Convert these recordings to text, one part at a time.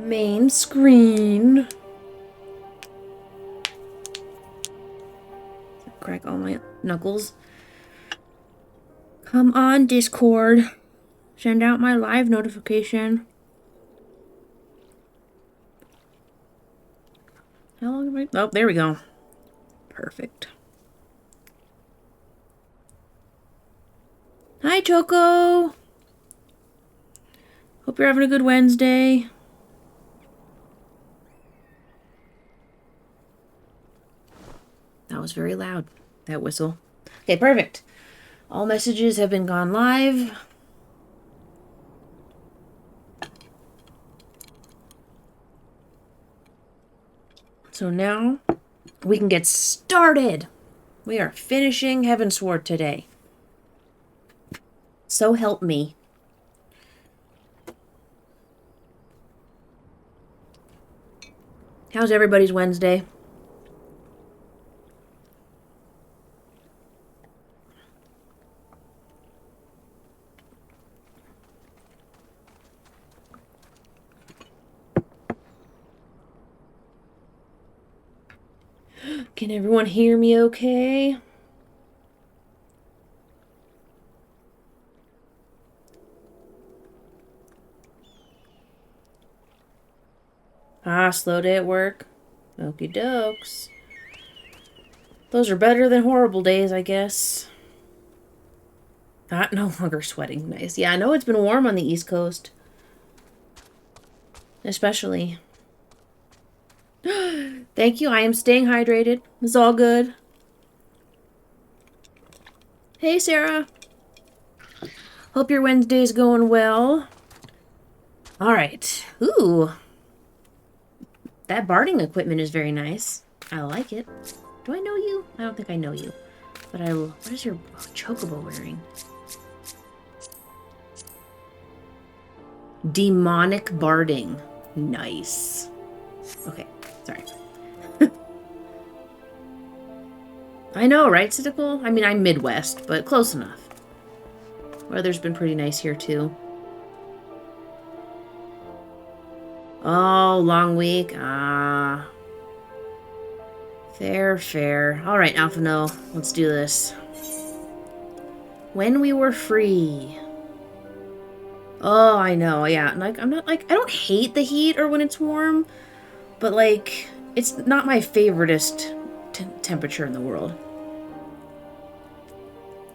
main screen. Crack all my knuckles. Come on, Discord. Send out my live notification. How long have I... Oh, there we go. Perfect. Hi, Choco. Hope you're having a good Wednesday. That was very loud, that whistle. Okay, perfect. All messages have been gone live. So now we can get started. We are finishing Heavensward today. So help me. How's everybody's Wednesday? Can everyone hear me okay? Ah, slow day at work. Okie dokes. Those are better than horrible days, I guess. Not no longer sweating. Nice. Yeah, I know it's been warm on the East Coast. Especially. Thank you. I am staying hydrated. It's all good. Hey, Sarah. Hope your Wednesday's going well. All right. Ooh. That barding equipment is very nice. I like it. Do I know you? I don't think I know you. But I will. What is your chocobo wearing? Demonic barding. Nice. Okay. Sorry. I know, right, Cynical? I mean, I'm Midwest, but close enough. Weather's been pretty nice here, too. Oh, long week. Ah. Fair, fair. Alright, Alphano. Let's do this. When we were free. Oh, I know, yeah. Like, I'm not, like, I don't hate the heat or when it's warm, but, like, it's not my favoriteest temperature in the world.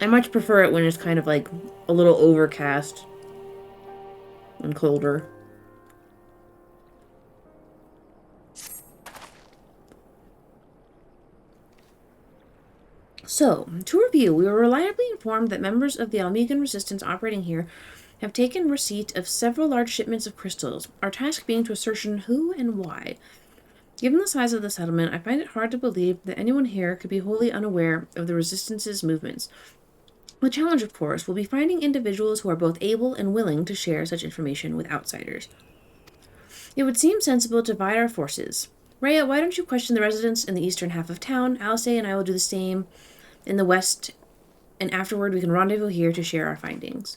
I much prefer it when it's kind of, like, a little overcast and colder. So, to review, we were reliably informed that members of the Almegan resistance operating here have taken receipt of several large shipments of crystals, our task being to ascertain who and why. Given the size of the settlement, I find it hard to believe that anyone here could be wholly unaware of the resistance's movements. The challenge, of course, will be finding individuals who are both able and willing to share such information with outsiders. It would seem sensible to divide our forces. Rhea, why don't you question the residents in the eastern half of town? Alice and I will do the same in the west, and afterward we can rendezvous here to share our findings.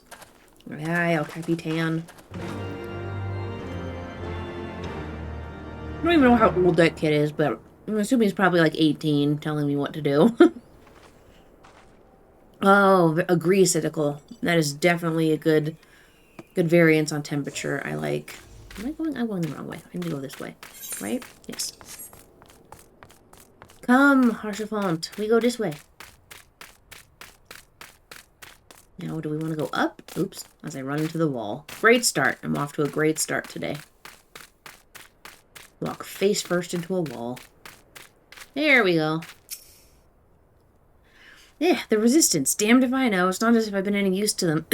Aye, El Capitan. I don't even know how old that kid is, but I'm assuming he's probably like 18, telling me what to do. Oh, agree, Cynical. That is definitely a good variance on temperature. I like. Am I going? I'm going the wrong way. I need to go this way, right? Yes. Come, Harshafont. We go this way. Now, do we want to go up? Oops, as I run into the wall. Great start. I'm off to a great start today. Walk face first into a wall. There we go. Yeah, the resistance. Damned if I know. It's not as if I've been any use to them.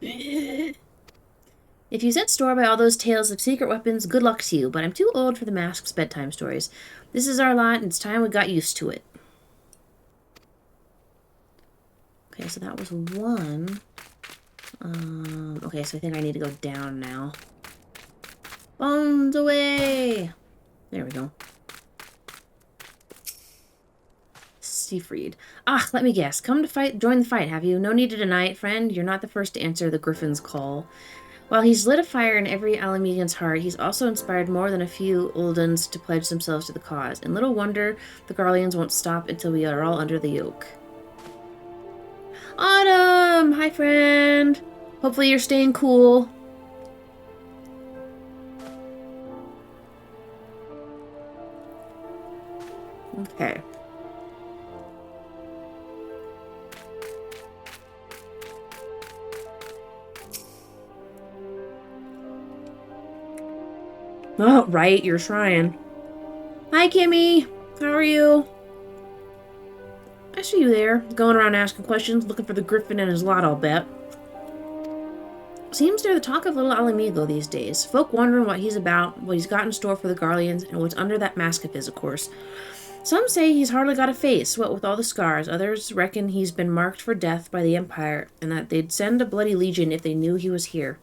If you set store by all those tales of secret weapons, good luck to you, but I'm too old for the mask's bedtime stories. This is our lot, and it's time we got used to it. Okay, so that was one. Okay, so I think I need to go down now. Bones away! There we go. Seafried. Ah, let me guess. Come to fight, join the fight, have you? No need to deny it, friend. You're not the first to answer the Griffin's call. While he's lit a fire in every Alamegan's heart, he's also inspired more than a few Uldens to pledge themselves to the cause. And little wonder the Garleans won't stop until we are all under the yoke. Autumn! Hi, friend! Hopefully you're staying cool. Okay. Oh, right, you're trying. Hi, Kimmy! How are you? I see you there, going around asking questions, looking for the griffin and his lot, I'll bet. Seems they're the talk of little Alamigo these days. Folk wondering what he's about, what he's got in store for the Garleans, and what's under that mask of his, of course. Some say he's hardly got a face, what with all the scars. Others reckon he's been marked for death by the Empire, and that they'd send a bloody legion if they knew he was here.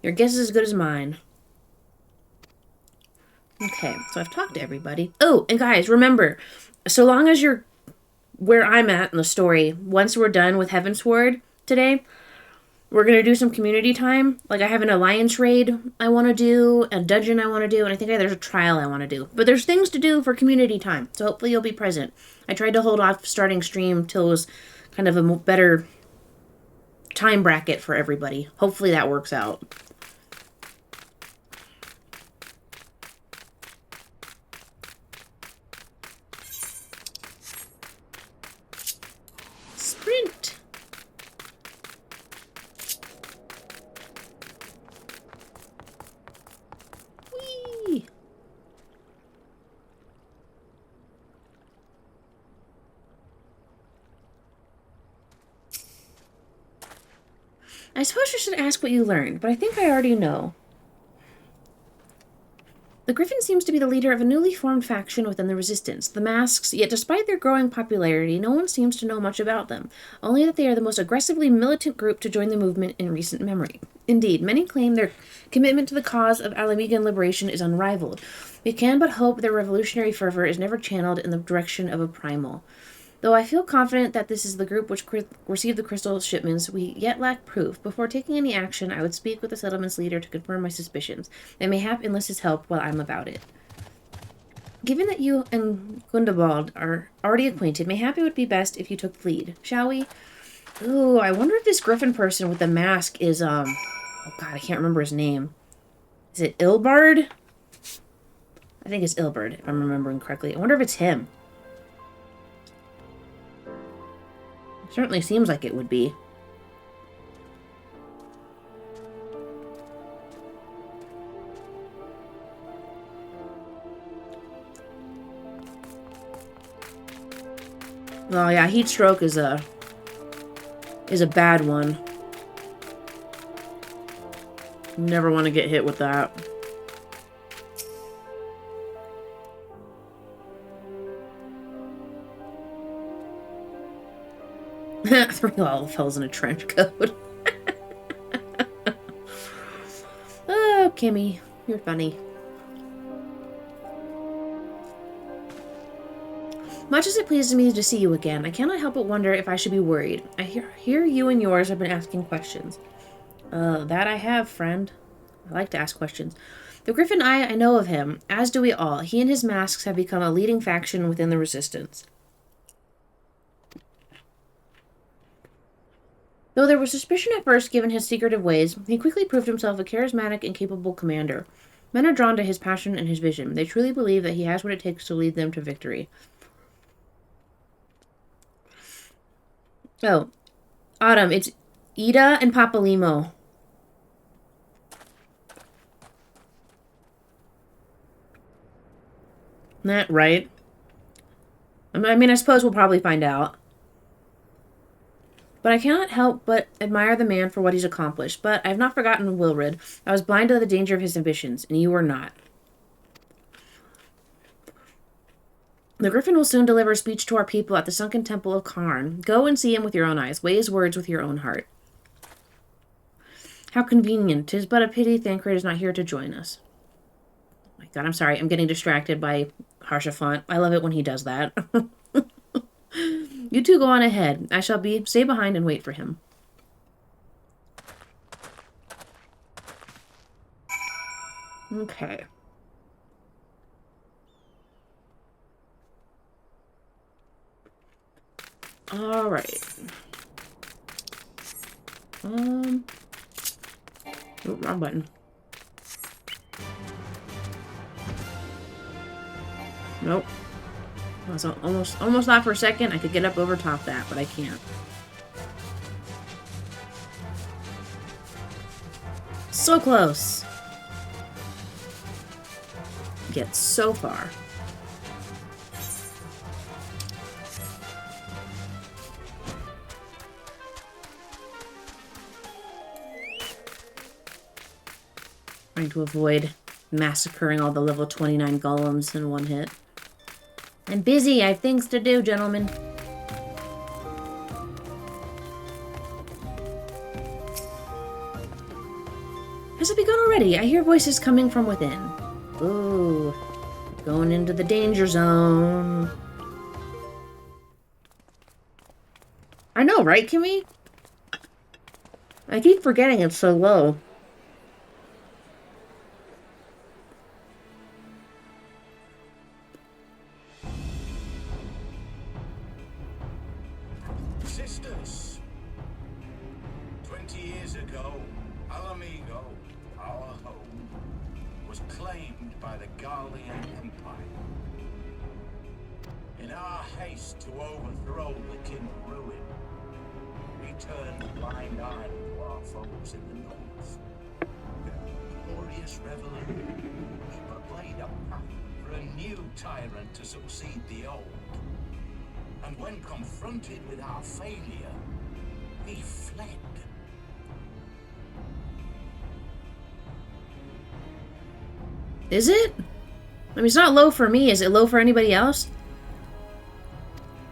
Your guess is as good as mine. Okay, so I've talked to everybody. Oh, and guys, remember, so long as you're where I'm at in the story, once we're done with Heavensward today, we're going to do some community time. Like, I have an alliance raid I want to do, a dungeon I want to do, and I think there's a trial I want to do. But there's things to do for community time, so hopefully you'll be present. I tried to hold off starting stream till it was kind of a better time bracket for everybody. Hopefully that works out. Sprint! Whee! I suppose I should ask what you learned, but I think I already know. The Griffin seems to be the leader of a newly formed faction within the Resistance, the Masks, yet despite their growing popularity, no one seems to know much about them, only that they are the most aggressively militant group to join the movement in recent memory. Indeed, many claim their commitment to the cause of Alamegan liberation is unrivaled. We can but hope their revolutionary fervor is never channeled in the direction of a primal. Though I feel confident that this is the group which received the crystal shipments, we yet lack proof. Before taking any action, I would speak with the settlement's leader to confirm my suspicions, and mayhap enlist his help while I'm about it. Given that you and Gundabald are already acquainted, mayhap it would be best if you took the lead. Shall we? Ooh, I wonder if this griffin person with the mask is, oh god, I can't remember his name. Is it Ilbard? I think it's Ilbard, if I'm remembering correctly. I wonder if it's him. Certainly seems like it would be. Oh yeah, heat stroke is a bad one. Never want to get hit with that. Three little fellas in a trench coat. Oh, Kimmy, you're funny. Much as it pleases me to see you again, I cannot help but wonder if I should be worried. I hear you and yours have been asking questions. That I have, friend. I like to ask questions. The Griffin I know of him, as do we all. He and his masks have become a leading faction within the Resistance. Though there was suspicion at first given his secretive ways, he quickly proved himself a charismatic and capable commander. Men are drawn to his passion and his vision. They truly believe that he has what it takes to lead them to victory. Oh, Autumn, it's Ida and Papalimo. Isn't that right? I mean, I suppose we'll probably find out. But I cannot help but admire the man for what he's accomplished. But I have not forgotten Wilrid. I was blind to the danger of his ambitions, and you were not. The Griffin will soon deliver a speech to our people at the sunken temple of Karn. Go and see him with your own eyes. Weigh his words with your own heart. How convenient. 'Tis but a pity Thancred is not here to join us. Oh my god, I'm sorry. I'm getting distracted by Harshafont. I love it when he does that. You two go on ahead. I shall stay behind and wait for him. Okay. All right. Oh, wrong button. Nope. I was almost thought for a second I could get up over top that, but I can't. So close. Get so far. Trying to avoid massacring all the level 29 golems in one hit. I'm busy. I have things to do, gentlemen. Has it begun already? I hear voices coming from within. Ooh. Going into the danger zone. I know, right, Kimmy? I keep forgetting it's so low. Sisters, 20 years ago, Alamigo, our home, was claimed by the Garlean Empire. In our haste to overthrow the King of Ruin, we turned a blind eye to our foes in the north. A glorious revolution, but laid a path for a new tyrant to succeed the old. And when confronted with our failure, we fled. Is it? I mean, it's not low for me. Is it low for anybody else?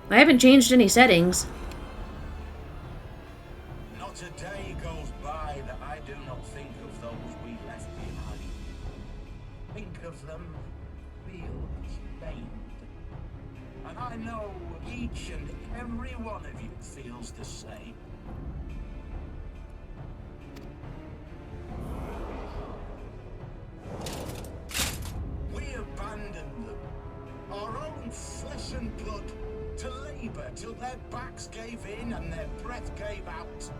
I haven't changed any settings. Not a day goes by that I do not think of those we left behind. Think of them, feel ashamed. And I know each and every one of you feels the same. We abandoned them, our own flesh and blood, to labor till their backs gave in and their breath gave out.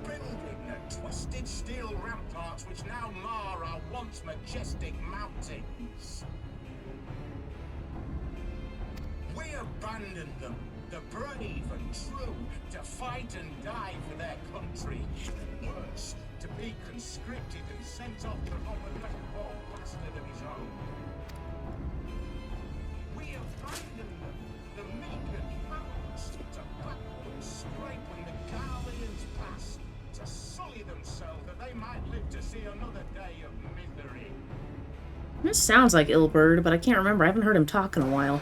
Building the twisted steel ramparts which now mar our once majestic mountains. We abandoned them, the brave and true, to fight and die for their country. Worse, to be conscripted and sent off to rob a little bastard of his own. We abandoned them, the meek and powerless, to backward scrape when the Garleans passed, to sully themselves that they might live to see another day of misery. This sounds like Ilberd, but I can't remember. I haven't heard him talk in a while.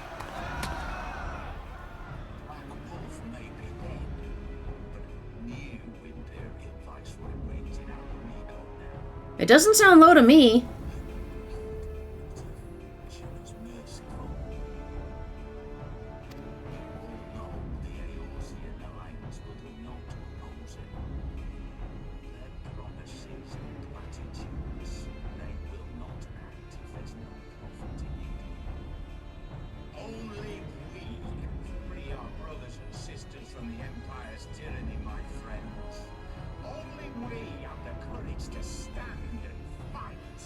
It doesn't sound low to me. Only we can free our brothers and sisters from the Empire's tyranny, my friends. Only we have the courage to stand and fight.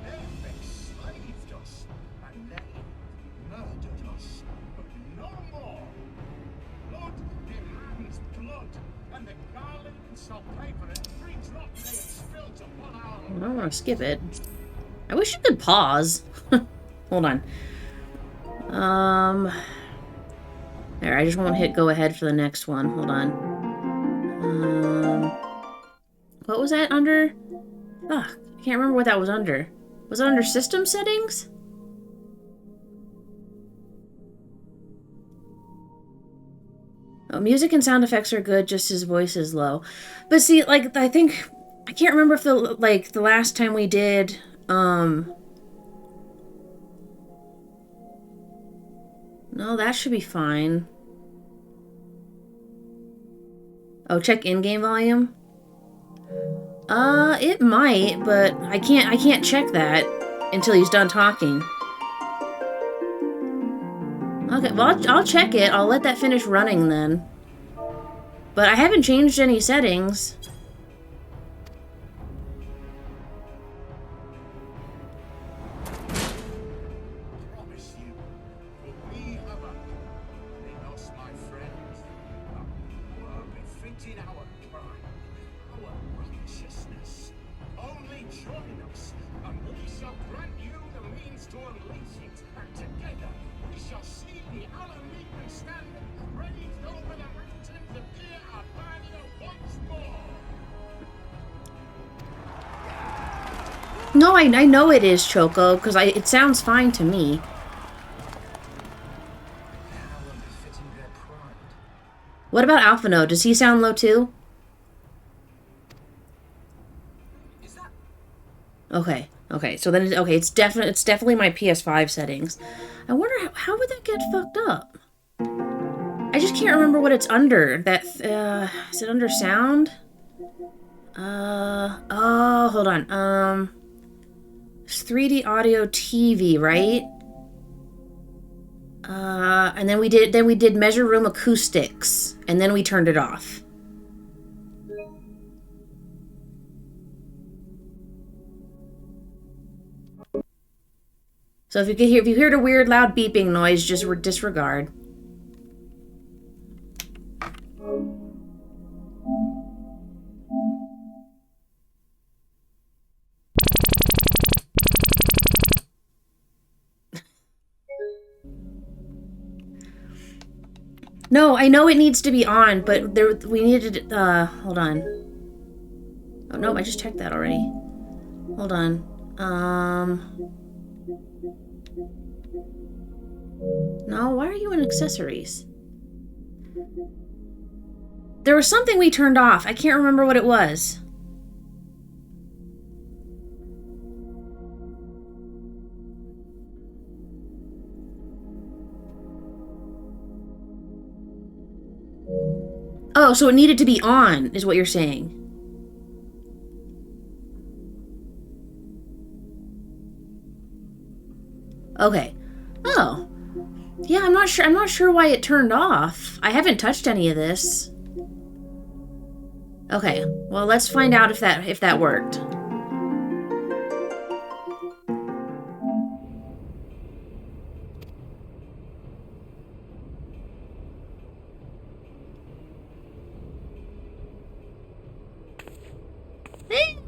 They've enslaved us, and they murdered us, but no more. Blood demands blood, and the Garleans shall pay for every drop they have spilt upon our I don't want to skip it. I wish you could pause. Hold on. There, I just won't hit go ahead for the next one. Hold on. What was that under? Ugh, I can't remember what that was under. Was it under system settings? Oh, music and sound effects are good, just his voice is low. But see, like, I think... I can't remember if the last time we did... No, that should be fine. Oh, check in-game volume. It might, but I can't check that until he's done talking. Okay, well, I'll check it. I'll let that finish running then. But I haven't changed any settings. Promise you, for we have a lost my friends. Were befitting our crime, our righteousness. Only join us, and we shall grant you the means to unleash it. And together we shall see the Alamitan stand raised over the mountains of Dear Albania once more. No, I know it is Choco, because it sounds fine to me. What about Alphino? Does he sound low too? Okay, okay. So then, it's definitely my PS5 settings. I wonder how would that get fucked up? I just can't remember what it's under. That is it under sound? Oh, hold on. It's 3D audio TV, right? And then we did measure room acoustics, and then we turned it off. So if you hear the weird loud beeping noise, just disregard. No, I know it needs to be on, but we needed, hold on. Oh, no, I just checked that already. Hold on. No, why are you in accessories? There was something we turned off. I can't remember what it was. Oh, so it needed to be on, is what you're saying. Okay. Oh. Yeah, I'm not sure why it turned off. I haven't touched any of this. Okay. Well, let's find out if that worked.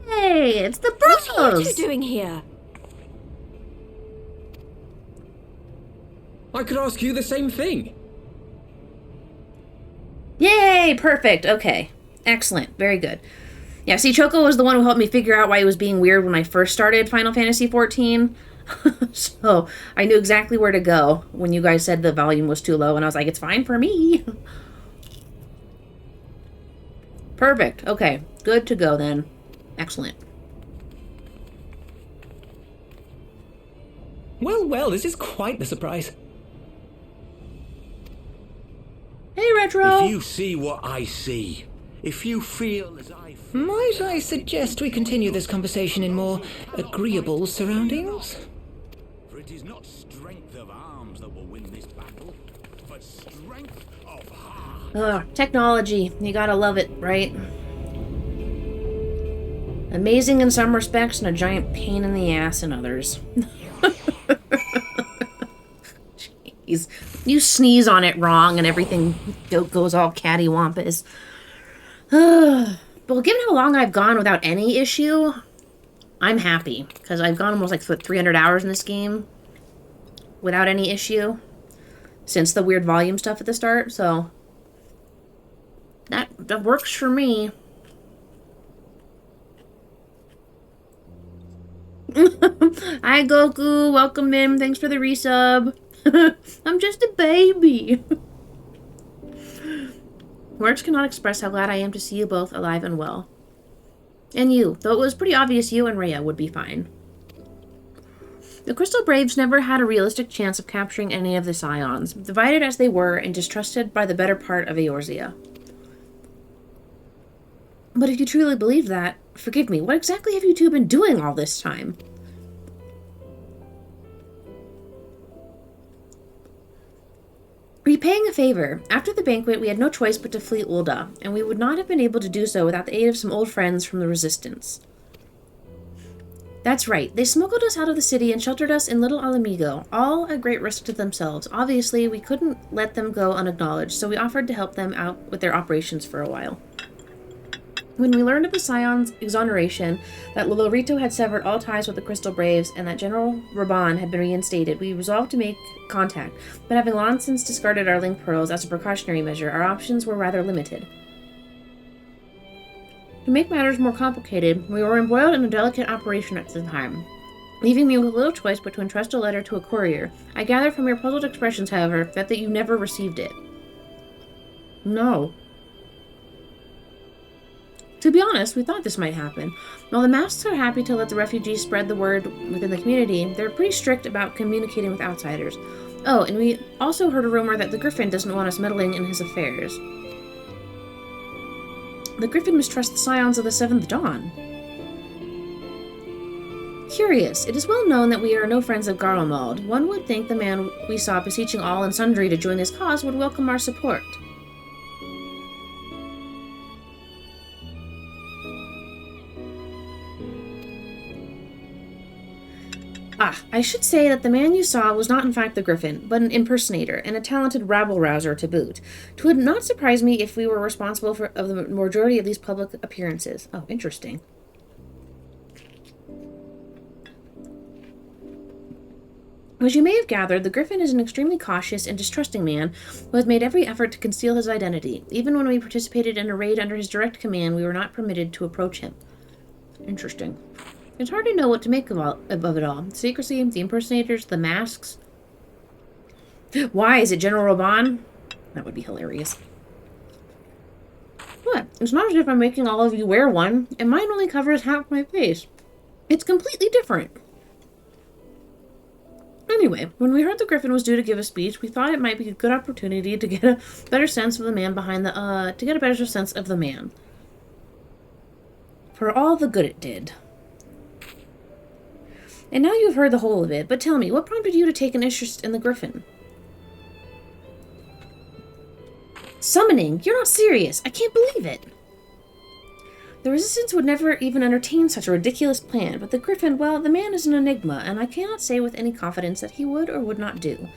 Hey, it's the bros. What are you two doing here? I could ask you the same thing. Yay, perfect. Okay. Excellent. Very good. Yeah, see, Choco was the one who helped me figure out why he was being weird when I first started Final Fantasy XIV. So I knew exactly where to go when you guys said the volume was too low, and I was like, it's fine for me. Perfect. Okay. Good to go then. Excellent. Well, this is quite the surprise. Hey, Retro! If you see what I see, if you feel as I feel... Might I suggest we continue this conversation in more agreeable surroundings? For it is not strength of arms that will win this battle, but strength of heart. Ugh, technology. You gotta love it, right? Amazing in some respects and a giant pain in the ass in others. Jeez. You sneeze on it wrong and everything goes all cattywampus. But given how long I've gone without any issue, I'm happy. Because I've gone almost like 300 hours in this game without any issue since the weird volume stuff at the start. So that works for me. Hi, Goku. Welcome in. Thanks for the resub. I'm just a baby. Words cannot express how glad I am to see you both alive and well. And you, though it was pretty obvious you and Rhea would be fine. The Crystal Braves never had a realistic chance of capturing any of the Scions, divided as they were and distrusted by the better part of Eorzea. But if you truly believe that, forgive me, what exactly have you two been doing all this time? Repaying a favor. After the banquet, we had no choice but to flee Ulda, and we would not have been able to do so without the aid of some old friends from the Resistance. That's right. They smuggled us out of the city and sheltered us in Little Alamigo, all at great risk to themselves. Obviously, we couldn't let them go unacknowledged, so we offered to help them out with their operations for a while. When we learned of the Scion's exoneration, that Lolorito had severed all ties with the Crystal Braves, and that General Raban had been reinstated, we resolved to make contact, but having long since discarded our link pearls as a precautionary measure, our options were rather limited. To make matters more complicated, we were embroiled in a delicate operation at the time, leaving me with little choice but to entrust a letter to a courier. I gather from your puzzled expressions, however, that you never received it. No. To be honest, we thought this might happen. While the masks are happy to let the refugees spread the word within the community, they're pretty strict about communicating with outsiders. Oh, and we also heard a rumor that the Griffin doesn't want us meddling in his affairs. The Griffin mistrusts the Scions of the Seventh Dawn. Curious. It is well known that we are no friends of Garlemald. One would think the man we saw beseeching all and sundry to join his cause would welcome our support. I should say that the man you saw was not in fact the Griffin, but an impersonator, and a talented rabble-rouser to boot. It would not surprise me if we were responsible for the majority of these public appearances. Oh, interesting. As you may have gathered, the Griffin is an extremely cautious and distrusting man who has made every effort to conceal his identity. Even when we participated in a raid under his direct command, we were not permitted to approach him. Interesting. It's hard to know what to make of it all. The secrecy, the impersonators, the masks. Why? Is it General Raban? That would be hilarious. What? It's not as if I'm making all of you wear one, and mine only covers half my face. It's completely different. Anyway, when we heard the Griffin was due to give a speech, we thought it might be a good opportunity to get a better sense of the man behind the, to get a better sense of the man. For all the good it did. And now you've heard the whole of it, but tell me, what prompted you to take an interest in the Griffin? Summoning? You're not serious. I can't believe it. The Resistance would never even entertain such a ridiculous plan, but the Griffin, well, the man is an enigma, and I cannot say with any confidence that he would or would not do.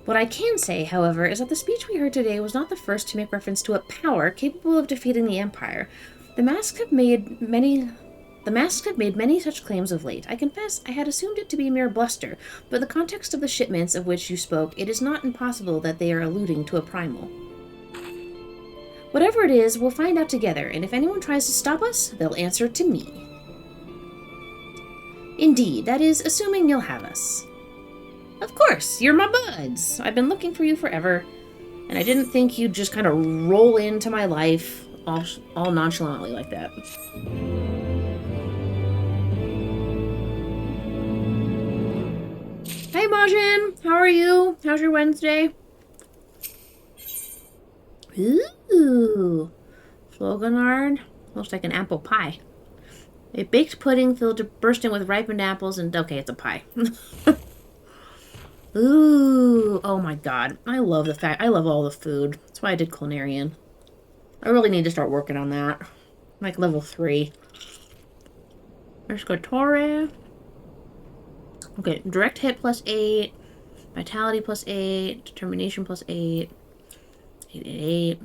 What I can say, however, is that the speech we heard today was not the first to make reference to a power capable of defeating the Empire. The masks have made many such claims of late. I confess I had assumed it to be mere bluster, but in the context of the shipments of which you spoke, it is not impossible that they are alluding to a primal. Whatever it is, we'll find out together, and if anyone tries to stop us, they'll answer to me. Indeed, that is, assuming you'll have us. Of course, you're my buds. I've been looking for you forever, and I didn't think you'd just kind of roll into my life all nonchalantly like that. Hey, Majin! How are you? How's your Wednesday? Ooh! Floganard. Looks like an apple pie. A baked pudding filled to bursting with ripened apples and... Okay, it's a pie. Ooh! Oh my god. I love all the food. That's why I did Culinarian. I really need to start working on that. Like level 3. Escatore. Okay, direct hit plus 8, vitality plus 8, determination plus 8, 8.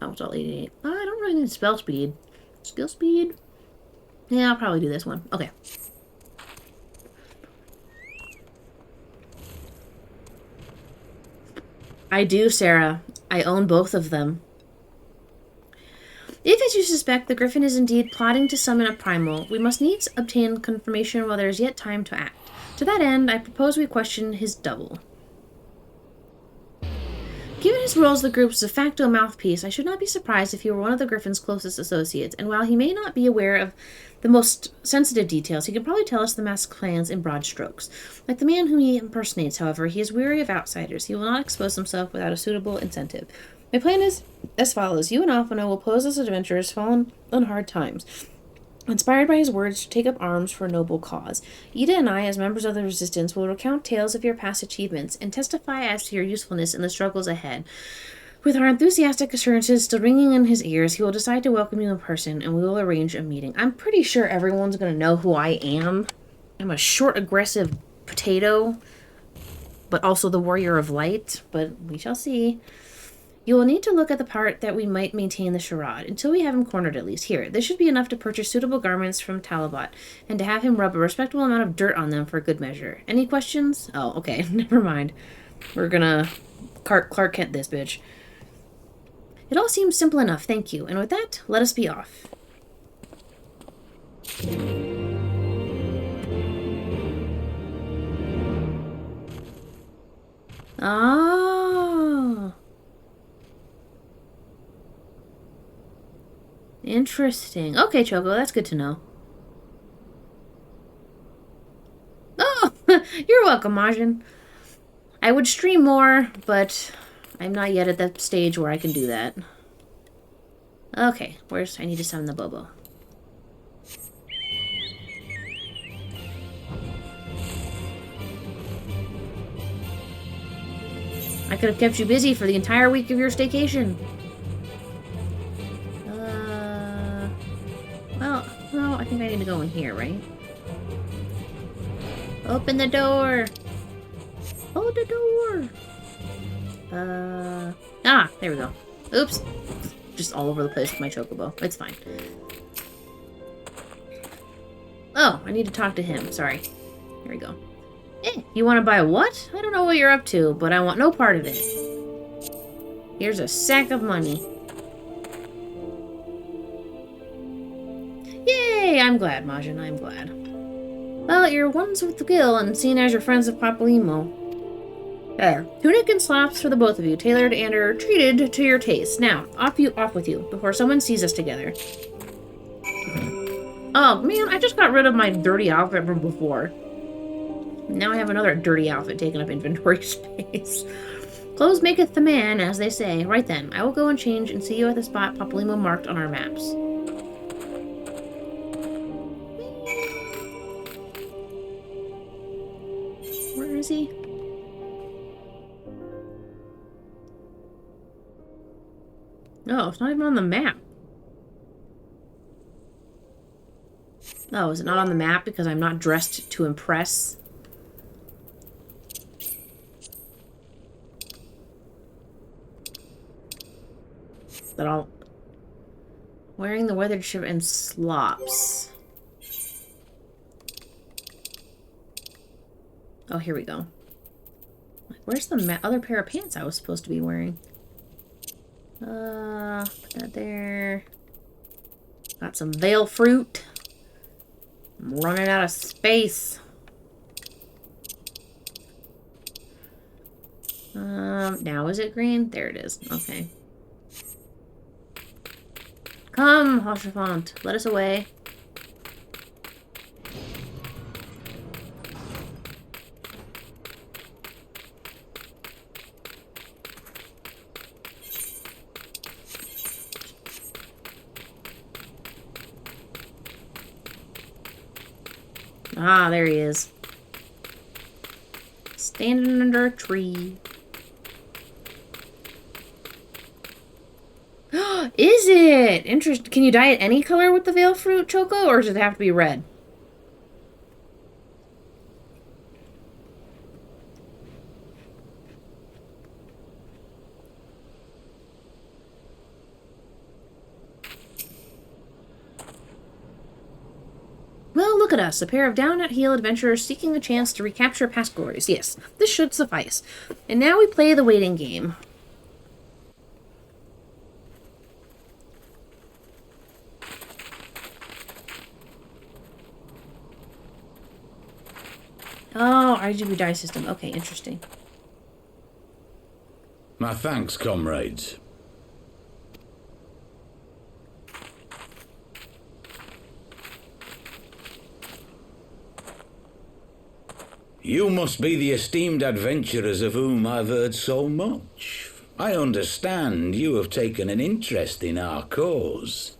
Oh, it's all 8. Oh, I don't really need spell speed. Skill speed? Yeah, I'll probably do this one. Okay. I do, Sarah. I own both of them. If, as you suspect, the Griffin is indeed plotting to summon a primal, we must needs obtain confirmation while there is yet time to act. To that end, I propose we question his double. Given his role as the group's de facto mouthpiece, I should not be surprised if he were one of the Griffin's closest associates, and while he may not be aware of the most sensitive details, he can probably tell us the mask's plans in broad strokes. Like the man whom he impersonates, however, he is weary of outsiders. He will not expose himself without a suitable incentive. My plan is as follows. You and Alphino will pose as adventurers fallen on hard times, inspired by his words to take up arms for a noble cause. Ida and I, as members of the Resistance, will recount tales of your past achievements and testify as to your usefulness in the struggles ahead. With our enthusiastic assurances still ringing in his ears, he will decide to welcome you in person, and we will arrange a meeting. I'm pretty sure everyone's going to know who I am. I'm a short, aggressive potato, but also the warrior of light, but we shall see. You will need to look at the part that we might maintain the charade, until we have him cornered at least. Here, this should be enough to purchase suitable garments from Talabot, and to have him rub a respectable amount of dirt on them for good measure. Any questions? Oh, okay, never mind. We're gonna Clark Kent this bitch. It all seems simple enough, thank you. And with that, let us be off. Oh. Interesting. Okay, Choco, that's good to know. Oh, you're welcome, Majin. I would stream more, but I'm not yet at that stage where I can do that. Okay, I need to summon the Bobo. I could have kept you busy for the entire week of your staycation. Well, I think I need to go in here, right? Open the door! Hold the door! There we go. Oops. Just all over the place with my chocobo. It's fine. Oh, I need to talk to him. Sorry. Here we go. You want to buy what? I don't know what you're up to, but I want no part of it. Here's a sack of money. Yay! I'm glad, Majin. I'm glad. Well, you're ones with the skill and seen as your friends of Papalymo. There. Tunic and slops for the both of you, tailored and are treated to your taste. Now, off with you, before someone sees us together. Oh, man, I just got rid of my dirty outfit from before. Now I have another dirty outfit taking up inventory space. Clothes maketh the man, as they say. Right then, I will go and change and see you at the spot Papalymo marked on our maps. Where is he? No, it's not even on the map. Oh, is it not on the map because I'm not dressed to impress? That all... Wearing the weathered shirt and slops. Oh, here we go. Where's the other pair of pants I was supposed to be wearing? Put that there. Got some veil fruit. I'm running out of space. Now is it green? There it is. Okay. Come, Hoshafant, let us away. Ah, there he is. Standing under a tree. Is it? Interesting. Can you dye it any color with the veil fruit, Choco, or does it have to be red? Well, look at us, a pair of down-at-heel adventurers seeking a chance to recapture past glories. Yes, this should suffice. And now we play the waiting game. Oh, RGB die system. Okay, interesting. My thanks, comrades. You must be the esteemed adventurers of whom I've heard so much. I understand you have taken an interest in our cause.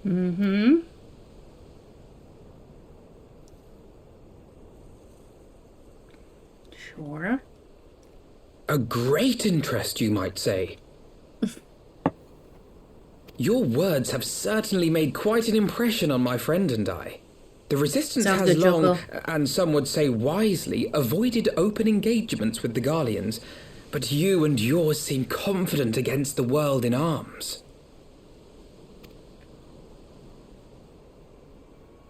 Mm-hmm. Sure. A great interest, you might say. Your words have certainly made quite an impression on my friend and I. The Resistance Sounds has good, long, Joko. and some would say wisely, avoided open engagements with the Garleans, but you and yours seem confident against the world in arms.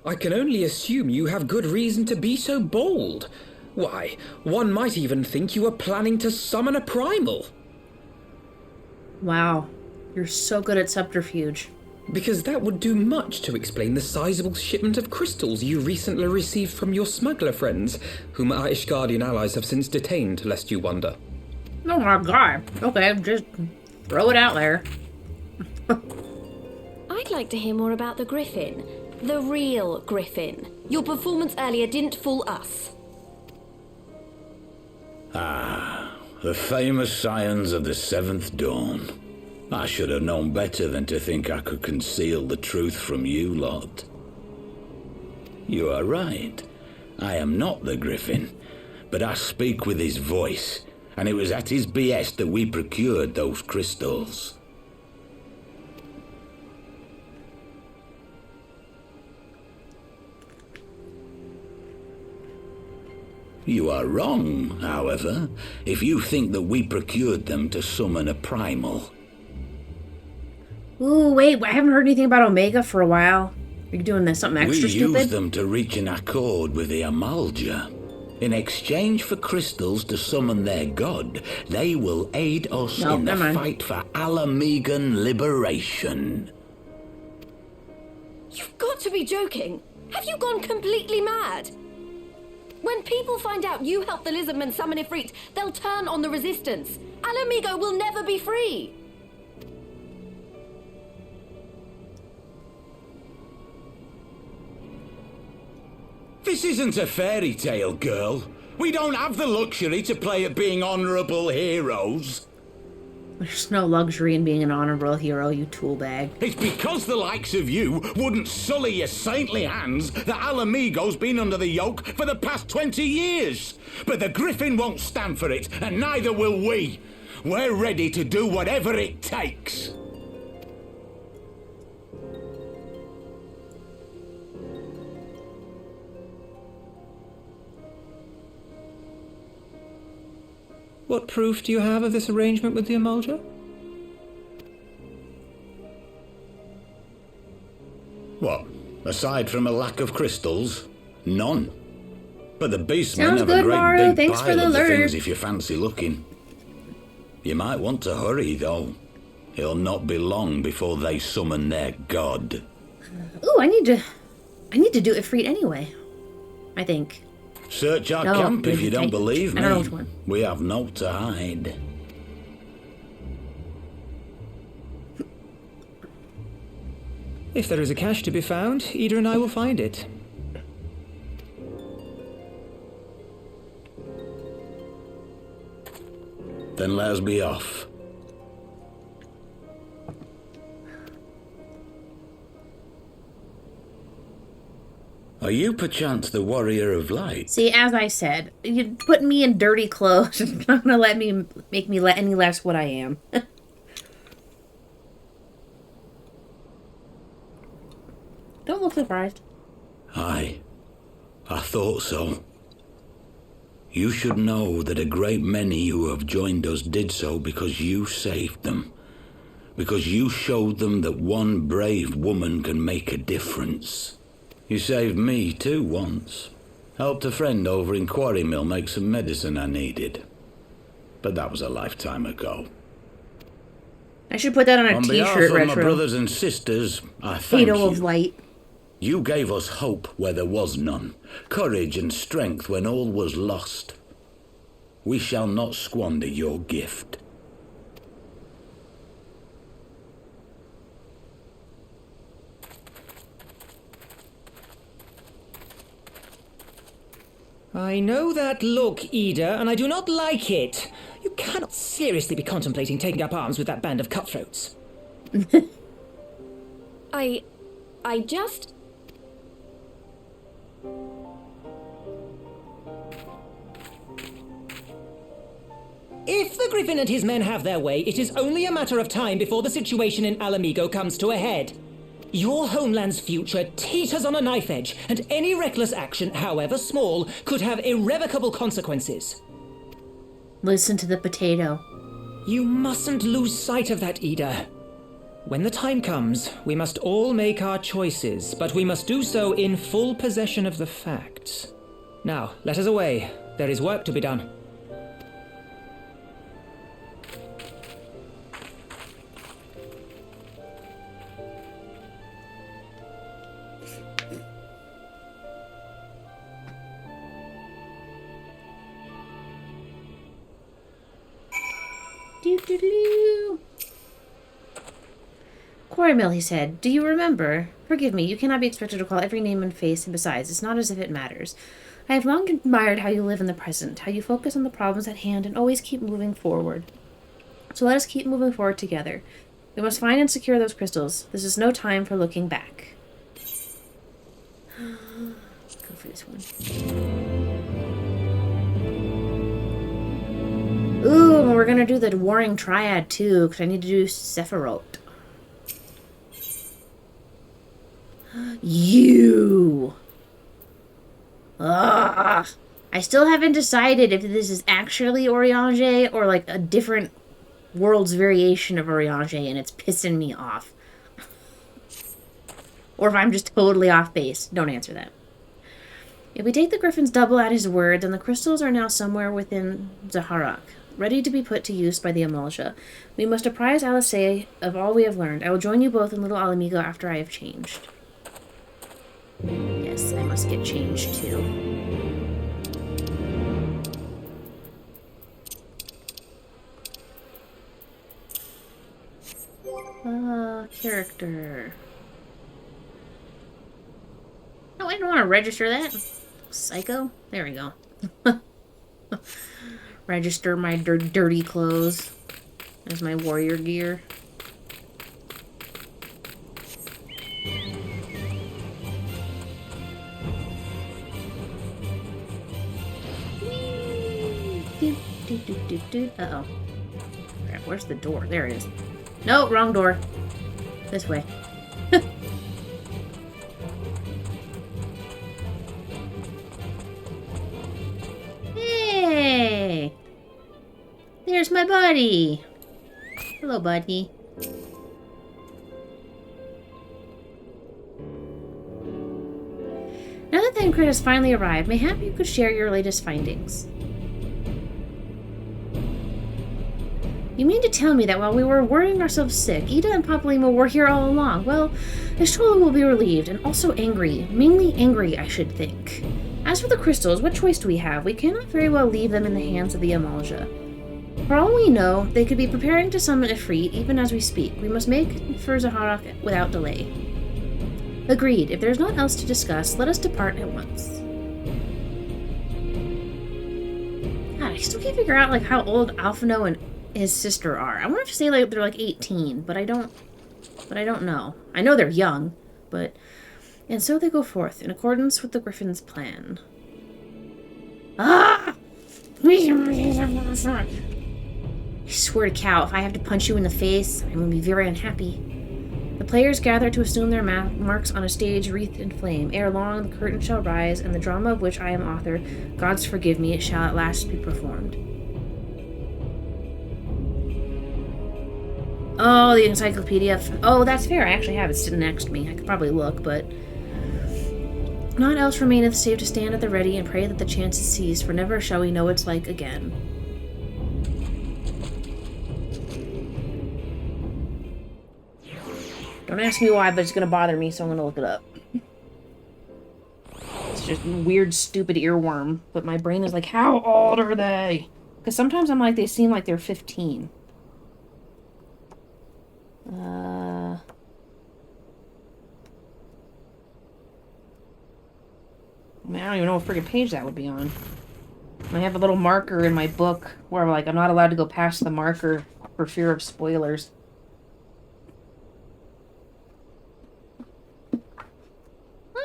I can only assume you have good reason to be so bold. Why, one might even think you are planning to summon a primal. Wow. You're so good at subterfuge. Because that would do much to explain the sizable shipment of crystals you recently received from your smuggler friends, whom our Ishgardian allies have since detained, lest you wonder. Oh my god. Okay, just throw it out there. I'd like to hear more about the Griffin. The real Griffin. Your performance earlier didn't fool us. The famous scions of the Seventh Dawn. I should have known better than to think I could conceal the truth from you lot. You are right. I am not the Griffin, but I speak with his voice, and it was at his behest that we procured those crystals. You are wrong, however, if you think that we procured them to summon a primal. Ooh, wait, I haven't heard anything about Omega for a while. Are you doing this something extra We stupid? used them to reach an accord with the Amalja. In exchange for crystals to summon their god, they will aid us in the never mind. fight for Alamegan liberation. You've got to be joking. Have you gone completely mad? When people find out you helped the Lizardmen summon Ifrit, they'll turn on the Resistance. Alamigo will never be free. This isn't a fairy tale, girl. We don't have the luxury to play at being honourable heroes. There's no luxury in being an honorable hero, you tool bag. It's because the likes of you wouldn't sully your saintly hands that Alamigo's been under the yoke for the past 20 years. But the Griffin won't stand for it, and neither will we. We're ready to do whatever it takes. What proof do you have of this arrangement with the Amalja? What? Aside from a lack of crystals? None. But the beastmen Sounds have good, a great Mario. big Thanks for pile the of the alert. things if you fancy looking. You might want to hurry, though. It'll not be long before they summon their god. Ooh, I need to do Ifrit anyway. I think. Search our No, camp if you don't I believe me. don't know which one. We have naught to hide. If there is a cache to be found, Ida and I will find it. Then let us be off. Are you perchance the warrior of light? See, as I said, you put me in dirty clothes. It's not gonna make me any less what I am. Don't look surprised. Aye, I thought so. You should know that a great many who have joined us did so because you saved them. Because you showed them that one brave woman can make a difference. You saved me too once. Helped a friend over in Quarry Mill make some medicine I needed. But that was a lifetime ago. I should put that on a On t-shirt, behalf of my retro. brothers and sisters, I thank Halo of you. light. You gave us hope where there was none, courage and strength when all was lost. We shall not squander your gift. I know that look, Ida, and I do not like it. You cannot seriously be contemplating taking up arms with that band of cutthroats. I just... If the Griffin and his men have their way, it is only a matter of time before the situation in Alamigo comes to a head. Your homeland's future teeters on a knife edge, and any reckless action, however small, could have irrevocable consequences. Listen to the potato. You mustn't lose sight of that, Ida. When the time comes, we must all make our choices, but we must do so in full possession of the facts. Now, let us away. There is work to be done. Doo-doo-doo. Quartermill, he said, do you remember? Forgive me, you cannot be expected to call every name and face, and besides, it's not as if it matters. I have long admired how you live in the present, how you focus on the problems at hand and always keep moving forward. So let us keep moving forward together. We must find and secure those crystals. This is no time for looking back. Go for this one. Ooh, we're gonna do the Warring Triad too, because I need to do Sephiroth. You! Ugh. I still haven't decided if this is actually Oriange or like a different world's variation of Oriange, and it's pissing me off. Or if I'm just totally off base. Don't answer that. If we take the Griffin's double at his word, then the crystals are now somewhere within Zaharak, ready to be put to use by the Emulsia. We must apprise Alisei of all we have learned. I will join you both in Little Alamigo after I have changed. Yes, I must get changed too. Character. Oh, I don't want to register that. Psycho? There we go. Register my dirty clothes as my warrior gear. Uh-oh. Crap, where's the door? There it is. No, wrong door. This way. Hey! There's my buddy. Hello, buddy. Now that the Thancred has finally arrived, mayhap you could share your latest findings. You mean to tell me that while we were worrying ourselves sick, Ida and Papalymo were here all along? Well, Ishtola will be relieved, and also angry. Mainly angry, I should think. As for the crystals, what choice do we have? We cannot very well leave them in the hands of the Emulsia. For all we know, they could be preparing to summon Ifrit even as we speak. We must make for Zaharak without delay. Agreed. If there is naught else to discuss, let us depart at once. God, I still can't figure out like how old Alphino and his sister are. I want to say like they're like 18, but I don't know. I know they're young, but... And so they go forth, in accordance with the Griffin's plan. Ah! I swear to cow, if I have to punch you in the face, I'm going to be very unhappy. The players gather to assume their marks on a stage wreathed in flame. Ere long, the curtain shall rise, and the drama of which I am author, gods forgive me, it shall at last be performed. Oh, the encyclopedia. Oh, that's fair. I actually have it sitting next to me. I could probably look, but... Naught else remaineth save to stand at the ready and pray that the chance is seized, for never shall we know its like again. Don't ask me why, but it's gonna bother me, so I'm gonna look it up. It's just a weird, stupid earworm, but my brain is like, how old are they? Because sometimes I'm like, they seem like they're 15. I mean, I don't even know what friggin' page that would be on. I have a little marker in my book where, like, I'm not allowed to go past the marker for fear of spoilers.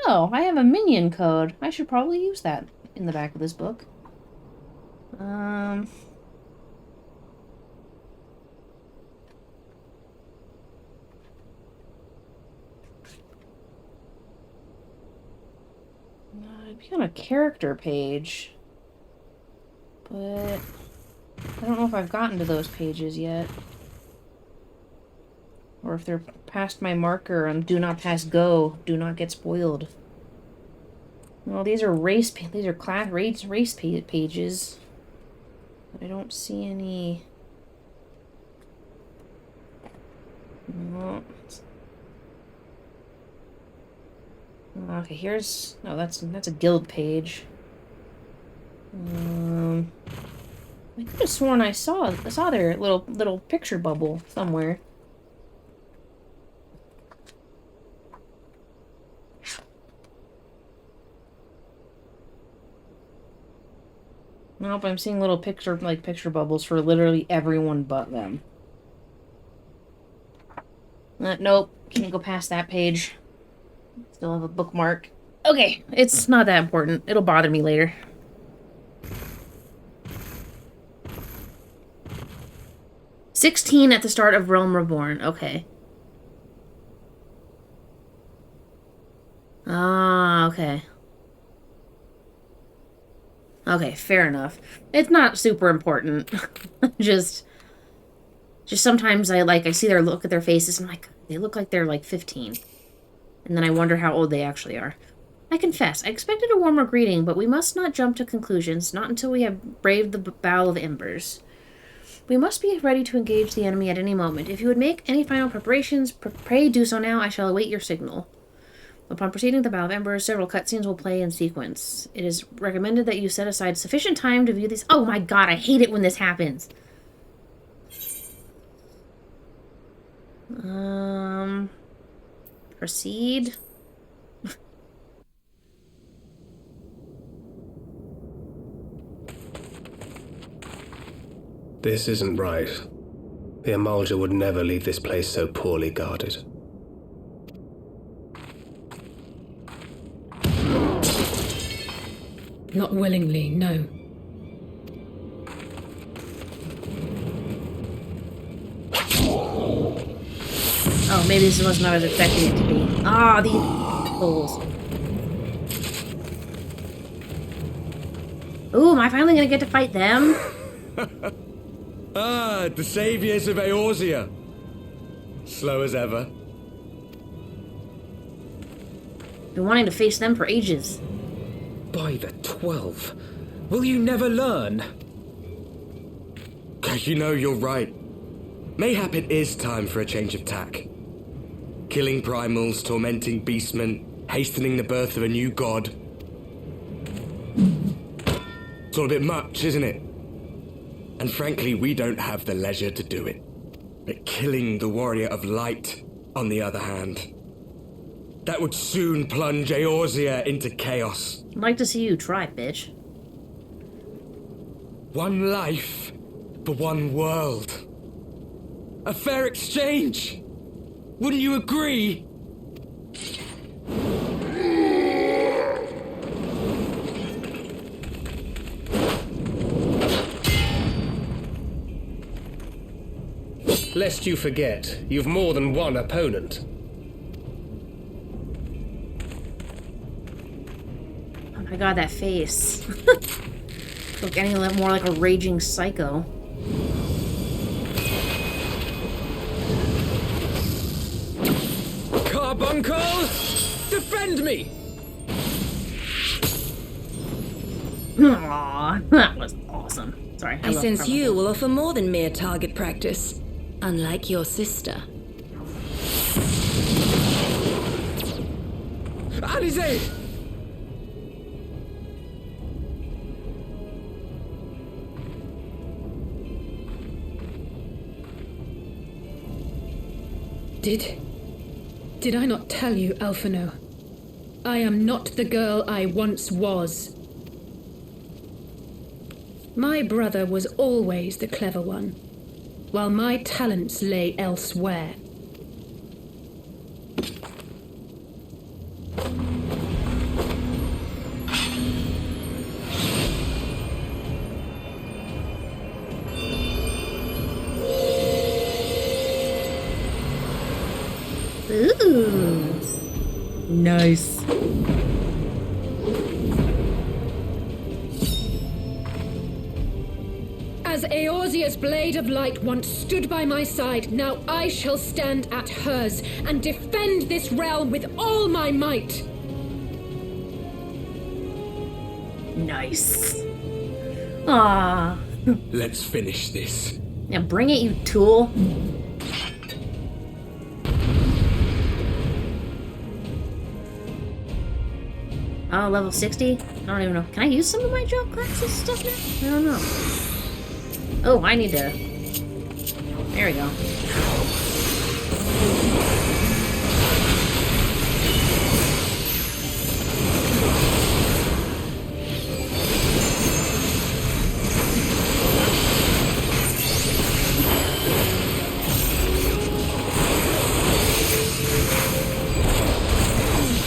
Oh, I have a minion code. I should probably use that in the back of this book. It'd be on a character page. But I don't know if I've gotten to those pages yet. Or if they're past my marker on do not pass go, do not get spoiled. Well, these are class race pages. But I don't see any. No. Okay, here's that's a guild page. I could have sworn I saw their little picture bubble somewhere. Nope, I'm seeing little picture bubbles for literally everyone but them. Nope, can't go past that page. Still have a bookmark. Okay, it's not that important. It'll bother me later. "16 at the start of Realm Reborn." Okay. Ah, okay. Okay, fair enough. It's not super important. just sometimes I see their look at their faces and I'm like, they look like they're like 15. And then I wonder how old they actually are. "I confess, I expected a warmer greeting, but we must not jump to conclusions, not until we have braved the Battle of Embers. We must be ready to engage the enemy at any moment. If you would make any final preparations, pray do so now. I shall await your signal." Upon proceeding to the Battle of Embers, several cutscenes will play in sequence. It is recommended that you set aside sufficient time to view these. Oh my god, I hate it when this happens. Proceed. This isn't right. The Amalja would never leave this place so poorly guarded. Not willingly, no. Oh, maybe this wasn't what I was expecting it to be. Ah, these holes. Ooh, am I finally gonna get to fight them? Ah, the saviors of Eorzea. Slow as ever. Been wanting to face them for ages. By the 12. Will you never learn? You know, you're right. Mayhap it is time for a change of tack. Killing primals, tormenting beastmen, hastening the birth of a new god. It's all a bit much, isn't it? And frankly, we don't have the leisure to do it. But killing the warrior of light, on the other hand, that would soon plunge Eorzea into chaos. I'd like to see you try, bitch. One life for one world. A fair exchange! Wouldn't you agree? Lest you forget, you've more than one opponent. Oh my god, that face. Look any more like a raging psycho. Carbuncle! Defend me! Aww, that was awesome. Sorry. I sense you will offer more than mere target practice, unlike your sister. Alize! Did I not tell you, Alphino? I am not the girl I once was. My brother was always the clever one, while my talents lay elsewhere. Ooh. Nice. As Eorzea's blade of light once stood by my side, now I shall stand at hers and defend this realm with all my might. Nice. Ah. Let's finish this. Now bring it, you tool. Oh, level 60? I don't even know. Can I use some of my job classes stuff now? I don't know. Oh, I need to... There we go.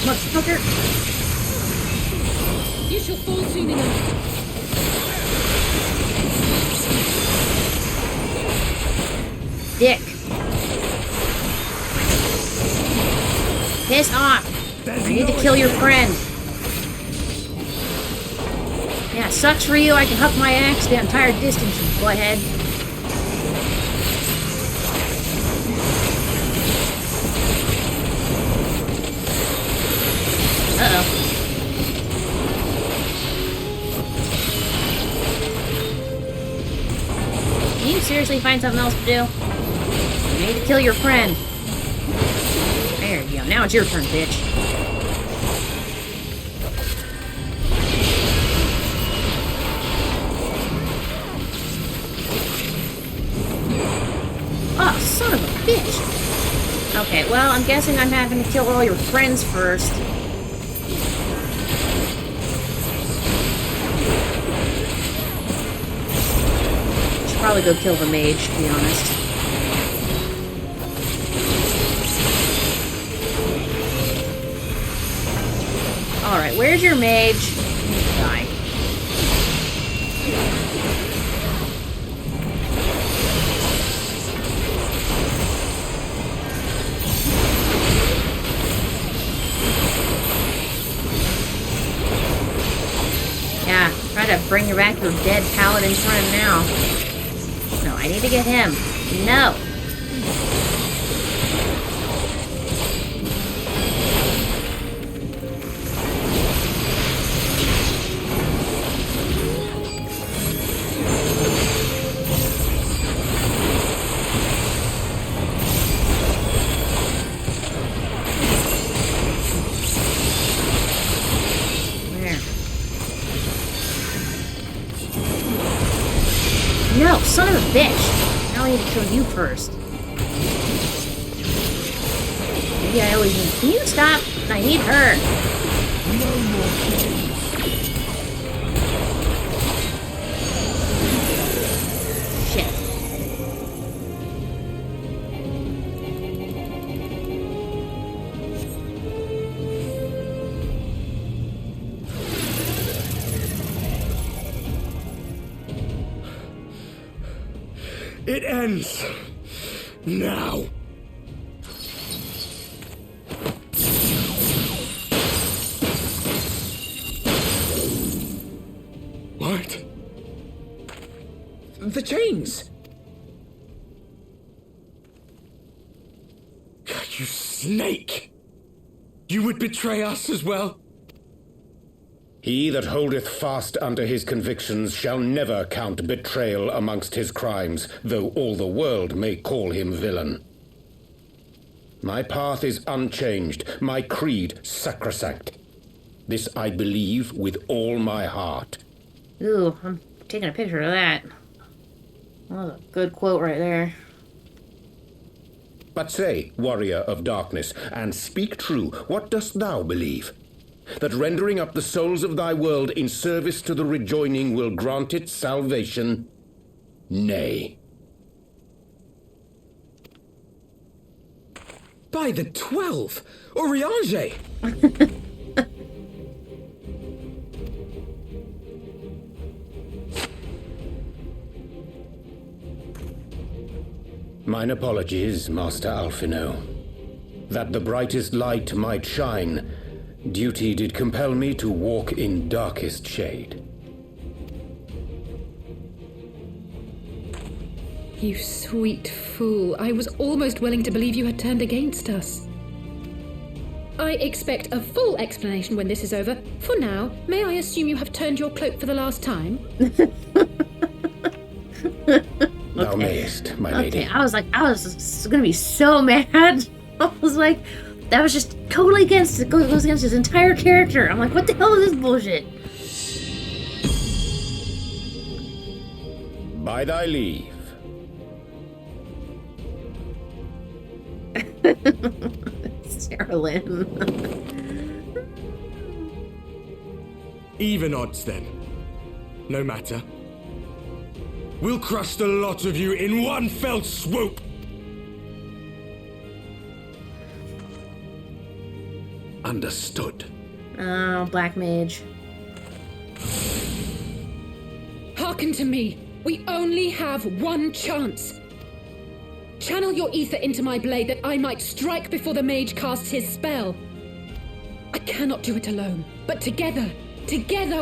Motherfucker! You shall fall soon enough. Dick. Piss off. I need to kill your friend. Yeah, sucks for you. I can huck my axe the entire distance, you butthead. Uh-oh. Can you seriously find something else to do? You need to kill your friend. There you go. Now it's your turn, bitch. Oh, son of a bitch. Okay, well, I'm guessing I'm having to kill all your friends first. Probably go kill the mage, to be honest. Alright, where's your mage? Die. Yeah, try to bring back your dead paladin's friend now. No, I need to get him. No. No, son of a bitch! Now I need to kill you first. Maybe I always need... Can you stop? I need her. Shit. It ends now. What? The chains! You snake! You would betray us as well? He that holdeth fast unto his convictions shall never count betrayal amongst his crimes, though all the world may call him villain. My path is unchanged, my creed sacrosanct. This I believe with all my heart. Ooh, I'm taking a picture of that. That was a good quote right there. But say, warrior of darkness, and speak true, what dost thou believe? that rendering up the souls of thy world in service to the rejoining will grant it salvation? Nay. By the 12! Oriange! Mine apologies, Master Alphino. That the brightest light might shine, duty did compel me to walk in darkest shade. You sweet fool. I was almost willing to believe you had turned against us. I expect a full explanation when this is over. For now, may I assume you have turned your cloak for the last time? Thou mayest, my lady. Okay, I was gonna be so mad. I was like, that was just totally against it. Goes against his entire character. I'm like, what the hell is this bullshit? By thy leave. Sarah Lynn. Even odds, then. No matter. We'll crush the lot of you in one fell swoop! Understood. Oh, Black Mage. Hearken to me. We only have one chance. Channel your ether into my blade that I might strike before the mage casts his spell. I cannot do it alone, but together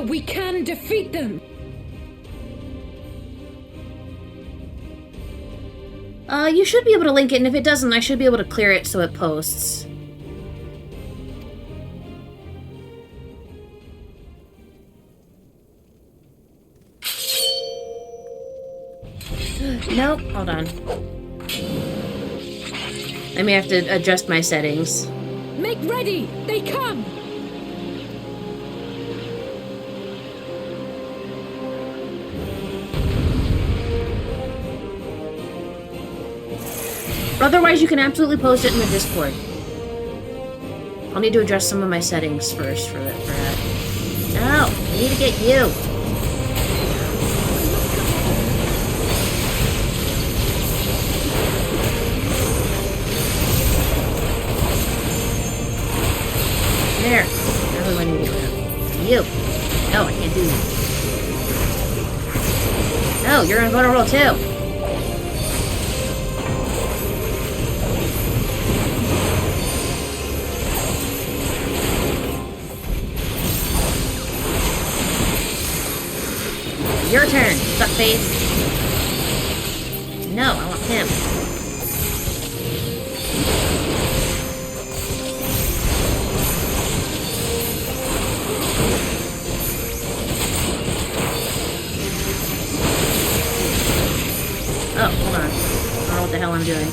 we can defeat them. You should be able to link it, and if it doesn't, I should be able to clear it so it posts. Nope, hold on. I may have to adjust my settings. Make ready! They come! Otherwise, you can absolutely post it in the Discord. I'll need to adjust some of my settings first for that. No, I need to get you. There. That's what I need to get rid of. You. No, I can't do that. No, you're invulnerable too. Your turn, suckface. No, I want him. Oh, hold on. I don't know what the hell I'm doing.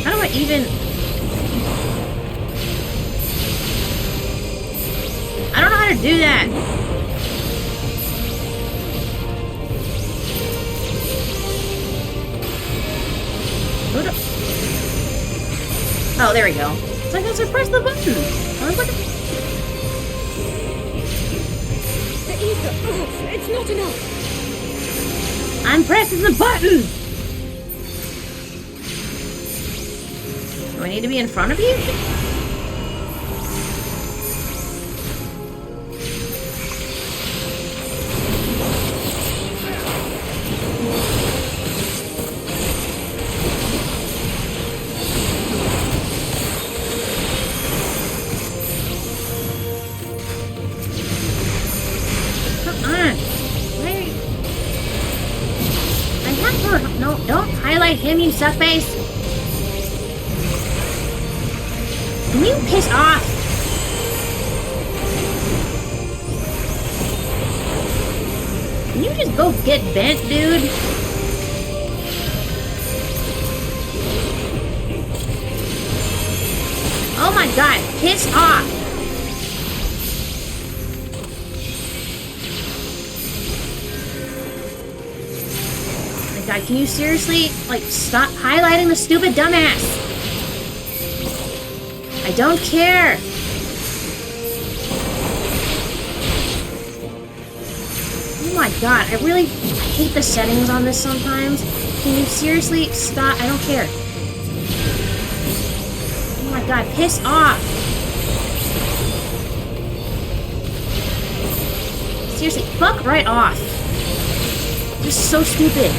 How do I even... I don't know how to do that. Oh, there we go. It's like I said, press the button. I was looking. The ether! It's not enough! I'm pressing the button! Do I need to be in front of you? No, don't highlight him, you suckface! Can you piss off? Can you just go get bent, dude? Oh my god, piss off! God, can you seriously, like, stop highlighting the stupid dumbass? I I don't care. Oh my god, I really hate the settings on this sometimes. Can you seriously stop? I don't care. Oh my god, piss off. Seriously, fuck right off. This is so stupid.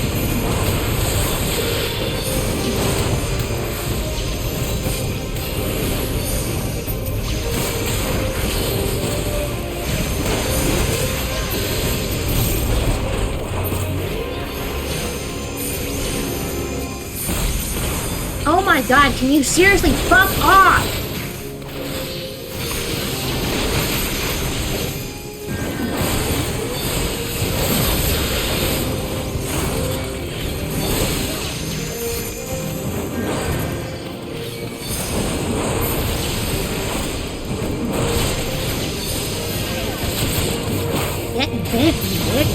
Oh my god, can you seriously fuck off? Get bent, you dick.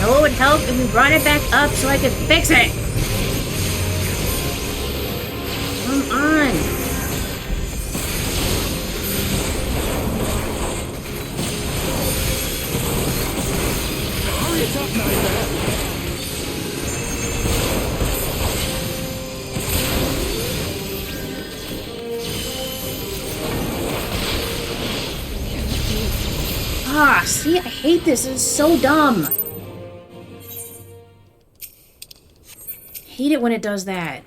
Know what would help if we brought it back up so I could fix it? Come on. Hurry it up, Nightmare! Ah, see, I hate this. It's so dumb. Hate it when it does that.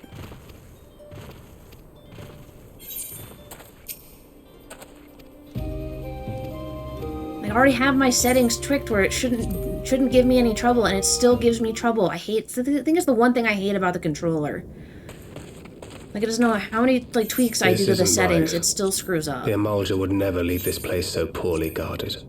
I already have my settings tricked where it shouldn't give me any trouble, and it still gives me trouble. I think it's the one thing I hate about the controller. Like, it doesn't know how many like tweaks I do to the settings, it still screws up. The Emulger would never leave this place so poorly guarded.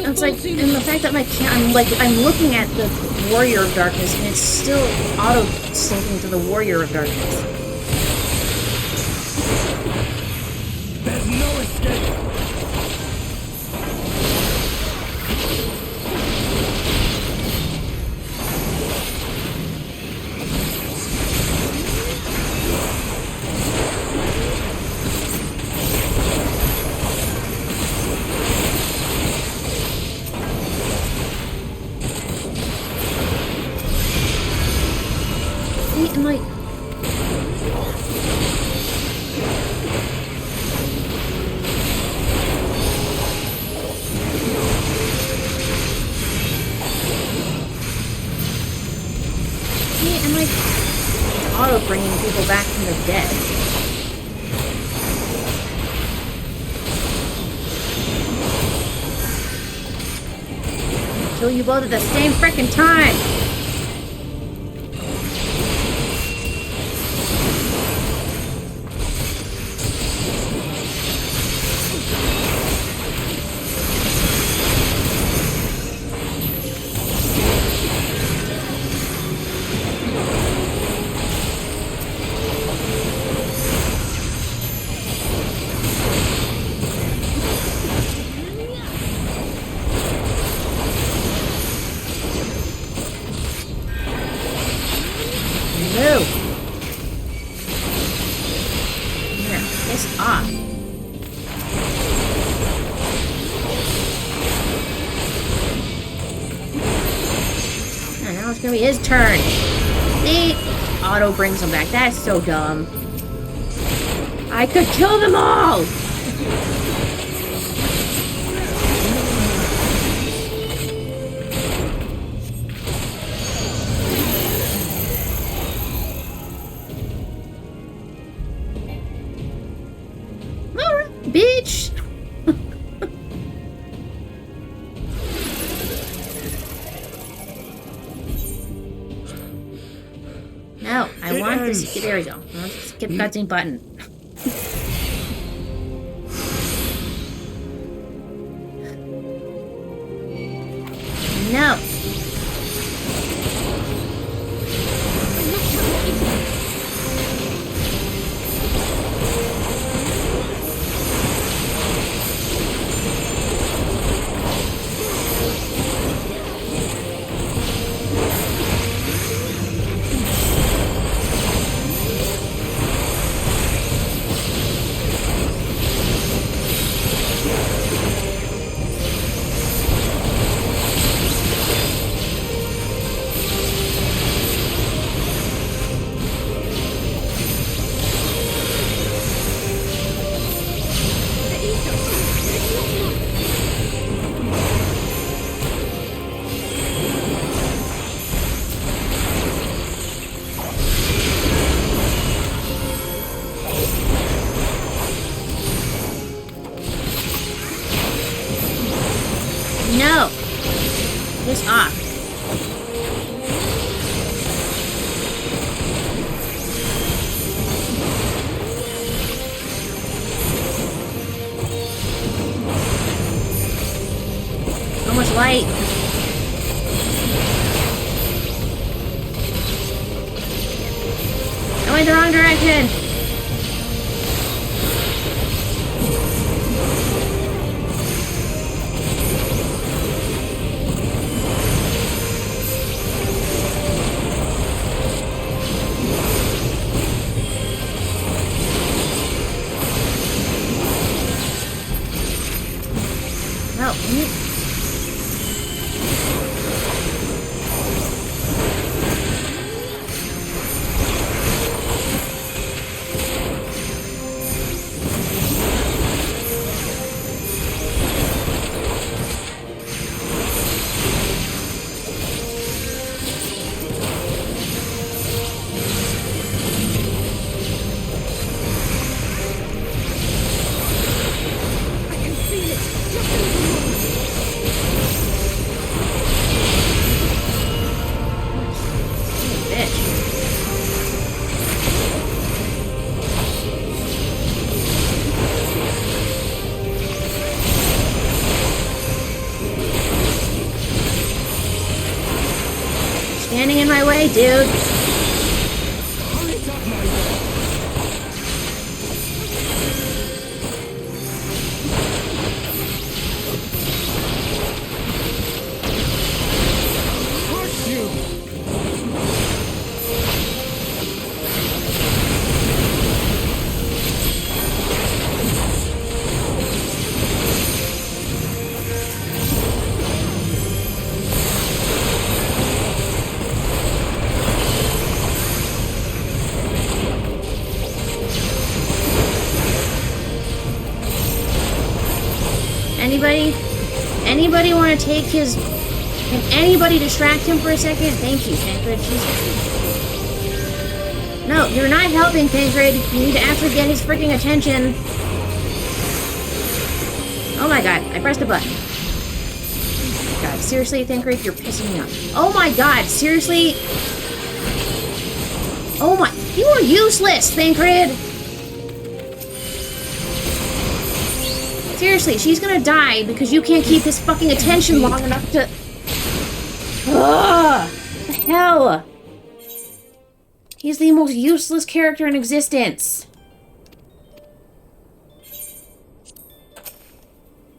It's like, and the fact that I'm looking at the Warrior of Darkness, and it's still auto-syncing to the Warrior of Darkness. There's no escape! And like, auto bringing people back from the dead. Kill you both at the same frickin' time. It's gonna be his turn. See? Auto brings him back. That's so dumb. I could kill them all! Bitch! No, I want this. There we go. I want the skip cutscene button. No. No! Piss off. So much light. I went the wrong direction. No, can you... Standing in my way, dude. Anybody want to take his... Can anybody distract him for a second? Thank you, Tancred. Jesus. No, you're not helping, Tancred. You need to actually get his freaking attention. Oh my god, I pressed a button. God, seriously, Tancred, you're pissing me off. Oh my god, seriously? Oh my... You are useless, Tancred! Seriously, she's gonna die because you can't keep his fucking attention long enough to... Ugh! The hell? He's the most useless character in existence.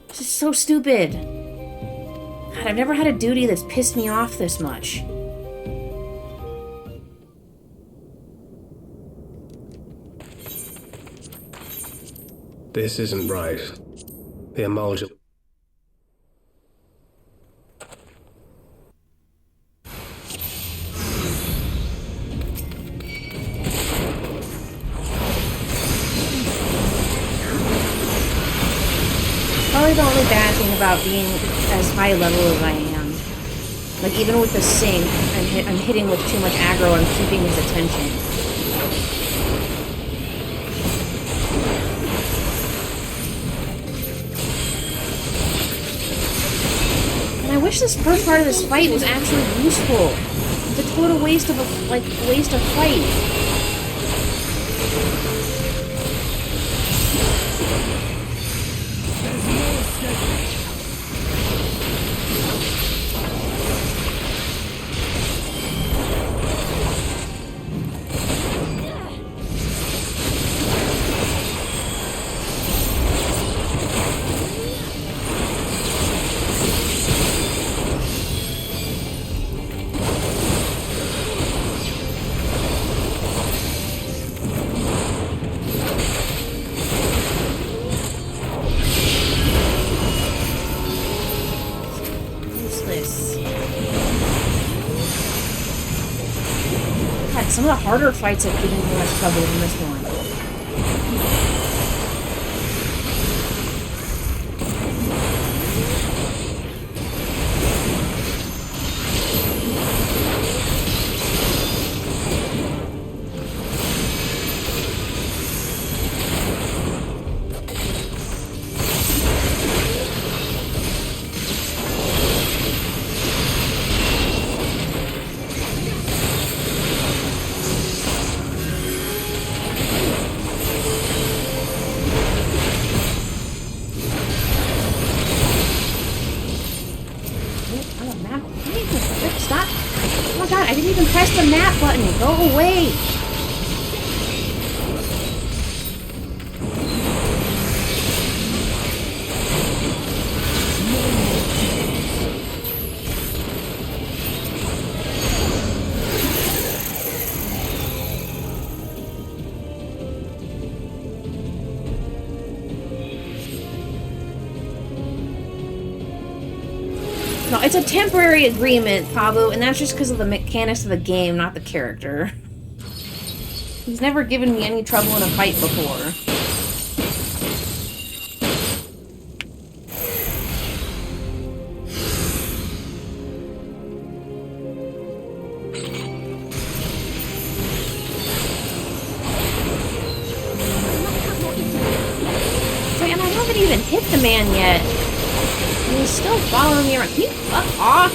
This is so stupid. God, I've never had a duty that's pissed me off this much. This isn't right. The emulsion. Probably the only bad thing about being as high level as I am. Like, even with the sync, I'm hitting with too much aggro and keeping his attention. wish this first part of this fight was actually useful. It's a total waste of waste of fight. Some of the harder fights have given me less trouble than this one. Stop! Oh my god, I didn't even press the map button. Go away! No, it's a temporary agreement, Pablo, and that's just because of the mechanics of the game, not the character. He's never given me any trouble in a fight before. And I haven't even hit the man yet. He's still following me around. Can you fuck off?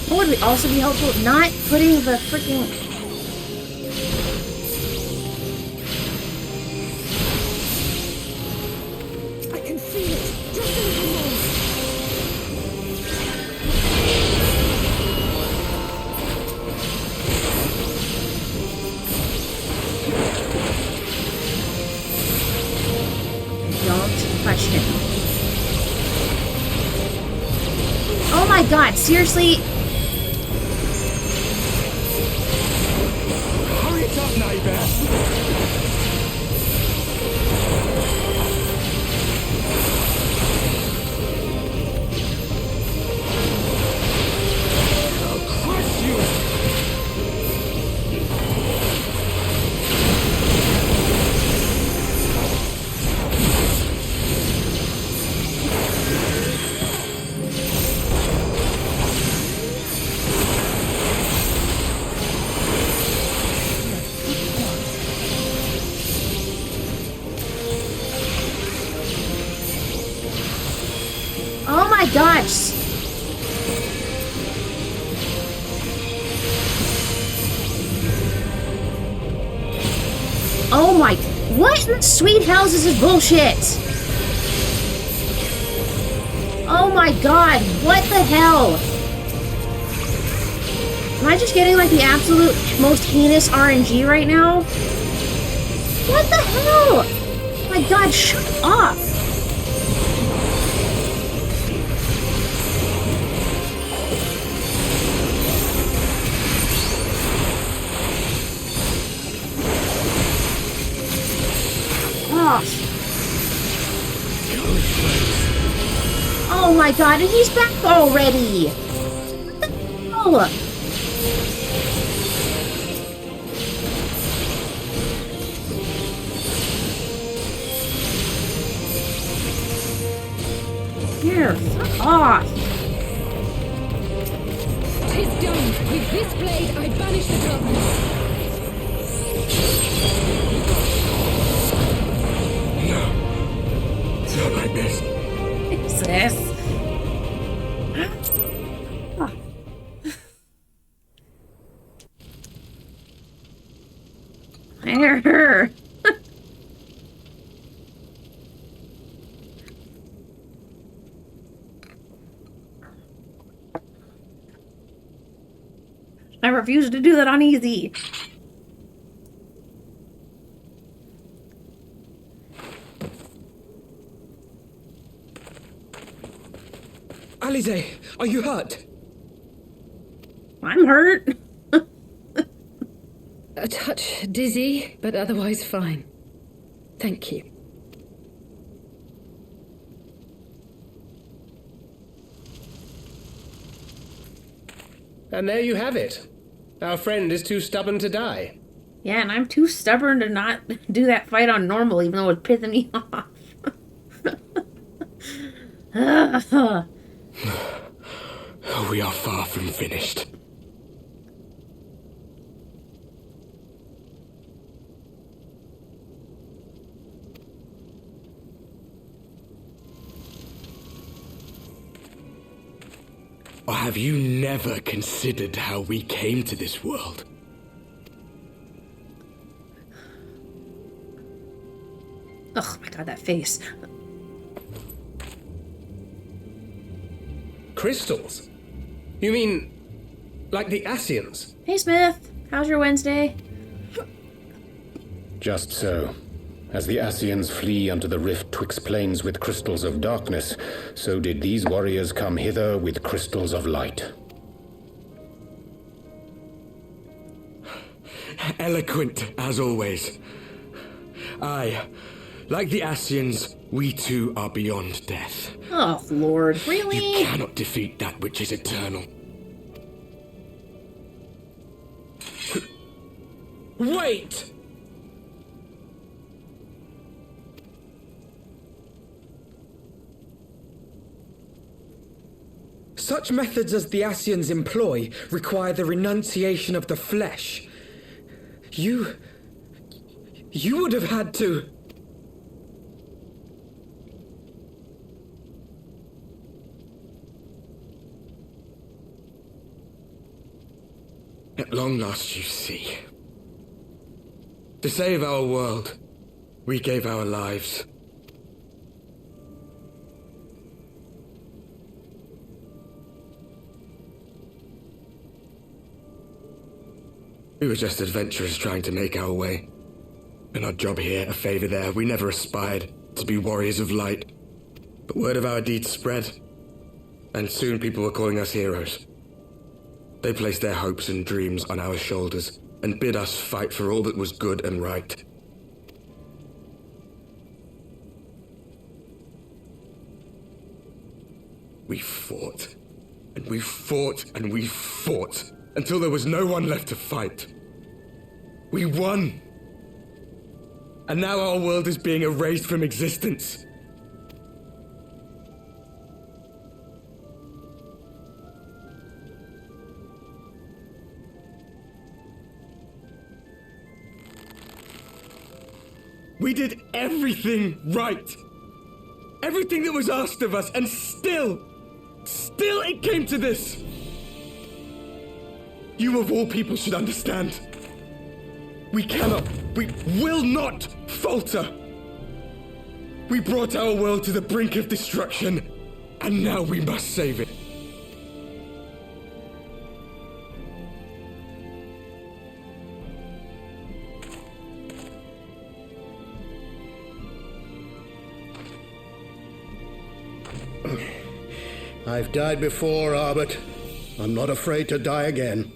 What would also be helpful? Not putting the freaking... I can feel it. Just a little more. Don't touch him. Oh my god, seriously? Hurry it up, neighbour! gosh. Oh my... What in the sweet house is this bullshit? Oh my god, what the hell? Am I just getting like the absolute most heinous RNG right now? What the hell? Oh my god, shut up! Oh my god, and he's back already! What the hell? Here, fuck off! 'Tis done. With this blade, I banish the darkness. It's not like this. What's this? There. I refuse to do that on easy. Alize, are you hurt? I'm hurt. A touch dizzy, but otherwise fine. Thank you. And there you have it. Our friend is too stubborn to die. Yeah, and I'm too stubborn to not do that fight on normal, even though it's pissing me off. We are far from finished. Or have you never considered how we came to this world? Oh my god, that face. Crystals? You mean, like the Ascians? Hey Smith, how's your Wednesday? Just so. As the Ascians flee unto the rift twixt planes with crystals of darkness, so did these warriors come hither with crystals of light. Eloquent, as always. Aye, like the Ascians, we too are beyond death. Oh, Lord, really? You cannot defeat that which is eternal. Wait! Such methods as the Ascians employ require the renunciation of the flesh. You would have had to... At long last, you see. To save our world, we gave our lives. We were just adventurers trying to make our way. An odd job here, a favor there. We never aspired to be warriors of light. But word of our deeds spread, and soon people were calling us heroes. They placed their hopes and dreams on our shoulders and bid us fight for all that was good and right. We fought, and we fought, and we fought, until there was no one left to fight. We won! And now our world is being erased from existence. We did everything right. Everything that was asked of us, and still, Still, it came to this. You of all people should understand. We will not falter. We brought our world to the brink of destruction, and now we must save it. I've died before, Arbet. I'm not afraid to die again.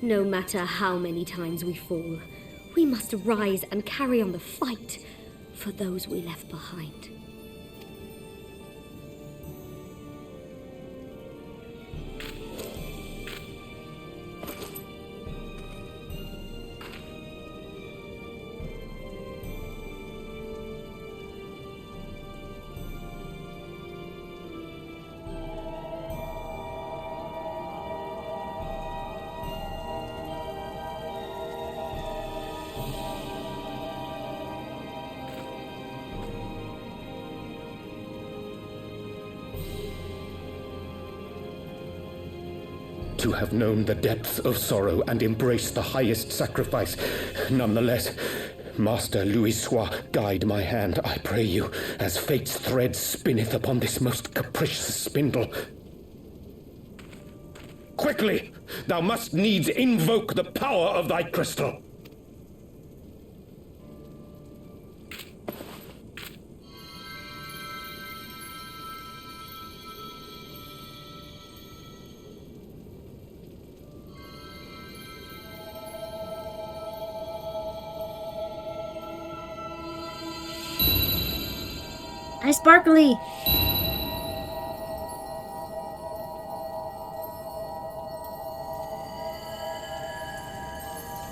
No matter how many times we fall, we must rise and carry on the fight for those we left behind. To have known the depths of sorrow and embraced the highest sacrifice. Nonetheless, Master Louis-Sois, guide my hand, I pray you, as fate's thread spinneth upon this most capricious spindle. Quickly! Thou must needs invoke the power of thy crystal. Hi, Sparkly!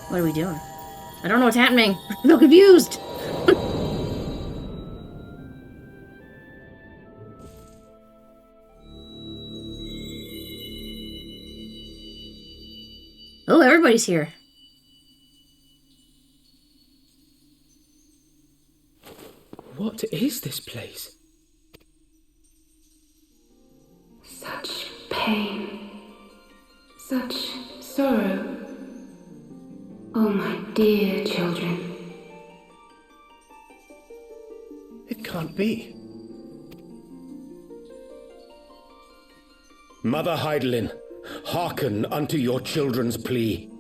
What are we doing? I don't know what's happening. I'm so confused! Oh, everybody's here. What is this place? Such pain. Such sorrow. Oh, my dear children. It can't be. Mother Heidelin, hearken unto your children's plea.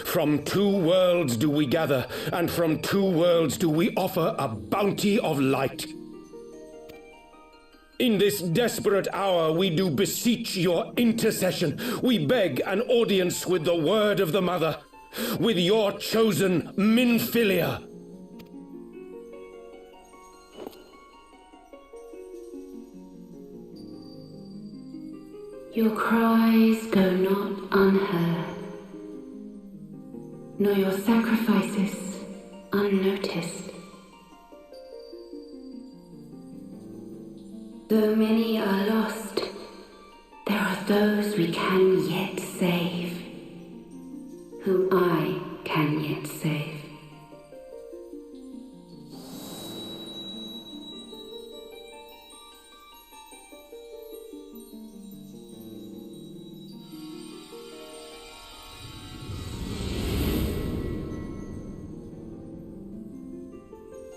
From two worlds do we gather, and from two worlds do we offer a bounty of light. In this desperate hour we do beseech your intercession. We beg an audience with the word of the Mother, with your chosen Minfilia. Your cries go not unheard, nor your sacrifices unnoticed. Though many are lost, there are those we can yet save, whom I can yet save.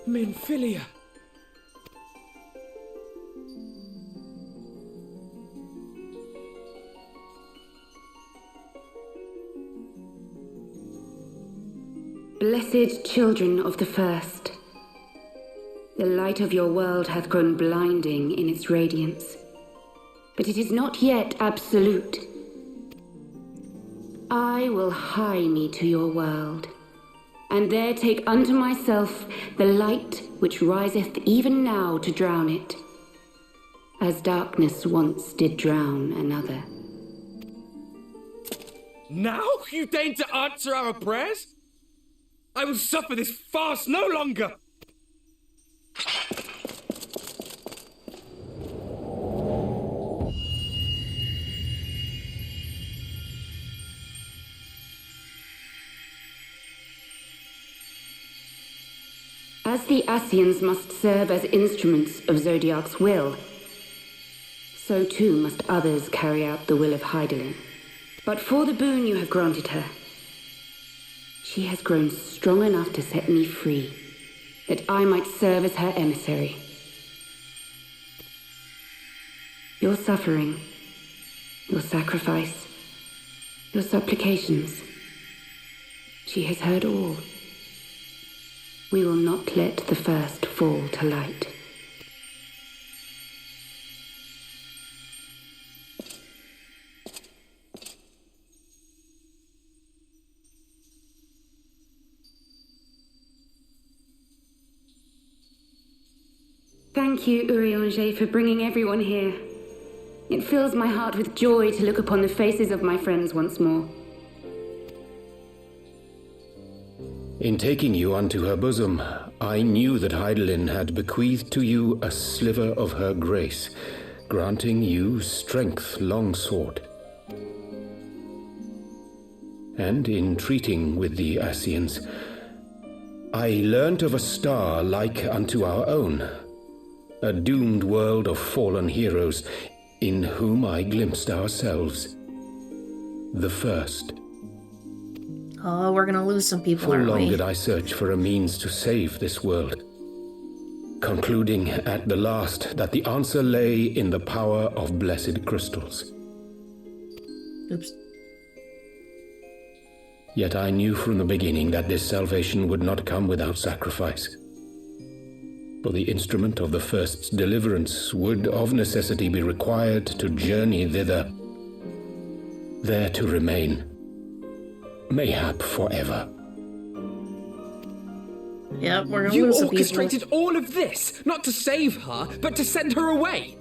Minfilia. Blessed children of the First, the light of your world hath grown blinding in its radiance, but it is not yet absolute. I will hie me to your world, and there take unto myself the light which riseth even now to drown it, as darkness once did drown another. Now you deign to answer our prayers? I will suffer this farce no longer! As the Ascians must serve as instruments of Zodiac's will, so too must others carry out the will of Hydaelyn. But for the boon you have granted her, she has grown strong enough to set me free, that I might serve as her emissary. Your suffering, your sacrifice, your supplications, she has heard all. We will not let the first fall to light. Thank you, Urianger, for bringing everyone here. It fills my heart with joy to look upon the faces of my friends once more. In taking you unto her bosom, I knew that Hydaelyn had bequeathed to you a sliver of her grace, granting you strength long sought. And in treating with the Ascians, I learnt of a star like unto our own, a doomed world of fallen heroes, in whom I glimpsed ourselves, the first. Oh, we're gonna lose some people, For aren't long we? did I search for a means to save this world, concluding at the last that the answer lay in the power of blessed crystals. Oops. Yet I knew from the beginning that this salvation would not come without sacrifice. For the instrument of the first's deliverance would of necessity be required to journey thither, there to remain, mayhap forever. Yep, we're gonna You lose some people. orchestrated all of this, not to save her, but to send her away.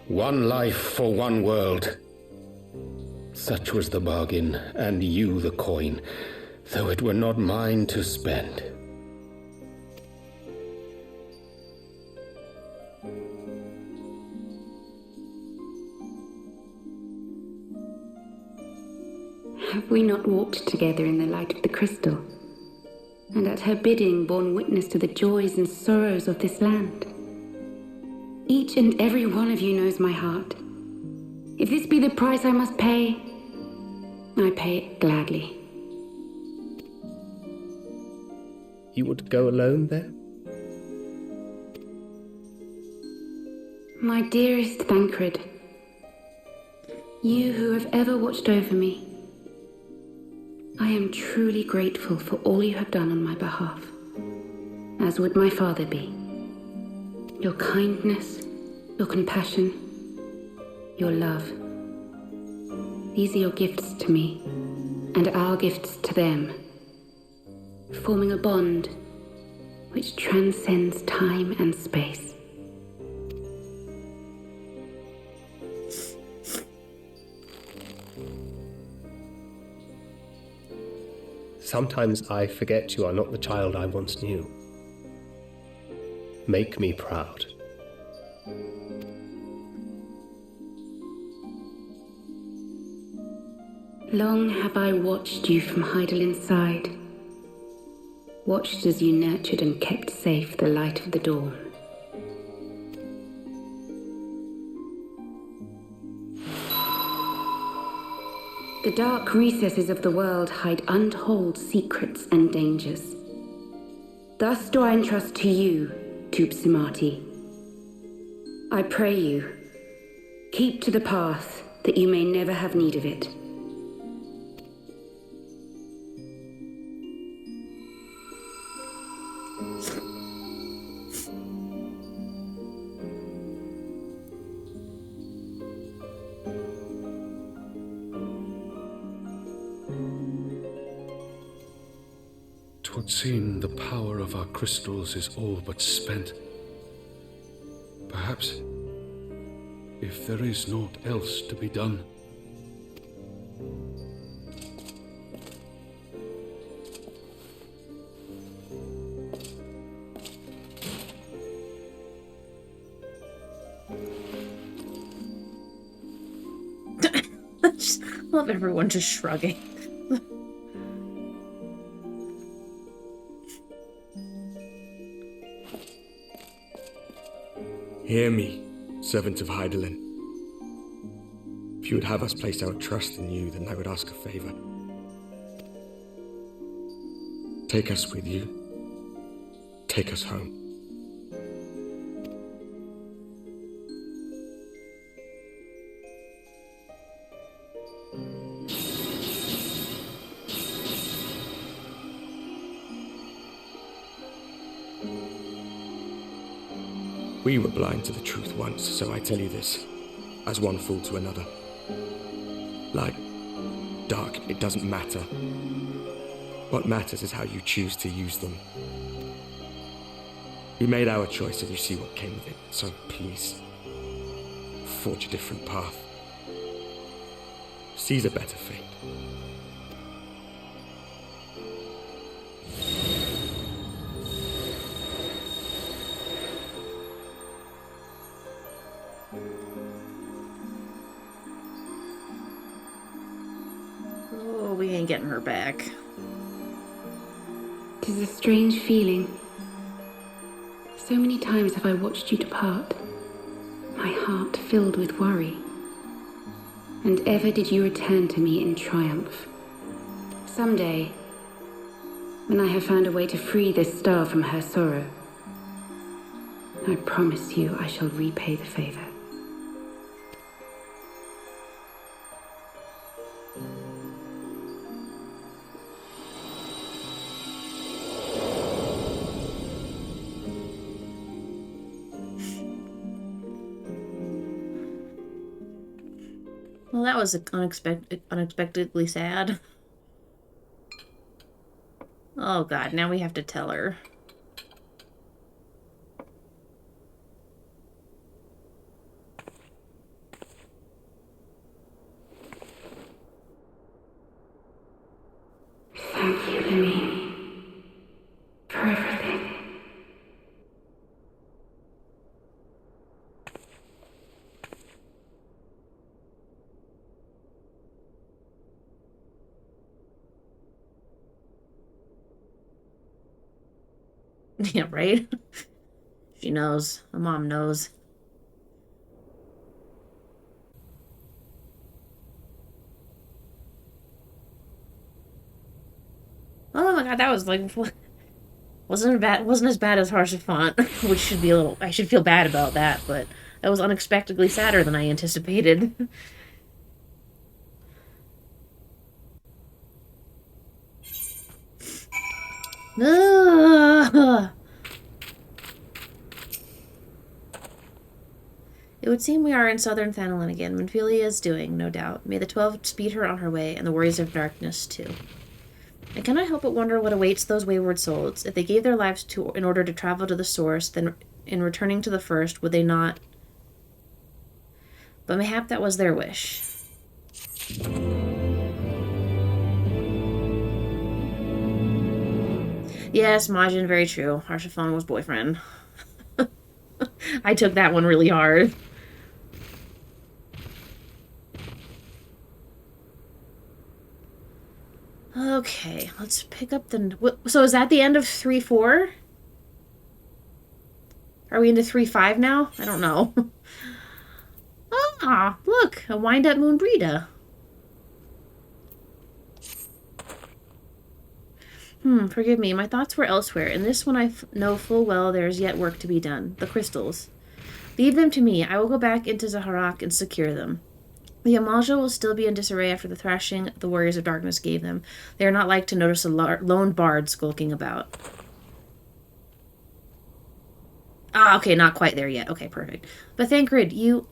One life for one world. Such was the bargain, and you the coin, though it were not mine to spend. Have we not walked together in the light of the crystal, and at her bidding borne witness to the joys and sorrows of this land? Each and every one of you knows my heart. If this be the price I must pay, I pay it gladly. You would go alone there? My dearest Thancred, you who have ever watched over me, I am truly grateful for all you have done on my behalf, as would my father be. Your kindness, your compassion, your love. These are your gifts to me, and our gifts to them, forming a bond which transcends time and space. Sometimes I forget you are not the child I once knew. Make me proud. Long have I watched you from Hydaelyn's side, watched as you nurtured and kept safe the light of the dawn. The dark recesses of the world hide untold secrets and dangers. Thus do I entrust to you, Tupsimati. I pray you, keep to the path that you may never have need of it. Twould seem the power of our crystals is all but spent. Perhaps, if there is naught else to be done. I just love everyone just shrugging. Hear me, servant of Hydaelyn. If you would have us place our trust in you, then I would ask a favor. Take us with you. Take us home. We were blind to the truth once, so I tell you this, as one fool to another. Light, dark, it doesn't matter. What matters is how you choose to use them. We made our choice and you see what came of it, so please, forge a different path. Seize a better fate. Oh, we ain't getting her back. 'Tis a strange feeling. So many times have I watched you depart, my heart filled with worry. And ever did you return to me in triumph. Someday, when I have found a way to free this star from her sorrow, I promise you I shall repay the favor. Well, that was unexpectedly sad. Oh god, now we have to tell her. Thank you, Lemmy, for everything. Yeah, right? She knows. My mom knows. Oh my god, that was like wasn't as bad as Harsafont, which should be a little I should feel bad about that, but that was unexpectedly sadder than I anticipated. Ugh. It would seem we are in southern Thanalin again. Menphelia is doing, no doubt. May the 12 speed her on her way, and the warriors of darkness too. I cannot help but wonder what awaits those wayward souls. If they gave their lives in order to travel to the source, then in returning to the first, would they not? But mayhap that was their wish. Yes, Majin, very true. Harsafon was boyfriend. I took that one really hard. Okay, let's pick up the... So is that the end of 3-4? Are we into 3-5 now? I don't know. Ah, look, a wind-up Moonbrita. Forgive me, my thoughts were elsewhere. In this one I know full well there is yet work to be done. The crystals. Leave them to me. I will go back into Zaharak and secure them. The Amalja will still be in disarray after the thrashing the warriors of darkness gave them. They are not like to notice a lone bard skulking about. Ah, okay, not quite there yet. Okay, perfect. But Thancred, you...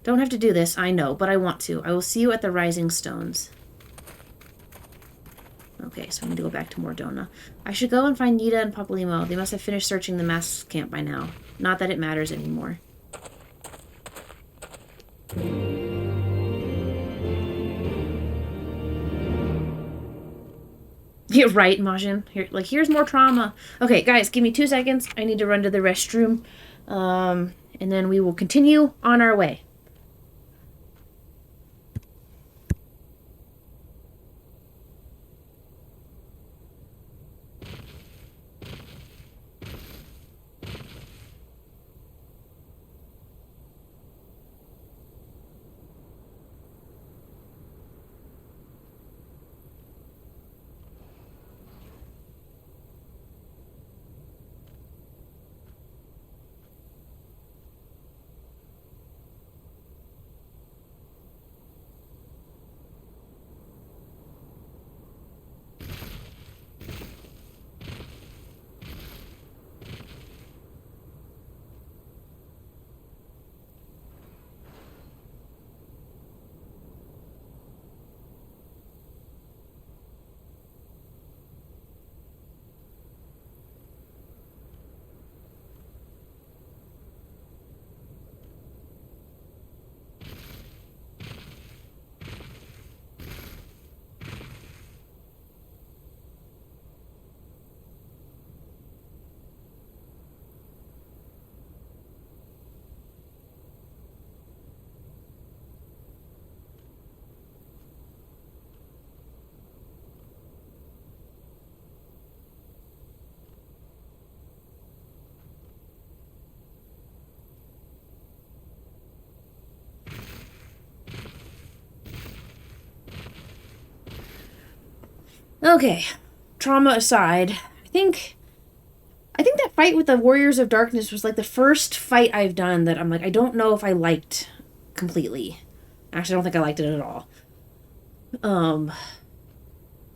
don't have to do this, I know, but I want to. I will see you at the Rising Stones. Okay, so I need to go back to Mordona. I should go and find Nita and Papalymo. They must have finished searching the mass camp by now. Not that it matters anymore. You're right, Majin. Here's more trauma. Okay, guys, give me 2 seconds. I need to run to the restroom. And then we will continue on our way. Okay, trauma aside, I think that fight with the Warriors of Darkness was like the first fight I've done that I'm like, I don't know if I liked completely. Actually, I don't think I liked it at all.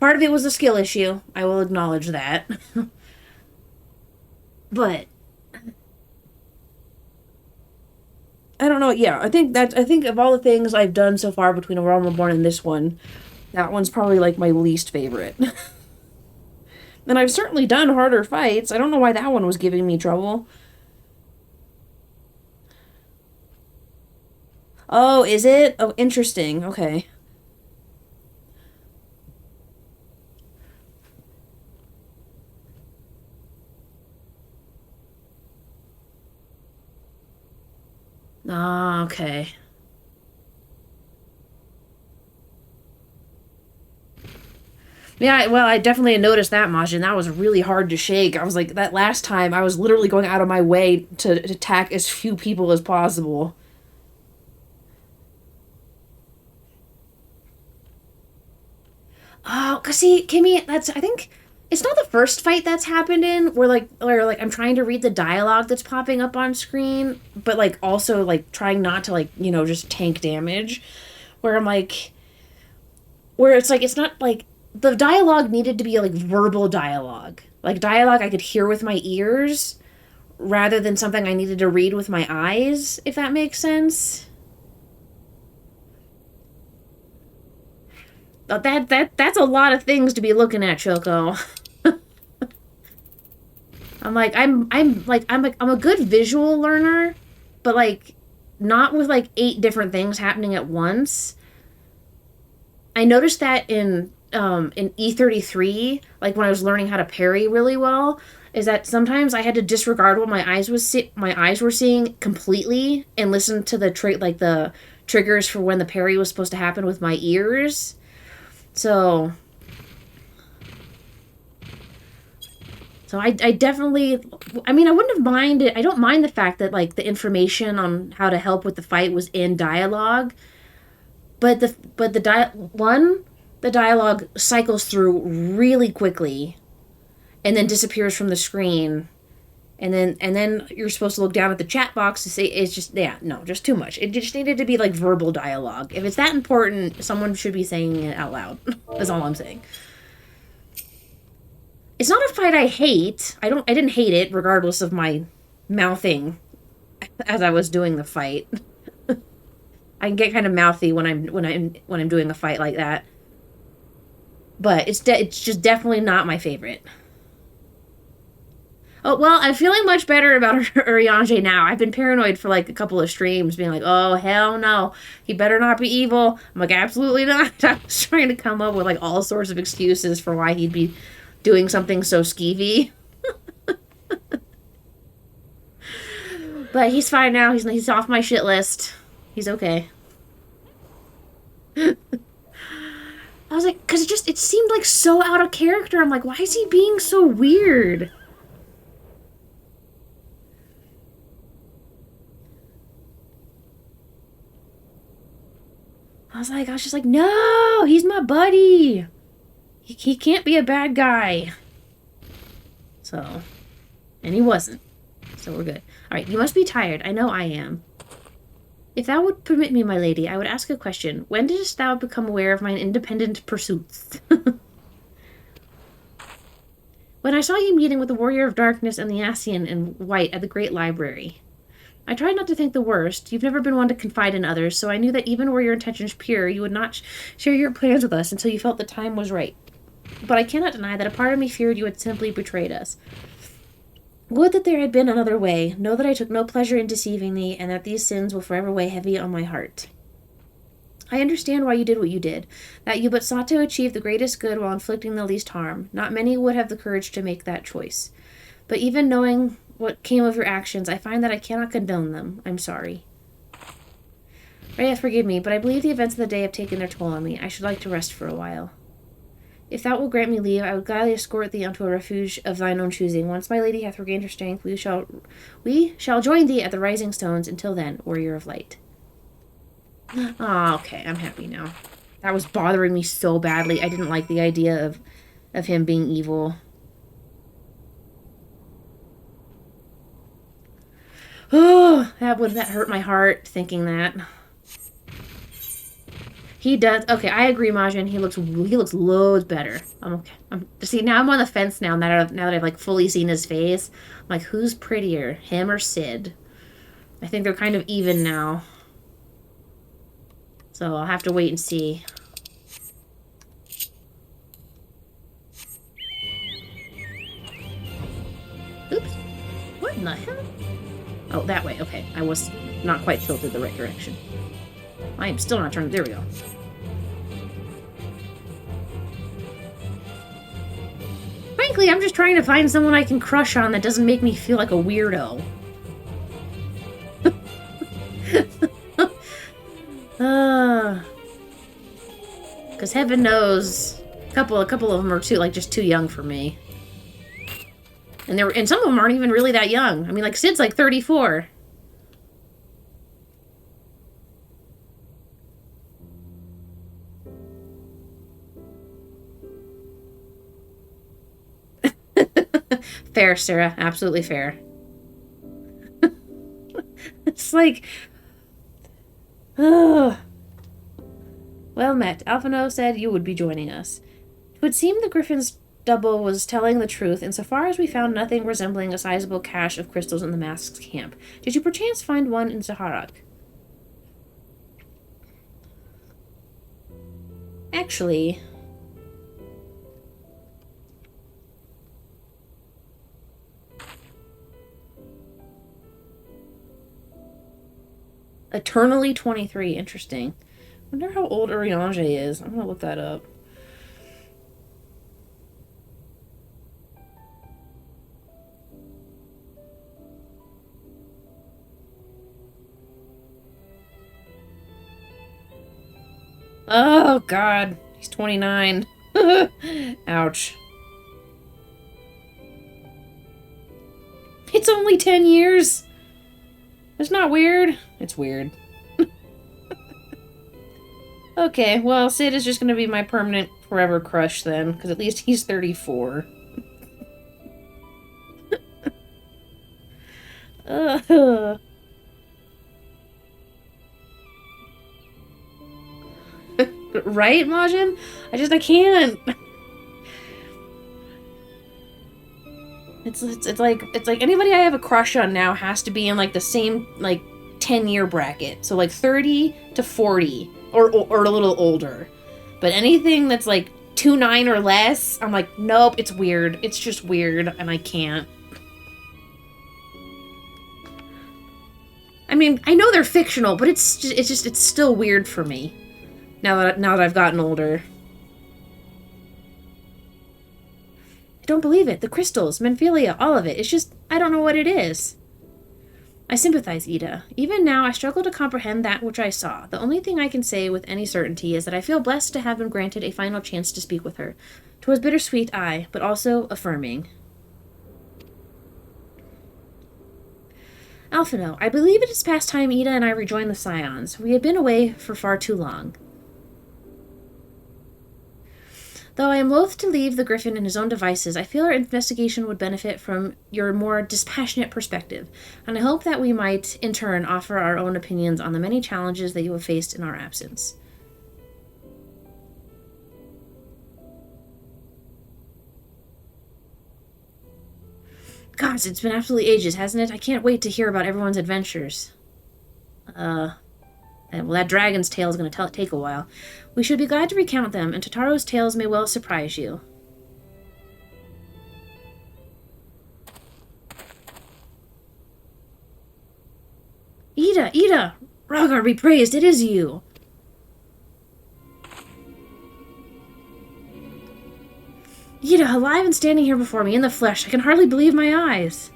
Part of it was a skill issue. I will acknowledge that. But I don't know. Yeah, I think of all the things I've done so far between A Realm Reborn and this one, that one's probably like my least favorite. And I've certainly done harder fights. I don't know why that one was giving me trouble. Oh, is it? Oh, interesting. Okay. Ah, okay. Yeah, well, I definitely noticed that, Majin. That was really hard to shake. I was like, that last time, I was literally going out of my way to attack as few people as possible. Oh, cause see, Kimmy, I think, it's not the first fight that's happened in, where I'm trying to read the dialogue that's popping up on screen, but, like, also, like, trying not to, like, just tank damage. Where I'm like, where it's like, it's not, like, the dialogue needed to be like verbal dialogue. Like dialogue I could hear with my ears rather than something I needed to read with my eyes, if that makes sense. That's a lot of things to be looking at, Choco. I'm a good visual learner, but like not with like 8 different things happening at once. I noticed that in E33, like when I was learning how to parry really well, is that sometimes I had to disregard what my eyes were seeing completely and listen to the the triggers for when the parry was supposed to happen with my ears. So I definitely, I mean, I wouldn't have minded. I don't mind the fact that like the information on how to help with the fight was in dialogue, but the dialogue cycles through really quickly and then disappears from the screen, and then you're supposed to look down at the chat box to say it's just, yeah, no, just too much. It just needed to be like verbal dialogue. If it's that important, someone should be saying it out loud. That's all I'm saying. It's not a fight I hate. I didn't hate it regardless of my mouthing as I was doing the fight. I can get kind of mouthy when I'm doing a fight like that. But it's just definitely not my favorite. Oh, well, I'm feeling much better about Urianger now. I've been paranoid for like a couple of streams, being like, oh, hell no. He better not be evil. I'm like, absolutely not. I was trying to come up with like all sorts of excuses for why he'd be doing something so skeevy. But he's fine now. He's off my shit list. He's okay. I was like, because it seemed like so out of character. I'm like, why is he being so weird? I was just like, no, he's my buddy. He can't be a bad guy. So, and he wasn't. So we're good. All right, you must be tired. I know I am. If thou would permit me, my lady, I would ask a question. When didst thou become aware of mine independent pursuits? When I saw you meeting with the Warrior of Darkness and the Ascian in white at the Great Library. I tried not to think the worst. You've never been one to confide in others, so I knew that even were your intentions pure, you would not share your plans with us until you felt the time was right. But I cannot deny that a part of me feared you had simply betrayed us. Would that there had been another way. Know that I took no pleasure in deceiving thee, and that these sins will forever weigh heavy on my heart. I understand why you did what you did, that you but sought to achieve the greatest good while inflicting the least harm. Not many would have the courage to make that choice. But even knowing what came of your actions, I find that I cannot condone them. I'm sorry. Rhea, forgive me, but I believe the events of the day have taken their toll on me. I should like to rest for a while. If thou wilt grant me leave, I would gladly escort thee unto a refuge of thine own choosing. Once my lady hath regained her strength, we shall join thee at the rising stones. Until then, warrior of light. Ah, okay, I'm happy now. That was bothering me so badly. I didn't like the idea of of him being evil. Oh, that hurt my heart thinking that. He does. Okay, I agree, Majin. He looks loads better. I'm okay. See, now I'm on the fence now that I've like fully seen his face. I'm like, who's prettier, him or Sid? I think they're kind of even now. So I'll have to wait and see. Oops. What in the hell? Oh, that way. Okay. I was not quite tilted the right direction. I am still not turning. There we go. Frankly, I'm just trying to find someone I can crush on that doesn't make me feel like a weirdo. Because heaven knows, a couple of them are just too young for me. And some of them aren't even really that young. I mean, like Sid's like 34. Fair, Sarah. Absolutely fair. It's like... Well met. Alphino said you would be joining us. It would seem the Griffin's double was telling the truth insofar as we found nothing resembling a sizable cache of crystals in the Mask's camp. Did you perchance find one in Zaharak? Actually... Eternally 23. Interesting. Wonder how old Urianger is. I'm gonna look that up. Oh, God. He's 29. Ouch. It's only 10 years. It's not weird. It's weird. Okay, well, Sid is just going to be my permanent forever crush then, because at least he's 34. Right, Majin? I can't. It's like anybody I have a crush on now has to be in like the same like 10-year bracket. So like 30 to 40 or a little older. But anything that's like 29 or less, I'm like, nope, it's weird. It's just weird and I can't. I mean, I know they're fictional, but it's still weird for me. Now that I've gotten older. I don't believe it. The crystals, Menphilia, all of it. It's just, I don't know what it is. I sympathize, Ida. Even now, I struggle to comprehend that which I saw. The only thing I can say with any certainty is that I feel blessed to have been granted a final chance to speak with her. 'Twas bittersweet, aye, but also affirming. Alphino, I believe it is past time Ida and I rejoin the Scions. We have been away for far too long. Though I am loath to leave the Griffin in his own devices, I feel our investigation would benefit from your more dispassionate perspective, and I hope that we might, in turn, offer our own opinions on the many challenges that you have faced in our absence. Gosh, it's been absolutely ages, hasn't it? I can't wait to hear about everyone's adventures. Well, that dragon's tale is going to take a while. We should be glad to recount them, and Totaro's tales may well surprise you. Ida! Ragar be praised, it is you! Ida, alive and standing here before me in the flesh. I can hardly believe my eyes.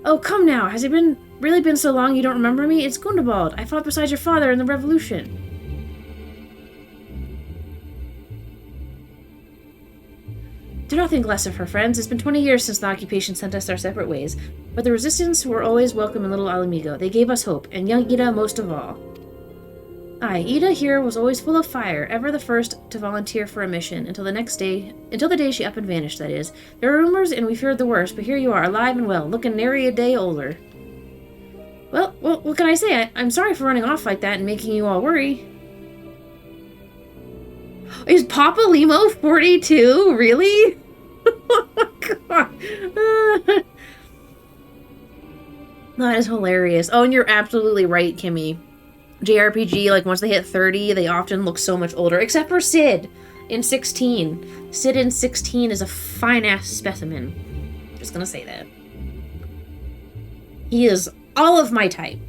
Oh, come now. Has it really been so long you don't remember me? It's Gundabald. I fought beside your father in the revolution. Do not think less of her, friends. It's been 20 years since the occupation sent us our separate ways, but the resistance were always welcome in Little Alamigo. They gave us hope, and young Ida most of all. Aye, Ida here was always full of fire, ever the first to volunteer for a mission, until the day she up and vanished, that is. There were rumors, and we feared the worst, but here you are, alive and well, looking nary a day older. Well, what can I say? I'm sorry for running off like that and making you all worry. Is Papa Limo 42? Really? Oh my god. That is hilarious. Oh, and you're absolutely right, Kimmy. JRPG, like, once they hit 30, they often look so much older. Except for Sid in 16. Sid in 16 is a fine-ass specimen. Just gonna say that. He is all of my type.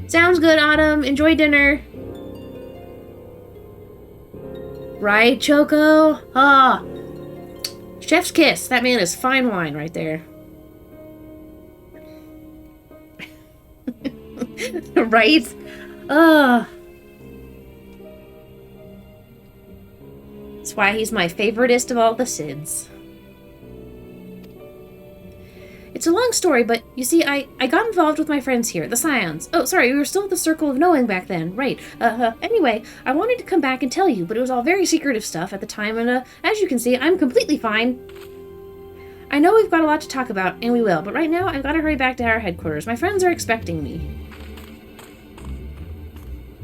Sounds good, Autumn. Enjoy dinner. Right, Choco? Ah. Chef's kiss. That man is fine wine right there. Right? Ugh. That's why he's my favoritist of all the Sids. It's a long story, but you see, I got involved with my friends here, the Scions. Oh, sorry, we were still at the Circle of Knowing back then. Right. Anyway, I wanted to come back and tell you, but it was all very secretive stuff at the time, and, as you can see, I'm completely fine. I know we've got a lot to talk about, and we will, but right now, I've got to hurry back to our headquarters. My friends are expecting me.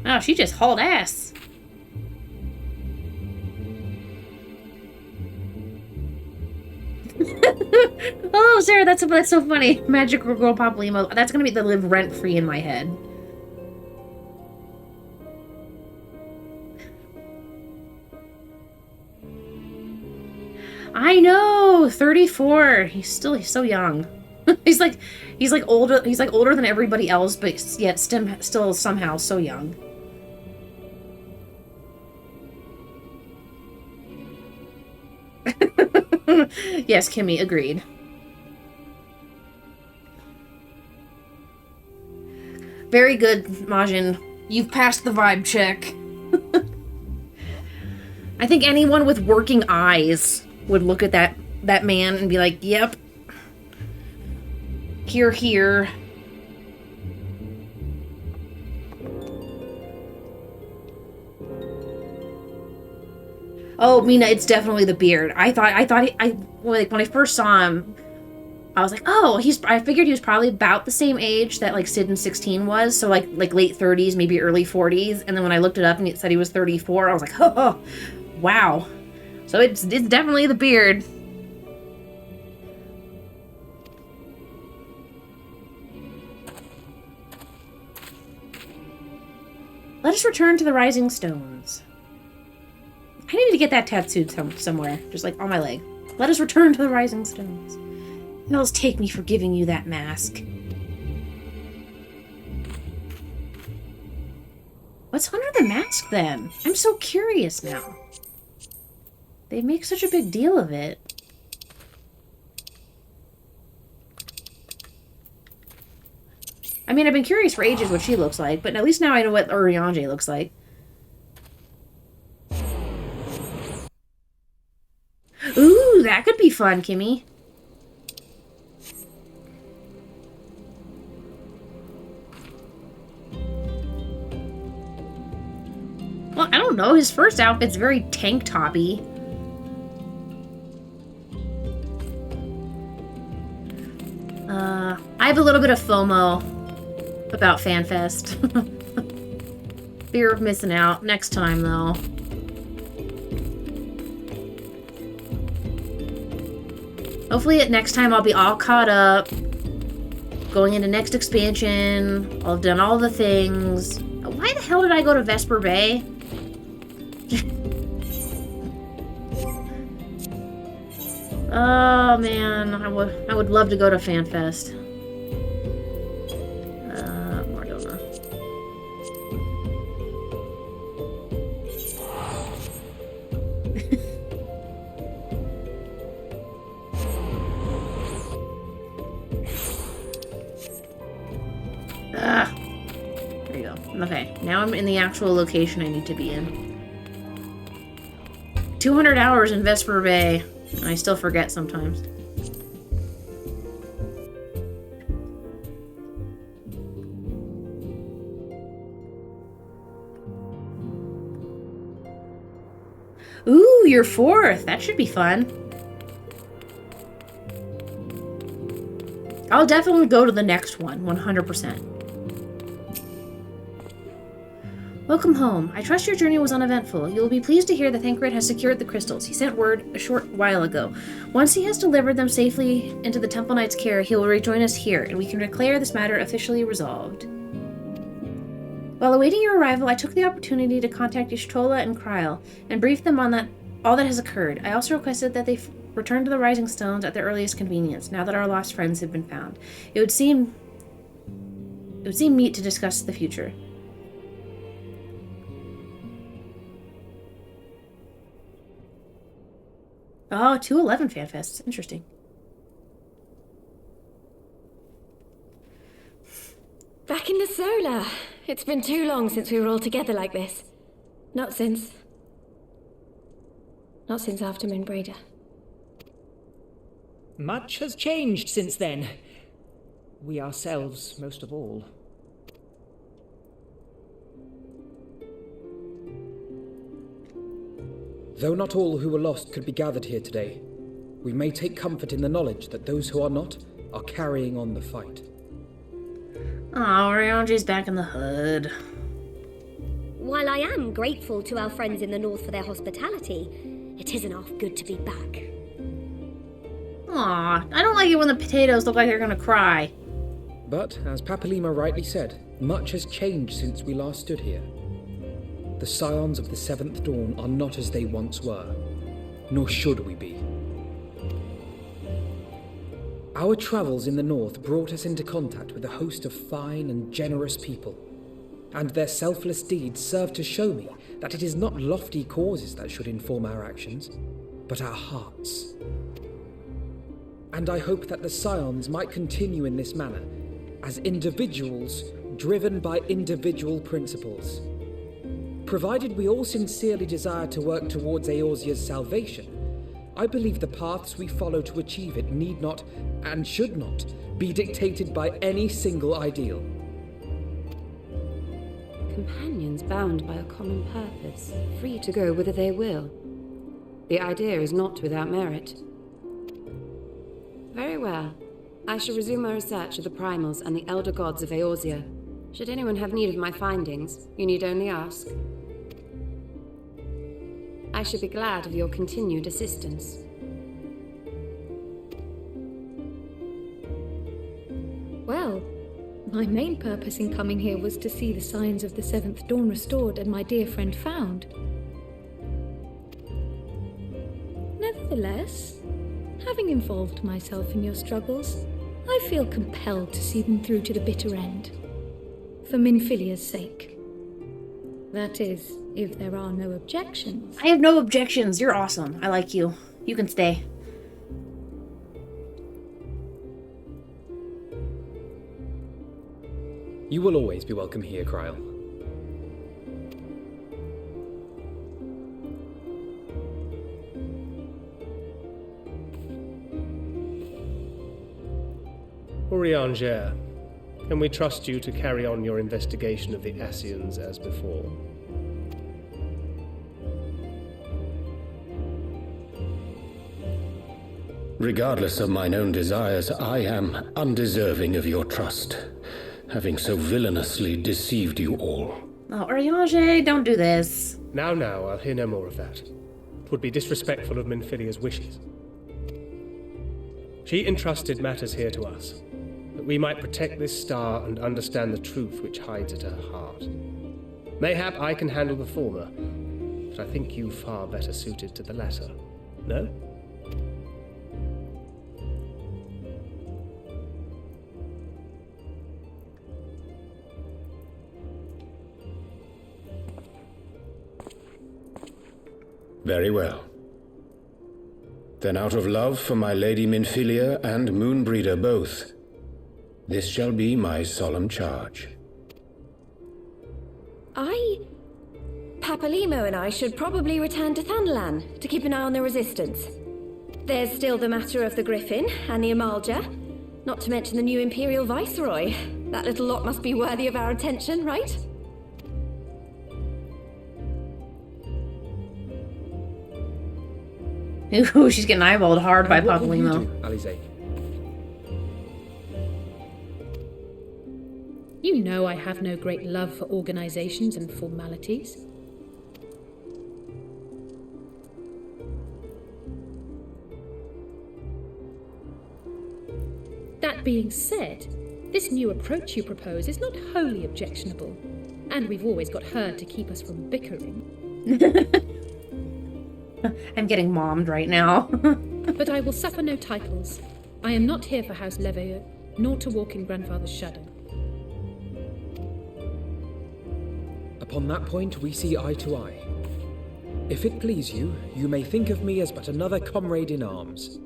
Oh, she just hauled ass. Oh, Sarah, that's so funny. Magical Girl Pop Limo. That's gonna be the live rent-free in my head. I know, 34. He's so young. he's like older than everybody else, but yet still somehow so young. Yes, Kimmy, agreed. Very good, Majin. You've passed the vibe check. I think anyone with working eyes would look at that man and be like, yep. Here. Oh, Mina, it's definitely the beard. I thought when I first saw him, I was like, oh, I figured he was probably about the same age that, like, Sid in 16 was, so, like late 30s, maybe early 40s, and then when I looked it up and it said he was 34, I was like, oh, wow. So it's definitely the beard. Let us return to the Rising Stones. I need to get that tattooed somewhere, just like on my leg. Let us return to the Rising Stones. Hells take me for giving you that mask. What's under the mask then? I'm so curious now. They make such a big deal of it. I mean, I've been curious for ages what she looks like, but at least now I know what Urianger looks like. Ooh, that could be fun, Kimmy. Well, I don't know. His first outfit's very tank toppy. I have a little bit of FOMO about FanFest. Fear of missing out. Next time, though. Hopefully next time I'll be all caught up. Going into next expansion. I'll have done all the things. Why the hell did I go to Vesper Bay? Oh man, I would love to go to FanFest. Mordona. There you go. Okay, now I'm in the actual location I need to be in. 200 hours in Vesper Bay. I still forget sometimes. Ooh, you're 4th. That should be fun. I'll definitely go to the next one, 100%. Welcome home. I trust your journey was uneventful. You will be pleased to hear that Thancred has secured the crystals. He sent word a short while ago. Once he has delivered them safely into the Temple Knight's care, he will rejoin us here, and we can declare this matter officially resolved. While awaiting your arrival, I took the opportunity to contact Ishtola and Kryl and brief them on all that has occurred. I also requested that they return to the Rising Stones at their earliest convenience, now that our lost friends have been found. It would seem meet to discuss the future. Oh, 211 FanFests. Interesting. Back in the Solar. It's been too long since we were all together like this. Not since after Moonbreeder. Much has changed since then. We ourselves, most of all. Though not all who were lost could be gathered here today, we may take comfort in the knowledge that those who are not are carrying on the fight. Oh, Ryonji's back in the hood. While I am grateful to our friends in the north for their hospitality, it isn't half good to be back. Aw, I don't like it when the potatoes look like they're gonna cry. But, as Papalima rightly said, much has changed since we last stood here. The scions of the Seventh Dawn are not as they once were, nor should we be. Our travels in the north brought us into contact with a host of fine and generous people, and their selfless deeds serve to show me that it is not lofty causes that should inform our actions, but our hearts. And I hope that the scions might continue in this manner, as individuals driven by individual principles. Provided we all sincerely desire to work towards Eorzea's salvation, I believe the paths we follow to achieve it need not, and should not, be dictated by any single ideal. Companions bound by a common purpose, free to go whither they will. The idea is not without merit. Very well. I shall resume my research of the primals and the elder gods of Eorzea. Should anyone have need of my findings, you need only ask. I should be glad of your continued assistance. Well, my main purpose in coming here was to see the signs of the Seventh Dawn restored and my dear friend found. Nevertheless, having involved myself in your struggles, I feel compelled to see them through to the bitter end. For Minfilia's sake. That is, if there are no objections. I have no objections. You're awesome. I like you. You can stay. You will always be welcome here, Kryl. Urianger, can we trust you to carry on your investigation of the Ascians as before? Regardless of mine own desires, I am undeserving of your trust, having so villainously deceived you all. Oh, Urianger, don't do this. Now, I'll hear no more of that. It would be disrespectful of Minfilia's wishes. She entrusted matters here to us, that we might protect this star and understand the truth which hides at her heart. Mayhap I can handle the former, but I think you far better suited to the latter. No? Very well. Then out of love for my Lady Minfilia and Moonbreeder both, this shall be my solemn charge. Papalimo and I should probably return to Thanalan to keep an eye on the Resistance. There's still the matter of the Griffin and the Amalja, not to mention the new Imperial Viceroy. That little lot must be worthy of our attention, right? Ooh, she's getting eyeballed hard by What will you Papalymo. do, Alize? You know I have no great love for organizations and formalities. That being said, this new approach you propose is not wholly objectionable, and we've always got her to keep us from bickering. I'm getting mommed right now. But I will suffer no titles. I am not here for House Leveilleux, nor to walk in Grandfather's shadow. Upon that point, we see eye to eye. If it please you, you may think of me as but another comrade in arms.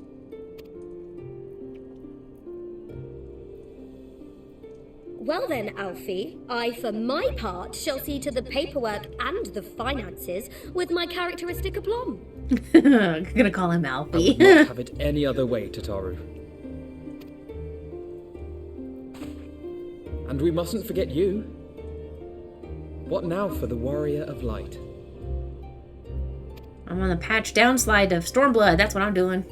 Well then, Alfie, I for my part shall see to the paperwork and the finances with my characteristic aplomb. I'm gonna call him I Alfie. would not have it any other way, Tataru. And we mustn't forget you. What now for the Warrior of Light? I'm on the patch downslide of Stormblood. That's what I'm doing.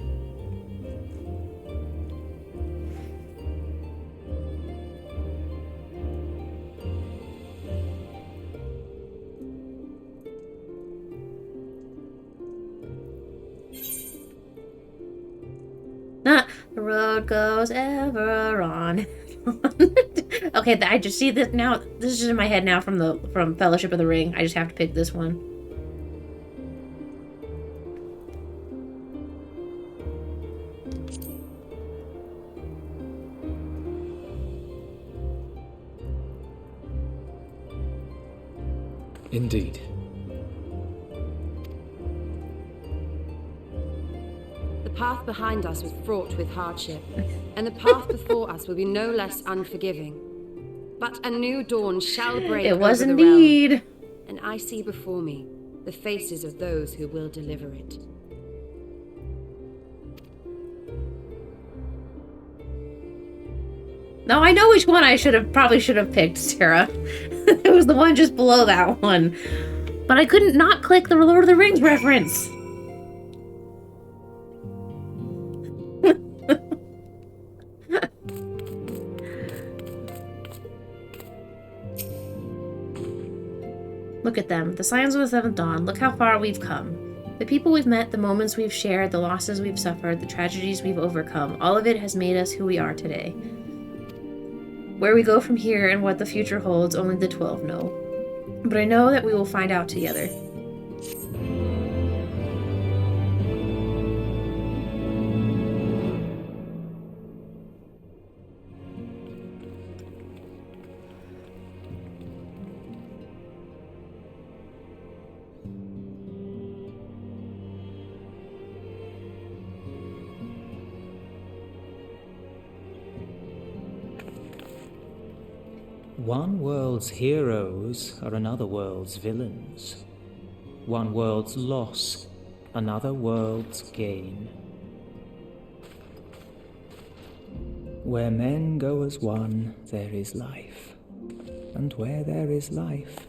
The road goes ever on. Okay, I just see this now. This is just in my head now from Fellowship of the Ring. I just have to pick this one. Indeed. The path behind us was fraught with hardship, and the path before us will be no less unforgiving. But a new dawn shall break It was over the indeed. realm, and I see before me the faces of those who will deliver it. No, I know which one I probably should have picked, Sarah. It was the one just below that one. But I couldn't not click the Lord of the Rings reference. Look at them, the signs of the seventh dawn. Look how far we've come. The people we've met, the moments we've shared, the losses we've suffered, the tragedies we've overcome, all of it has made us who we are today. Where we go from here and what the future holds, only the 12 know. But I know that we will find out together. One world's heroes are another world's villains. One world's loss, another world's gain. Where men go as one, there is life. And where there is life,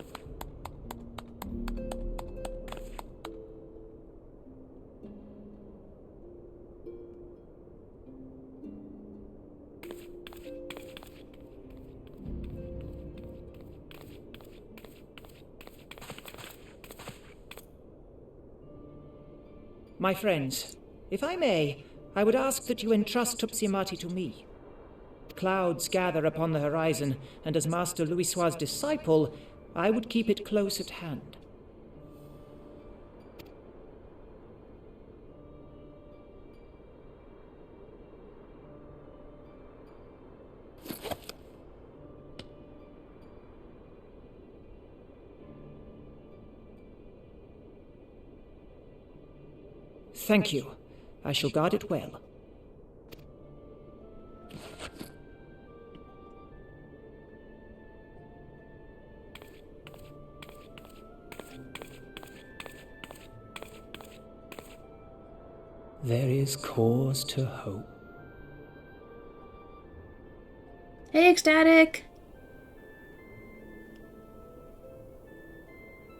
my friends, if I may, I would ask that you entrust Tupsimati to me. Clouds gather upon the horizon, and as Master Louisoix's disciple, I would keep it close at hand. Thank you. I shall guard it well. There is cause to hope. Hey, Ecstatic!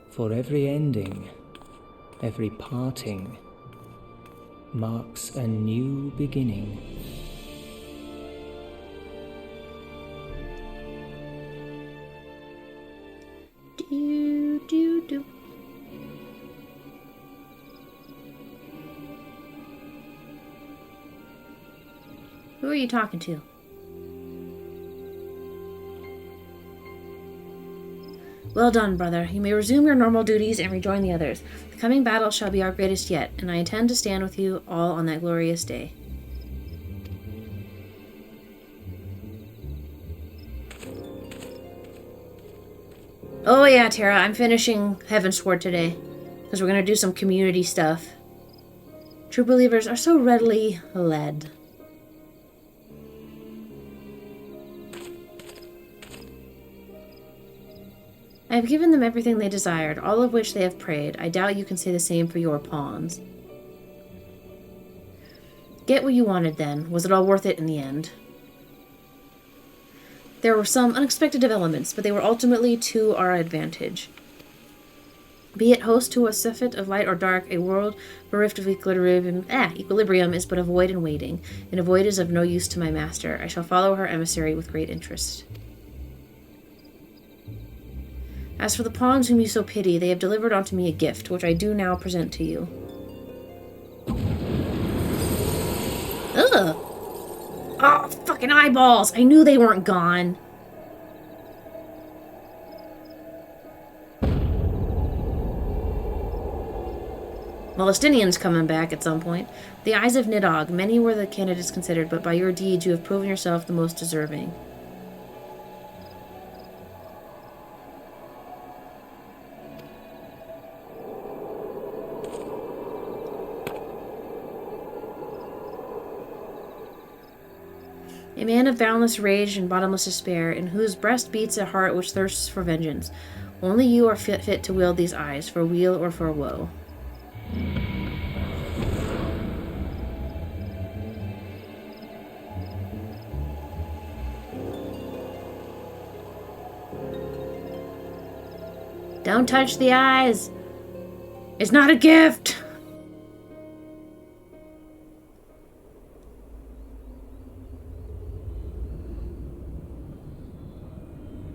For every ending, every parting, marks a new beginning. Do, do, do. Who are you talking to? Well done, brother. You may resume your normal duties and rejoin the others. The coming battle shall be our greatest yet, and I intend to stand with you all on that glorious day. Oh yeah, Tara, I'm finishing Heavensward today, because we're going to do some community stuff. True believers are so readily led. I have given them everything they desired, all of which they have prayed. I doubt you can say the same for your pawns. Get what you wanted then. Was it all worth it in the end? There were some unexpected developments, but they were ultimately to our advantage. Be it host to a surfeit of light or dark, a world bereft of equilibrium is but a void in waiting, and a void is of no use to my master. I shall follow her emissary with great interest. As for the pawns whom you so pity, they have delivered unto me a gift, which I do now present to you. Ugh! Oh, fucking eyeballs! I knew they weren't gone. Molestinian's coming back at some point. The eyes of Nidog. Many were the candidates considered, but by your deeds you have proven yourself the most deserving. A man of boundless rage and bottomless despair, in whose breast beats a heart which thirsts for vengeance. Only you are fit to wield these eyes, for weal or for woe. Don't touch the eyes! It's not a gift!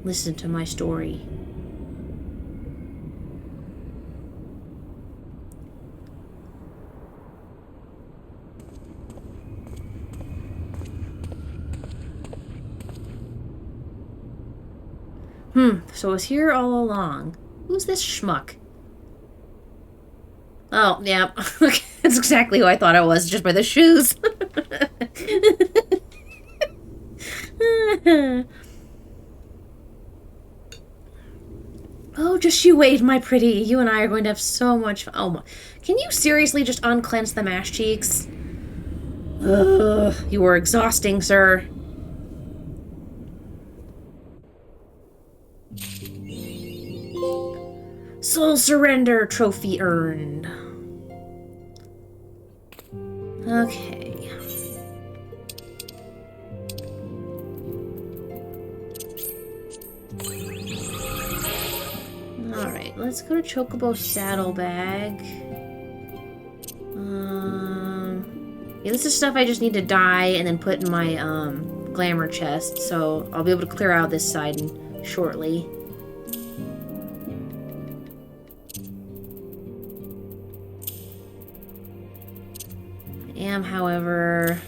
Listen to my story. So I was here all along. Who's this schmuck? Oh, yeah. That's exactly who I thought I was, just by the shoes. Oh, just you wait, my pretty. You and I are going to have so much fun. Oh, my. Can you seriously just unclench the mash cheeks? Ugh, you are exhausting, sir. Soul surrender, trophy earned. Okay. Alright, let's go to Chocobo Saddlebag. Yeah, this is stuff I just need to dye and then put in my glamour chest, so I'll be able to clear out this side shortly. I am, however,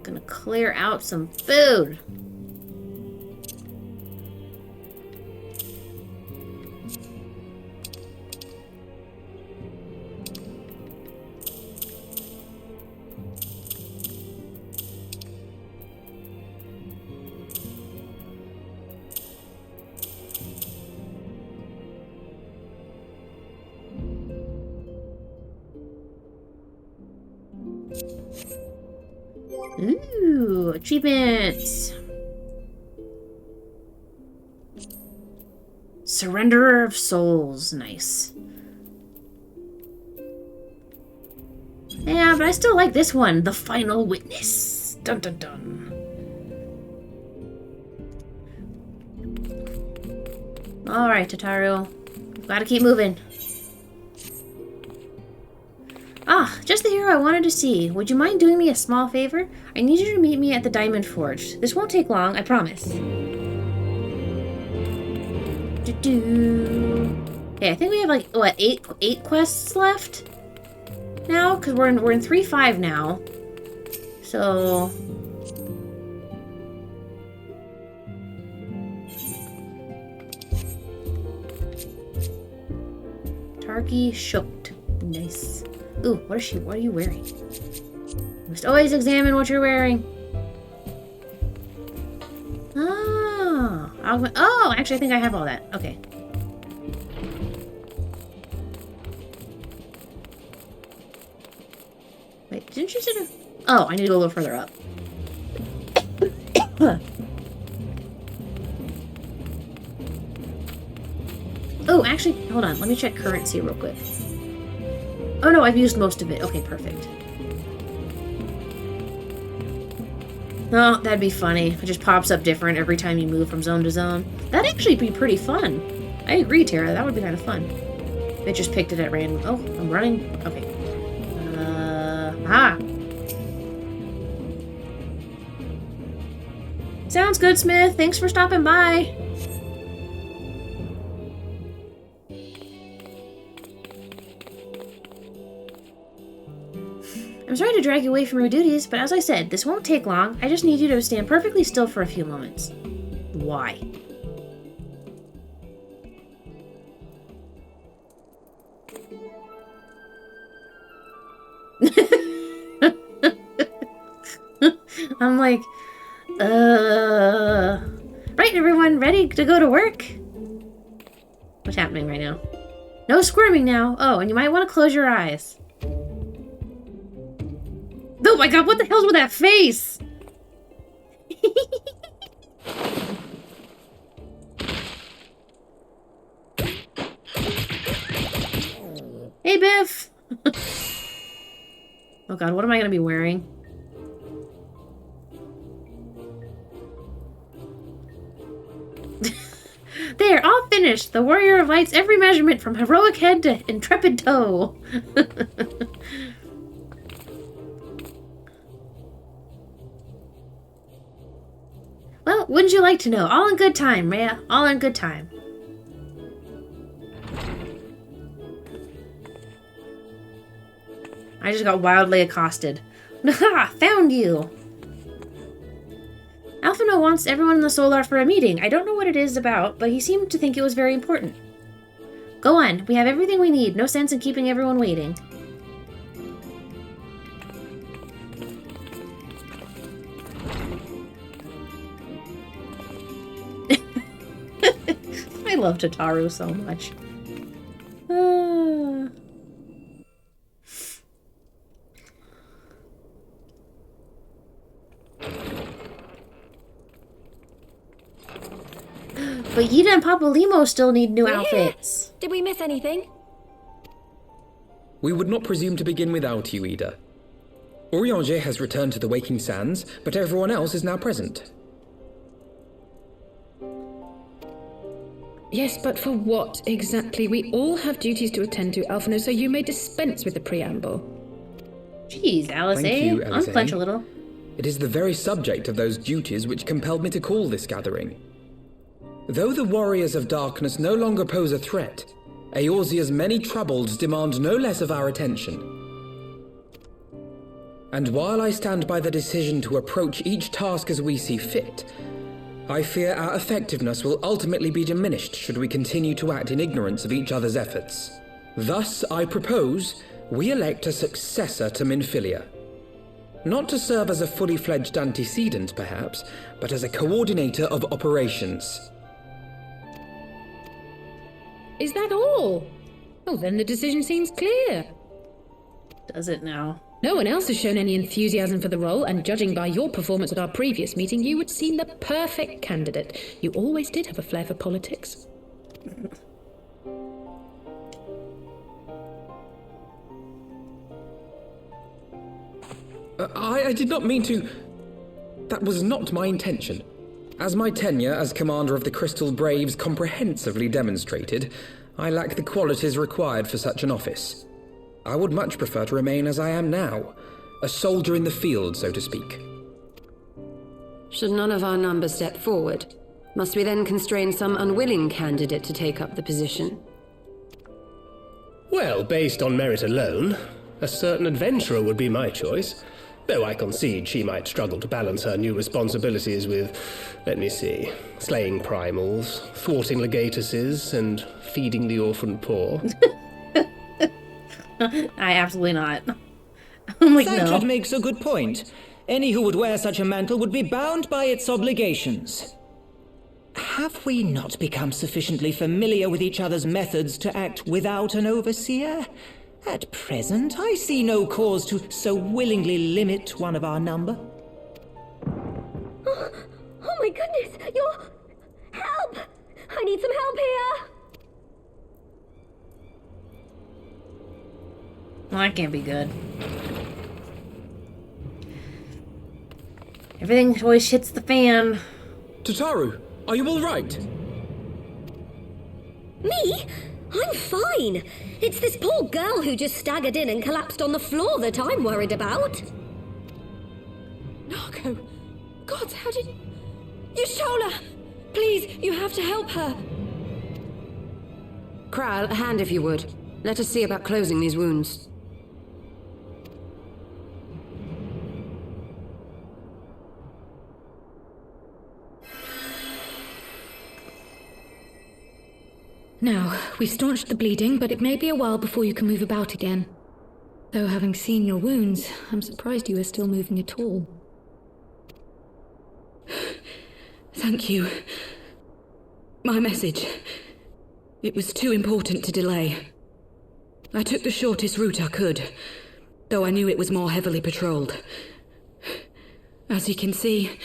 gonna clear out some food. Ooh, achievements. Surrenderer of Souls, nice. Yeah, but I still like this one, The Final Witness. Dun dun dun. Alright, Tataru. Gotta keep moving. Ah, just the hero I wanted to see. Would you mind doing me a small favor? I need you to meet me at the Diamond Forge. This won't take long, I promise. Okay, I think we have like, what, eight quests left now? Because we're in 3.5 now. So... Targi Shooked. Nice. Ooh, what are you wearing? You must always examine what you're wearing. Oh, actually I think I have all that. Okay. Wait, didn't you say that? Oh, I need to go a little further up. Oh, actually, hold on. Let me check currency real quick. Oh no, I've used most of it. Okay, perfect. Oh, that'd be funny. It just pops up different every time you move from zone to zone. That'd actually be pretty fun. I agree, Tara. That would be kind of fun. It just picked it at random. Oh, I'm running. Okay. Sounds good, Smith. Thanks for stopping by. I'm sorry to drag you away from your duties, but as I said, this won't take long. I just need you to stand perfectly still for a few moments. Why? I'm like, Right, everyone, ready to go to work? What's happening right now? No squirming now. Oh, and you might want to close your eyes. Oh my god, what the hell's with that face? Hey, Biff! Oh god, what am I gonna be wearing? There, all finished! The Warrior of Light's every measurement from heroic head to intrepid toe! Well, wouldn't you like to know? All in good time, Rhea. All in good time. I just got wildly accosted. Ha! Found you! Alphino wants everyone in the Solar for a meeting. I don't know what it is about, but he seemed to think it was very important. Go on. We have everything we need. No sense in keeping everyone waiting. I love Tataru so much. But Yida and Papalymo still need new outfits. Did we miss anything? We would not presume to begin without you, Ida. Urianger has returned to the Waking Sands, but everyone else is now present. Yes, but for what exactly? We all have duties to attend to, Alphino, so you may dispense with the preamble. Jeez, Alice, Thank you, Alice. Unclench a little. It is the very subject of those duties which compelled me to call this gathering. Though the Warriors of Darkness no longer pose a threat, Eorzea's many troubles demand no less of our attention. And while I stand by the decision to approach each task as we see fit, I fear our effectiveness will ultimately be diminished should we continue to act in ignorance of each other's efforts. Thus, I propose we elect a successor to Minfilia. Not to serve as a fully fledged antecedent, perhaps, but as a coordinator of operations. Is that all? Oh, then the decision seems clear. Does it now? No one else has shown any enthusiasm for the role, and judging by your performance at our previous meeting, you would seem the perfect candidate. You always did have a flair for politics. I did not mean to... That was not my intention. As my tenure as commander of the Crystal Braves comprehensively demonstrated, I lack the qualities required for such an office. I would much prefer to remain as I am now, a soldier in the field, so to speak. Should none of our number step forward, must we then constrain some unwilling candidate to take up the position? Well, based on merit alone, a certain adventurer would be my choice. Though I concede she might struggle to balance her new responsibilities with, let me see, slaying primals, thwarting legatuses, and feeding the orphan poor. I absolutely not. I'm like, Thancred no. makes a good point. Any who would wear such a mantle would be bound by its obligations. Have we not become sufficiently familiar with each other's methods to act without an overseer? At present, I see no cause to so willingly limit one of our number. Oh my goodness, you're... Help! I need some help here! Well, that can't be good. Everything always hits the fan. Tataru, are you all right? Me? I'm fine. It's this poor girl who just staggered in and collapsed on the floor that I'm worried about. Narco! God, how did... You stole her! Please, you have to help her! Kral, a hand if you would. Let us see about closing these wounds. Now, we've staunched the bleeding, but it may be a while before you can move about again. Though having seen your wounds, I'm surprised you are still moving at all. Thank you. My message. It was too important to delay. I took the shortest route I could, though I knew it was more heavily patrolled. As you can see,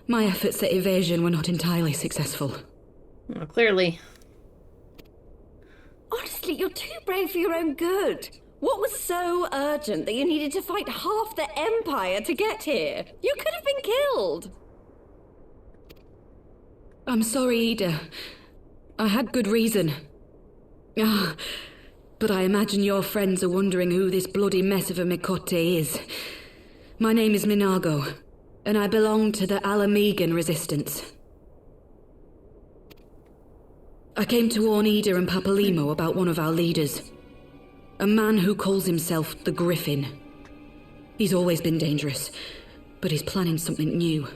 my efforts at evasion were not entirely successful. Well, clearly. Honestly, you're too brave for your own good. What was so urgent that you needed to fight half the Empire to get here? You could have been killed. I'm sorry, Ida. I had good reason. But I imagine your friends are wondering who this bloody mess of a Mikote is. My name is Minago, and I belong to the Alamegan Resistance. I came to warn Ida and Papalimo about one of our leaders. A man who calls himself the Griffin. He's always been dangerous, but he's planning something new.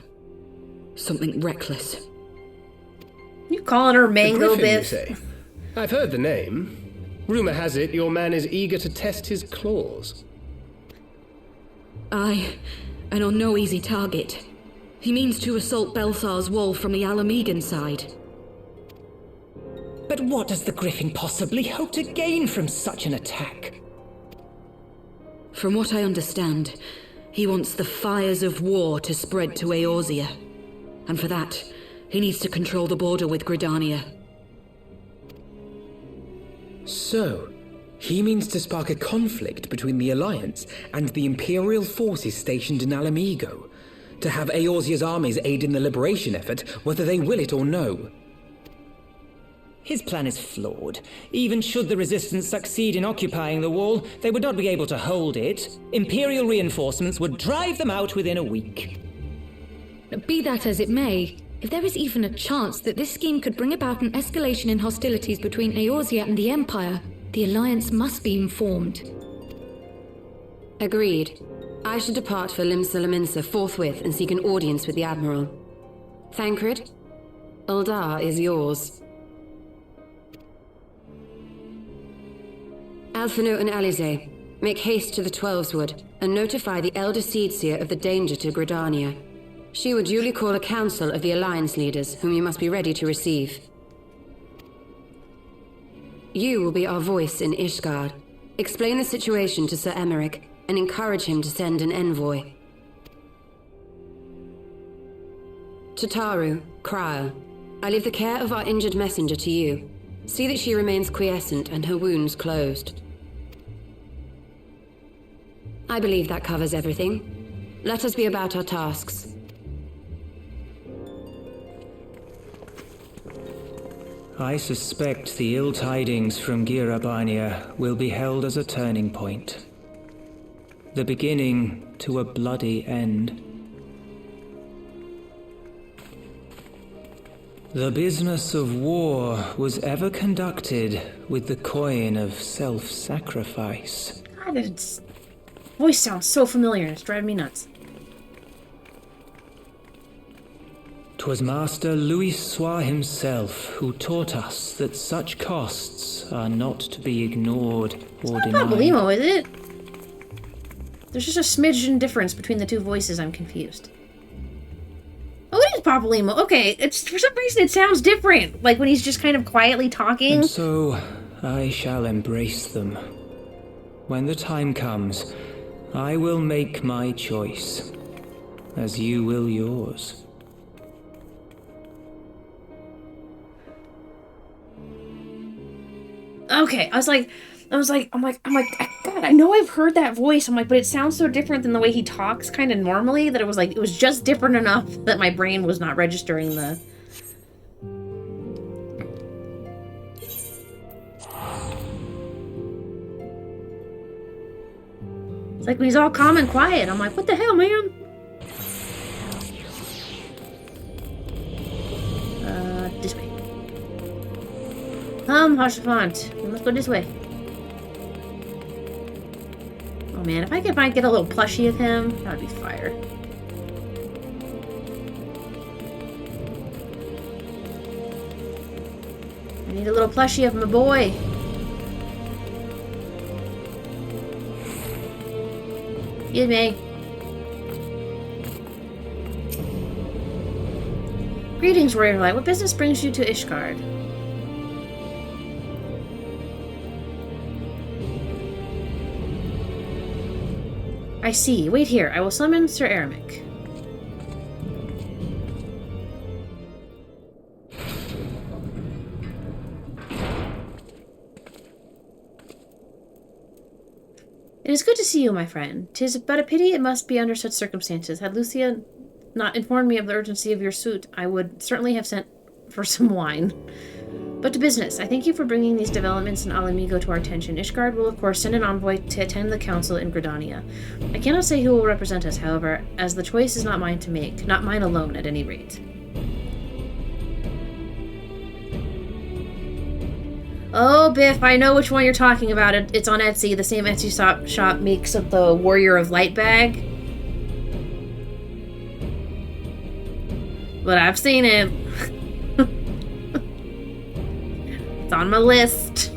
Something reckless. You calling her Mango The Griffin, Biff? you say? I've heard the name. Rumor has it your man is eager to test his claws. Aye, and on no easy target. He means to assault Belsar's wall from the Alamegan side. But what does the Griffin possibly hope to gain from such an attack? From what I understand, he wants the fires of war to spread to Eorzea. And for that, he needs to control the border with Gridania. So, he means to spark a conflict between the Alliance and the Imperial forces stationed in Alamigo, to have Eorzea's armies aid in the liberation effort, whether they will it or no. His plan is flawed. Even should the Resistance succeed in occupying the wall, they would not be able to hold it. Imperial reinforcements would drive them out within a week. Be that as it may, if there is even a chance that this scheme could bring about an escalation in hostilities between Eorzea and the Empire, the Alliance must be informed. Agreed. I should depart for Limsa forthwith and seek an audience with the Admiral. Thancred, Uldar is yours. Alphino and Alize, make haste to the Twelveswood and notify the Elder Seedseer of the danger to Gridania. She will duly call a council of the Alliance leaders, whom you must be ready to receive. You will be our voice in Ishgard. Explain the situation to Sir Emeric and encourage him to send an envoy. Tataru, Kral, I leave the care of our injured messenger to you. See that she remains quiescent and her wounds closed. I believe that covers everything. Let us be about our tasks. I suspect the ill tidings from Girabania will be held as a turning point. The beginning to a bloody end. The business of war was ever conducted with the coin of self-sacrifice. God, its voice sounds so familiar and it's driving me nuts. 'Twas Master Louis Soir himself who taught us that such costs are not to be ignored or It's not denied. Papalymo, is it? There's just a smidgen difference between the two voices. I'm confused. Oh, it is Papalymo. Okay, it's for some reason it sounds different. Like when he's just kind of quietly talking. And so I shall embrace them. When the time comes, I will make my choice, as you will yours. Okay, I'm like, God, I know I've heard that voice. I'm like, but it sounds so different than the way he talks kind of normally that it was just different enough that my brain was not registering the... It's like when he's all calm and quiet. I'm like, what the hell, man? This way. Harshafant. We must go this way. Oh man, if I could get a little plushie of him, that would be fire. I need a little plushie of my boy. Excuse me. Greetings, Warrior Light. What business brings you to Ishgard? I see. Wait here. I will summon Sir Eremic. It is good to see you, my friend. 'Tis but a pity it must be under such circumstances. Had Lucia not informed me of the urgency of your suit, I would certainly have sent for some wine. But to business. I thank you for bringing these developments in Alamigo to our attention. Ishgard will, of course, send an envoy to attend the council in Gridania. I cannot say who will represent us, however, as the choice is not mine to make. Not mine alone, at any rate. Oh, Biff, I know which one you're talking about. It's on Etsy. The same Etsy shop makes up the Warrior of Light bag. But I've seen it. It's on my list.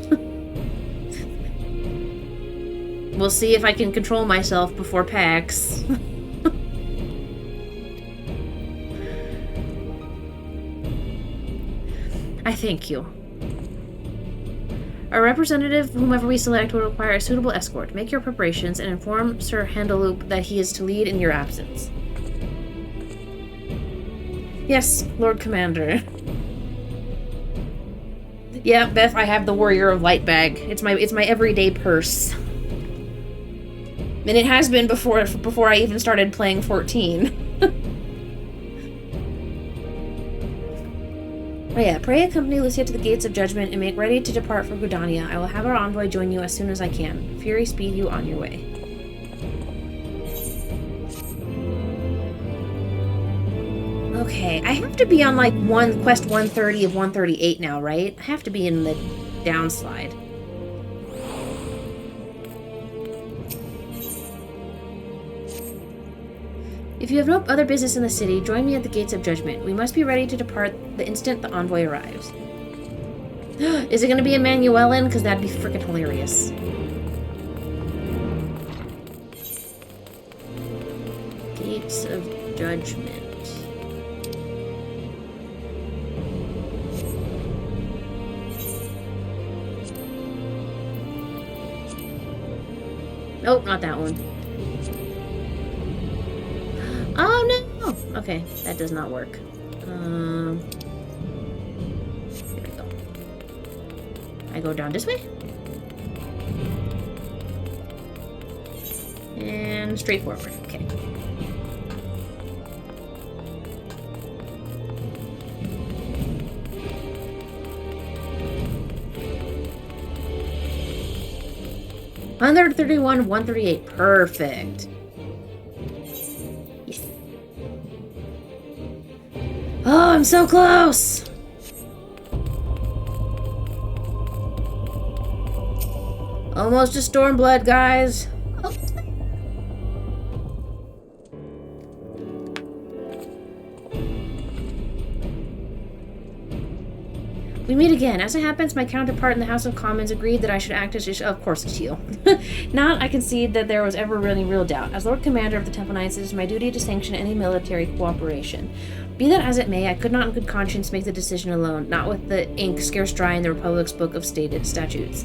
We'll see if I can control myself before PAX. I thank you. Our representative, whomever we select, will require a suitable escort. Make your preparations and inform Sir Handaloop that he is to lead in your absence. Yes, Lord Commander. Yeah, Beth, I have the Warrior of Light bag. It's my everyday purse. And it has been before I even started playing 14. Oh yeah, pray accompany Lucia to the gates of judgment and make ready to depart for Gridania. I will have our envoy join you as soon as I can. Fury speed you on your way. Okay, I have to be on like quest 130 of 138 now, right? I have to be in the downslide. If you have no other business in the city, join me at the gates of judgment. We must be ready to depart the instant the envoy arrives. Is it going to be a Manuelan? Because that'd be freaking hilarious. Gates of judgment. Nope, not that one. Oh no! Okay, that does not work. Here we go. I go down this way. And straight forward. Okay. 131, 138. Perfect. Yes. Oh, I'm so close! Almost a Stormblood, guys. Oh. We meet again. As it happens, my counterpart in the House of Commons agreed that I should act as... Of course it's you. Not I concede that there was ever really real doubt. As Lord Commander of the Temple Knights, it is my duty to sanction any military cooperation. Be that as it may, I could not in good conscience make the decision alone, not with the ink scarce dry in the Republic's book of stated statutes.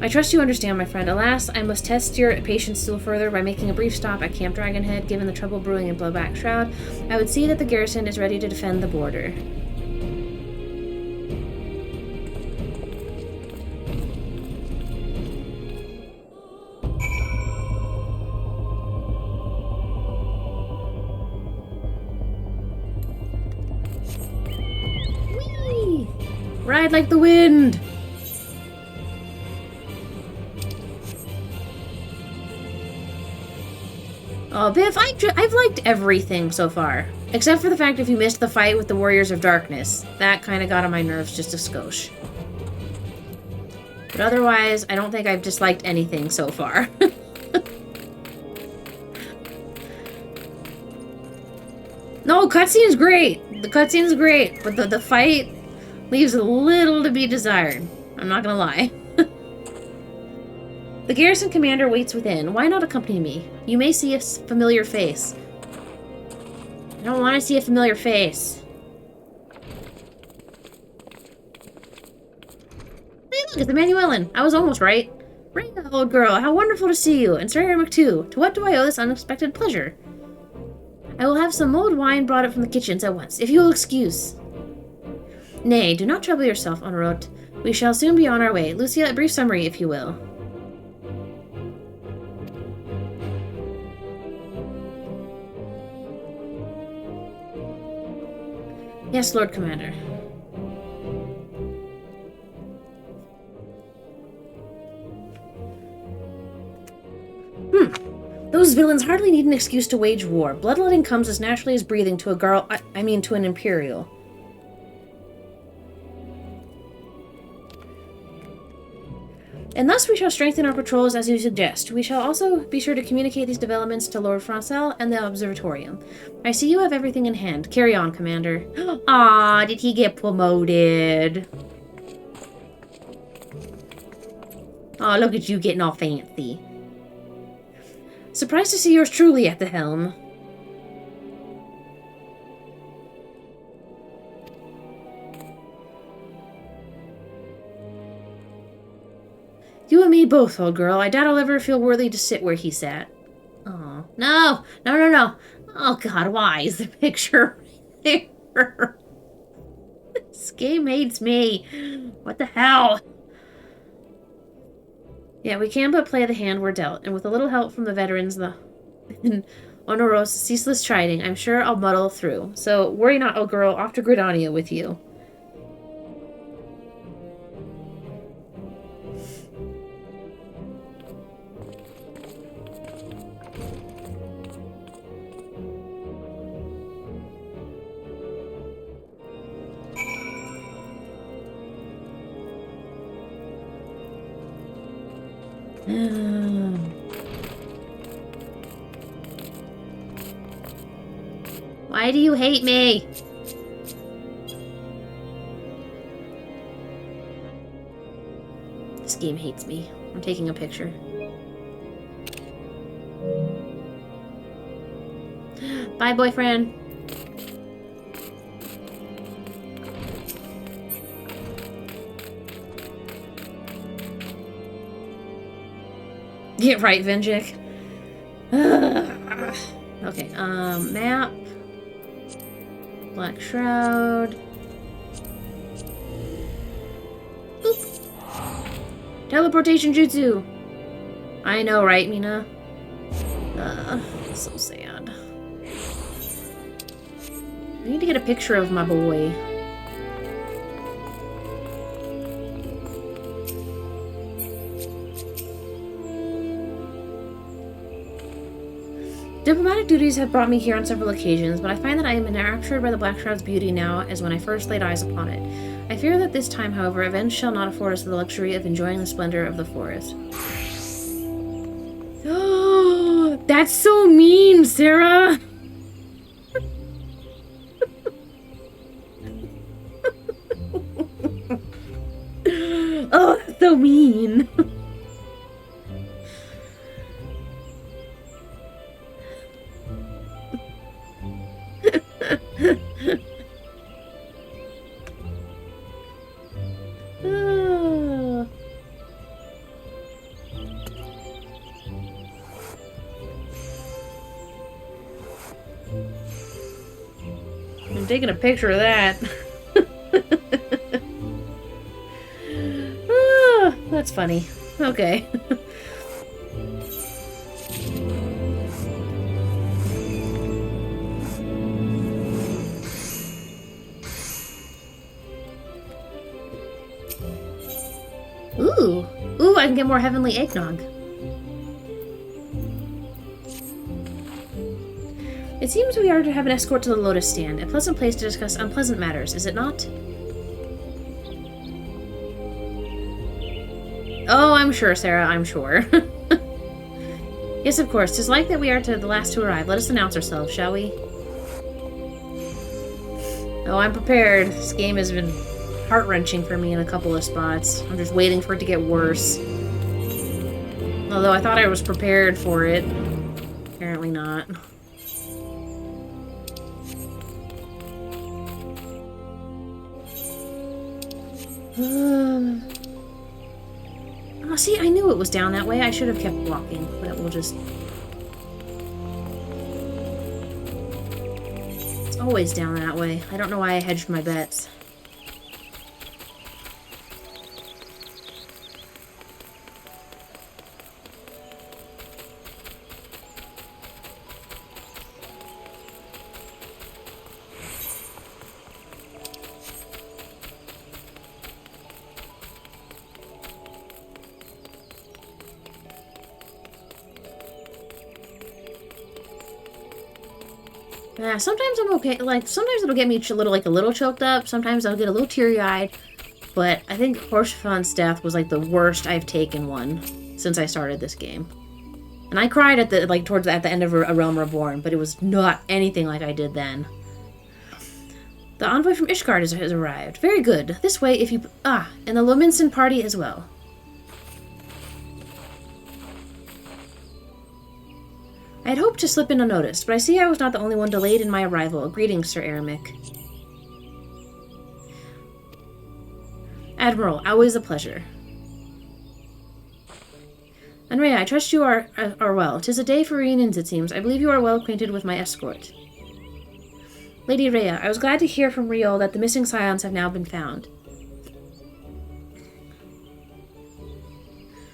I trust you understand, my friend. Alas, I must test your patience still further by making a brief stop at Camp Dragonhead. Given the trouble brewing in Blowback Shroud, I would see that the garrison is ready to defend the border. Whee! Ride like the wind! Oh, Biff, I've liked everything so far. Except for the fact if you missed the fight with the Warriors of Darkness. That kind of got on my nerves just a skosh. But otherwise, I don't think I've disliked anything so far. No, cutscene's great. The cutscene's great, but the fight leaves a little to be desired. I'm not gonna lie. The garrison commander waits within. Why not accompany me? You may see a familiar face. I don't want to see a familiar face. Hey, look, it's the Manuelan. I was almost right. Rhea, old girl, how wonderful to see you. And Sir Eremic too. To what do I owe this unexpected pleasure? I will have some mulled wine brought up from the kitchens at once, if you will excuse. Nay, do not trouble yourself, Honorot. We shall soon be on our way. Lucia, a brief summary, if you will. Yes, Lord Commander. Those villains hardly need an excuse to wage war. Bloodletting comes as naturally as breathing to a girl, I mean to an Imperial. And thus we shall strengthen our patrols as you suggest. We shall also be sure to communicate these developments to Lord Francel and the Observatorium. I see you have everything in hand. Carry on, Commander. Ah, did he get promoted? Oh, look at you getting all fancy. Surprised to see yours truly at the helm. You and me both, old girl. I doubt I'll ever feel worthy to sit where he sat. Oh, no! No, no, no! Oh, God, why is the picture right there? This game hates me. What the hell? Yeah, we can but play the hand we're dealt, and with a little help from the veterans, the Honoros ceaseless chiding, I'm sure I'll muddle through. So, worry not, old girl. Off to Gridania with you. Why do you hate me? This game hates me. I'm taking a picture. Bye, boyfriend. Get right, Venjik. Okay, map. Black Shroud. Boop. Teleportation jutsu. I know, right, Mina? So sad. I need to get a picture of my boy. Diplomatic duties have brought me here on several occasions, but I find that I am enraptured by the Black Shroud's beauty now as when I first laid eyes upon it. I fear that this time, however, events shall not afford us the luxury of enjoying the splendor of the forest. Oh, that's so mean, Sarah! Oh, that's so mean! I'm taking a picture of that. That's funny. Okay. Ooh. Ooh, I can get more heavenly eggnog. It seems we are to have an escort to the Lotus Stand, a pleasant place to discuss unpleasant matters, is it not? Oh, I'm sure, Sarah, I'm sure. Yes, of course. 'Tis like that we are the last to arrive. Let us announce ourselves, shall we? Oh, I'm prepared. This game has been heart-wrenching for me in a couple of spots. I'm just waiting for it to get worse. Although I thought I was prepared for it. Apparently not. Oh, see, I knew it was down that way. I should have kept walking, but we'll just... It's always down that way. I don't know why I hedged my bets. Yeah, sometimes I'm okay. Like, sometimes it'll get me a little choked up. Sometimes I'll get a little teary-eyed. But I think Horsfan's death was, like, the worst I've taken one since I started this game. And I cried at the, like, at the end of A Realm Reborn, but it was not anything like I did then. The envoy from Ishgard has arrived. Very good. This way, if you... Ah, and the Lominson party as well. I had hoped to slip in unnoticed, but I see I was not the only one delayed in my arrival. Greetings, Sir Eremic. Admiral, always a pleasure. And Rhea, I trust you are well. 'Tis a day for reunions, it seems. I believe you are well acquainted with my escort. Lady Rhea, I was glad to hear from Riol that the missing scions have now been found.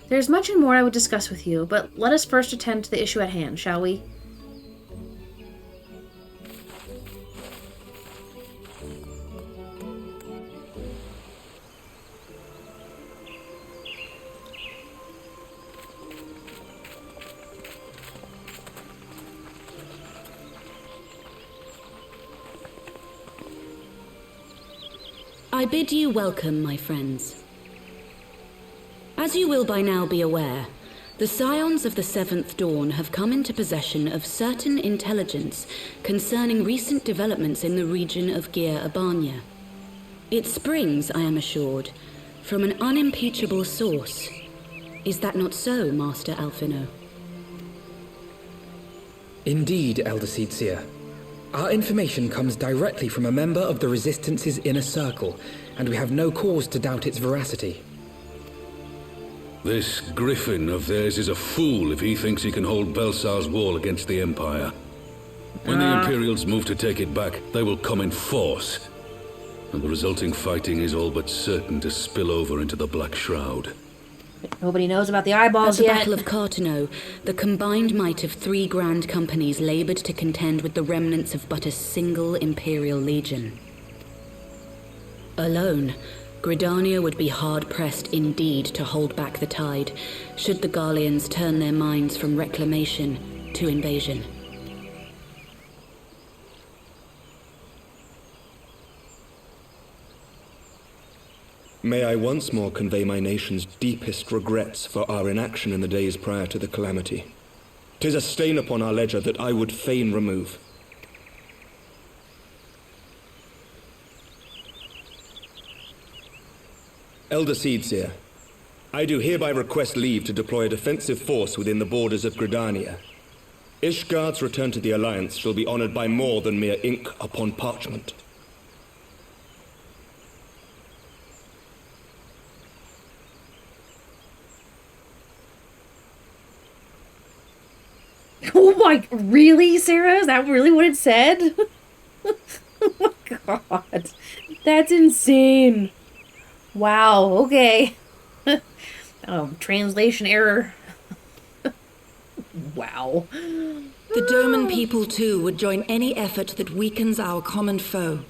There is much and more I would discuss with you, but let us first attend to the issue at hand, shall we? I bid you welcome, my friends. As you will by now be aware, the Scions of the Seventh Dawn have come into possession of certain intelligence concerning recent developments in the region of Gyr Abania. It springs, I am assured, from an unimpeachable source. Is that not so, Master Alphino? Indeed, Elder Seedseer. Our information comes directly from a member of the Resistance's inner circle, and we have no cause to doubt its veracity. This griffin of theirs is a fool if he thinks he can hold Belsar's wall against the Empire. When the Imperials move to take it back, they will come in force. And the resulting fighting is all but certain to spill over into the Black Shroud. Nobody knows about the eyeballs yet. At the Battle of Cartano, the combined might of 3 grand companies labored to contend with the remnants of but a single Imperial legion. Alone, Gridania would be hard-pressed indeed to hold back the tide, should the Garleans turn their minds from reclamation to invasion. May I once more convey my nation's deepest regrets for our inaction in the days prior to the calamity. 'Tis a stain upon our ledger that I would fain remove. Elder Seedseer, I do hereby request leave to deploy a defensive force within the borders of Gridania. Ishgard's return to the Alliance shall be honored by more than mere ink upon parchment. Oh my, really, Sarah? Is that really what it said? Oh my god. That's insane. Wow, okay. Translation error. Wow. The Doman people, too, would join any effort that weakens our common foe.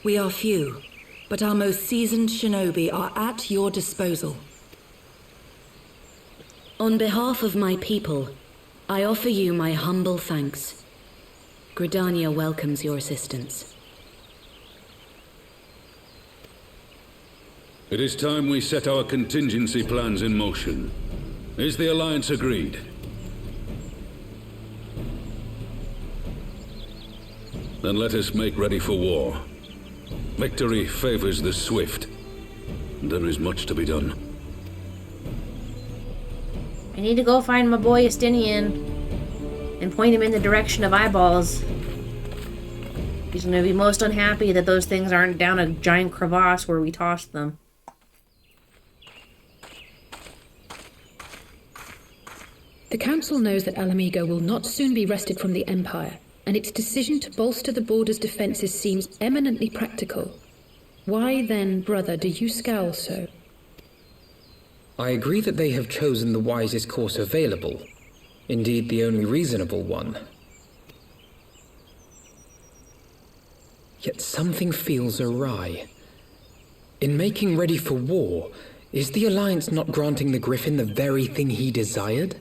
We are few, but our most seasoned shinobi are at your disposal. On behalf of my people, I offer you my humble thanks. Gridania welcomes your assistance. It is time we set our contingency plans in motion. Is the Alliance agreed? Then let us make ready for war. Victory favors the swift. There is much to be done. I need to go find my boy Estinian and point him in the direction of eyeballs. He's going to be most unhappy that those things aren't down a giant crevasse where we tossed them. The Council knows that Alamigo will not soon be wrested from the Empire, and its decision to bolster the border's defenses seems eminently practical. Why then, brother, do you scowl so? I agree that they have chosen the wisest course available. Indeed, the only reasonable one. Yet something feels awry. In making ready for war, is the Alliance not granting the Griffin the very thing he desired?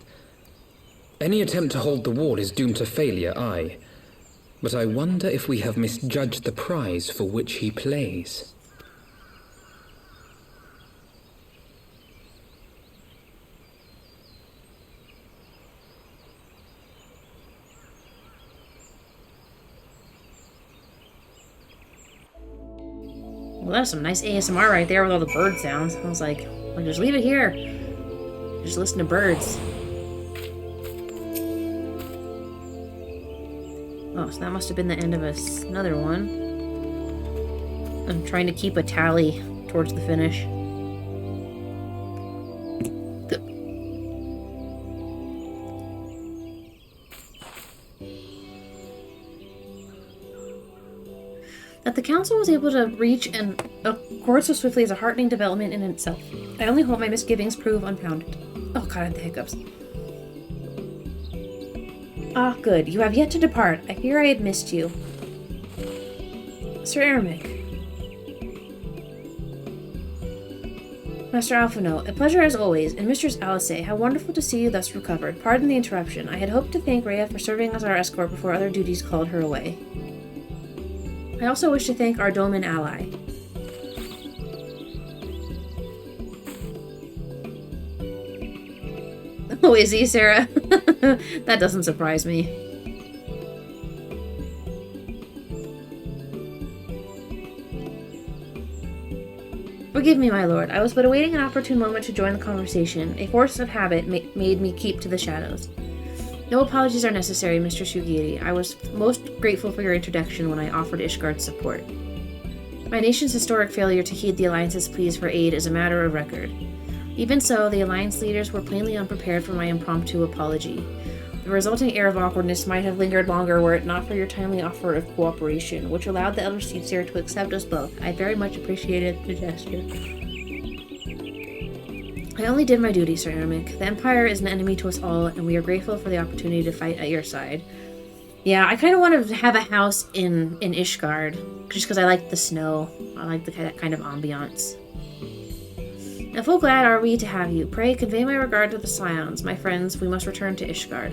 Any attempt to hold the wall is doomed to failure, aye. But I wonder if we have misjudged the prize for which he plays. Well, that's some nice ASMR right there with all the bird sounds. I was like, just leave it here. Just listen to birds. Oh, so that must have been the end of another one. I'm trying to keep a tally towards the finish. That the Council was able to reach and accord so swiftly is a heartening development in itself. I only hope my misgivings prove unfounded. Oh god, I had the hiccups. Ah, good. You have yet to depart. I fear I had missed you. Sir Eremic. Master Alphino, a pleasure as always, and Mistress Alice, how wonderful to see you thus recovered. Pardon the interruption. I had hoped to thank Rhea for serving as our escort before other duties called her away. I also wish to thank our Doman ally. Oh, is he, Sarah? That doesn't surprise me. Forgive me, my lord. I was but awaiting an opportune moment to join the conversation. A force of habit made me keep to the shadows. No apologies are necessary, Mr. Shugiri. I was most grateful for your introduction when I offered Ishgard's support. My nation's historic failure to heed the Alliance's pleas for aid is a matter of record. Even so, the Alliance leaders were plainly unprepared for my impromptu apology. The resulting air of awkwardness might have lingered longer were it not for your timely offer of cooperation, which allowed the Elder Seedseer to accept us both. I very much appreciated the gesture. I only did my duty, Sir Eremic. The Empire is an enemy to us all, and we are grateful for the opportunity to fight at your side. Yeah, I kind of want to have a house in Ishgard, just because I like the snow. I like that kind of ambiance. Now, full glad are we to have you. Pray convey my regard to the Scions. My friends, we must return to Ishgard.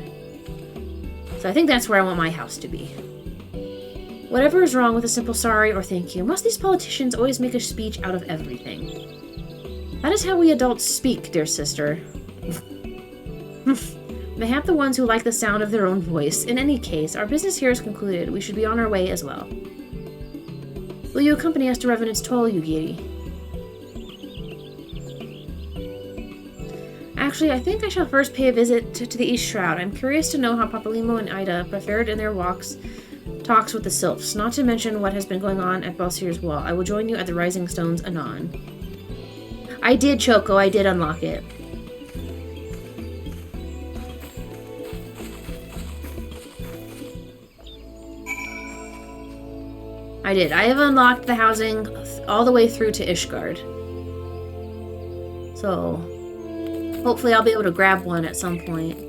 So I think that's where I want my house to be. Whatever is wrong with a simple sorry or thank you? Must these politicians always make a speech out of everything? That is how we adults speak, dear sister. Mayhap the ones who like the sound of their own voice. In any case, our business here is concluded. We should be on our way as well. Will you accompany us to Revenant's Toll, Yugiri? Actually, I think I shall first pay a visit to the East Shroud. I'm curious to know how Papalimo and Ida preferred in their talks with the Sylphs, not to mention what has been going on at Balsir's Wall. I will join you at the Rising Stones anon. I did, Choco. I did unlock it. I did. I have unlocked the housing all the way through to Ishgard. So, hopefully I'll be able to grab one at some point.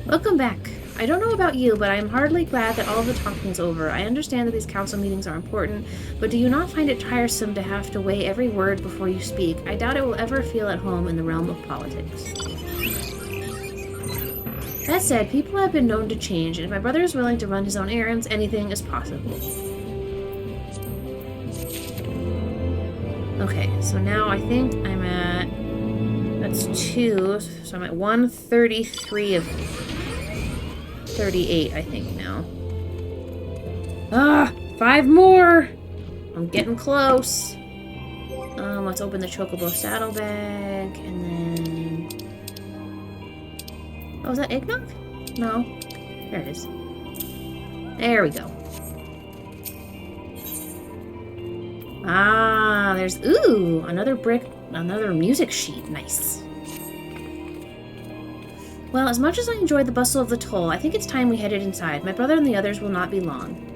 Welcome back. I don't know about you, but I am hardly glad that all the talking's over. I understand that these council meetings are important, but do you not find it tiresome to have to weigh every word before you speak? I doubt it will ever feel at home in the realm of politics. That said, people have been known to change, and if my brother is willing to run his own errands, anything is possible. Okay, so now I think I'm at... That's 2, so I'm at 133 of 38, I think, now. 5 more! I'm getting close. Let's open the Chocobo saddlebag, and then... Oh, is that eggnog? No. There it is. There we go. Ah, there's... Ooh! Another brick, another music sheet. Nice. Well, as much as I enjoyed the bustle of the toll, I think it's time we headed inside. My brother and the others will not be long.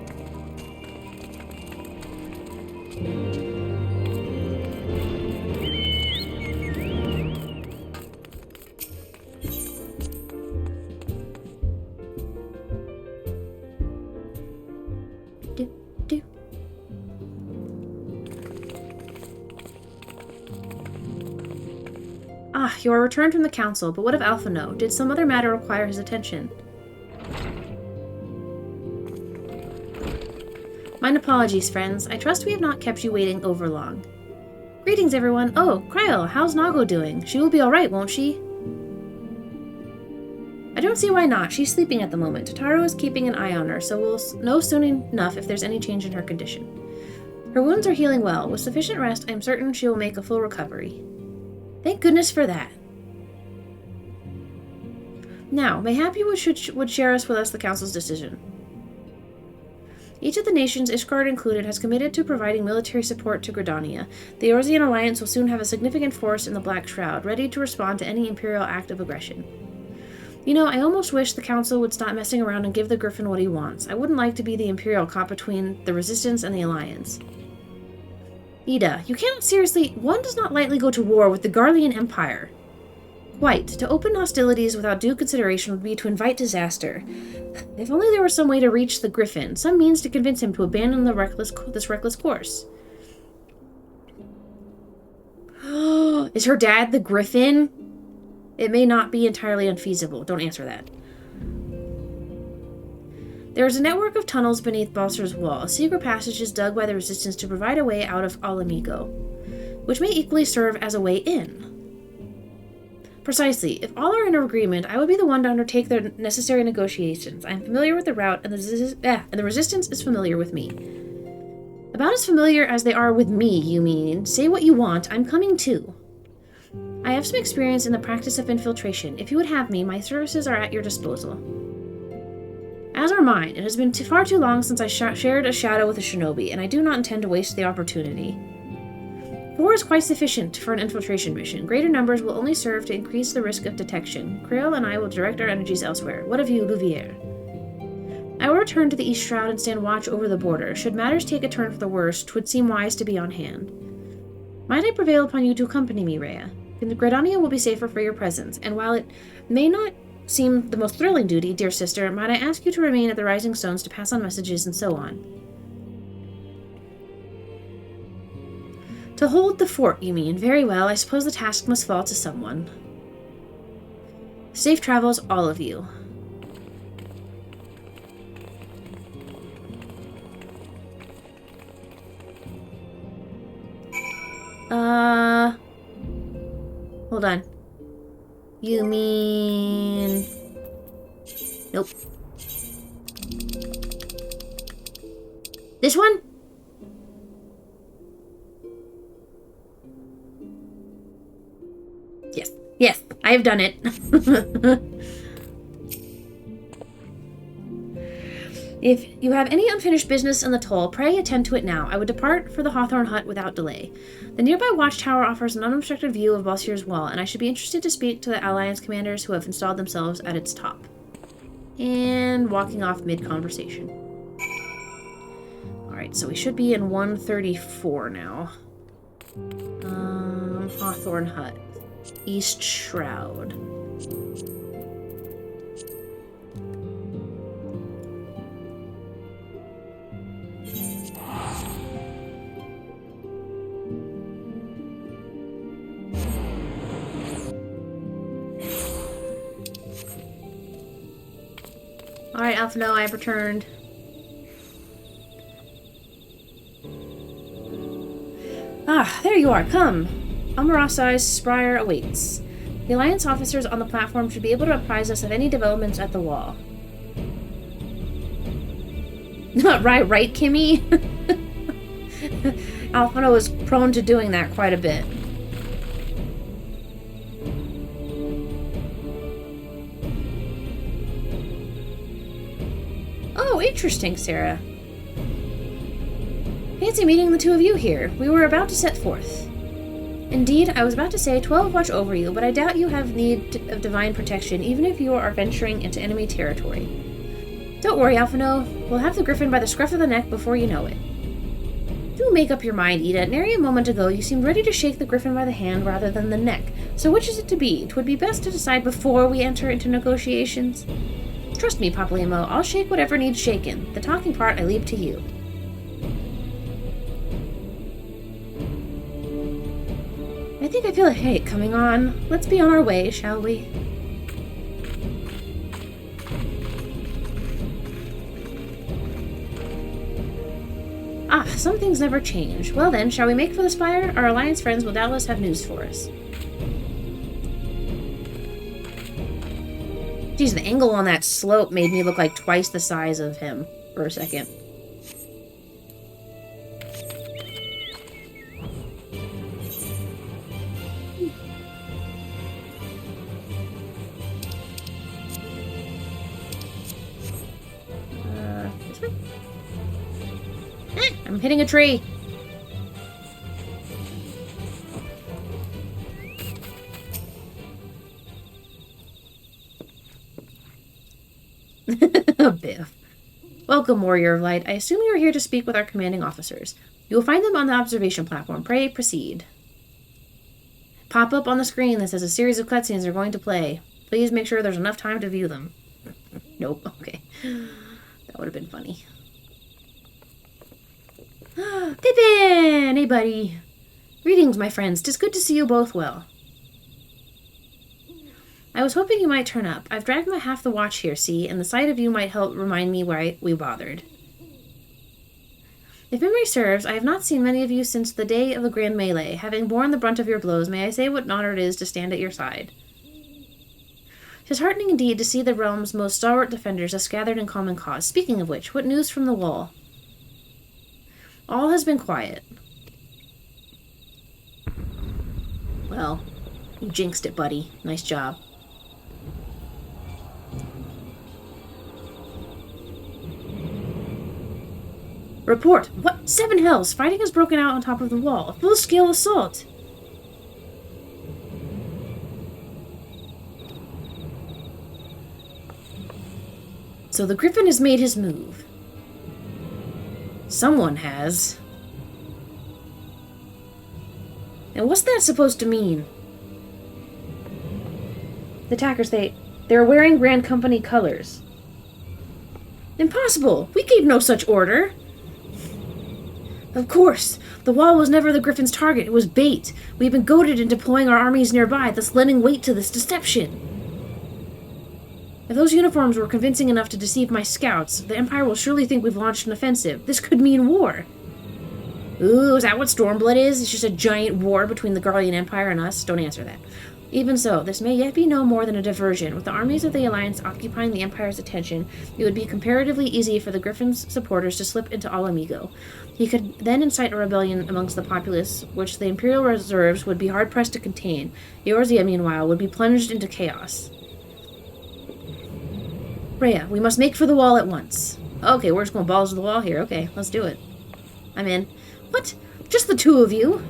Ah, you are returned from the council, but what of Alphino? Did some other matter require his attention? Mine apologies, friends. I trust we have not kept you waiting over long. Greetings, everyone. Oh, Cryo, how's Nago doing? She will be alright, won't she? I don't see why not. She's sleeping at the moment. Totaro is keeping an eye on her, so we'll know soon enough if there's any change in her condition. Her wounds are healing well. With sufficient rest, I am certain she will make a full recovery. Thank goodness for that. Now, mayhap you would share with us the Council's decision. Each of the nations, Ishgard included, has committed to providing military support to Gridania. The Eorzean Alliance will soon have a significant force in the Black Shroud, ready to respond to any Imperial act of aggression. You know, I almost wish the Council would stop messing around and give the Griffin what he wants. I wouldn't like to be the Imperial cop between the Resistance and the Alliance. Ida, you cannot seriously... One does not lightly go to war with the Garlean Empire. Quite. To open hostilities without due consideration would be to invite disaster. If only there were some way to reach the Griffin, some means to convince him to abandon this reckless course. Is her dad the Griffin? It may not be entirely unfeasible. Don't answer that. There is a network of tunnels beneath Balsir's Wall. A secret passage is dug by the Resistance to provide a way out of Alamigo, which may equally serve as a way in. Precisely. If all are in agreement, I would be the one to undertake the necessary negotiations. I am familiar with the route, and the Resistance is familiar with me. About as familiar as they are with me, you mean. Say what you want, I'm coming too. I have some experience in the practice of infiltration. If you would have me, my services are at your disposal. As are mine. It has been far too long since I shared a shadow with a shinobi, and I do not intend to waste the opportunity. 4 is quite sufficient for an infiltration mission. Greater numbers will only serve to increase the risk of detection. Creole and I will direct our energies elsewhere. What of you, Louviere? I will return to the East Shroud and stand watch over the border. Should matters take a turn for the worse, 'twould seem wise to be on hand. Might I prevail upon you to accompany me, Rhea? Gridania will be safer for your presence, and while it may not seem the most thrilling duty, dear sister, might I ask you to remain at the Rising Stones to pass on messages and so on. To hold the fort, you mean? Very well, I suppose the task must fall to someone. Safe travels, all of you. Hold on. You mean... Nope. This one? Yes. Yes, I have done it. If you have any unfinished business in the toll, pray attend to it now. I would depart for the Hawthorne Hut without delay. The nearby watchtower offers an unobstructed view of Bossier's Wall, and I should be interested to speak to the Alliance commanders who have installed themselves at its top. And walking off mid-conversation. Alright, so we should be in 134 now. Hawthorne Hut. East Shroud. Alright, Alphino, I have returned. Ah, there you are, come. Amarasai's Spire awaits. The Alliance officers on the platform should be able to apprise us of any developments at the wall. right, Kimmy? Alphino is prone to doing that quite a bit. Oh, interesting, Sarah. Fancy meeting the two of you here. We were about to set forth. Indeed, I was about to say 12 watch over you, but I doubt you have need of divine protection, even if you are venturing into enemy territory. Don't worry, Alphino. We'll have the griffin by the scruff of the neck before you know it. Do make up your mind, Ida. Nary a moment ago you seemed ready to shake the griffin by the hand rather than the neck. So which is it to be? 'Twould be best to decide before we enter into negotiations. Trust me, Papalymo, I'll shake whatever needs shaken. The talking part I leave to you. I think I feel a headache coming on. Let's be on our way, shall we? Ah, some things never change. Well then, shall we make for the spire? Our Alliance friends will doubtless have news for us. Geez, the angle on that slope made me look like twice the size of him for a second. This way? I'm hitting a tree. Biff. Welcome, Warrior of Light. I assume you are here to speak with our commanding officers. You will find them on the observation platform. Pray, proceed. Pop up on the screen that says a series of cutscenes are going to play. Please make sure there's enough time to view them. Nope. Okay. That would have been funny. Pippin! Hey, buddy. Greetings, my friends. 'Tis good to see you both well. I was hoping you might turn up. I've dragged my half the watch here, see, and the sight of you might help remind me why we bothered. If memory serves, I have not seen many of you since the day of the grand melee. Having borne the brunt of your blows, may I say what an honor it is to stand at your side. 'Tis heartening indeed to see the realm's most stalwart defenders thus gathered in common cause. Speaking of which, what news from the wall? All has been quiet. Well, you jinxed it, buddy. Nice job. Report! What? 7 hells! Fighting has broken out on top of the wall. A full-scale assault! So the Griffin has made his move. Someone has. And what's that supposed to mean? The attackers, they're wearing Grand Company colors. Impossible! We gave no such order! Of course! The wall was never the Griffin's target. It was bait. We've been goaded into deploying our armies nearby, thus lending weight to this deception. If those uniforms were convincing enough to deceive my scouts, the Empire will surely think we've launched an offensive. This could mean war. Ooh, is that what Stormblood is? It's just a giant war between the Guardian Empire and us? Don't answer that. Even so, this may yet be no more than a diversion. With the armies of the Alliance occupying the Empire's attention, it would be comparatively easy for the Griffin's supporters to slip into Ala Mhigo. He could then incite a rebellion amongst the populace, which the Imperial reserves would be hard-pressed to contain. Eorzea, meanwhile, would be plunged into chaos. Rhea, we must make for the wall at once. Okay, we're just going balls to the wall here. Okay, let's do it. I'm in. What? Just the two of you?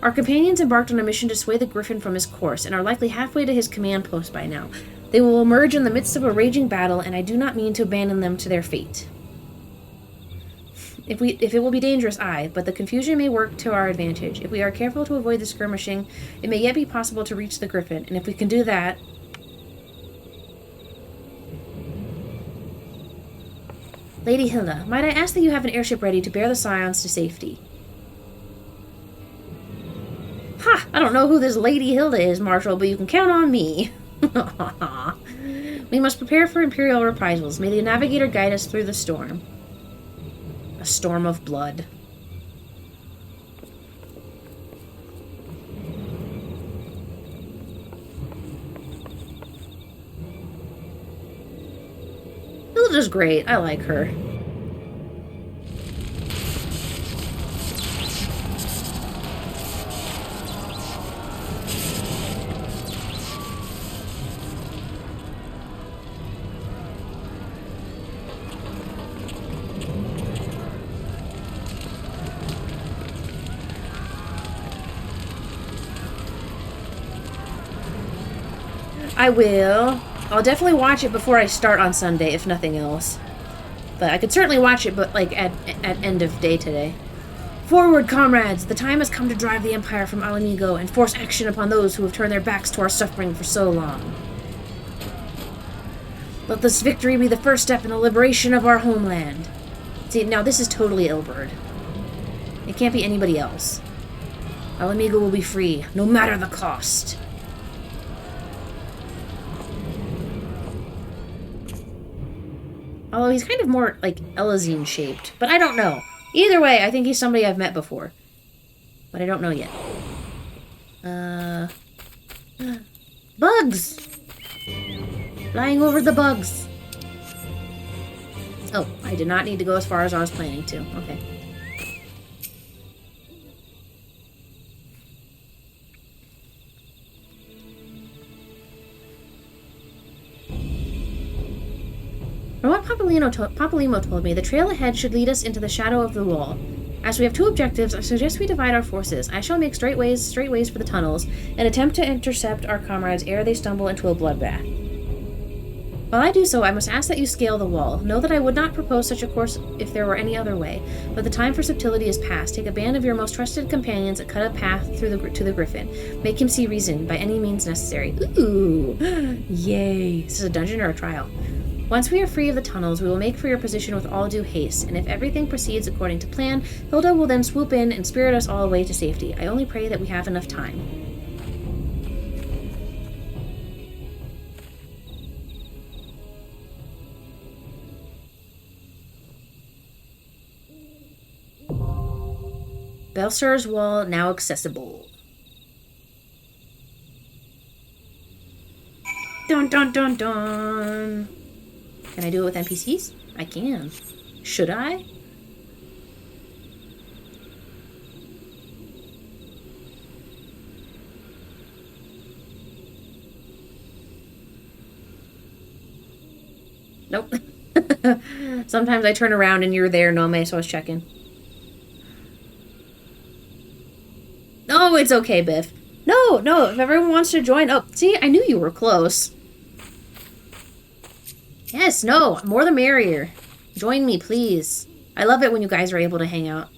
Our companions embarked on a mission to sway the Griffin from his course, and are likely halfway to his command post by now. They will emerge in the midst of a raging battle, and I do not mean to abandon them to their fate. If it will be dangerous, aye, but the confusion may work to our advantage. If we are careful to avoid the skirmishing, it may yet be possible to reach the Griffin, and if we can do that... Lady Hilda, might I ask that you have an airship ready to bear the Scions to safety? Ha! I don't know who this Lady Hilda is, Marshal, but you can count on me. We must prepare for Imperial reprisals. May the Navigator guide us through the storm. A storm of blood. Hilda's great. I like her. I will. I'll definitely watch it before I start on Sunday, if nothing else. But I could certainly watch it, but like at end of day today. Forward, comrades! The time has come to drive the Empire from Ala Mhigo and force action upon those who have turned their backs to our suffering for so long. Let this victory be the first step in the liberation of our homeland. See, now this is totally Ilberd. It can't be anybody else. Ala Mhigo will be free, no matter the cost. Although he's kind of more, like, Elazine shaped. But I don't know. Either way, I think he's somebody I've met before. But I don't know yet. Bugs! Flying over the bugs. Oh, I did not need to go as far as I was planning to. Okay. From what Papolimo told me, the trail ahead should lead us into the shadow of the wall. As we have two objectives, I suggest we divide our forces. I shall make straight ways for the tunnels, and attempt to intercept our comrades ere they stumble into a bloodbath. While I do so, I must ask that you scale the wall. Know that I would not propose such a course if there were any other way, but the time for subtlety is past. Take a band of your most trusted companions and cut a path to the Griffin. Make him see reason, by any means necessary. Ooh! Yay! Is this a dungeon or a trial? Once we are free of the tunnels, we will make for your position with all due haste, and if everything proceeds according to plan, Hilda will then swoop in and spirit us all away to safety. I only pray that we have enough time. Belsar's Wall now accessible. Dun dun dun dun! Can I do it with NPCs? I can. Should I? Nope. Sometimes I turn around and you're there, Nome, so I was checking. No, it's okay, Biff. No, if everyone wants to join... Oh, see, I knew you were close. Yes, no, more the merrier. Join me, please. I love it when you guys are able to hang out.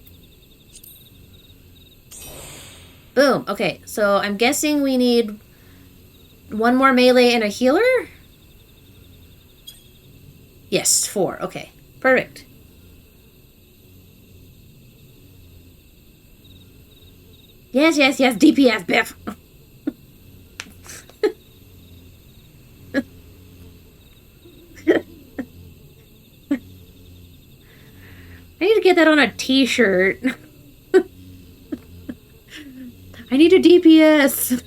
Boom. Okay, so I'm guessing we need one more melee and a healer? Yes, 4. Okay. Perfect. Yes, yes, yes. DPS, Biff. I need to get that on a t-shirt. I need a DPS.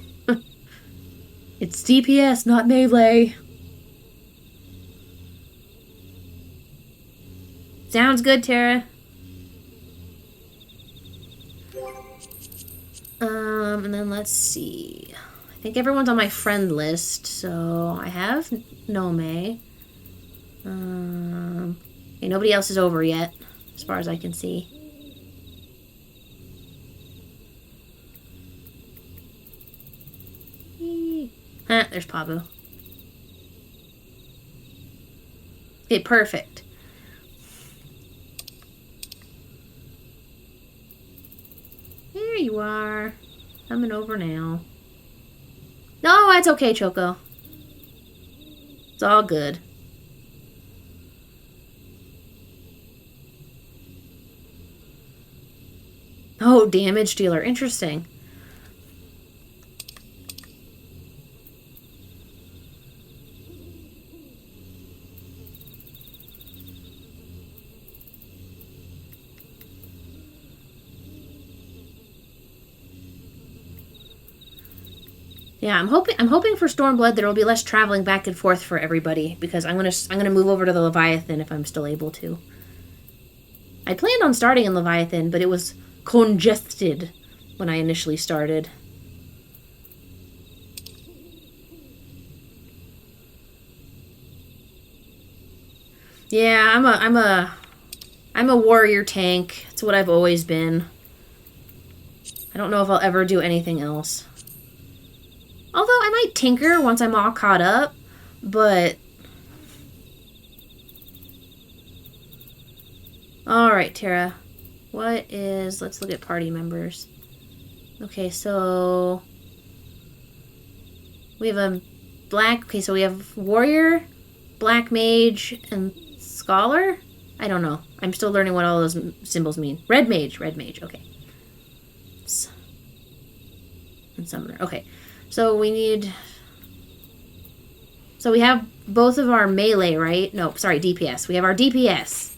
It's DPS, not melee. Sounds good, Tara. And then let's see. I think everyone's on my friend list, so I have Nome. Okay, nobody else is over yet, as far as I can see. There's Pabu. Okay, perfect. There you are. Coming over now. No, that's okay, Choco. It's all good. Oh, damage dealer. Interesting. Yeah, I'm hoping for Stormblood there will be less traveling back and forth for everybody, because I'm gonna move over to the Leviathan if I'm still able to. I planned on starting in Leviathan, but it was congested when I initially started. Yeah, I'm a warrior tank. It's what I've always been. I don't know if I'll ever do anything else. Although I might tinker once I'm all caught up, but... Alright, Tara. What is... Let's look at party members. Okay, so... We have a black... Okay, so we have warrior, black mage, and scholar? I don't know. I'm still learning what all those symbols mean. Red mage, okay. And summoner, okay. So we need... So we have both of our melee, right? No, sorry, DPS. We have our DPS.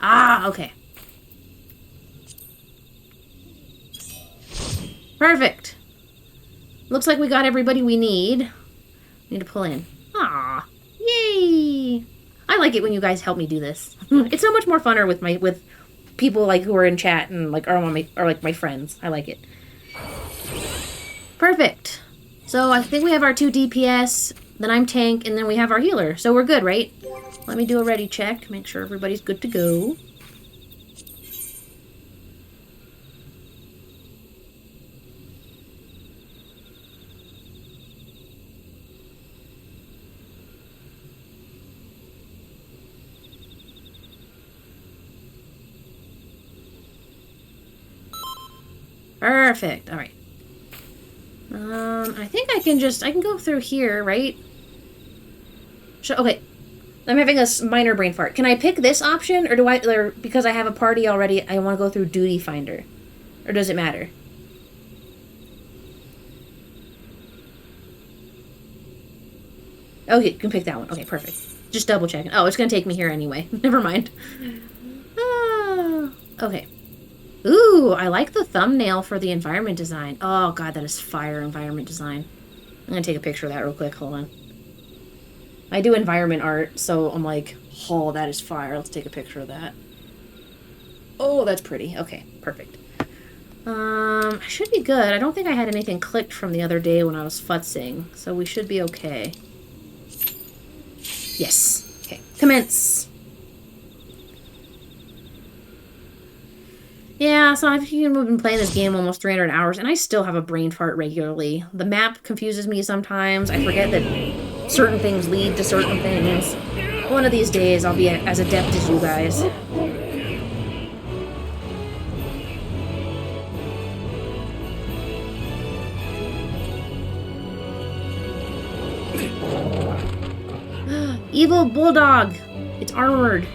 Ah, okay. Perfect. Looks like we got everybody we need. Need to pull in. Ah, yay! I like it when you guys help me do this. It's so much more funner with people like who are in chat and like are like my friends. I like it. Perfect. So I think we have our 2 DPS, then I'm tank, and then we have our healer. So we're good, right? Let me do a ready check. Make sure everybody's good to go. Perfect. All right. I think I can go through here, right? Okay. I'm having a minor brain fart. Can I pick this option, or because I have a party already, I want to go through Duty Finder? Or does it matter? Okay, you can pick that one. Okay, perfect. Just double checking. Oh, it's going to take me here anyway. Never mind. Okay. Ooh, I like the thumbnail for the environment design. Oh, God, that is fire environment design. I'm going to take a picture of that real quick. Hold on. I do environment art, so I'm like, oh, that is fire. Let's take a picture of that. Oh, that's pretty. Okay, perfect. I should be good. I don't think I had anything clicked from the other day when I was futzing, so we should be okay. Yes. Okay, commence. Yeah, so I've been playing this game almost 300 hours, and I still have a brain fart regularly. The map confuses me sometimes. I forget that certain things lead to certain things. One of these days, I'll be as adept as you guys. Evil bulldog! It's armored.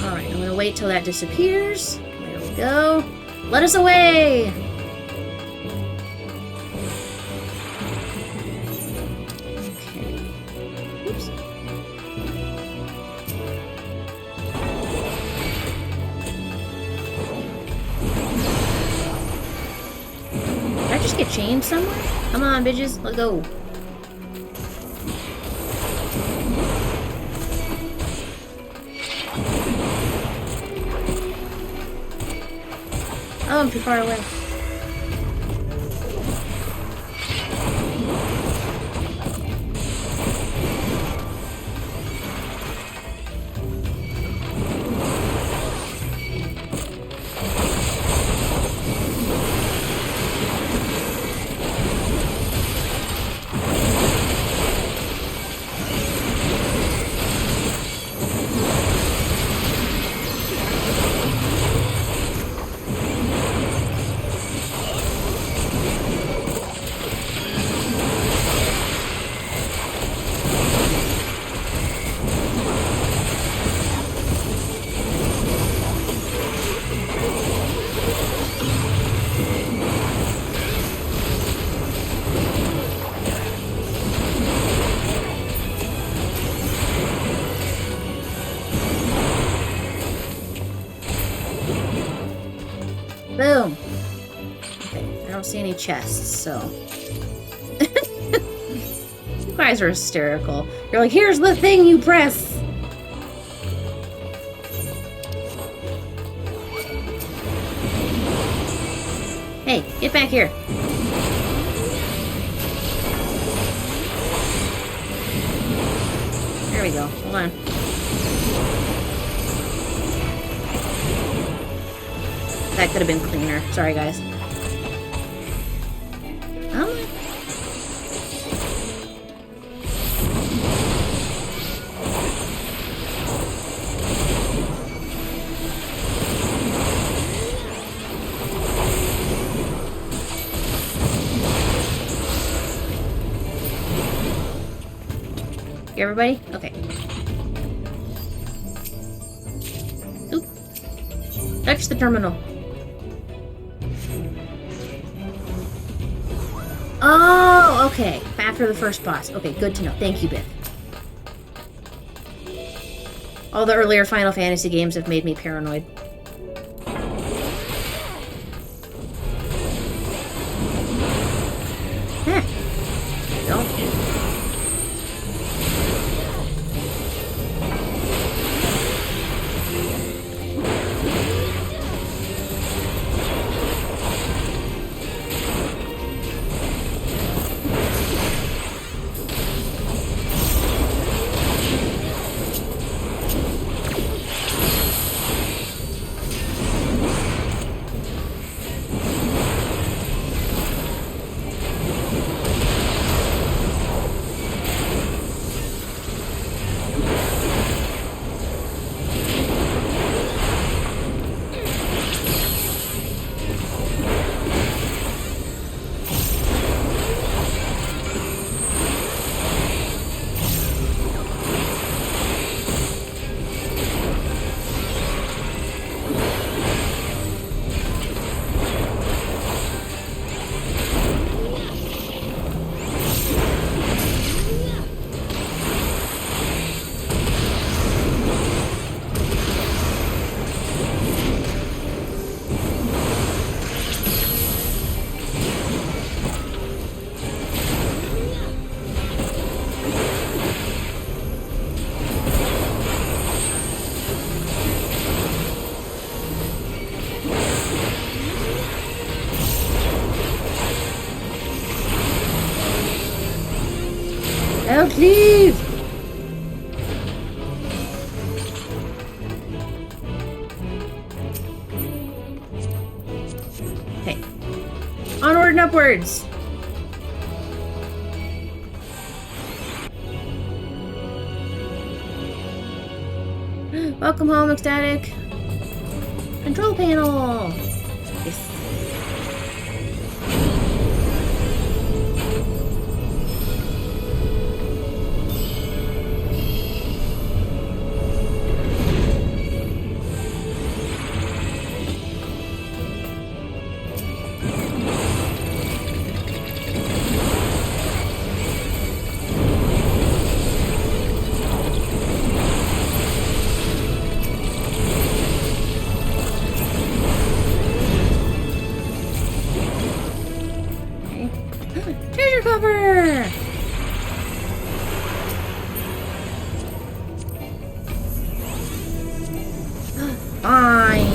Alright, I'm gonna wait till that disappears. There we go. Let us away! Chained somewhere? Come on, bitches, let's go. Oh, I'm too far away. Boom. Okay, I don't see any chests, so. You guys are hysterical. You're like, here's the thing you press. Hey, get back here. There we go. Hold on. That could have been cleaner. Sorry, guys. Oh. Everybody? Okay. Oop. Touch the terminal. Oh, okay. After the first boss. Okay, good to know. Thank you, Biff. All the earlier Final Fantasy games have made me paranoid. Huh. Don't. Don't leave! guards! Welcome home, Ecstatic. Control panel! Yes. Treasure cover! Fine.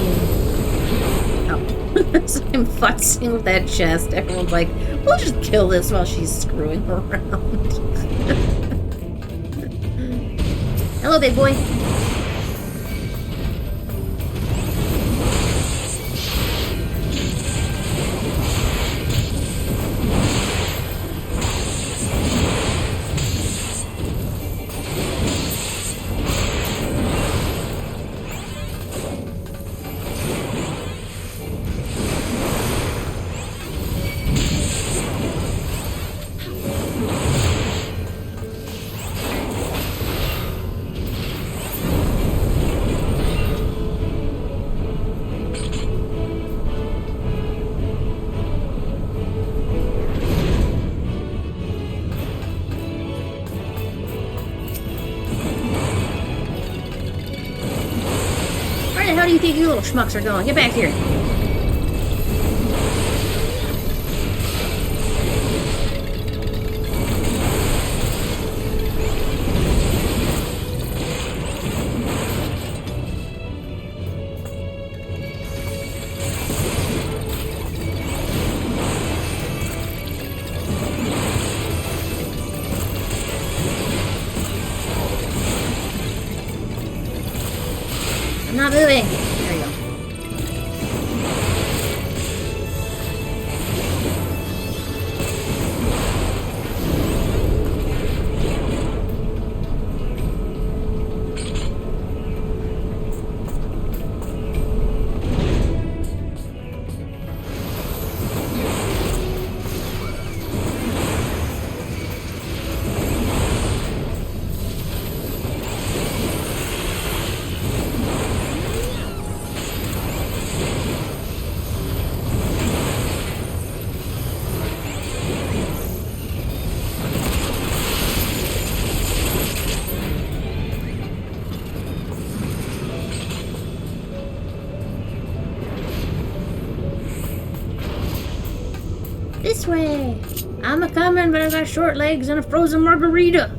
Oh. So I'm futzing with that chest. Everyone's like, we'll just kill this while she's screwing around. Hello, big boy. How do you think you little schmucks are going? Get back here. I'm not moving. There you go. This way! I'm a coming, but I got short legs and a frozen margarita.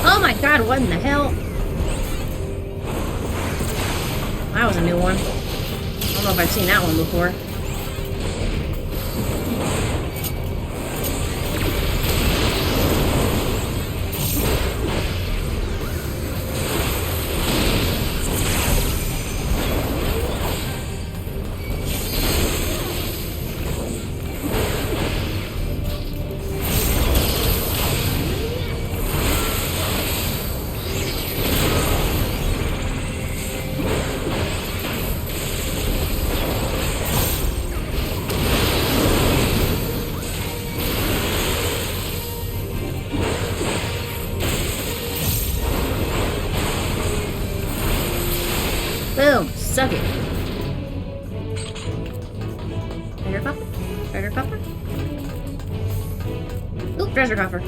Oh my god, what in the hell? That was a new one. I don't know if I've seen that one before. Boom! Suck it. Treasure coffer? Treasure coffer? Oop, treasure coffer.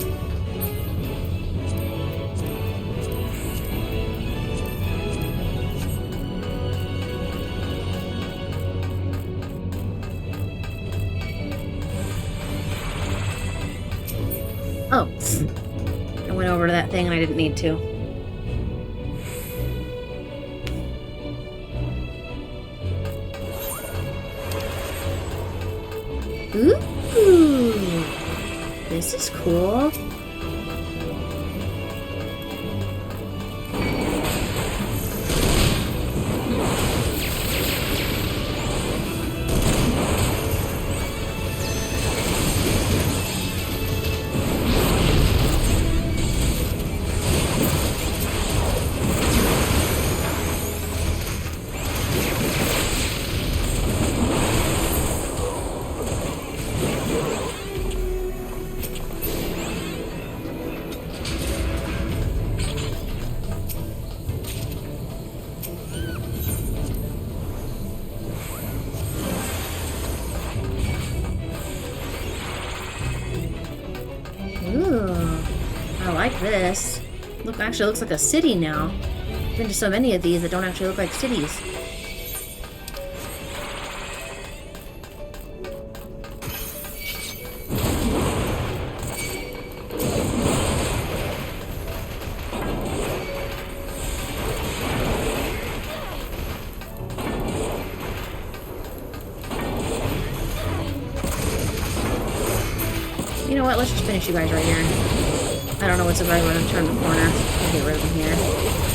Oh. I went over to that thing and I didn't need to. Ooh. This is cool. I like this. Look, actually looks like a city now. I've been to so many of these that don't actually look like cities. You know what? Let's just finish you guys right here. I don't know what's if I want to turn the corner. I'll get rid of them here.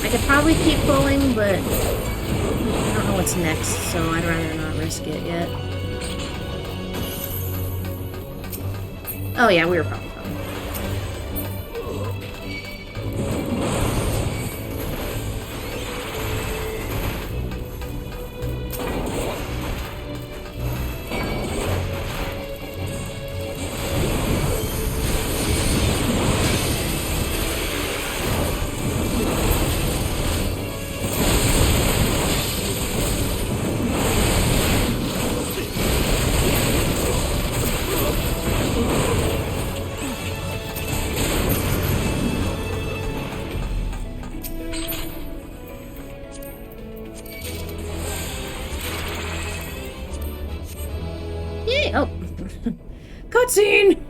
I could probably keep pulling, but I don't know what's next, so I'd rather not risk it yet. Oh yeah, we were probably fine. Oh. Cutscene!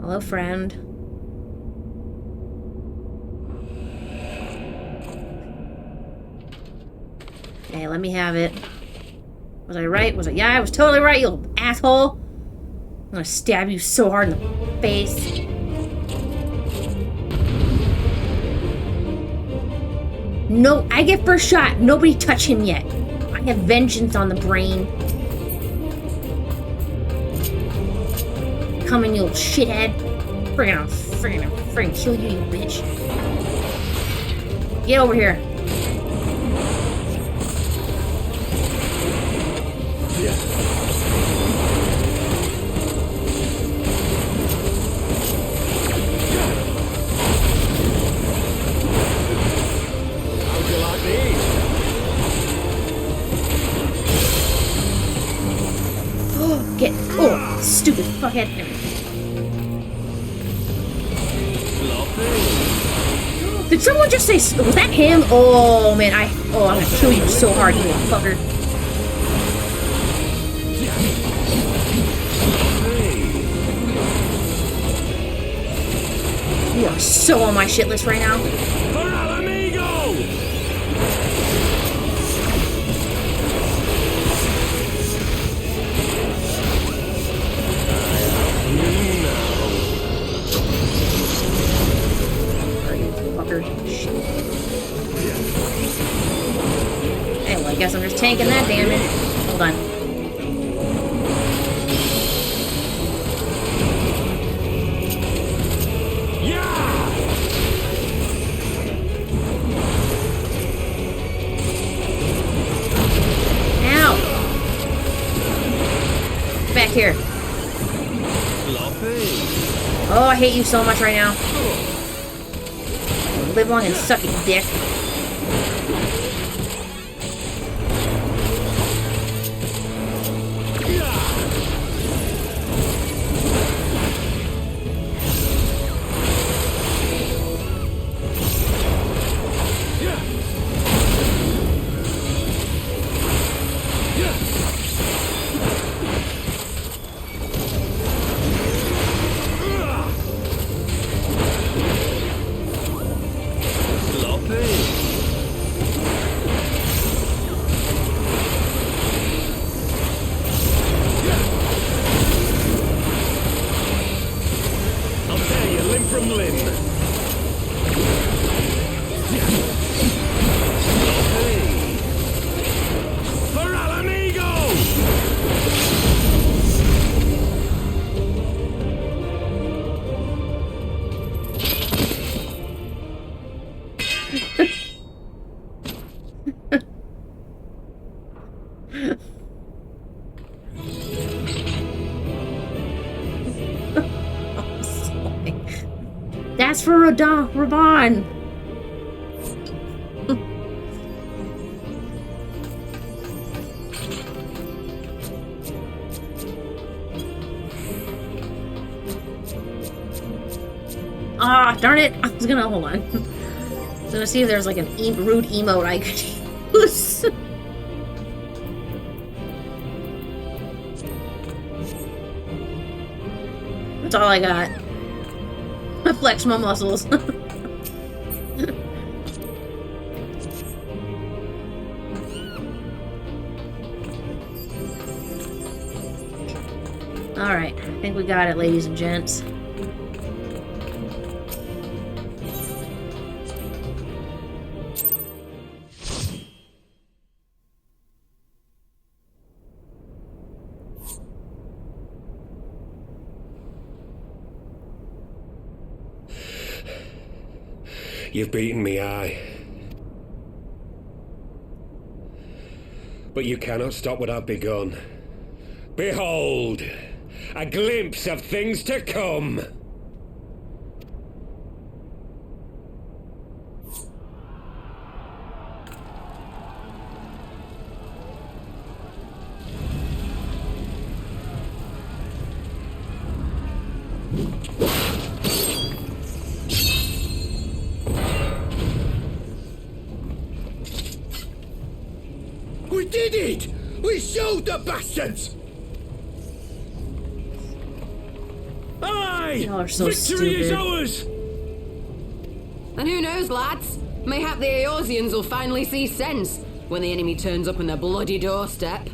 Hello, friend. Okay, let me have it. Was I right? Was I? Yeah, I was totally right, you little asshole. I'm gonna stab you so hard in the face. No, I get first shot. Nobody touch him yet. I have vengeance on the brain. Coming, you little shithead. Friggin' kill you, you bitch. Get over here. Oh, stupid fuckhead. Did someone just say, was that him? Oh man, I'm gonna kill you so hard, you little fucker. You are so on my shit list right now. Hey, well, I guess I'm just tanking that damage. Hold on. Ow! Back here. Oh, I hate you so much right now. Live long and suck it, dick. That's for Raban. Ah, darn it! I was gonna hold on. I was gonna see if there's like an rude emote I could use. That's all I got. I flex my muscles. Alright, I think we got it, ladies and gents. You've beaten me, aye. But you cannot stop what I've begun. Behold, a glimpse of things to come. We did it! We showed the bastards! Aye! Y'all are so Victory is stupid. ours! And who knows, lads? Mayhap the Eorzeans will finally see sense when the enemy turns up on their bloody doorstep.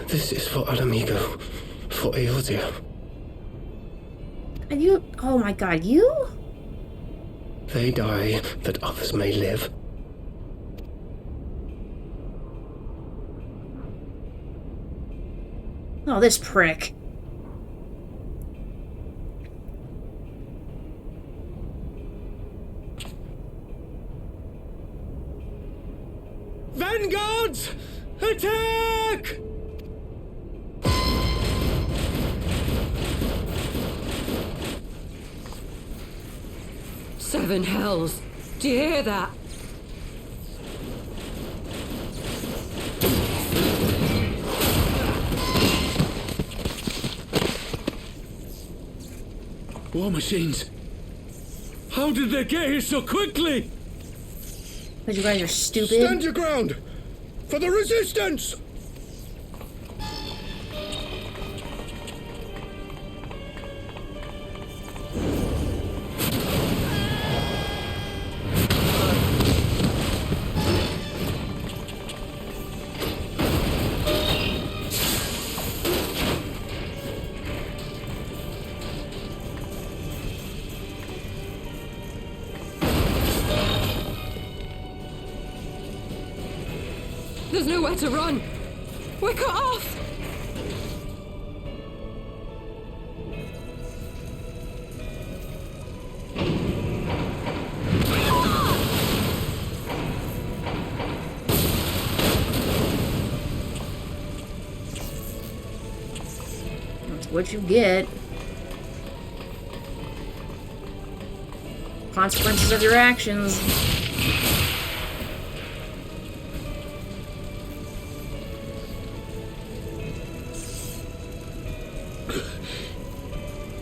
This is for Alamigo, for Eorzea. And you... Oh my god, you? They die that others may live. Oh, this prick. Vanguards! Attack! Seven hells. Do you hear that? War machines. How did they get here so quickly? Because you guys are stupid. Stand your ground! For the resistance! There's nowhere to run. We're cut off. what you get. Consequences of your actions.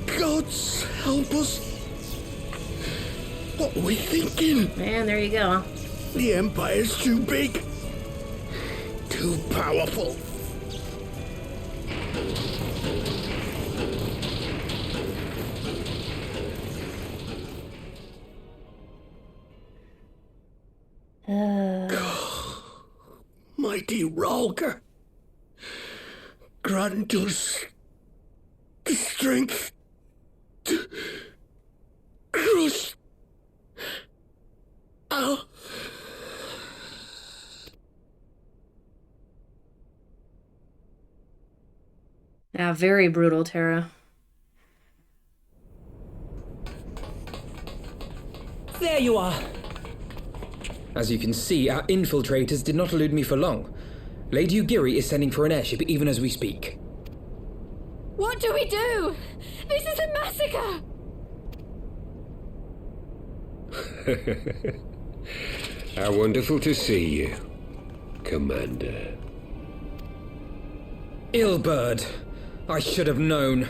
Gods help us. What are we thinking? Man, there you go. The Empire's too big. Too powerful. Mighty Rolger, grant us the strength to crush our... Yeah, very brutal, Tara. There you are. As you can see, our infiltrators did not elude me for long. Lady Ugiri is sending for an airship even as we speak. What do we do? This is a massacre! How wonderful to see you, Commander. Ilbird, I should have known.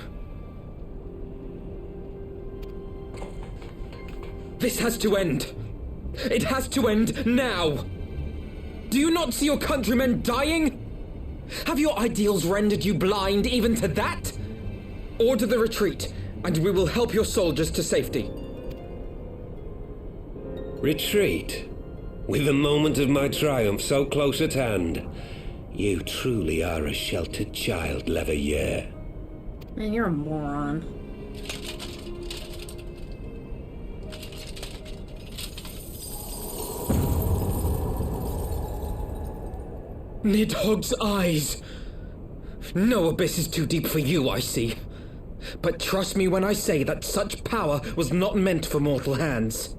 This has to end. It has to end now! Do you not see your countrymen dying? Have your ideals rendered you blind even to that? Order the retreat, and we will help your soldiers to safety. Retreat? With the moment of my triumph so close at hand? You truly are a sheltered child, Leverrier. Man, you're a moron. Nidhogg's eyes! No abyss is too deep for you, I see. But trust me when I say that such power was not meant for mortal hands.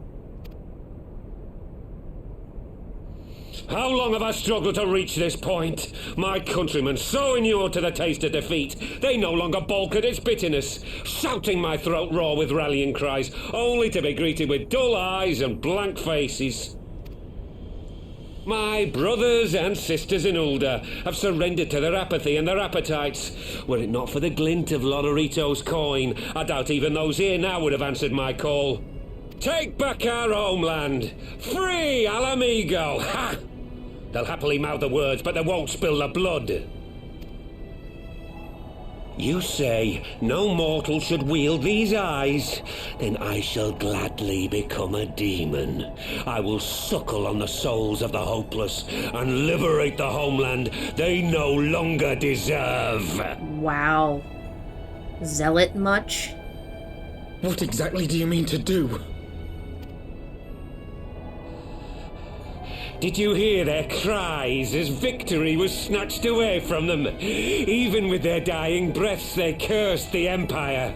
How long have I struggled to reach this point? My countrymen, so inured to the taste of defeat, they no longer balk at its bitterness, shouting my throat raw with rallying cries, only to be greeted with dull eyes and blank faces. My brothers and sisters in Ulda have surrendered to their apathy and their appetites. Were it not for the glint of Lonorito's coin, I doubt even those here now would have answered my call. Take back our homeland! Free Alamigo! Ha! They'll happily mouth the words, but they won't spill the blood. You say no mortal should wield these eyes? Then I shall gladly become a demon. I will suckle on the souls of the hopeless and liberate the homeland they no longer deserve. Wow. Zealot much? What exactly do you mean to do? Did you hear their cries as victory was snatched away from them? Even with their dying breaths, they cursed the Empire.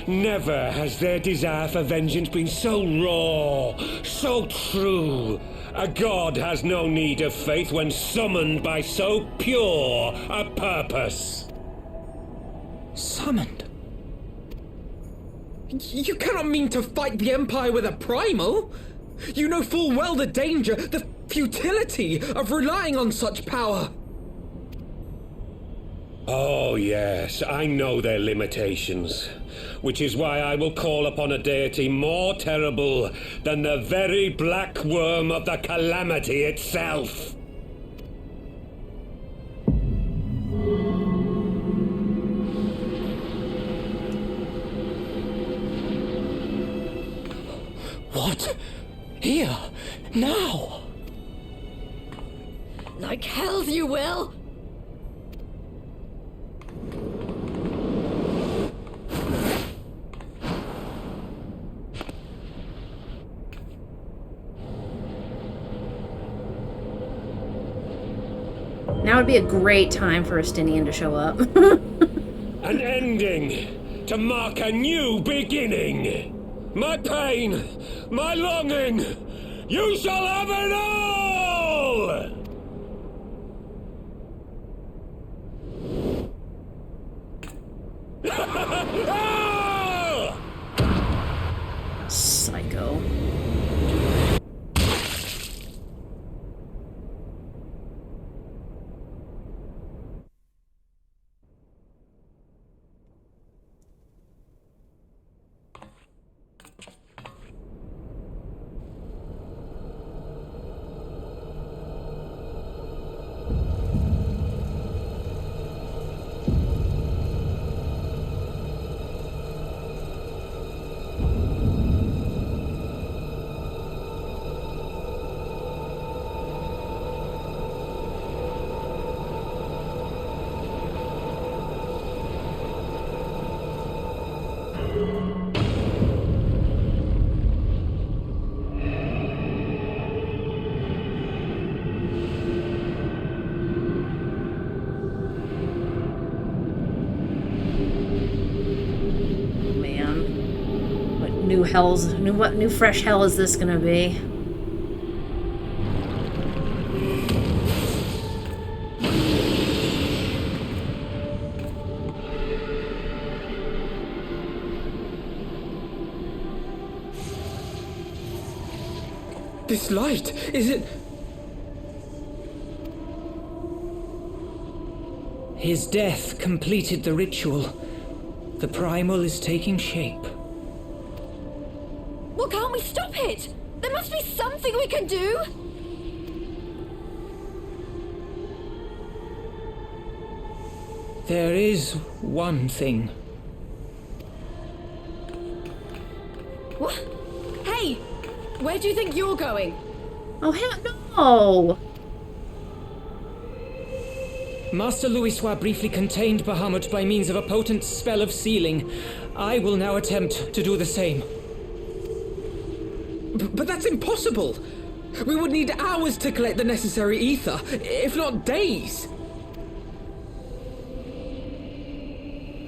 Never has their desire for vengeance been so raw, so true. A god has no need of faith when summoned by so pure a purpose. Summoned? You cannot mean to fight the Empire with a primal! You know full well the danger, the futility of relying on such power. Oh yes, I know their limitations, which is why I will call upon a deity more terrible than the very black worm of the calamity itself. What? Here? Now? Like hell you will! Now would be a great time for Estinian to show up. An ending to mark a new beginning. My pain, my longing, you shall have it all! New fresh hell is this gonna be? This light, is it... His death completed the ritual. The primal is taking shape. Well, can't we stop it? There must be something we can do! There is one thing. What? Hey! Where do you think you're going? Oh, hell no! Master Louisoix briefly contained Bahamut by means of a potent spell of sealing. I will now attempt to do the same. But that's impossible! We would need hours to collect the necessary ether, if not days!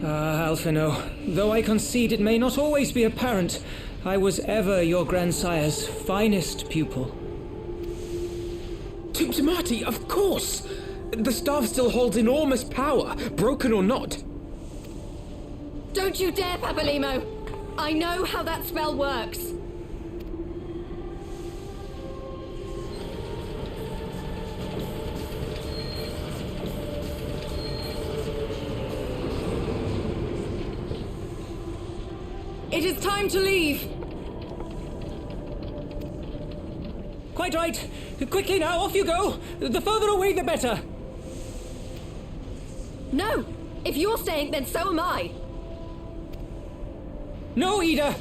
Ah, Alphino, though I concede it may not always be apparent, I was ever your grandsire's finest pupil. Tumtumati, of course! The staff still holds enormous power, broken or not. Don't you dare, Papalimo! I know how that spell works. It is time to leave! Quite right. Quickly now, off you go! The further away, the better! No! If you're staying, then so am I! No, Ida!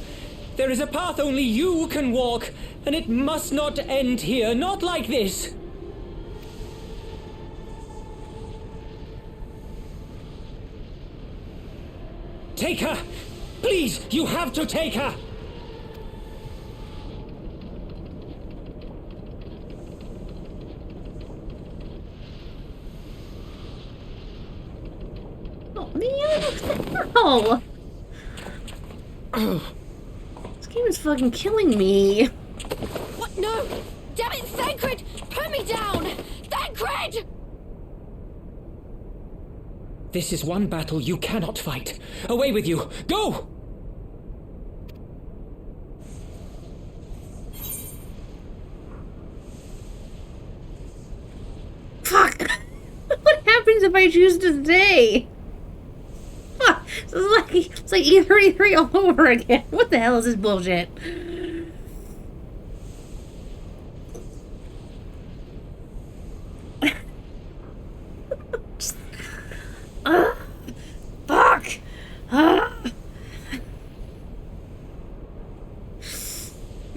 There is a path only you can walk, and it must not end here, not like this! Take her! Please, you have to take her! Oh, man! No! This game is fucking killing me. What? No! Damn it, Thancred! Put me down! Thancred! This is one battle you cannot fight. Away with you! Go! Fuck! What happens if I choose to stay? Fuck! It's like E33 all over again. What the hell is this bullshit? Fuck!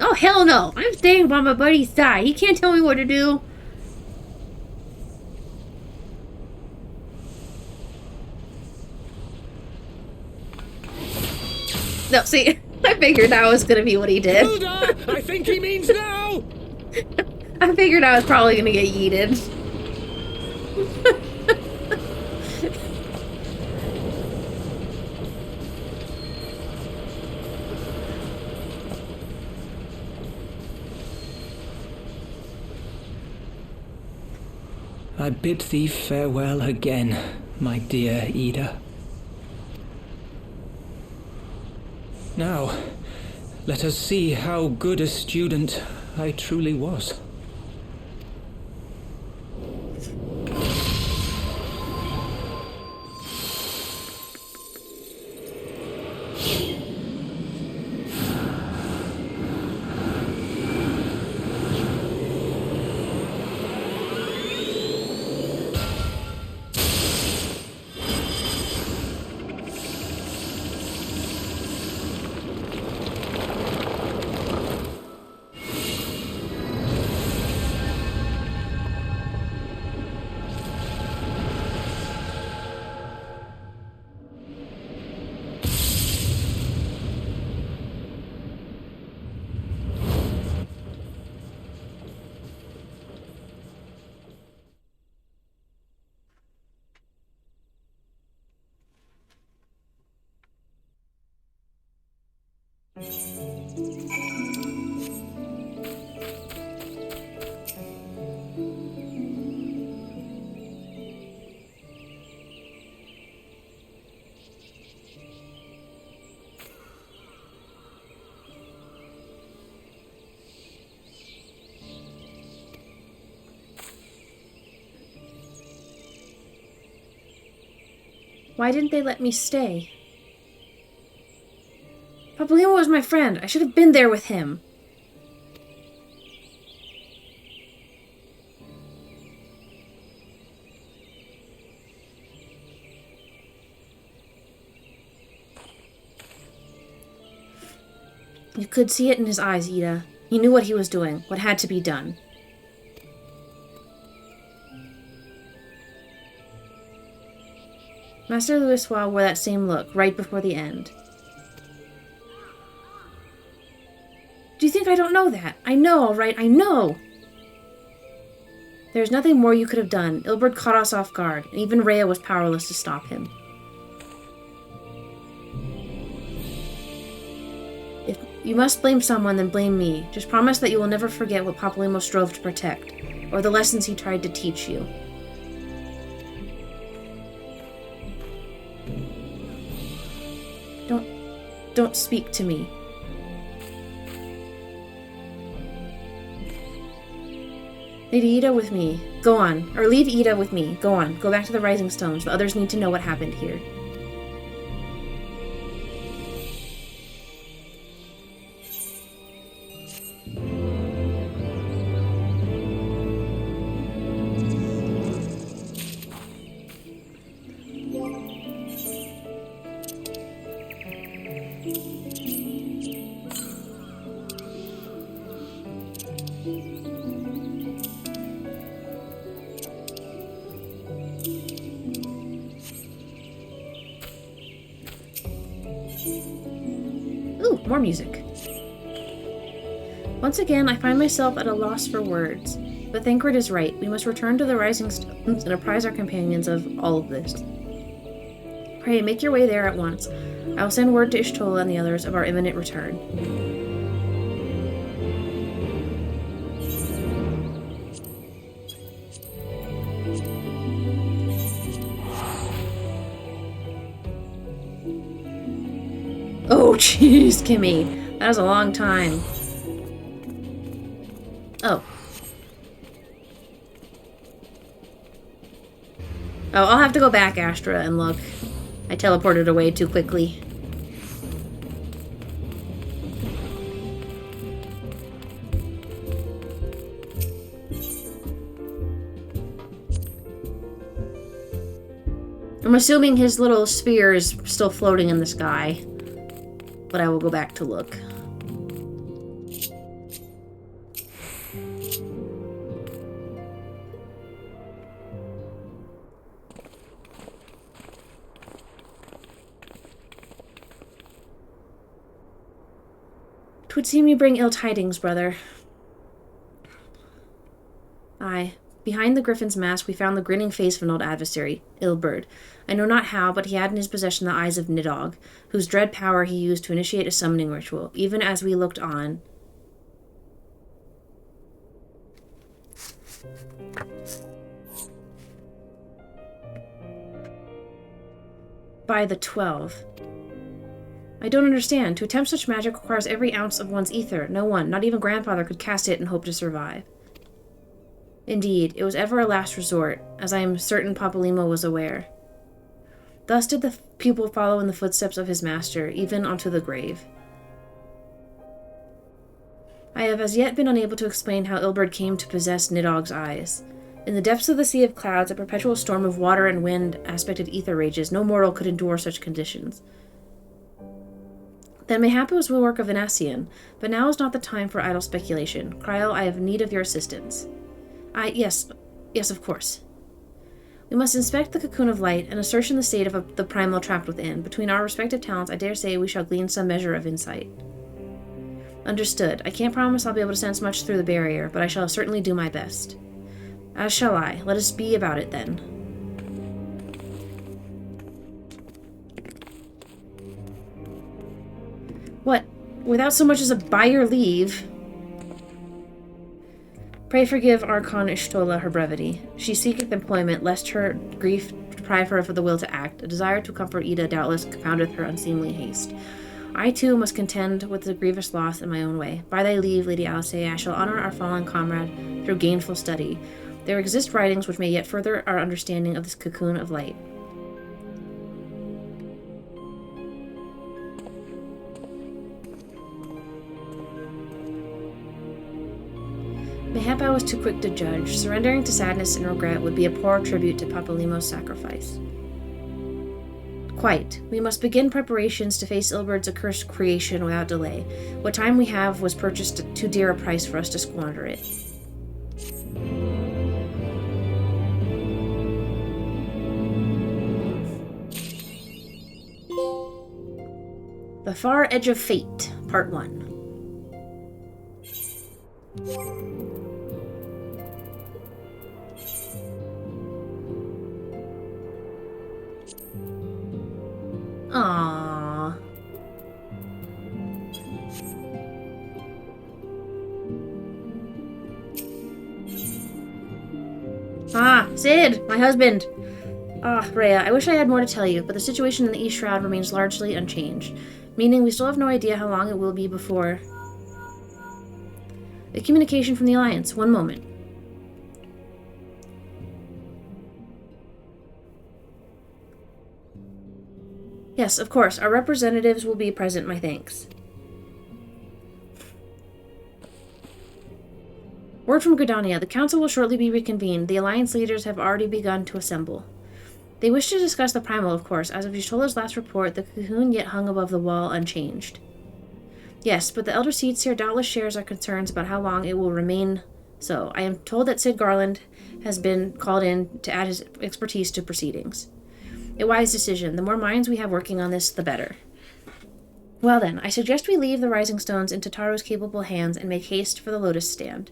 Oh, hell no! I'm staying by my buddy's side. He can't tell me what to do. No, see, I figured that was gonna be what he did. Hilda! I think he means now! I figured I was probably gonna get yeeted. I bid thee farewell again, my dear Ida. Now, let us see how good a student I truly was. Why didn't they let me stay? Papalymo was my friend. I should have been there with him. You could see it in his eyes, Ida. He knew what he was doing, what had to be done. Master Louisoix wore that same look right before the end. Do you think I don't know that? I know, all right, I know! There's nothing more you could have done. Ilberd caught us off guard, and even Rhea was powerless to stop him. If you must blame someone, then blame me. Just promise that you will never forget what Papalymo strove to protect, or the lessons he tried to teach you. Don't speak to me. Lady Ida with me. Go on. Or leave Ida with me. Go on. Go back to the Rising Stones. The others need to know what happened here. More music. Once again, I find myself at a loss for words. But Thancred is right. We must return to the Rising Stones and apprise our companions of all of this. Pray, make your way there at once. I will send word to Ishtola and the others of our imminent return. Oh, jeez, Kimmy. That was a long time. Oh. Oh, I'll have to go back, Astra, and look. I teleported away too quickly. I'm assuming his little sphere is still floating in the sky. But I will go back to look. Twould seem you bring ill tidings, brother. Aye. Behind the griffin's mask we found the grinning face of an old adversary, Ilberd. I know not how, but he had in his possession the eyes of Nidhogg, whose dread power he used to initiate a summoning ritual, even as we looked on. By the 12. I don't understand. To attempt such magic requires every ounce of one's ether. No one, not even grandfather, could cast it and hope to survive. Indeed, it was ever a last resort, as I am certain Papalymo was aware. Thus did the pupil follow in the footsteps of his master, even onto the grave. I have as yet been unable to explain how Ilberd came to possess Nidhogg's eyes. In the depths of the sea of clouds, a perpetual storm of water and wind aspected ether rages, no mortal could endure such conditions. Then mayhap it was the work of Venacian, but now is not the time for idle speculation. Kryl, I have need of your assistance. Yes, of course. We must inspect the cocoon of light and ascertain the state of the primal trapped within. Between our respective talents, I dare say we shall glean some measure of insight. Understood. I can't promise I'll be able to sense much through the barrier, but I shall certainly do my best. As shall I. Let us be about it, then. What? without so much as a by your leave. Pray forgive Archon Ishtola her brevity. She seeketh employment, lest her grief deprive her of the will to act. A desire to comfort Ida doubtless compoundeth her unseemly haste. I too must contend with the grievous loss in my own way. By thy leave, Lady Alice, I shall honor our fallen comrade through gainful study. There exist writings which may yet further our understanding of this cocoon of light. Mayhap I was too quick to judge. Surrendering to sadness and regret would be a poor tribute to Papalimo's sacrifice. Quite. We must begin preparations to face Ilberd's accursed creation without delay. What time we have was purchased at too dear a price for us to squander it. The Far Edge of Fate, Part 1. Aww. Ah, Sid, my husband. Ah, Rhea, I wish I had more to tell you, but the situation in the East Shroud remains largely unchanged, meaning we still have no idea how long it will be before... A communication from the Alliance. One moment. Yes, of course. Our representatives will be present, my thanks. Word from Gridania. The Council will shortly be reconvened. The Alliance leaders have already begun to assemble. They wish to discuss the Primal, of course. As of Y'shtola's last report, the cocoon yet hung above the wall unchanged. Yes, but the Elder Seedseer doubtless shares our concerns about how long it will remain so. I am told that Sid Garland has been called in to add his expertise to proceedings. A wise decision. The more minds we have working on this, the better. Well then, I suggest we leave the Rising Stones into Taro's capable hands and make haste for the Lotus Stand.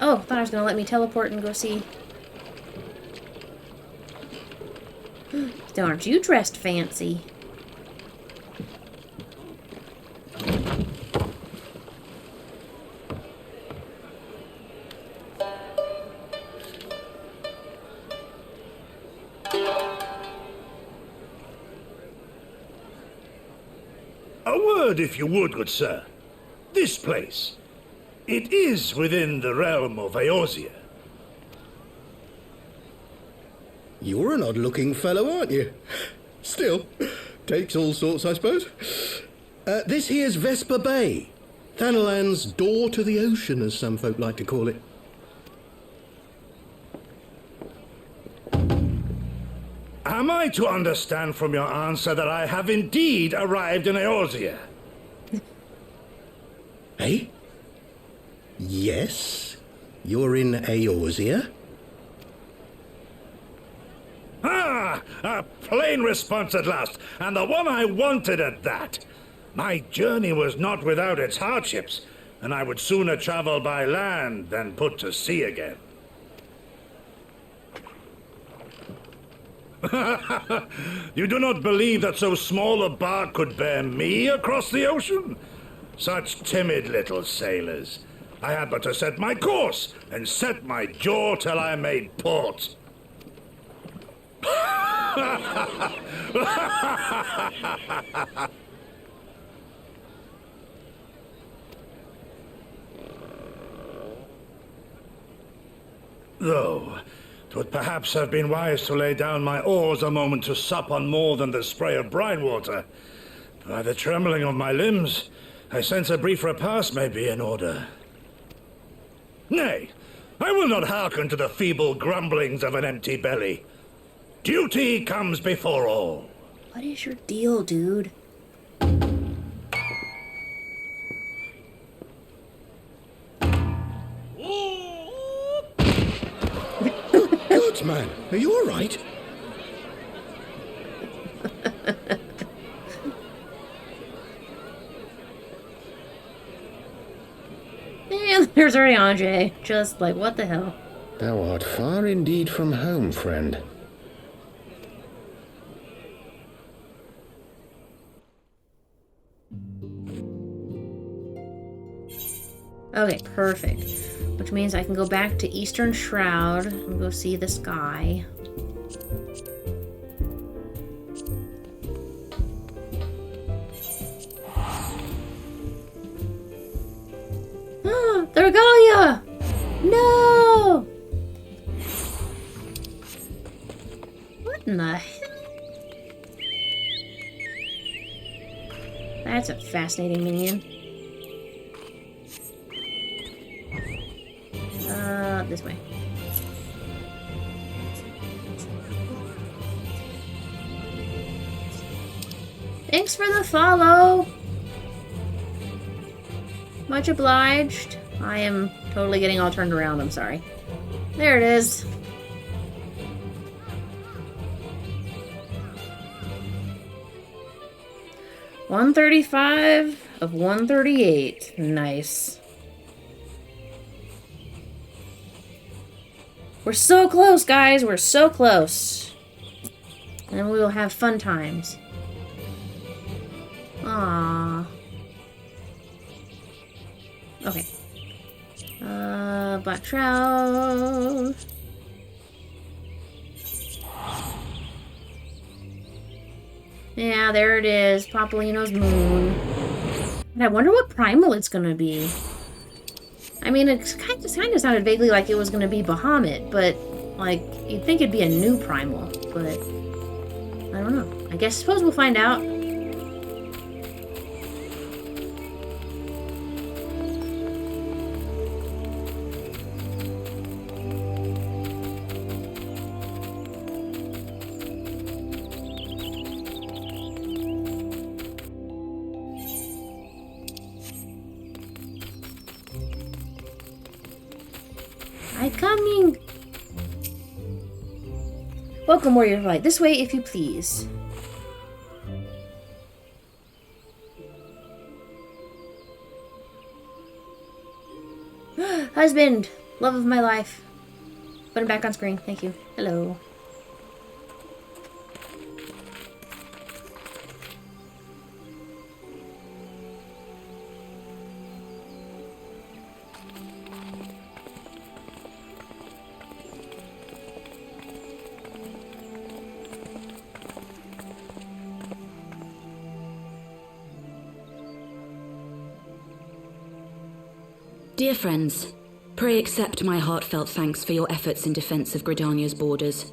Oh, thought I was going to let me teleport and go see. Aren't you dressed fancy? A word, if you would, good sir. This place. It is within the realm of Eorzea. You're an odd-looking fellow, aren't you? Still, takes all sorts, I suppose. This here's Vesper Bay. Thanalan's door to the ocean, as some folk like to call it. Am I to understand from your answer that I have indeed arrived in Eorzea? Eh? Yes, you're in Eorzea. Ah! A plain response at last, and the one I wanted at that. My journey was not without its hardships, and I would sooner travel by land than put to sea again. You do not believe that so small a bark could bear me across the ocean? Such timid little sailors. I had but to set my course and set my jaw till I made port. Though, 'twould perhaps have been wise to lay down my oars a moment to sup on more than the spray of brine water. By the trembling of my limbs, I sense a brief repast may be in order. Nay, I will not hearken to the feeble grumblings of an empty belly. Duty comes before all. What is your deal, dude? God, man, are you all right? And there's already Anjay. Just like, what the hell? Thou art far indeed from home, friend. Okay, perfect. Which means I can go back to Eastern Shroud and go see this guy. Ah, the Regalia! No! What in the hell? That's a fascinating minion. This way. Thanks for the follow. Much obliged. I am totally getting all turned around, I'm sorry. There it is. $135 of 138. Nice. We're so close, guys. We're so close. And we will have fun times. Aww. Okay. Black Shroud. Yeah, there it is. Popolino's moon. And I wonder what primal it's gonna be. I mean, it kind of sounded vaguely like it was going to be Bahamut, but, like, you'd think it'd be a new primal, but I don't know. I suppose we'll find out. I'm coming! Welcome, Warrior of Light. This way, if you please. Husband! Love of my life. Put him back on screen. Thank you. Hello. Dear friends, pray accept my heartfelt thanks for your efforts in defense of Gridania's borders.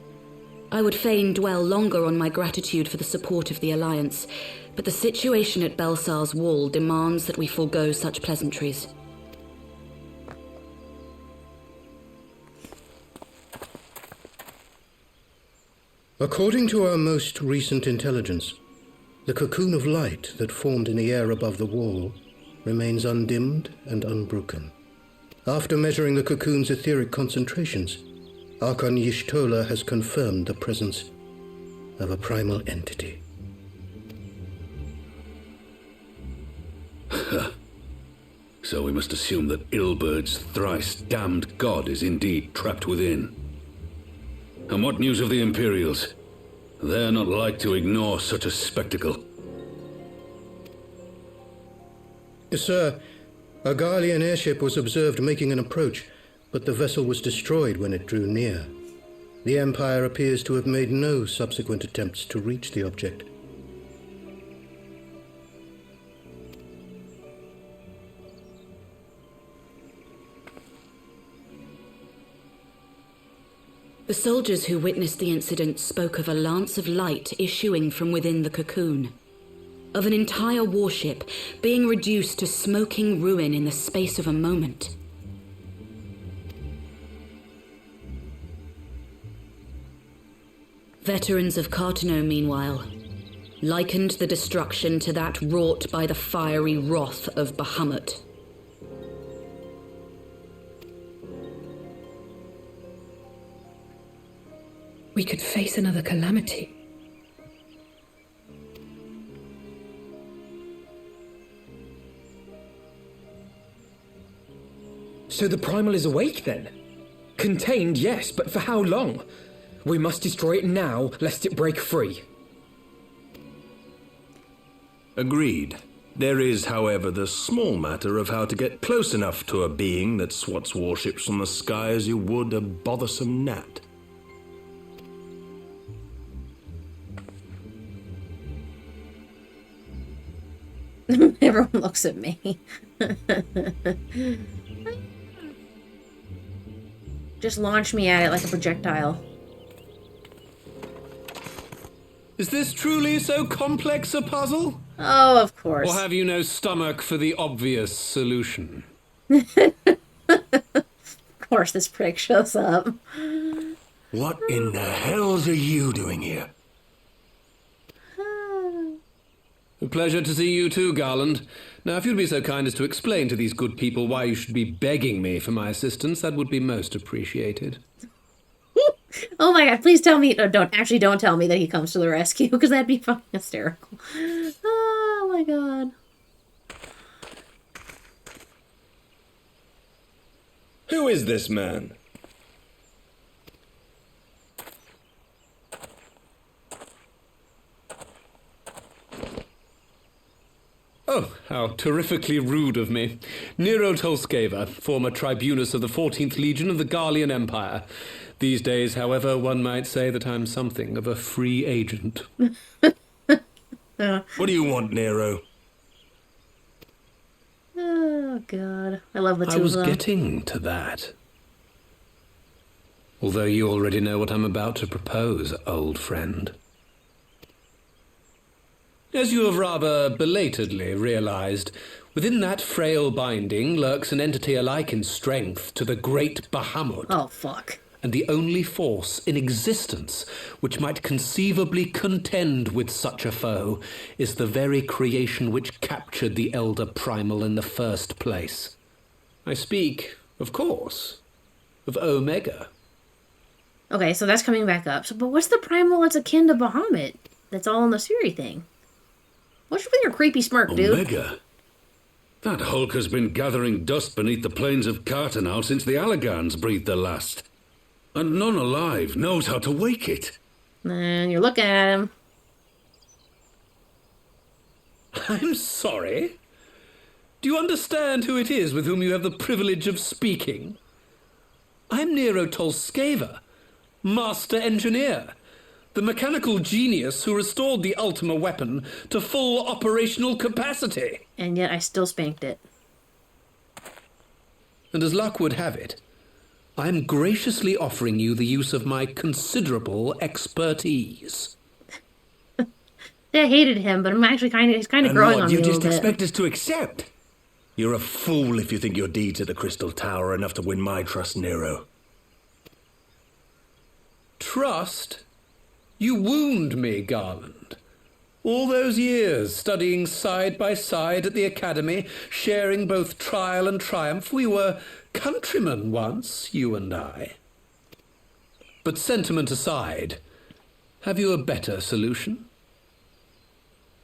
I would fain dwell longer on my gratitude for the support of the Alliance, but the situation at Belsar's Wall demands that we forego such pleasantries. According to our most recent intelligence, the cocoon of light that formed in the air above the wall remains undimmed and unbroken. After measuring the cocoon's etheric concentrations, Archon Y'shtola has confirmed the presence of a primal entity. So we must assume that Ilbert's thrice damned god is indeed trapped within. And what news of the Imperials? They're not like to ignore such a spectacle. Sir, a Garlean airship was observed making an approach, but the vessel was destroyed when it drew near. The Empire appears to have made no subsequent attempts to reach the object. The soldiers who witnessed the incident spoke of a lance of light issuing from within the cocoon, of an entire warship being reduced to smoking ruin in the space of a moment. Veterans of Cartano, meanwhile, likened the destruction to that wrought by the fiery wrath of Bahamut. We could face another calamity. So the primal is awake then? Contained, yes, but for how long? We must destroy it now, lest it break free. Agreed. There is, however, the small matter of how to get close enough to a being that swats warships from the sky as you would a bothersome gnat. Everyone looks at me. Just launch me at it like a projectile. Is this truly so complex a puzzle? Oh, of course. Or have you no stomach for the obvious solution? Of course this prick shows up. What in the hells are you doing here? A pleasure to see you too, Garland. Now, if you'd be so kind as to explain to these good people why you should be begging me for my assistance, that would be most appreciated. Oh my god, please tell me, don't tell me that he comes to the rescue, because that'd be fucking hysterical. Oh my god. Who is this man? Oh, how terrifically rude of me. Nero Tolskeva, former tribunus of the 14th Legion of the Garlean Empire. These days, however, one might say that I'm something of a free agent. What do you want, Nero? Oh god, I love the two I was of them. getting to that. Although you already know what I'm about to propose, old friend. As you have rather belatedly realized, within that frail binding lurks an entity alike in strength to the great Bahamut. Oh, fuck. And the only force in existence which might conceivably contend with such a foe is the very creation which captured the Elder Primal in the first place. I speak, of course, of Omega. Okay, so that's coming back up. So, but what's the primal that's akin to Bahamut? That's all in the Siri thing. What's with your creepy smirk, dude? Omega? That hulk has been gathering dust beneath the plains of Cartanau since the Allagans breathed their last. And none alive knows how to wake it. And you're looking at him. I'm sorry? Do you understand who it is with whom you have the privilege of speaking? I'm Nero Tolskeva, Master Engineer, the mechanical genius who restored the Ultima weapon to full operational capacity. And yet I still spanked it. And as luck would have it, I am graciously offering you the use of my considerable expertise. I hated him, but I'm actually he's kind of growing on me a little bit. You just expect us to accept? You're a fool if you think your deeds at the Crystal Tower are enough to win my trust, Nero. Trust? You wound me, Garland. All those years, studying side by side at the Academy, sharing both trial and triumph, we were countrymen once, you and I. But sentiment aside, have you a better solution?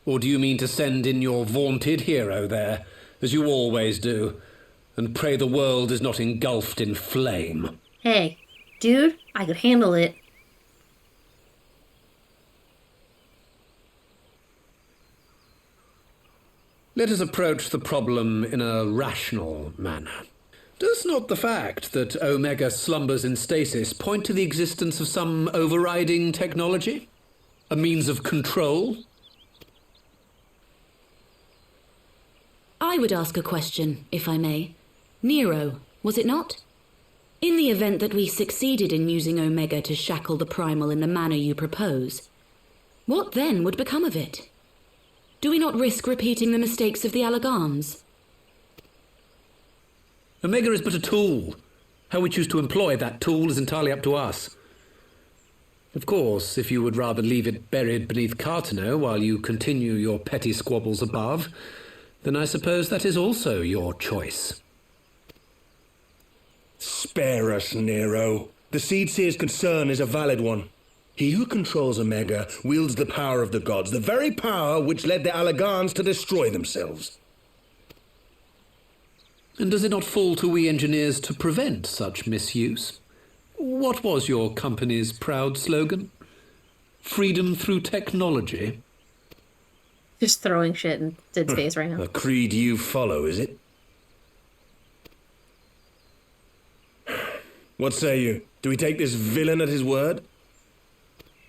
Or do you mean to send in your vaunted hero there, as you always do, and pray the world is not engulfed in flame? Hey, dude, I could handle it. Let us approach the problem in a rational manner. Does not the fact that Omega slumbers in stasis point to the existence of some overriding technology? A means of control? I would ask a question, if I may. Nero, was it not? In the event that we succeeded in using Omega to shackle the Primal in the manner you propose, what then would become of it? Do we not risk repeating the mistakes of the Allagans? Omega is but a tool. How we choose to employ that tool is entirely up to us. Of course, if you would rather leave it buried beneath Cartanau while you continue your petty squabbles above, then I suppose that is also your choice. Spare us, Nero. The Seedseer's concern is a valid one. He who controls Omega wields the power of the gods, the very power which led the Allagans to destroy themselves. And does it not fall to we engineers to prevent such misuse? What was your company's proud slogan? Freedom through technology? Just throwing shit in Sid's face right now. A creed you follow, is it? What say you? Do we take this villain at his word?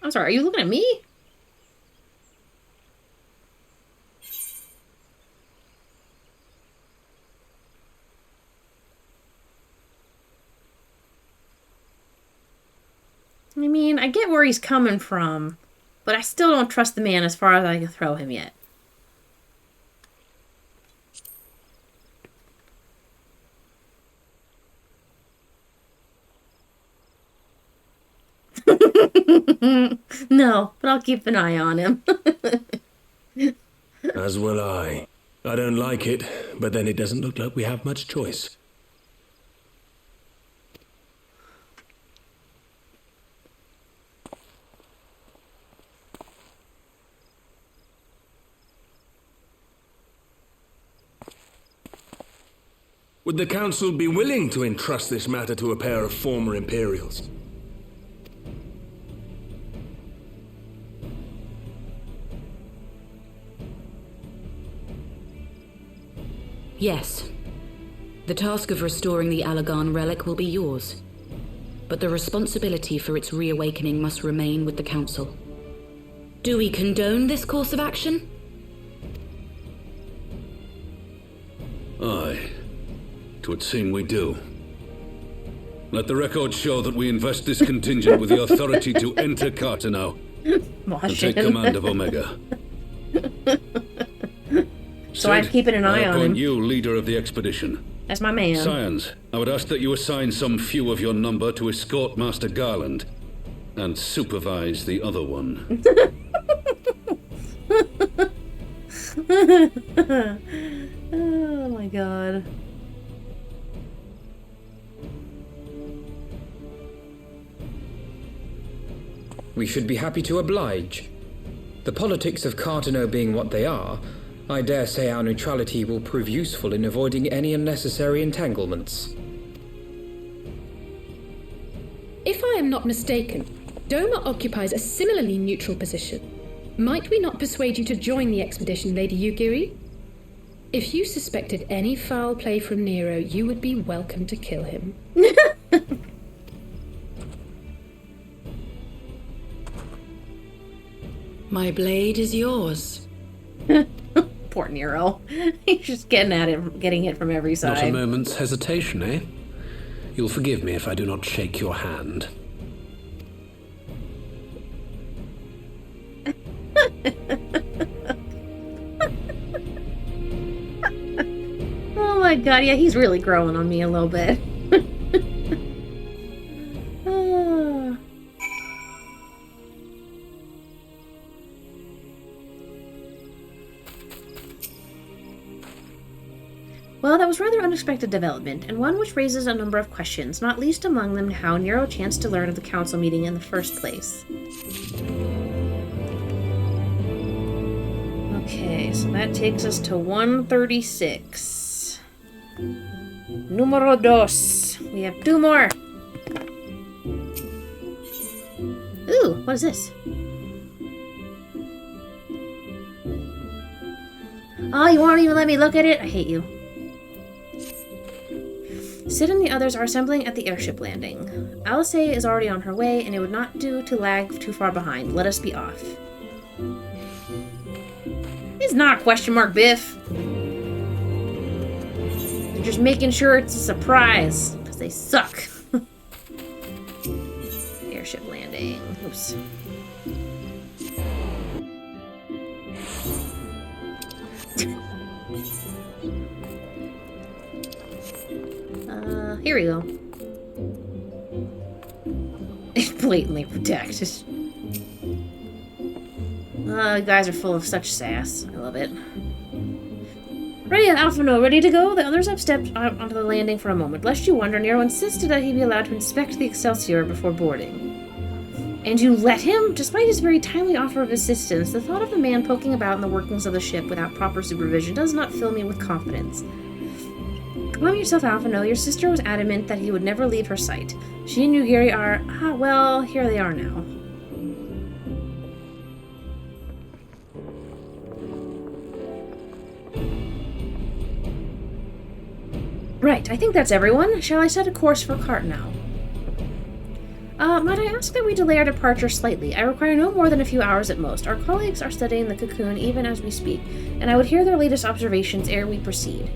I'm sorry, are you looking at me? I mean, I get where he's coming from, but I still don't trust the man as far as I can throw him yet. No, but I'll keep an eye on him. As will I. I don't like it, but then it doesn't look like we have much choice. Would the Council be willing to entrust this matter to a pair of former Imperials? Yes. The task of restoring the Allagan relic will be yours. But the responsibility for its reawakening must remain with the Council. Do we condone this course of action? Aye. 'Twould seem we do. Let the record show that we invest this contingent with the authority to enter Cartanau and take command of Omega. So I'm keeping an eye on him. I appoint you leader of the expedition. That's my man. Scions, I would ask that you assign some few of your number to escort Master Garland and supervise the other one. Oh my god. We should be happy to oblige. The politics of Cartanau being what they are, I dare say our neutrality will prove useful in avoiding any unnecessary entanglements. If I am not mistaken, Doma occupies a similarly neutral position. Might we not persuade you to join the expedition, Lady Yugiri? If you suspected any foul play from Nero, you would be welcome to kill him. My blade is yours. Poor Nero. He's just getting it from every side. Not a moment's hesitation, eh? You'll forgive me if I do not shake your hand. Oh my god, yeah, he's really growing on me a little bit. Ah. Well, that was rather unexpected development, and one which raises a number of questions, not least among them how Nero chanced to learn of the council meeting in the first place. Okay, so that takes us to 136. Numero dos. We have two more. Ooh, what is this? Oh, you won't even let me look at it? I hate you. Sid and the others are assembling at the airship landing. Alice is already on her way, and it would not do to lag too far behind. Let us be off. It's not a question mark, Biff. They're just making sure it's a surprise, because they suck. Airship landing. Oops. Here we go. It's blatantly protected. Guys are full of such sass. I love it. Ready, Alphano, ready to go? The others have stepped out onto the landing for a moment. Lest you wonder, Nero insisted that he be allowed to inspect the Excelsior before boarding. And you let him? Despite his very timely offer of assistance, the thought of the man poking about in the workings of the ship without proper supervision does not fill me with confidence. Calm yourself, Alphino. Your sister was adamant that he would never leave her sight. She and Yugiri are... well, here they are now. Right, I think that's everyone. Shall I set a course for Cart now? Might I ask that we delay our departure slightly? I require no more than a few hours at most. Our colleagues are studying the cocoon even as we speak, and I would hear their latest observations ere we proceed.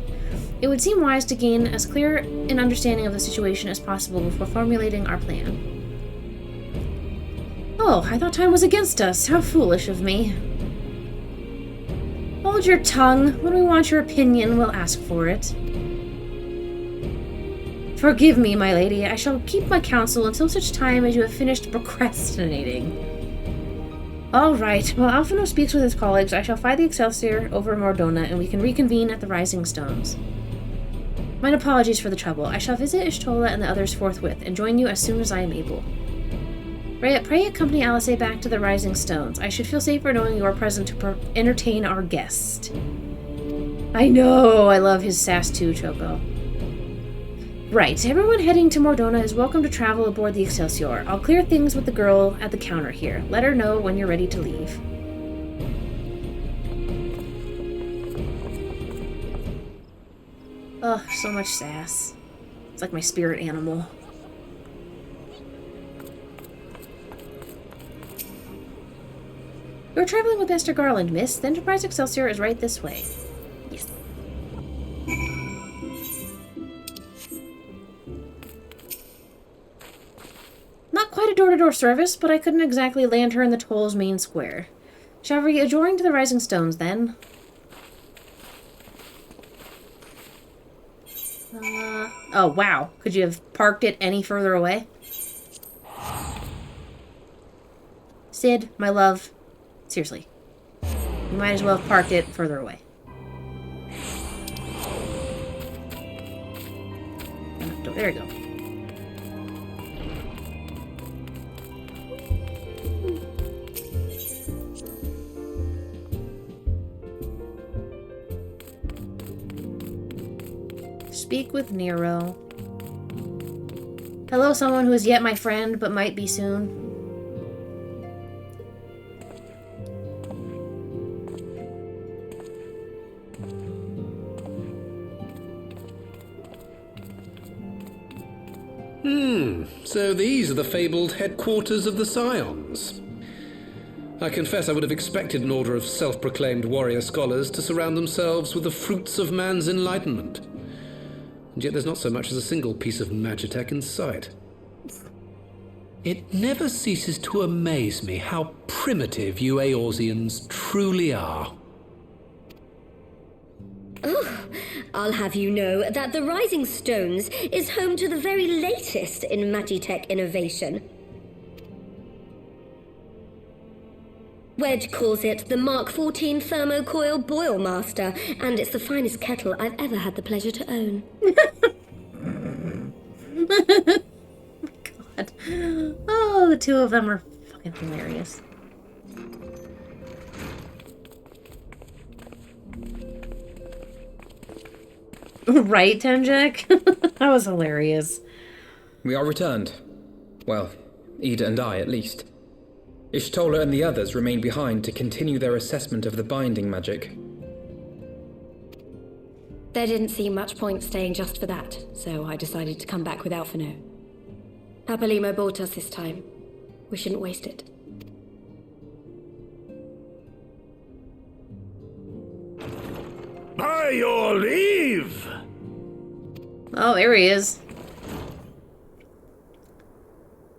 It would seem wise to gain as clear an understanding of the situation as possible before formulating our plan. Oh, I thought time was against us. How foolish of me. Hold your tongue. When we want your opinion, we'll ask for it. Forgive me, my lady. I shall keep my counsel until such time as you have finished procrastinating. All right. While Alphino speaks with his colleagues, I shall fly the Excelsior over Mordona, and we can reconvene at the Rising Stones. Mine apologies for the trouble. I shall visit Ishtola and the others forthwith, and join you as soon as I am able. Pray accompany Alice back to the Rising Stones. I should feel safer knowing you are present to entertain our guest. I know! I love his sass too, Choco. Right, everyone heading to Mordona is welcome to travel aboard the Excelsior. I'll clear things with the girl at the counter here. Let her know when you're ready to leave. Ugh, so much sass. It's like my spirit animal. You're traveling with Master Garland, miss. The Enterprise Excelsior is right this way. Yes. Not quite a door-to-door service, but I couldn't exactly land her in the toll's main square. Shall we adjourn to the Rising Stones, then? Oh, wow. Could you have parked it any further away? Sid, my love. Seriously. You might as well have parked it further away. Oh, there you go. Speak with Nero. Hello, someone who is yet my friend, but might be soon. So these are the fabled headquarters of the Scions. I confess I would have expected an order of self-proclaimed warrior scholars to surround themselves with the fruits of man's enlightenment. And yet there's not so much as a single piece of magitech in sight. It never ceases to amaze me how primitive you Eorzeans truly are. Oh, I'll have you know that the Rising Stones is home to the very latest in magitech innovation. Wedge calls it the Mark 14 Thermocoil Boil Master, and it's the finest kettle I've ever had the pleasure to own. God. Oh, the two of them are fucking hilarious. Right, Tenjek? That was hilarious. We are returned. Well, Ida and I, at least. Ishtola and the others remain behind to continue their assessment of the binding magic. There didn't seem much point staying just for that, so I decided to come back with Alphino. Papalimo bought us this time. We shouldn't waste it. By your leave! Oh, there he is.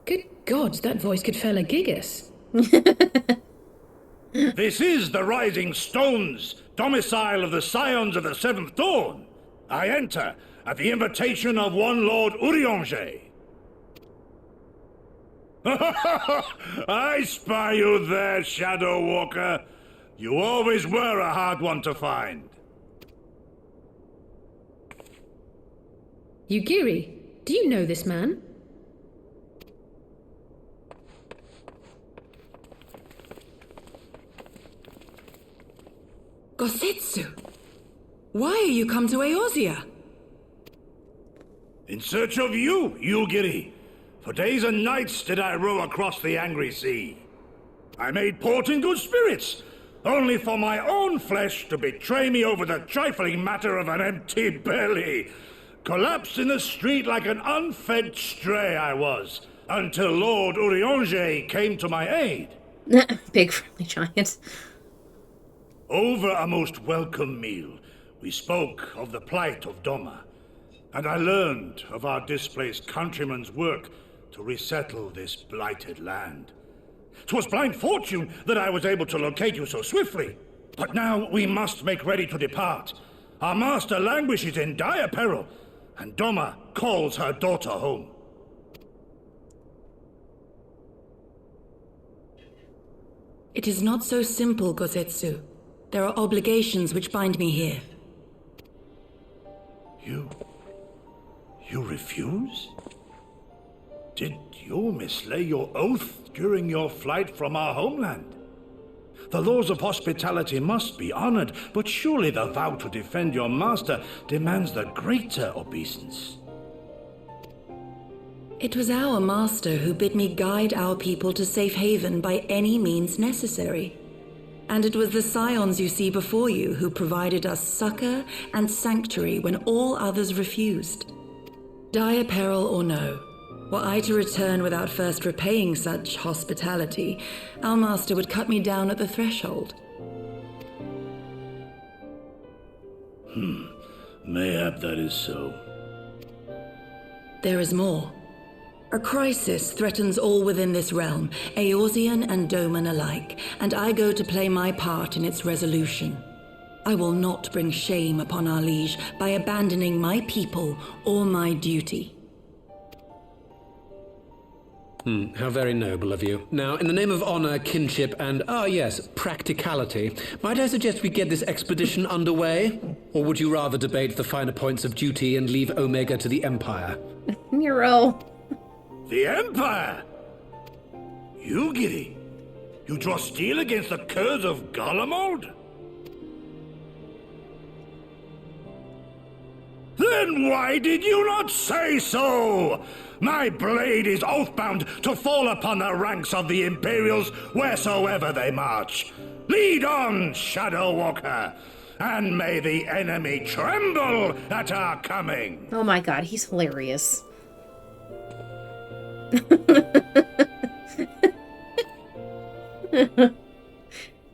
Good God, that voice could fell a gigas. This is the Rising Stones, domicile of the Scions of the Seventh Dawn. I enter at the invitation of one Lord Urianger. I spy you there, Shadow Walker. You always were a hard one to find. Yugiri, do you know this man? Gosetsu! Why are you come to Eorzea? In search of you, Yulgiri. For days and nights did I row across the angry sea. I made port in good spirits, only for my own flesh to betray me over the trifling matter of an empty belly. Collapsed in the street like an unfed stray I was, until Lord Urianger came to my aid. Big friendly giant. Over a most welcome meal, we spoke of the plight of Doma, and I learned of our displaced countrymen's work to resettle this blighted land. 'Twas blind fortune that I was able to locate you so swiftly, but now we must make ready to depart. Our master languishes in dire peril, and Doma calls her daughter home. It is not so simple, Gosetsu. There are obligations which bind me here. You refuse? Did you mislay your oath during your flight from our homeland? The laws of hospitality must be honored, but surely the vow to defend your master demands the greater obeisance. It was our master who bid me guide our people to safe haven by any means necessary. And it was the scions you see before you who provided us succor and sanctuary when all others refused. Dire peril or no, were I to return without first repaying such hospitality, our master would cut me down at the threshold. Mayhap that is so. There is more. A crisis threatens all within this realm, Eorzean and Doman alike, and I go to play my part in its resolution. I will not bring shame upon our liege by abandoning my people or my duty. How very noble of you. Now, in the name of honor, kinship, and, practicality, might I suggest we get this expedition underway? Or would you rather debate the finer points of duty and leave Omega to the Empire? Nero. The Empire? Yulgiri, you draw steel against the curse of Garlemald? Then why did you not say so? My blade is oath-bound to fall upon the ranks of the Imperials wheresoever they march. Lead on, Shadow Walker, and may the enemy tremble at our coming. Oh my god, he's hilarious.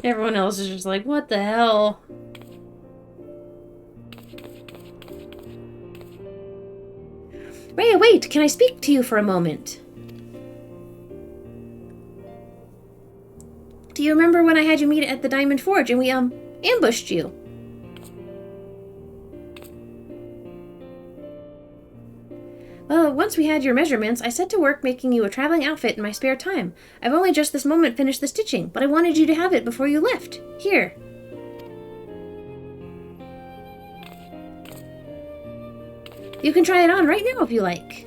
Everyone else is just like, what the hell? Wait, can I speak to you for a moment? Do you remember when I had you meet at the Diamond Forge and we, ambushed you? Well, once we had your measurements, I set to work making you a traveling outfit in my spare time. I've only just this moment finished the stitching, but I wanted you to have it before you left. Here. You can try it on right now if you like.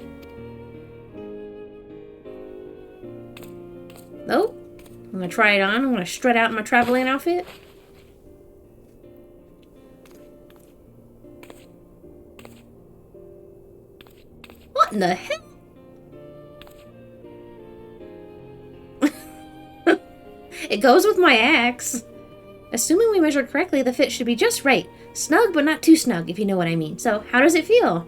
Oh, I'm gonna try it on. I'm gonna strut out in my traveling outfit. What in the hell? It goes with my axe. Assuming we measured correctly, the fit should be just right. Snug, but not too snug, if you know what I mean. So, how does it feel?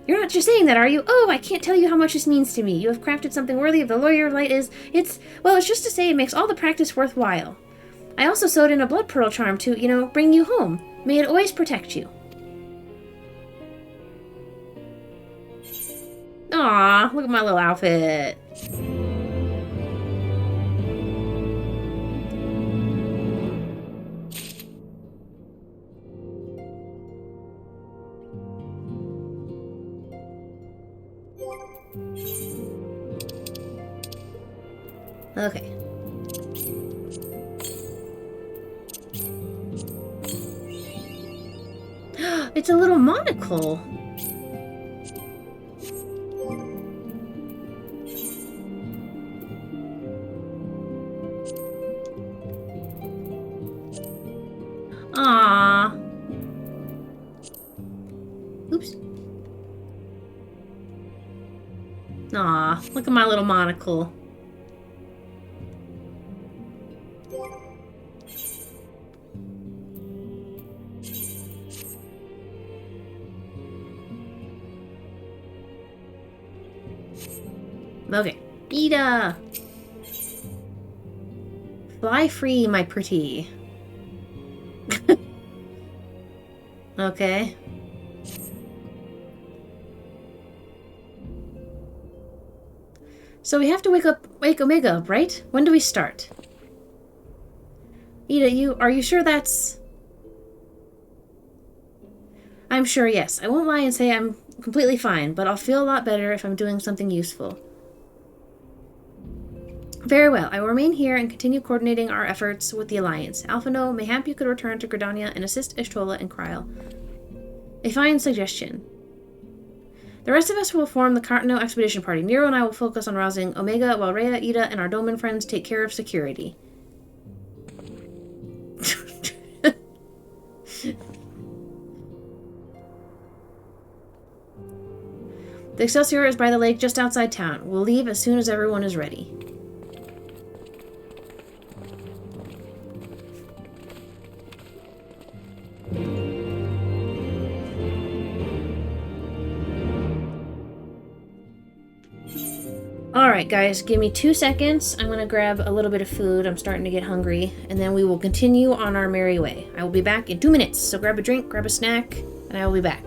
You're not just saying that, are you? Oh, I can't tell you how much this means to me. You have crafted something worthy of the Lawyer of Light it's just to say it makes all the practice worthwhile. I also sewed in a blood pearl charm to, bring you home. May it always protect you. Aw, look at my little outfit. Okay. It's a little monocle. Aww. Aw, look at my little monocle. Okay. Ida! Fly free, my pretty. Okay. So we have to wake Omega up, right? When do we start? Ida, are you sure that's... I'm sure, yes. I won't lie and say I'm completely fine, but I'll feel a lot better if I'm doing something useful. Very well. I will remain here and continue coordinating our efforts with the Alliance. Alphino, mayhap you could return to Gridania and assist Ishtola and Kryl. A fine suggestion. The rest of us will form the Cartano Expedition Party. Nero and I will focus on rousing Omega, while Rhea, Ida, and our Doman friends take care of security. The Excelsior is by the lake just outside town. We'll leave as soon as everyone is ready. Alright guys, give me 2 seconds. I'm gonna grab a little bit of food. I'm starting to get hungry. And then we will continue on our merry way. I will be back in 2 minutes. So grab a drink, grab a snack, and I will be back.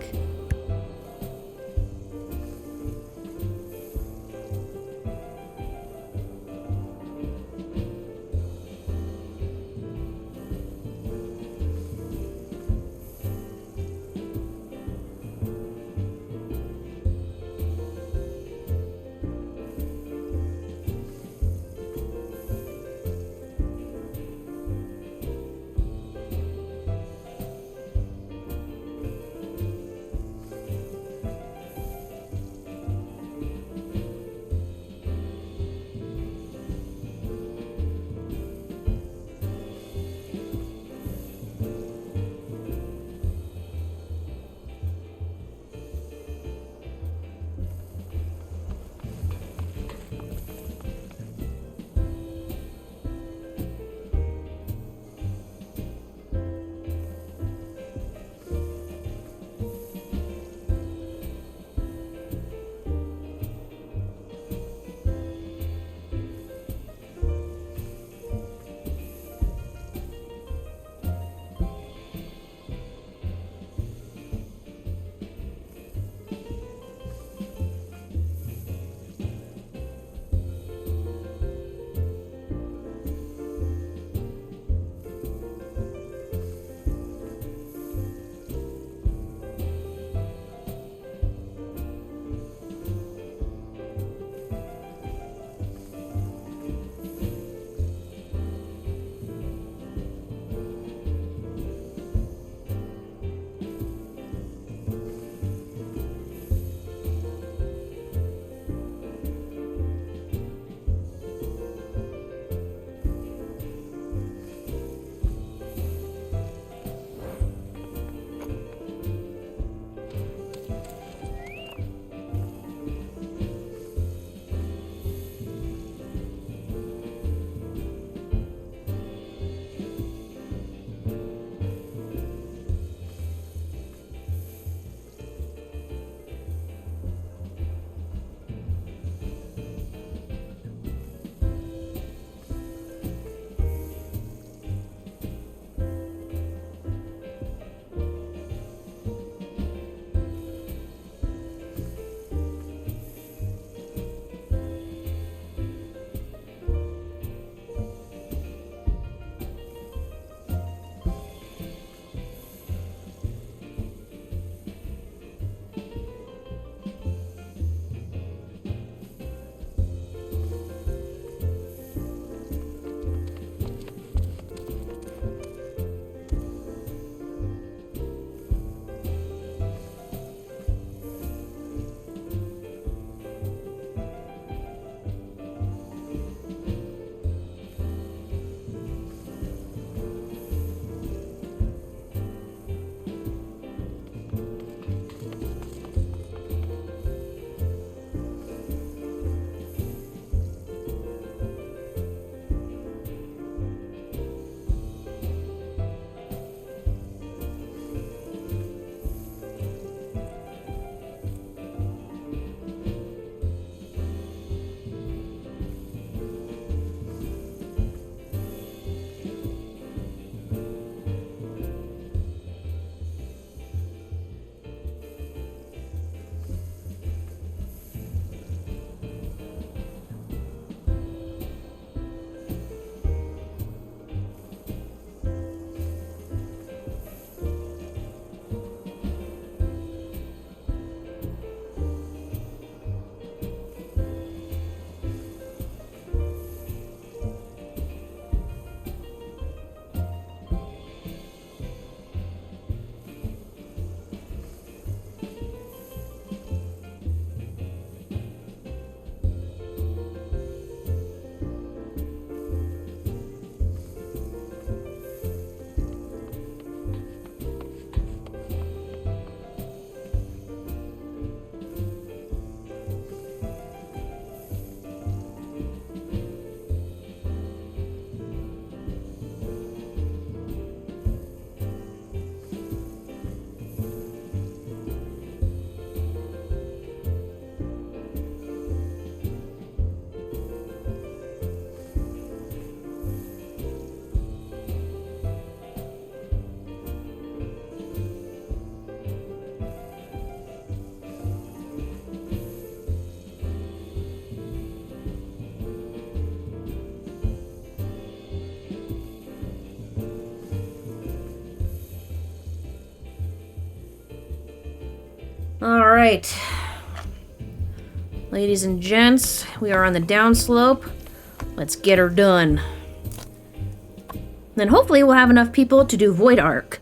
Alright. Ladies and gents, we are on the downslope. Let's get her done. Then hopefully we'll have enough people to do Void Arc.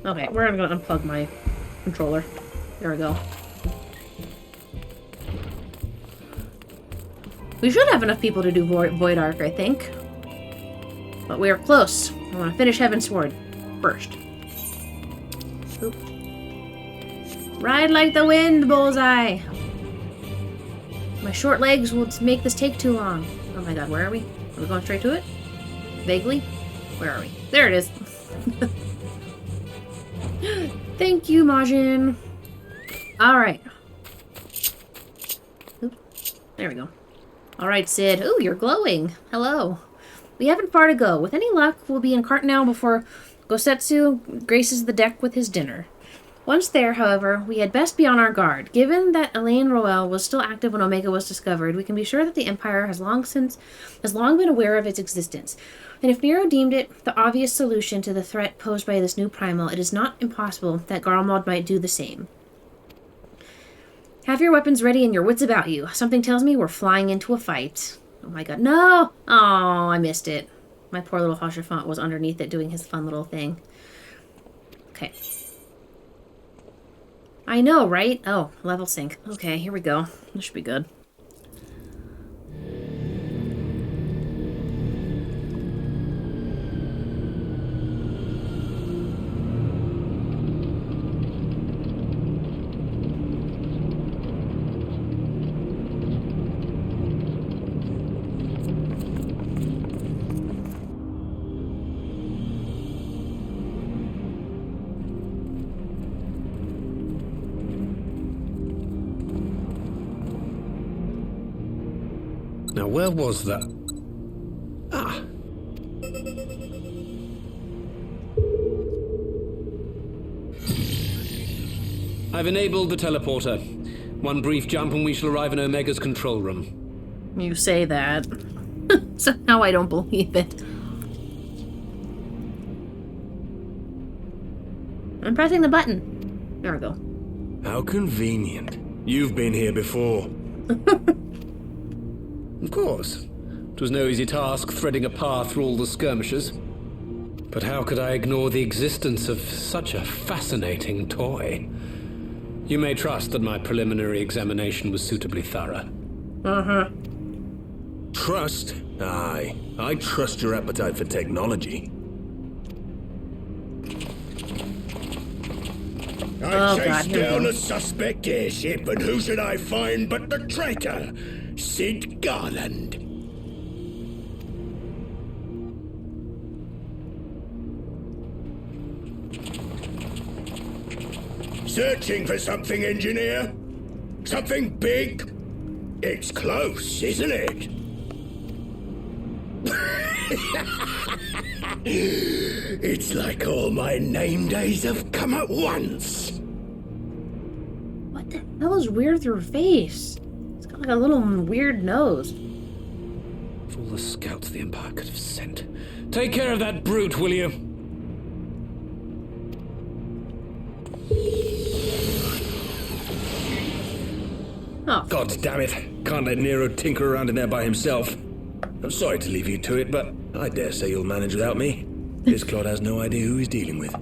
Okay, we're gonna unplug my controller. There we go. We should have enough people to do Void Arc, I think. But we are close. I want to finish Heavensward first. Oop. Ride like the wind, Bullseye! My short legs will make this take too long. Oh my god, where are we? Are we going straight to it? Vaguely? Where are we? There it is. Thank you, Majin. Alright. There we go. Alright, Sid. Ooh, you're glowing. Hello. We haven't far to go. With any luck, we'll be in Cartnell before Gosetsu graces the deck with his dinner. Once there, however, we had best be on our guard. Given that Elaine Roel was still active when Omega was discovered, we can be sure that the Empire has long been aware of its existence. And if Nero deemed it the obvious solution to the threat posed by this new primal, it is not impossible that Garlemald might do the same. Have your weapons ready and your wits about you. Something tells me we're flying into a fight. Oh my god, no! Oh, I missed it. My poor little Hashafant was underneath it doing his fun little thing. Okay. I know, right? Oh, level sync. Okay, here we go. This should be good. Now, where was that? Ah. I've enabled the teleporter. One brief jump and we shall arrive in Omega's control room. You say that. Somehow I don't believe it. I'm pressing the button. There we go. How convenient. You've been here before. Of course. It was no easy task threading a path through all the skirmishes. But how could I ignore the existence of such a fascinating toy? You may trust that my preliminary examination was suitably thorough. Uh-huh. Trust? Aye. I trust your appetite for technology. I chased down a suspect airship, and who should I find but the traitor, Sid Garland. Searching for something, engineer? Something big? It's close, isn't it? It's like all my name days have come at once. What the hell is weird with your face? It's got like a little weird nose. Of all the scouts the Empire could have sent. Take care of that brute, will you? Oh. God damn it. Can't let Nero tinker around in there by himself. I'm sorry to leave you to it, but I dare say you'll manage without me. This clod has no idea who he's dealing with.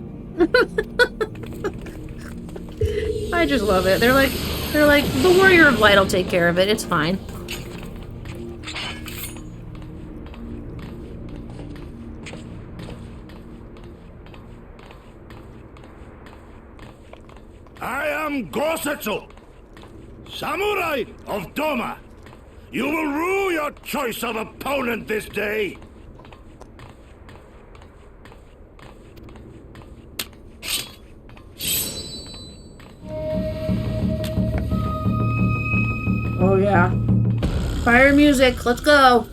I just love it. They're like, the Warrior of Light will take care of it. It's fine. I am Gosetsu, Samurai of Doma. You will rue your choice of opponent this day. Oh yeah. Fire music, let's go.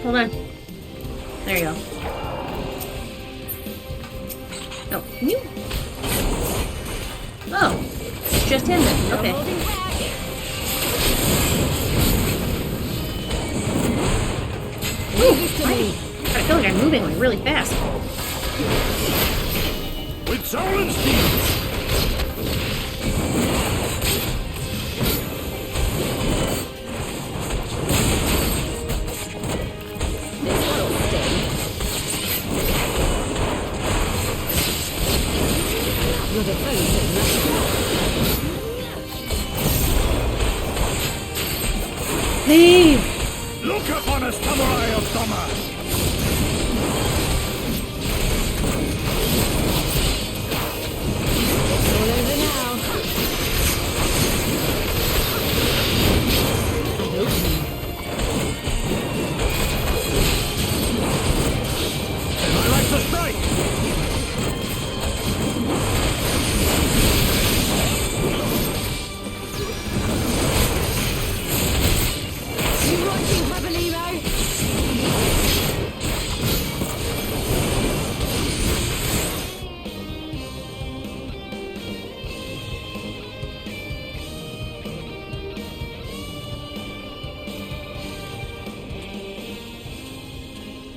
hold on. There you go. Oh, can you? Oh, it's just him then. Okay. Ooh, I feel like I'm moving like really fast. With soul and steel. Leave! Look upon us, samurai of Thomas!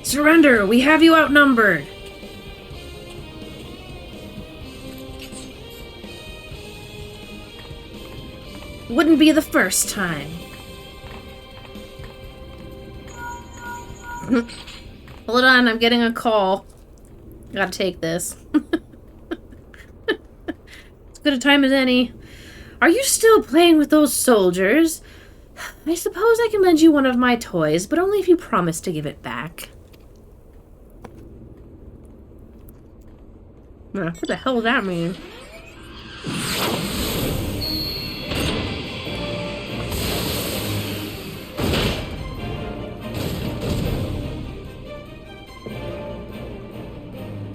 Surrender! We have you outnumbered! Wouldn't be the first time. Hold on, I'm getting a call. Gotta take this. As good a time as any. Are you still playing with those soldiers? I suppose I can lend you one of my toys, but only if you promise to give it back. What the hell does that mean?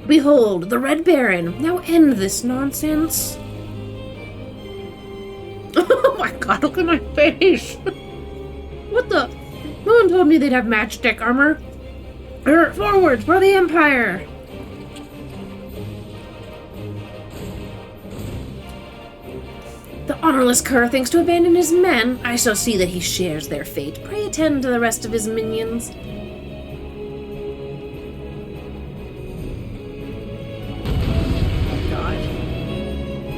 Behold, the Red Baron. Now end this nonsense. Oh my god, look at my face. What the? No one told me they'd have matchstick armor. Forward for the Empire. The honorless cur thinks to abandon his men. I shall see that he shares their fate. Pray attend to the rest of his minions. God.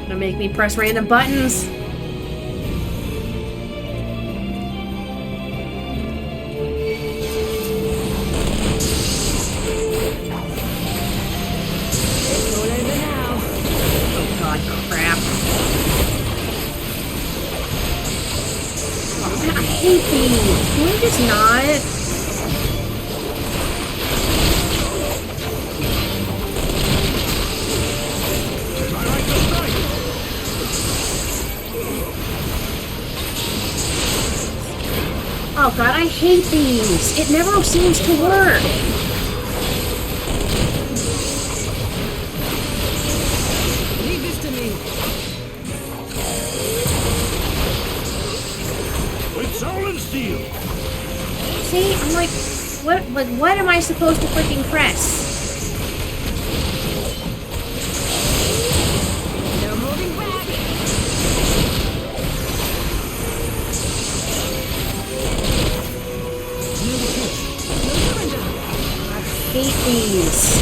Gonna make me press random buttons. Can we just not? Oh god, I hate these. It never seems to work. Leave this to me. With soul and steel. See, I'm like, what am I supposed to freaking press? They're moving back. No defense. No surrender. I hate these.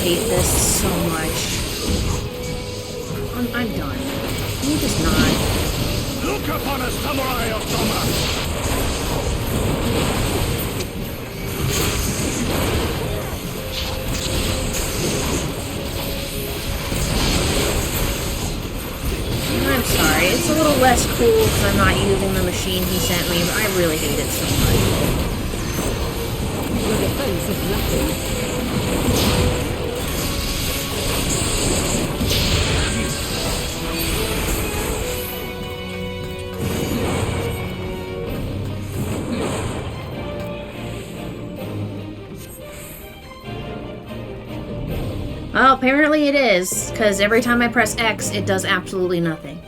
hate this so much. I'm done. Can you just not? Look upon a samurai of Soma! I'm sorry, it's a little less cool because I'm not using the machine he sent me, but I really hate it so much. Your defense is lacking. Well, apparently it is, because every time I press X, it does absolutely nothing.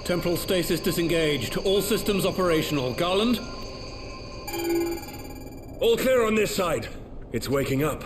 Temporal stasis disengaged. All systems operational. Garland? All clear on this side. It's waking up.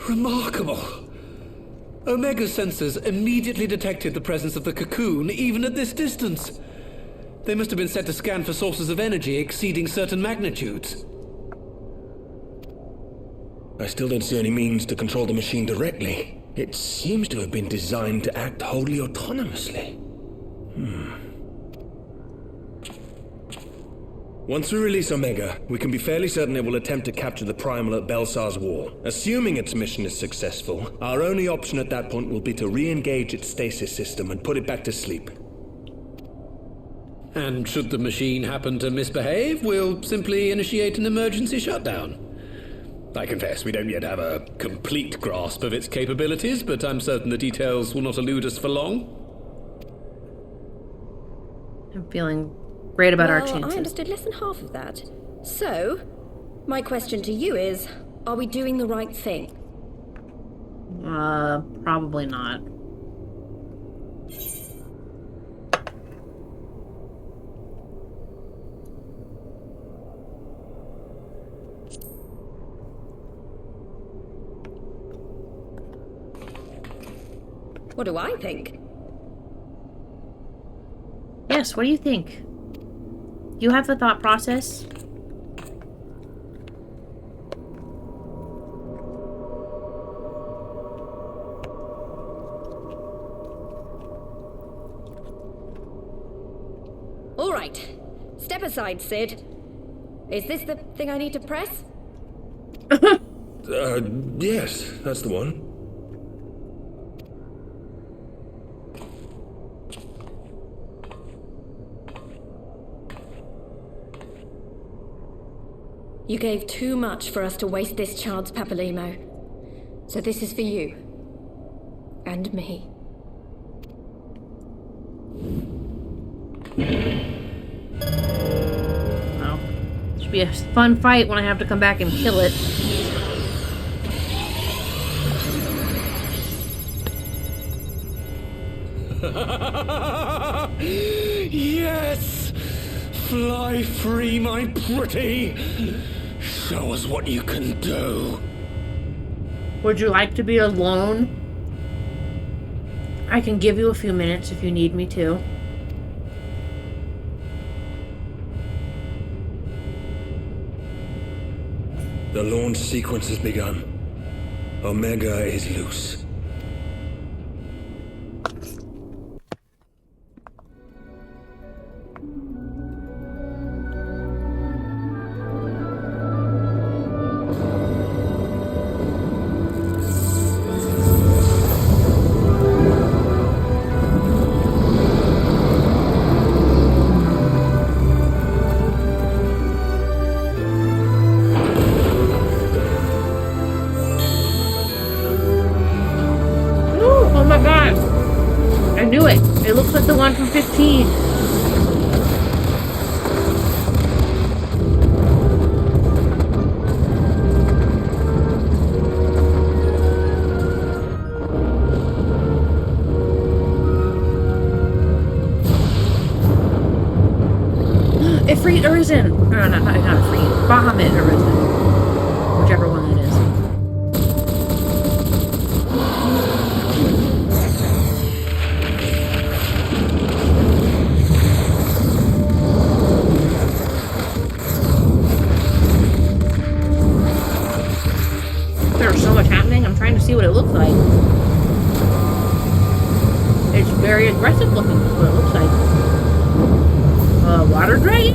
Remarkable. Omega's sensors immediately detected the presence of the cocoon, even at this distance. They must have been set to scan for sources of energy exceeding certain magnitudes. I still don't see any means to control the machine directly. It seems to have been designed to act wholly autonomously. Once we release Omega, we can be fairly certain it will attempt to capture the Primal at Belsar's Wall. Assuming its mission is successful, our only option at that point will be to re-engage its stasis system and put it back to sleep. And should the machine happen to misbehave, we'll simply initiate an emergency shutdown. I confess we don't yet have a complete grasp of its capabilities, but I'm certain the details will not elude us for long. I'm feeling great about our chances. I understood less than half of that. So, my question to you is, are we doing the right thing? Probably not. What do I think? Yes, what do you think? You have the thought process? Right. Step aside, Sid. Is this the thing I need to press? Yes, that's the one. You gave too much for us to waste this chance, Papalimo. So this is for you. And me. Oh. Should be a fun fight when I have to come back and kill it. Yes! Fly free, my pretty! Show us what you can do. Would you like to be alone? I can give you a few minutes if you need me to. The launch sequence has begun. Omega is loose. The one from 15. Ifrit Arisen. No, not Ifrit. Bahamut Arisen. Whichever one it is. See what it looks like. It's very aggressive looking, is what it looks like. Water dragon?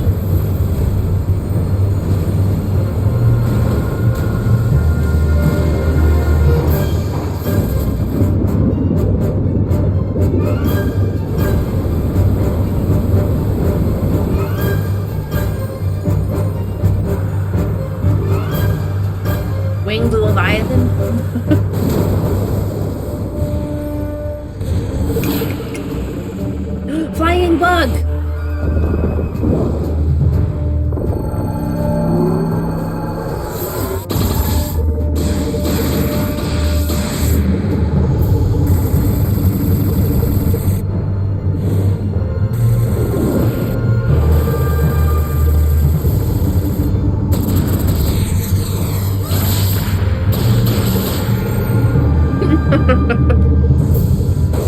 Winged Leviathan? Flying bug!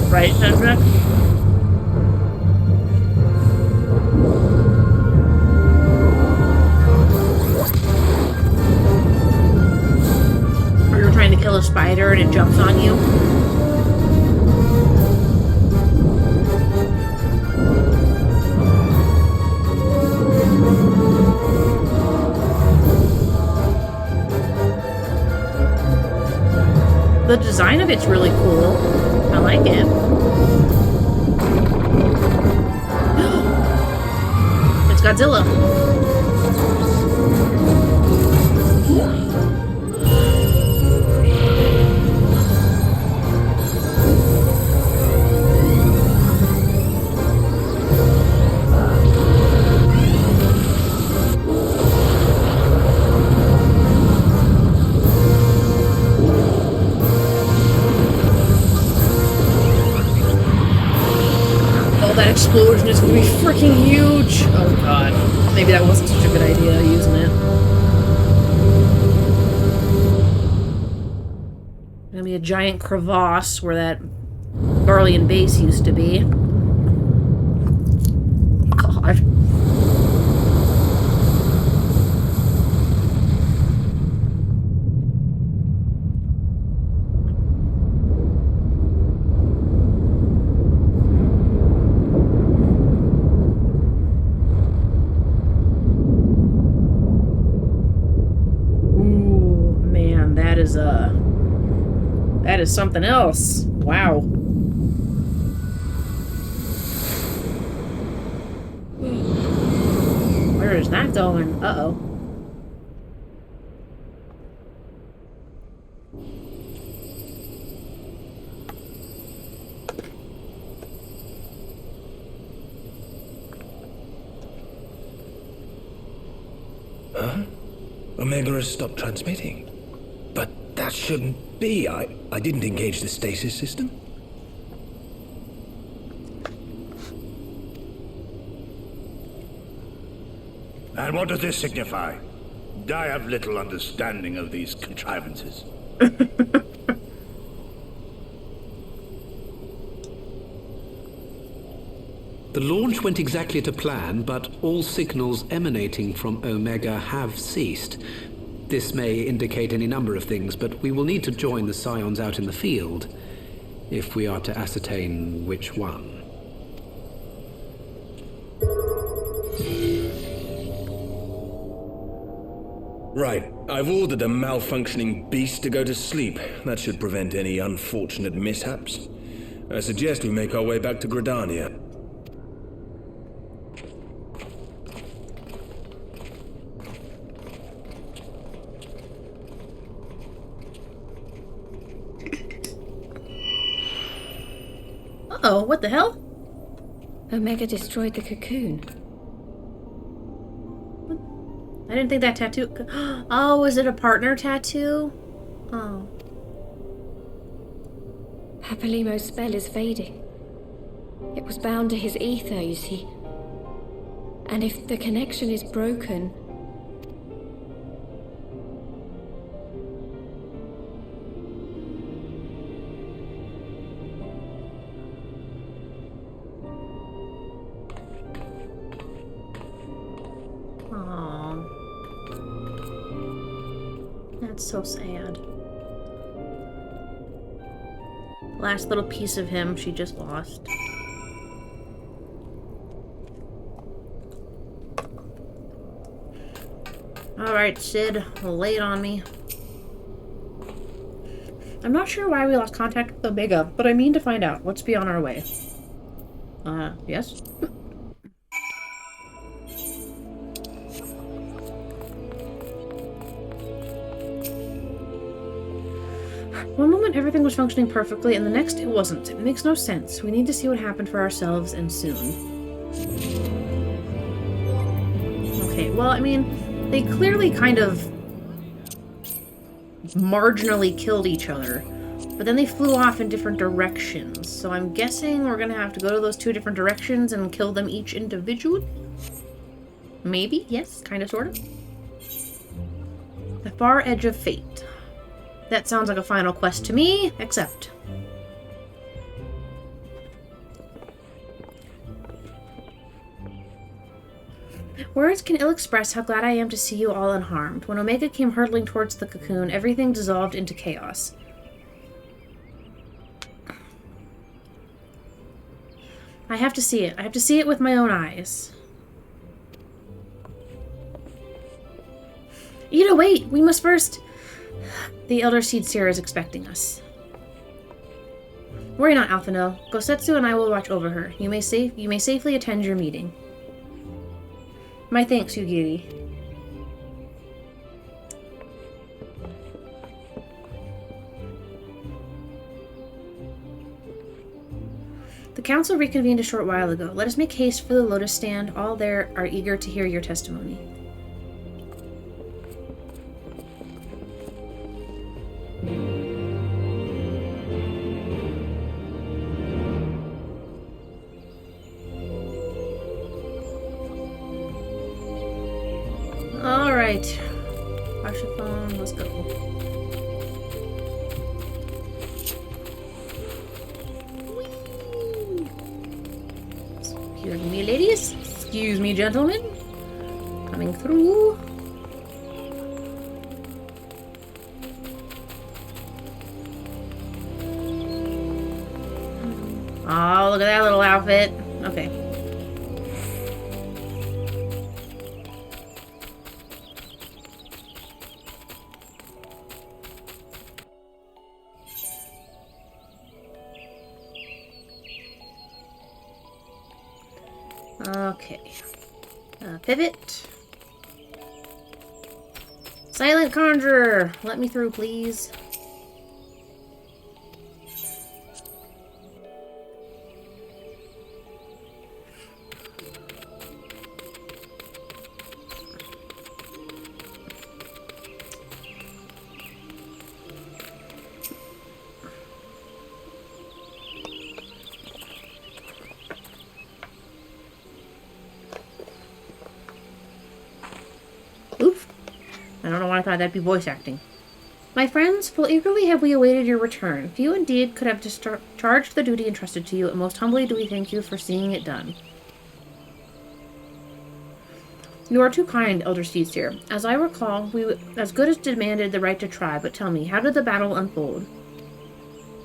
Right, Sandra? Or you're trying to kill a spider and it jumps on you? The design of it's really cool. I like it. It's Godzilla. That explosion is gonna be freaking huge! Oh god. Maybe that wasn't such a good idea, using it. Gonna be a giant crevasse where that Garlean base used to be. God. is something else. Wow. Where is that going? Uh-oh. Huh? Omega has stopped transmitting. But that shouldn't be. I didn't engage the stasis system. And what does this signify? I have little understanding of these contrivances. The launch went exactly to plan, but all signals emanating from Omega have ceased. This may indicate any number of things, but we will need to join the Scions out in the field if we are to ascertain which one. Right. I've ordered a malfunctioning beast to go to sleep. That should prevent any unfortunate mishaps. I suggest we make our way back to Gridania. Uh-oh, what the hell? Omega destroyed the cocoon. I didn't think that tattoo... Oh, was it a partner tattoo? Oh. Papalimo's spell is fading. It was bound to his ether, you see. And if the connection is broken... Aww. That's so sad. Last little piece of him she just lost. Alright, Sid, lay it on me. I'm not sure why we lost contact with Omega, but I mean to find out. Let's be on our way. Yes? One moment everything was functioning perfectly, and the next it wasn't. It makes no sense. We need to see what happened for ourselves, and soon. Okay, well, I mean, they clearly kind of marginally killed each other, but then they flew off in different directions, so I'm guessing we're gonna have to go to those two different directions and kill them each individually? Maybe? Yes, kinda, sorta. The far edge of fate. That sounds like a final quest to me, except... Words can ill express how glad I am to see you all unharmed. When Omega came hurtling towards the cocoon, everything dissolved into chaos. I have to see it. I have to see it with my own eyes. Ida, wait! We must first... The Elder Seed Seer is expecting us. Worry not, Alphino. Gosetsu and I will watch over her. You may safely attend your meeting. My thanks, Yugiri. The council reconvened a short while ago. Let us make haste for the Lotus Stand. All there are eager to hear your testimony. Alright. Washaphone, let's go. Whee! Excuse me, ladies. Excuse me, gentlemen. Coming through. Oh, look at that little outfit. Okay. Okay. Pivot. Silent Conjurer! Let me through, please. Oof. I don't know why I thought that'd be voice acting. My friends, full eagerly have we awaited your return. Few indeed could have discharged the duty entrusted to you, and most humbly do we thank you for seeing it done. You are too kind, Elder Steedseer. As I recall, we as good as demanded the right to try, but tell me, how did the battle unfold?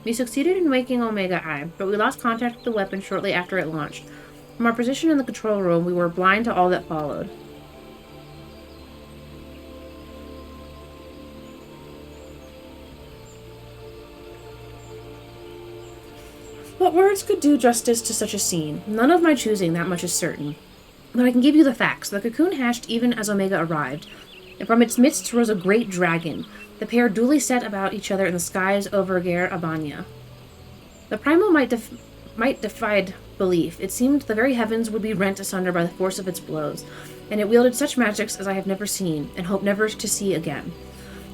We succeeded in waking Omega Eye, but we lost contact with the weapon shortly after it launched. From our position in the control room, we were blind to all that followed. What words could do justice to such a scene? None of my choosing, that much is certain. But I can give you the facts. The cocoon hatched even as Omega arrived, and from its midst rose a great dragon. The pair duly set about each other in the skies over Ger Abania. The primal might defied belief. It seemed the very heavens would be rent asunder by the force of its blows, and it wielded such magics as I have never seen, and hope never to see again.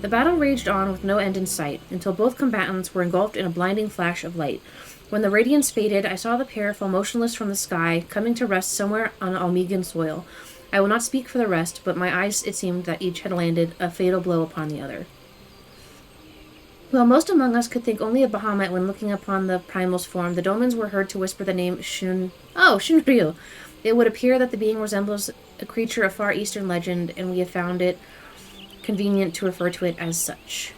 The battle raged on with no end in sight, until both combatants were engulfed in a blinding flash of light. When the radiance faded, I saw the pair fall motionless from the sky, coming to rest somewhere on Almegan soil. I will not speak for the rest, but my eyes, it seemed that each had landed a fatal blow upon the other. While most among us could think only of Bahamut when looking upon the primal's form, the Domans were heard to whisper the name Shunryu. It would appear that the being resembles a creature of far eastern legend, and we have found it convenient to refer to it as such.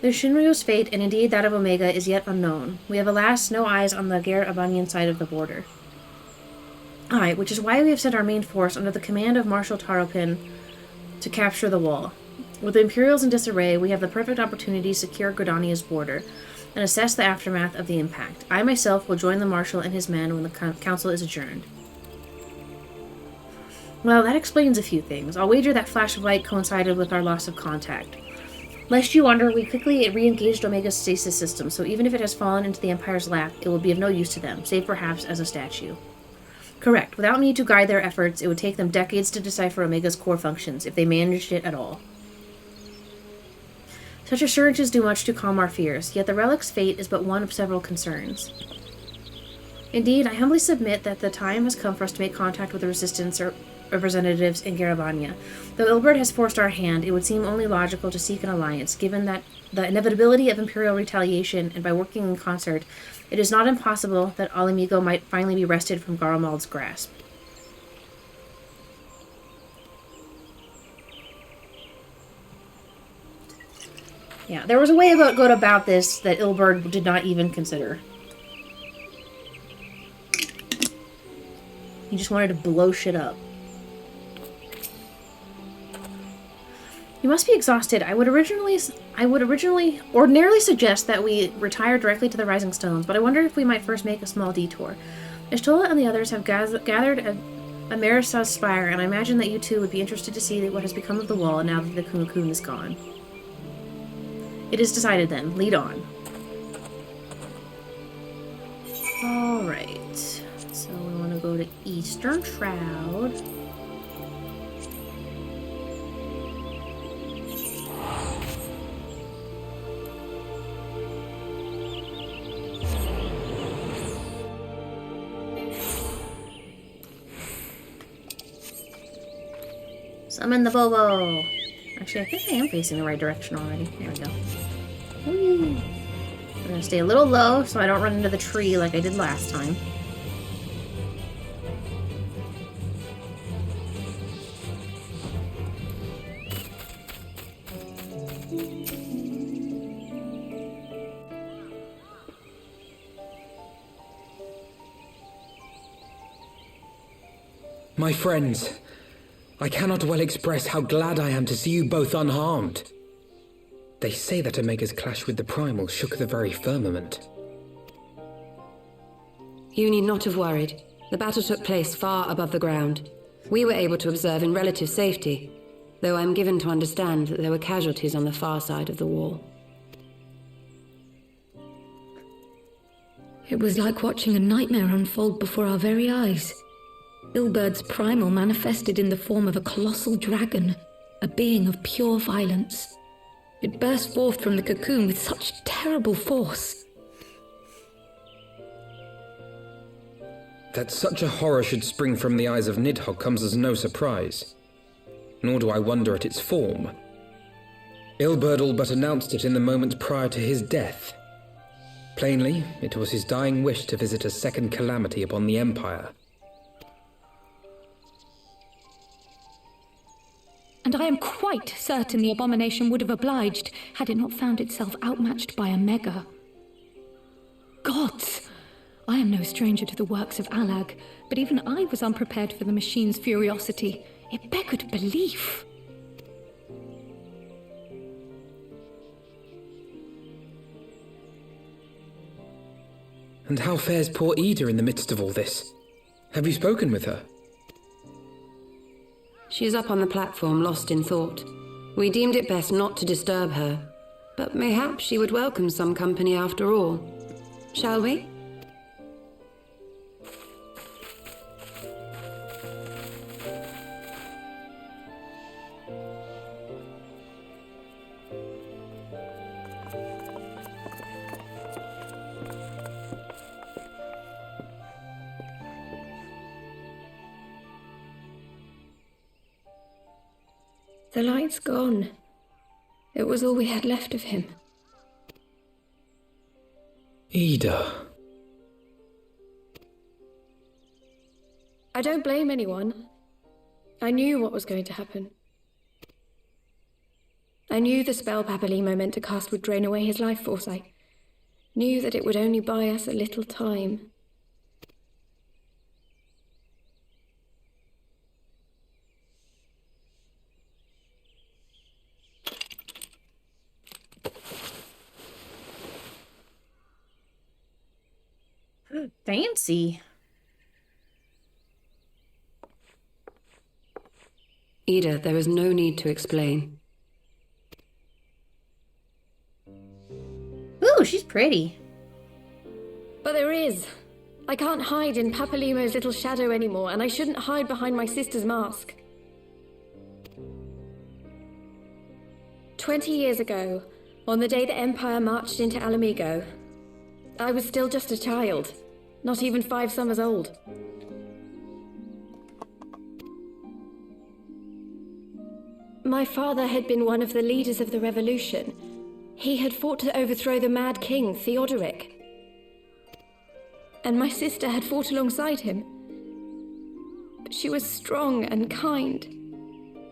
The Shinryu's fate, and indeed that of Omega, is yet unknown. We have alas no eyes on the Ger Abanian side of the border. Aye, which is why we have sent our main force under the command of Marshal Taropin to capture the wall. With the Imperials in disarray, we have the perfect opportunity to secure Gridania's border and assess the aftermath of the impact. I myself will join the Marshal and his men when the council is adjourned. Well, that explains a few things. I'll wager that flash of light coincided with our loss of contact. Lest you wonder, we quickly re-engaged Omega's stasis system, so even if it has fallen into the Empire's lap, it will be of no use to them, save perhaps as a statue. Correct. Without me to guide their efforts, it would take them decades to decipher Omega's core functions, if they managed it at all. Such assurances do much to calm our fears, yet the relic's fate is but one of several concerns. Indeed, I humbly submit that the time has come for us to make contact with the Resistance representatives in Garabania. Though Ilbert has forced our hand, it would seem only logical to seek an alliance, given that the inevitability of Imperial retaliation, and by working in concert, it is not impossible that Alamigo might finally be wrested from Garomald's grasp. Yeah, there was a way good about this that Ilbert did not even consider. He just wanted to blow shit up. You must be exhausted. I would ordinarily suggest that we retire directly to the Rising Stones, but I wonder if we might first make a small detour. Ishtola and the others have gathered a Marissa's spire, and I imagine that you two would be interested to see what has become of the wall now that the Kunakun is gone. It is decided then. Lead on. Alright. So we want to go to Eastern Shroud. Summon the Bobo! Actually, I think I am facing the right direction already. There we go. Whee! I'm gonna stay a little low so I don't run into the tree like I did last time. My friends, I cannot well express how glad I am to see you both unharmed. They say that Omega's clash with the Primal shook the very firmament. You need not have worried. The battle took place far above the ground. We were able to observe in relative safety, though I'm given to understand that there were casualties on the far side of the wall. It was like watching a nightmare unfold before our very eyes. Ilberd's primal manifested in the form of a colossal dragon, a being of pure violence. It burst forth from the cocoon with such terrible force. That such a horror should spring from the eyes of Nidhogg comes as no surprise. Nor do I wonder at its form. Ilberd all but announced it in the moments prior to his death. Plainly, it was his dying wish to visit a second calamity upon the Empire. And I am quite certain the abomination would have obliged had it not found itself outmatched by a mega. Gods! I am no stranger to the works of Alag, but even I was unprepared for the machine's furiosity. It beggared belief. And how fares poor Ida in the midst of all this? Have you spoken with her? She's up on the platform, lost in thought. We deemed it best not to disturb her, but mayhap she would welcome some company after all. Shall we? The light's gone. It was all we had left of him. Ida. I don't blame anyone. I knew what was going to happen. I knew the spell Papalimo meant to cast would drain away his life force. I knew that it would only buy us a little time. Fancy. Ida, there is no need to explain. Ooh, she's pretty. But there is. I can't hide in Papalimo's little shadow anymore, and I shouldn't hide behind my sister's mask. 20 years ago, on the day the Empire marched into Alamigo, I was still just a child, not even 5 summers old. My father had been one of the leaders of the revolution. He had fought to overthrow the Mad King, Theodoric. And my sister had fought alongside him. But she was strong and kind,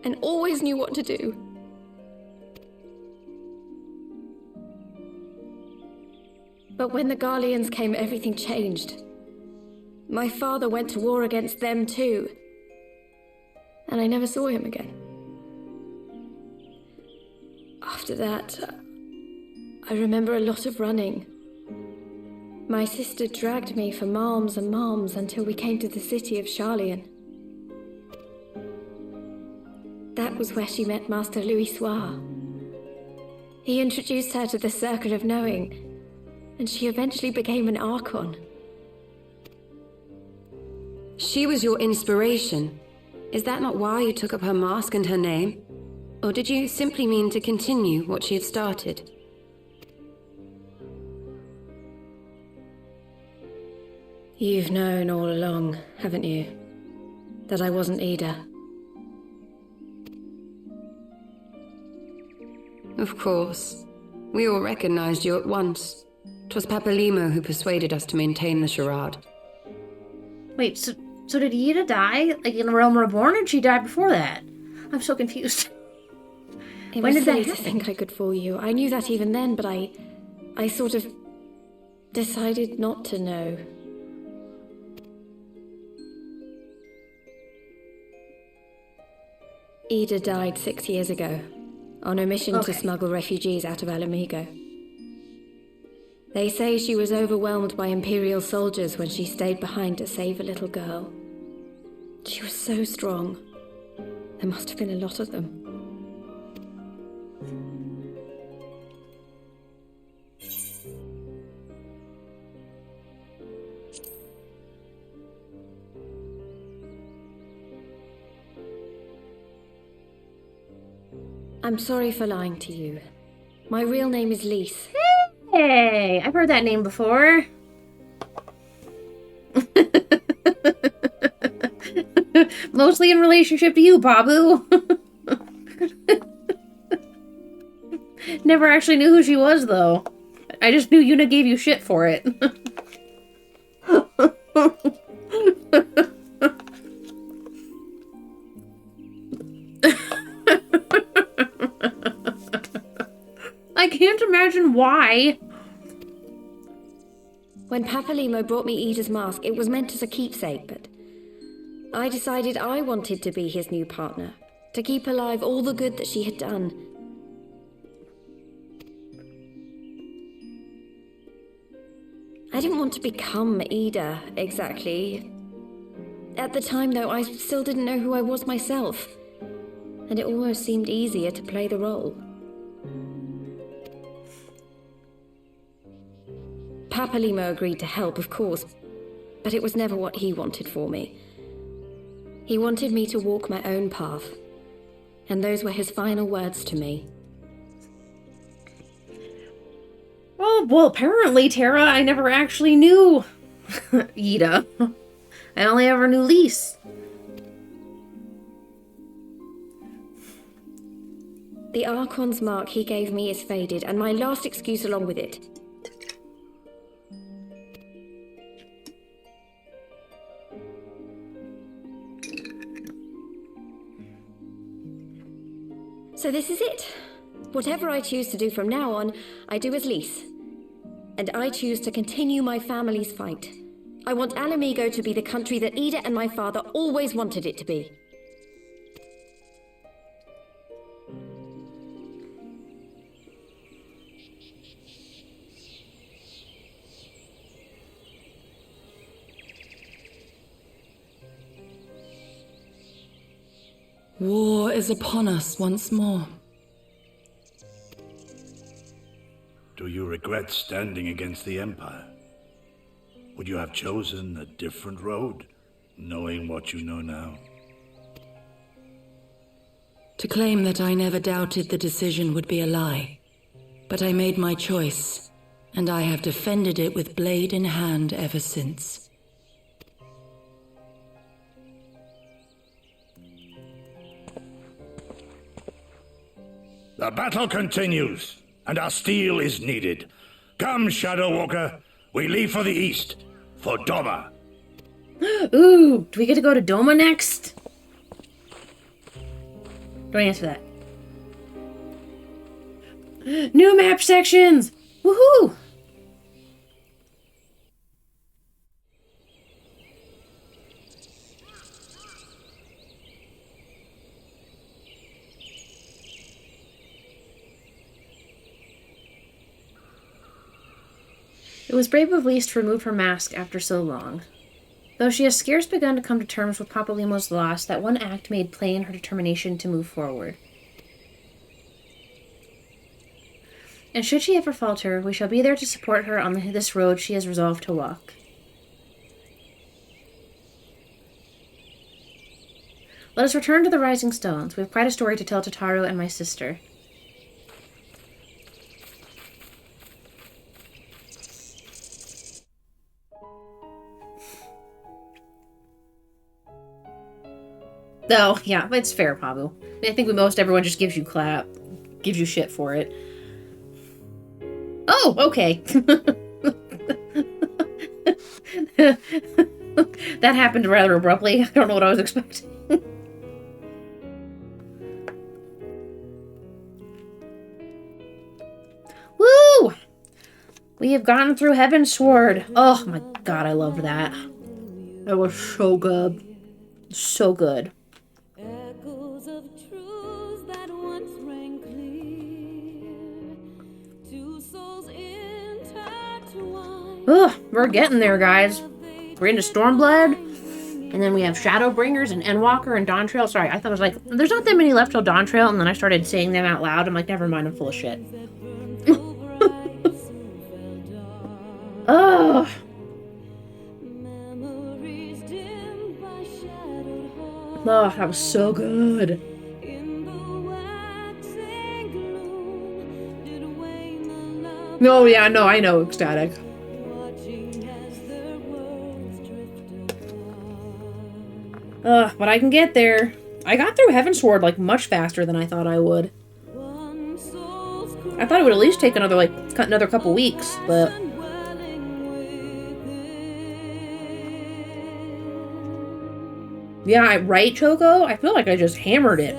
and always knew what to do. But when the Garleans came, everything changed. My father went to war against them too, and I never saw him again. After that, I remember a lot of running. My sister dragged me for malms and malms until we came to the city of Charlian. That was where she met Master Louis Soir. He introduced her to the Circle of Knowing, and she eventually became an Archon. She was your inspiration. Is that not why you took up her mask and her name? Or did you simply mean to continue what she had started? You've known all along, haven't you? That I wasn't Ida. Of course. We all recognized you at once. 'Twas Papalimo who persuaded us to maintain the charade. Wait, so did Ida die, like, in the Realm Reborn, or did she die before that? I'm so confused. It When was did that silly to happen? think I could fool you. I knew that even then, but I sort of decided not to know. Ida died 6 years ago, on a mission to Okay. smuggle refugees out of Alamigo. They say she was overwhelmed by Imperial soldiers when she stayed behind to save a little girl. She was so strong. There must have been a lot of them. I'm sorry for lying to you. My real name is Lise. Hey, I've heard that name before. Mostly in relationship to you, Babu. Never actually knew who she was, though. I just knew Yuna gave you shit for it. I can't imagine why. When Papalimo brought me Ida's mask, it was meant as a keepsake, but I decided I wanted to be his new partner, to keep alive all the good that she had done. I didn't want to become Ida, exactly. At the time, though, I still didn't know who I was myself, and it almost seemed easier to play the role. Papalimo agreed to help, of course, but it was never what he wanted for me. He wanted me to walk my own path, and those were his final words to me. Well, apparently, Tara, I never actually knew Ida. I only ever knew Lise. The Archon's mark he gave me is faded, and my last excuse along with it. So this is it. Whatever I choose to do from now on, I do as Lise. And I choose to continue my family's fight. I want Alamigo to be the country that Ida and my father always wanted it to be. War is upon us once more. Do you regret standing against the Empire? Would you have chosen a different road, knowing what you know now? To claim that I never doubted the decision would be a lie. But I made my choice, and I have defended it with blade in hand ever since. The battle continues, and our steel is needed. Come, Shadow Walker, we leave for the east, for Doma. Ooh, do we get to go to Doma next? Don't answer that. New map sections! Woohoo! It was brave of Lise to remove her mask after so long. Though she has scarce begun to come to terms with Papalimo's loss, that one act made plain her determination to move forward. And should she ever falter, we shall be there to support her on this road she has resolved to walk. Let us return to the Rising Stones. We have quite a story to tell to Taro and my sister. Oh, yeah, it's fair, Pabu. I think everyone just gives you gives you shit for it. Oh, okay. That happened rather abruptly. I don't know what I was expecting. Woo! We have gotten through Heavensward. Oh my god, I loved that. That was so good. So good. Echoes of truths that once rang clear. Two souls intertwined. Ugh, we're getting there, guys. We're into Stormblood, and then we have Shadowbringers and Endwalker and Dawntrail. Sorry, I thought I was like, there's not that many left till Dawntrail, and then I started saying them out loud. I'm like, never mind, I'm full of shit. Ugh. Oh, that was so good. Oh, yeah, no, I know, ecstatic. But I can get there. I got through Heavensward, like, much faster than I thought I would. I thought it would at least take another, like, another couple weeks, but... Yeah, right, Choco? I feel like I just hammered it.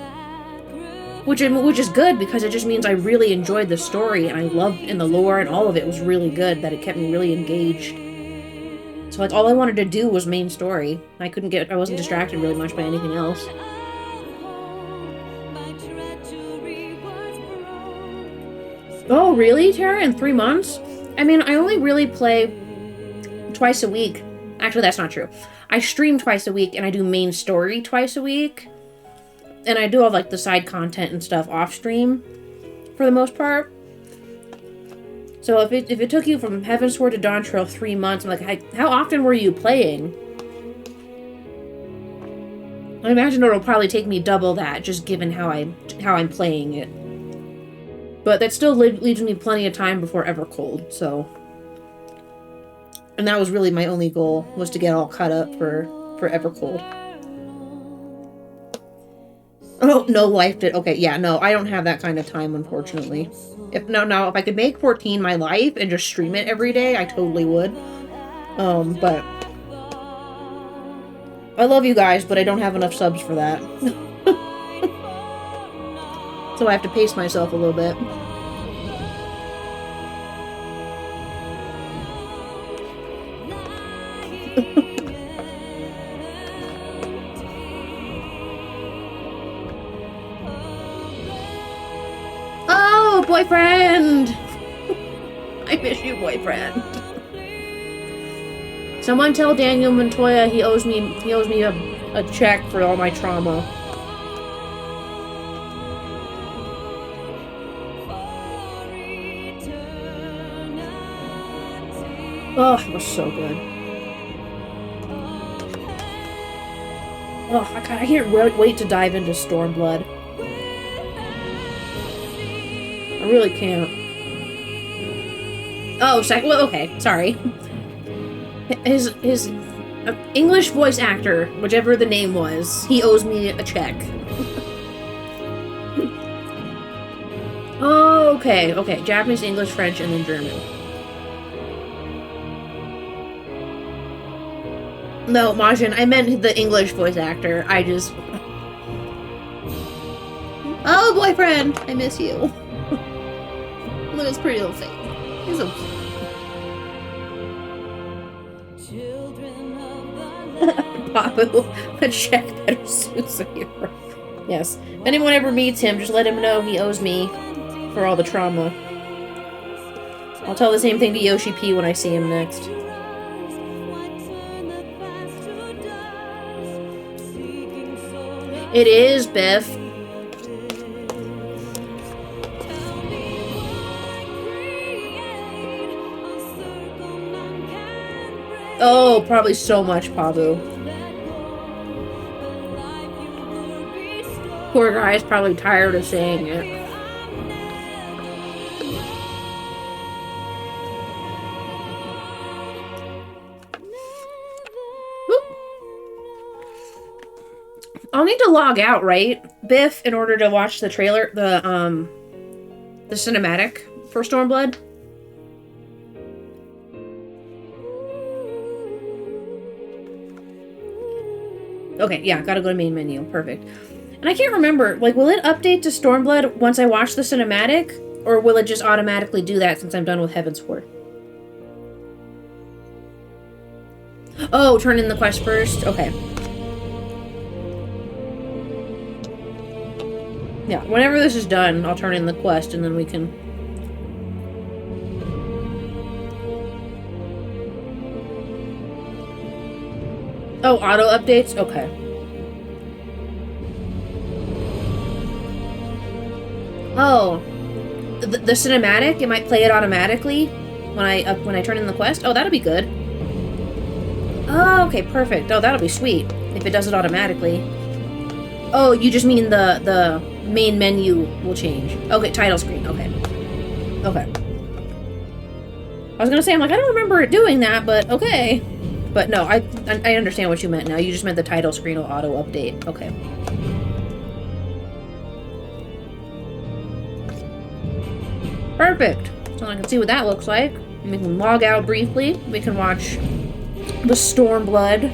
Which is good, because it just means I really enjoyed the story, and I loved, and the lore and all of it was really good, that it kept me really engaged. So, like, all I wanted to do was main story. I wasn't distracted really much by anything else. Oh, really, Tara? In 3 months? I mean, I only really play twice a week. Actually, that's not true. I stream twice a week, and I do main story twice a week. And I do all, like, the side content and stuff off-stream, for the most part. So if it took you from Heavensward to Dawntrail 3 months, I'm like, how often were you playing? I imagine it'll probably take me double that, just given how I'm playing it. But that still leaves me plenty of time before Evercold, so... And that was really my only goal, was to get all caught up for Evercold. Oh, no, life did. Okay, yeah, no, I don't have that kind of time, unfortunately. If I could make 14 my life and just stream it every day, I totally would. But I love you guys, but I don't have enough subs for that. So I have to pace myself a little bit. Oh, boyfriend! I miss you, boyfriend. Someone tell Daniel Montoya he owes me a check for all my trauma. Oh, it was so good. Oh, I can't wait to dive into Stormblood. I really can't. Oh, well, okay, sorry. His English voice actor, whichever the name was, he owes me a check. Oh, okay. Japanese, English, French, and then German. No, Majin, I meant the English voice actor. I just... Oh, boyfriend! I miss you. Look at his pretty little face. He's so cute. Papu, a check better suits a hero. Yes. If anyone ever meets him, just let him know he owes me for all the trauma. I'll tell the same thing to Yoshi P when I see him next. It is, Biff. Oh, probably so much, Pabu. Poor guy's probably tired of saying it. I'll need to log out, right, Biff, in order to watch the trailer, the cinematic for Stormblood? Okay, yeah, gotta go to main menu. Perfect. And I can't remember, like, will it update to Stormblood once I watch the cinematic? Or will it just automatically do that since I'm done with Heavensward? Oh, turn in the quest first? Okay. Yeah, whenever this is done, I'll turn in the quest and then we can... Oh, auto updates? Okay. Oh, the cinematic, it might play it automatically when I turn in the quest. Oh, that'll be good. Oh, okay, perfect. Oh, that'll be sweet if it does it automatically. Oh, you just mean the main menu will change. Okay, title screen. Okay. Okay. I was gonna say, I'm like, I don't remember it doing that, but okay. But no, I understand what you meant now. You just meant the title screen will auto update. Okay. Perfect. So I can see what that looks like. We can log out briefly. We can watch the Stormblood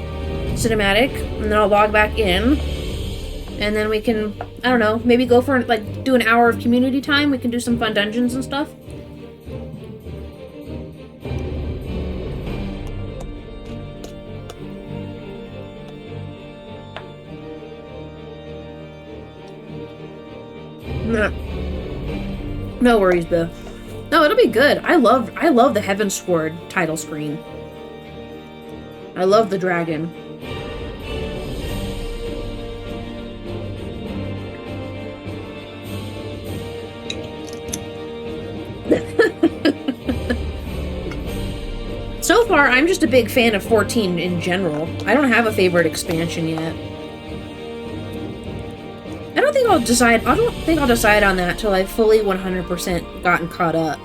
cinematic, and then I'll log back in. And then we can, I don't know, maybe go for, like, do an hour of community time. We can do some fun dungeons and stuff. No worries, Biff. No, it'll be good. I love the Heavensward title screen. I love the dragon. So far, I'm just a big fan of 14 in general. I don't have a favorite expansion yet. I don't think I'll decide on that till I've fully 100% gotten caught up.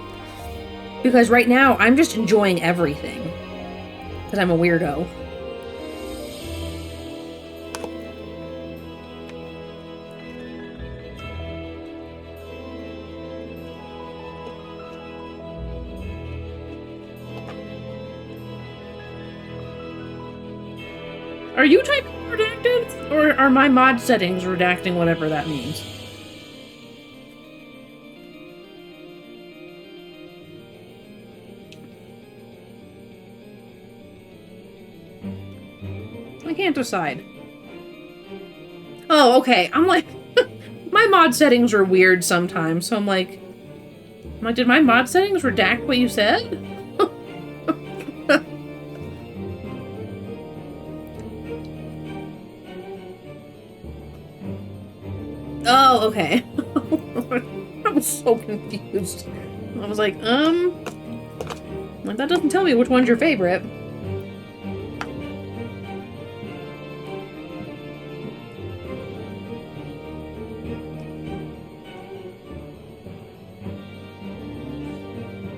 Because right now, I'm just enjoying everything. Because I'm a weirdo. Are you typing redacted? Or are my mod settings redacting whatever that means? I can't decide. Oh, okay. I'm like, my mod settings are weird sometimes, so I'm like, did my mod settings redact what you said? Oh, okay. I was so confused. I was like, that doesn't tell me which one's your favorite.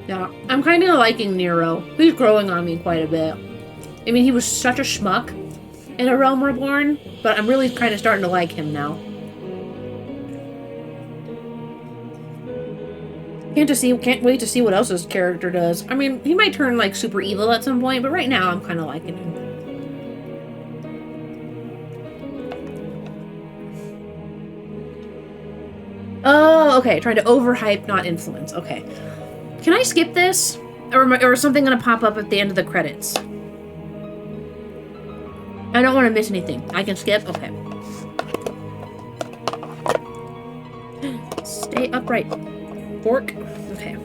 Yeah, I'm kind of liking Nero. He's growing on me quite a bit. I mean, he was such a schmuck in A Realm Reborn, but I'm really kind of starting to like him now. Can't wait to see what else his character does. I mean, he might turn, like, super evil at some point, but right now I'm kind of liking him. Oh, okay. Trying to overhype, not influence. Okay. Can I skip this? Or is something gonna pop up at the end of the credits? I don't want to miss anything. I can skip? Okay. Stay upright. Fork. Okay.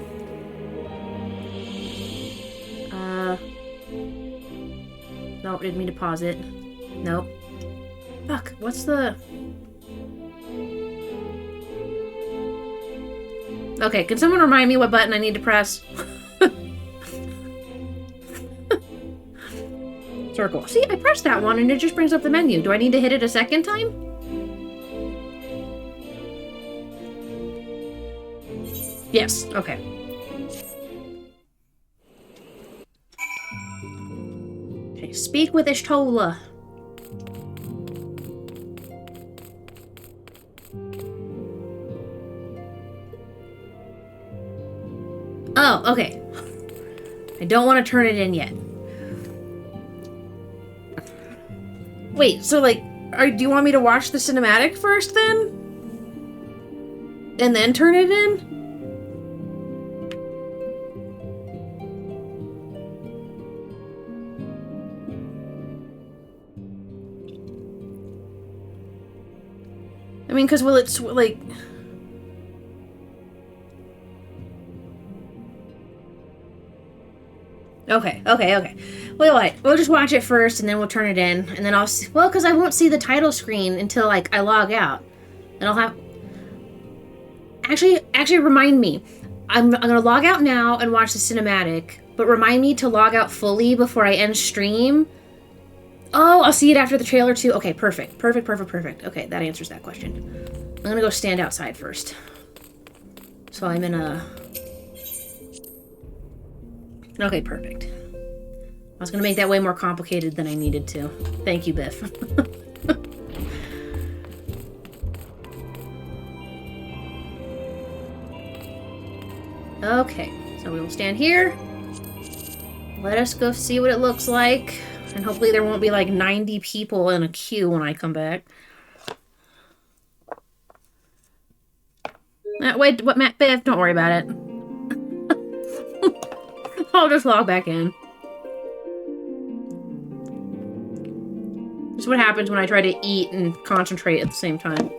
No, didn't mean to pause it. Nope. Fuck, what's the... Okay, can someone remind me what button I need to press? Circle. See, I pressed that one and it just brings up the menu. Do I need to hit it a second time? Yes, okay. Okay, speak with Ishtola. Oh, okay. I don't want to turn it in yet. Wait, so like, do you want me to watch the cinematic first then? And then turn it in? I mean, because will it, like... Okay. Wait. We'll just watch it first, and then we'll turn it in, and then I'll see. Well, because I won't see the title screen until, like, I log out. And I'll have... Actually, remind me. I'm gonna log out now and watch the cinematic, but remind me to log out fully before I end stream. Oh, I'll see it after the trailer, too. Okay, perfect. Okay, that answers that question. I'm gonna go stand outside first. So I'm in a... Okay, perfect. I was gonna make that way more complicated than I needed to. Thank you, Biff. Okay, so we will stand here. Let us go see what it looks like. And hopefully there won't be like 90 people in a queue when I come back. Wait, what, Matt, Biff, don't worry about it. I'll just log back in. This is what happens when I try to eat and concentrate at the same time.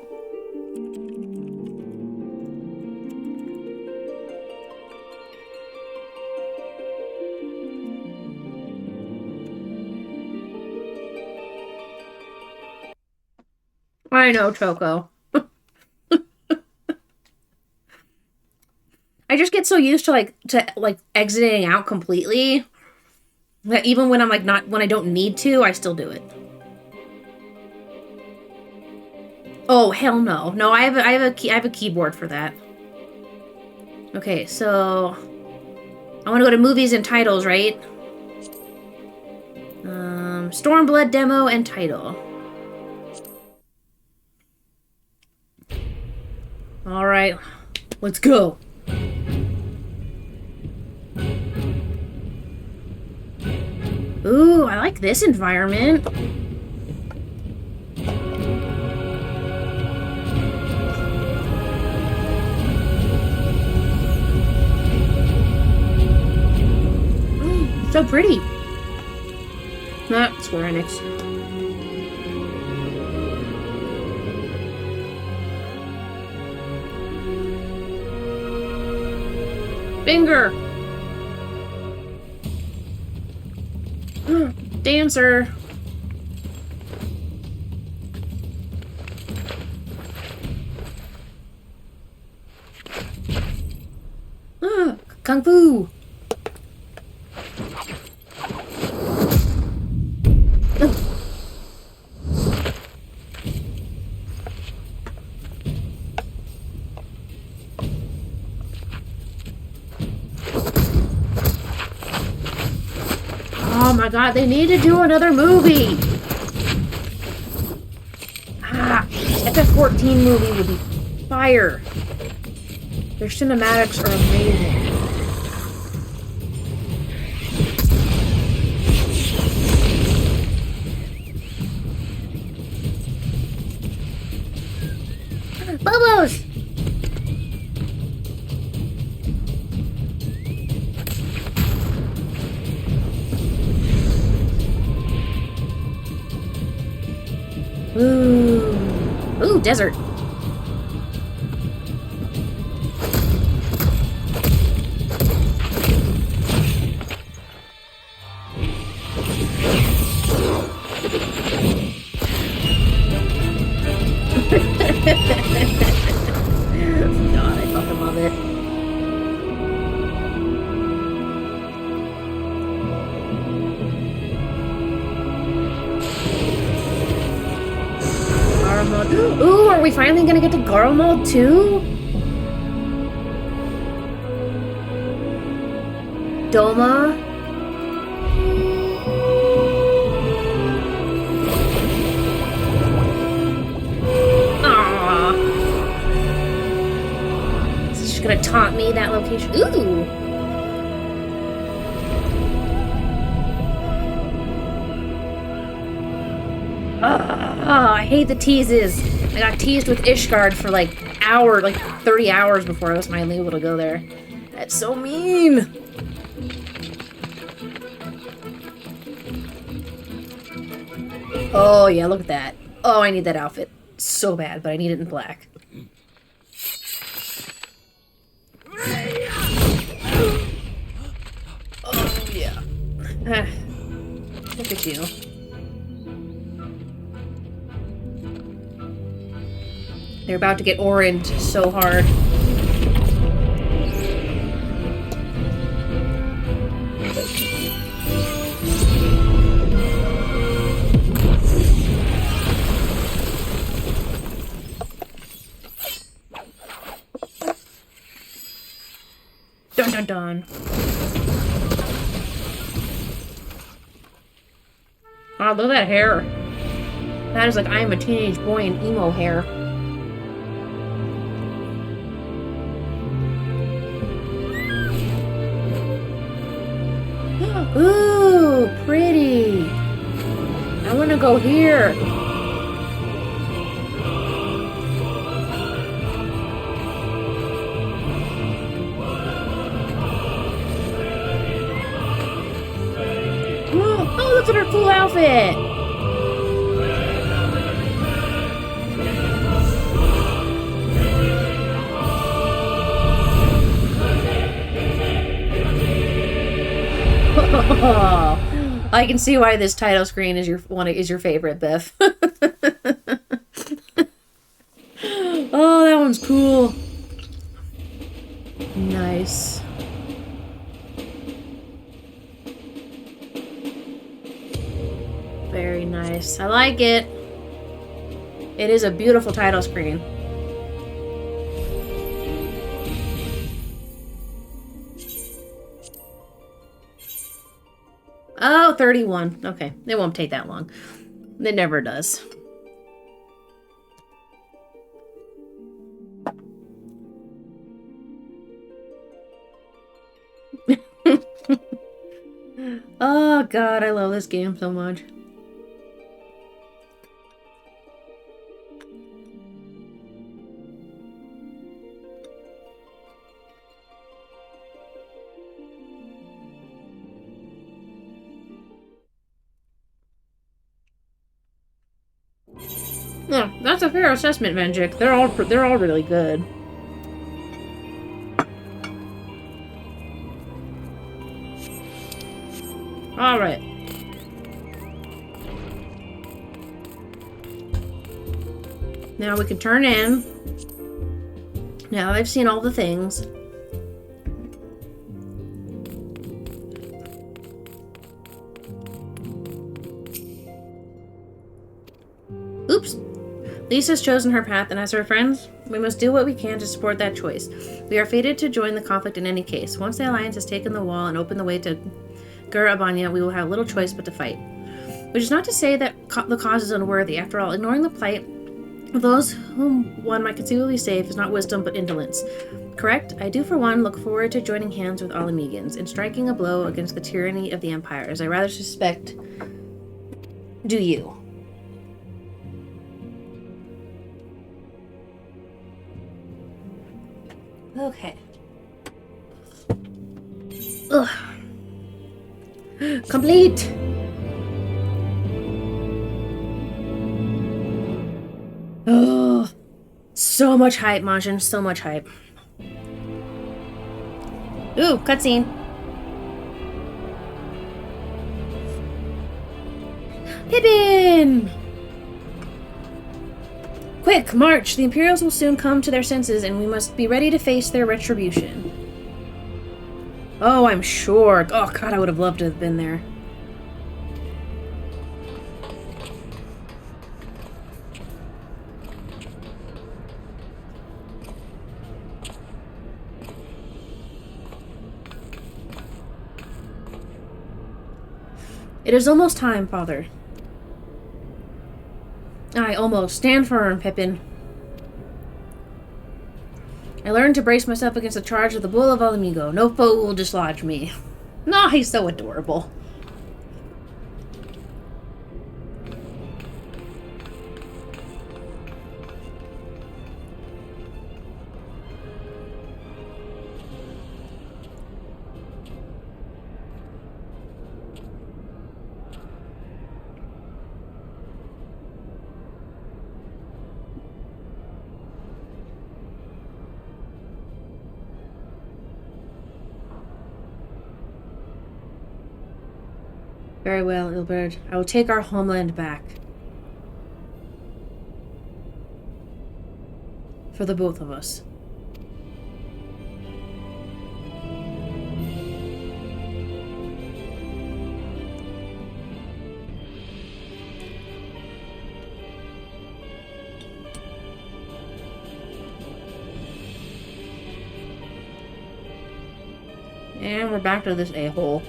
I know, Choco. I just get so used to like exiting out completely that even when I'm like when I don't need to, I still do it. Oh, hell no. No, I have a keyboard for that. Okay, so I want to go to movies and titles, right? Stormblood demo and title. All right, let's go. Ooh, I like this environment. Ooh, so pretty. That's Square Enix. Finger! Dancer! Kung Fu! Oh my god, they need to do another movie! FF14 movie would be fire. Their cinematics are amazing. Bubbles! Ooh, desert. God, I fucking love it. Ooh, are we finally gonna get to Garlemald too? Doma? Aww. Is she gonna taunt me that location? Ooh! I hate the teases. I got teased with Ishgard for like 30 hours before I was finally able to go there. That's so mean. Oh yeah, look at that. Oh, I need that outfit so bad, but I need it in black. Oh yeah. Look at you. They're about to get orange so hard. Dun dun dun. Oh, look at that hair. That is like I am a teenage boy in emo hair. Ooh, pretty. I want to go here. Oh, look at her cool outfit. I can see why this title screen is your favorite, Beth. Oh, that one's cool. Nice. Very nice. I like it. It is a beautiful title screen. Oh, 31. Okay. It won't take that long. It never does. Oh, God. I love this game so much. Yeah, that's a fair assessment, Venjik. They're all really good. All right. Now we can turn in. Now I've seen all the things. Oops. Lisa's chosen her path, and as her friends, we must do what we can to support that choice. We are fated to join the conflict in any case. Once the Alliance has taken the wall and opened the way to Gur Abanya, we will have little choice but to fight. Which is not to say that the cause is unworthy. After all, ignoring the plight of those whom one might conceivably save is not wisdom but indolence. Correct? I do, for one, look forward to joining hands with Alamegans and striking a blow against the tyranny of the Empire, as I rather suspect do you. Okay. Ugh. Complete! Oh, so much hype, Majin. So much hype. Ooh, cutscene. Pippin! Quick, march! The Imperials will soon come to their senses, and we must be ready to face their retribution. Oh, I'm sure. Oh, God, I would have loved to have been there. It is almost time, Father. Aye, almost. Stand firm, Pippin. I learned to brace myself against the charge of the Bull of Alamigo. No foe will dislodge me. No, he's so adorable. Very well, Ilbert. I will take our homeland back. For the both of us. And we're back to this a-hole.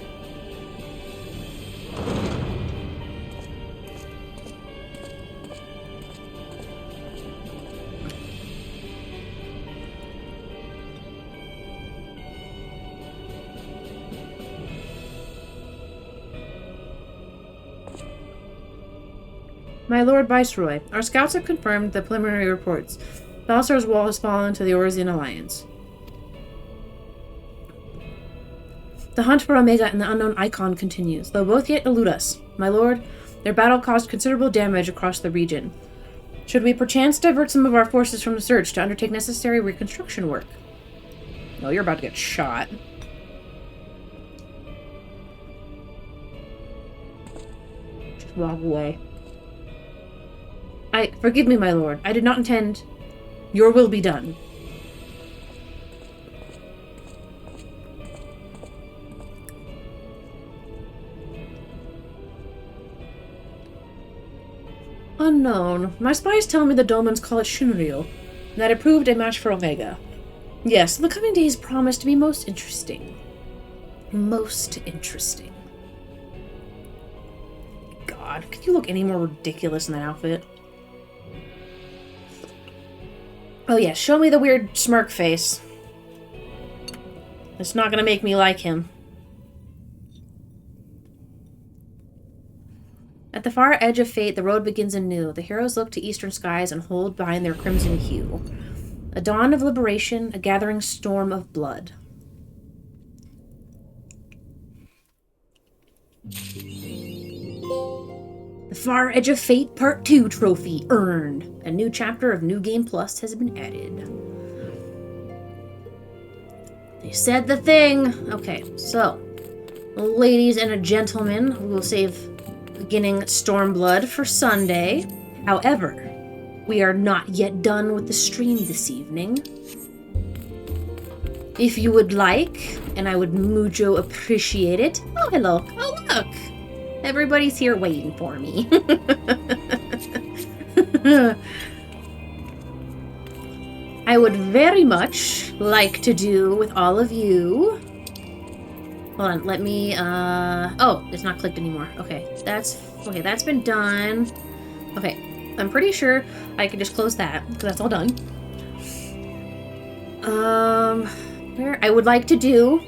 My Lord Viceroy, our scouts have confirmed the preliminary reports. Balsar's wall has fallen to the Orisian Alliance. The hunt for Omega and the unknown Icon continues, though both yet elude us. My lord, their battle caused considerable damage across the region. Should we perchance divert some of our forces from the search to undertake necessary reconstruction work? Oh, you're about to get shot. Just walk away. Forgive me, my lord. I did not intend... Your will be done. Unknown. My spies tell me the Dolmens call it Shunryu, and that it proved a match for Omega. Yes, the coming days promise to be most interesting. Most interesting. God, could you look any more ridiculous in that outfit? Oh yeah, show me the weird smirk face. It's not gonna make me like him. At the far edge of fate, the road begins anew. The heroes look to eastern skies and hold behind their crimson hue. A dawn of liberation, a gathering storm of blood. The Far Edge of Fate Part 2 trophy earned. A new chapter of New Game Plus has been added. They said the thing. Okay, so, ladies and gentlemen, we will save beginning Stormblood for Sunday. However, we are not yet done with the stream this evening. If you would like, and I would mucho appreciate it. Oh, hello. Oh, look. Everybody's here waiting for me. I would very much like to do with all of you. Hold on, let me, oh, it's not clicked anymore. Okay, that's been done. Okay, I'm pretty sure I can just close that, because that's all done. Where I would like to do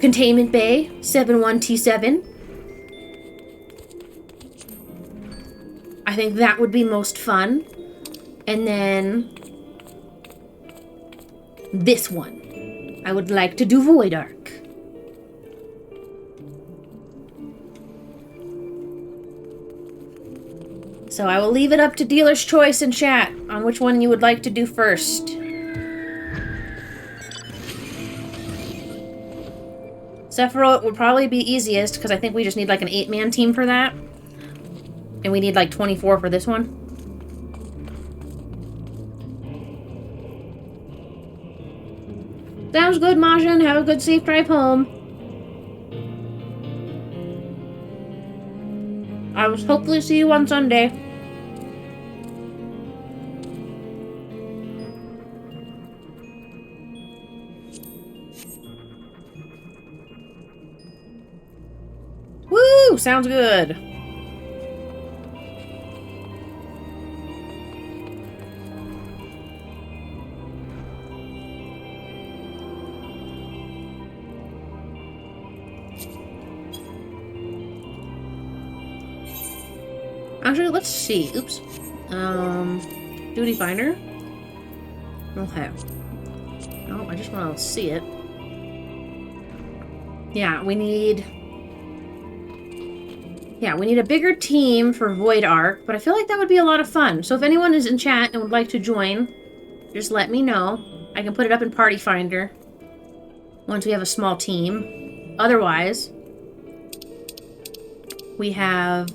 Containment Bay 71T7. I think that would be most fun. And then this one. I would like to do Void Arc. So I will leave it up to dealer's choice in chat on which one you would like to do first. Sephiroth would probably be easiest because I think we just need like an 8-man team for that. And we need like 24 for this one. Sounds good, Majin. Have a good safe drive home. I will hopefully see you on Sunday. Woo! Sounds good. Actually, let's see. Oops. Duty finder. Okay. No, I just want to see it. Yeah, we need a bigger team for Void Arc, but I feel like that would be a lot of fun. So if anyone is in chat and would like to join, just let me know. I can put it up in Party Finder once we have a small team. Otherwise, We have...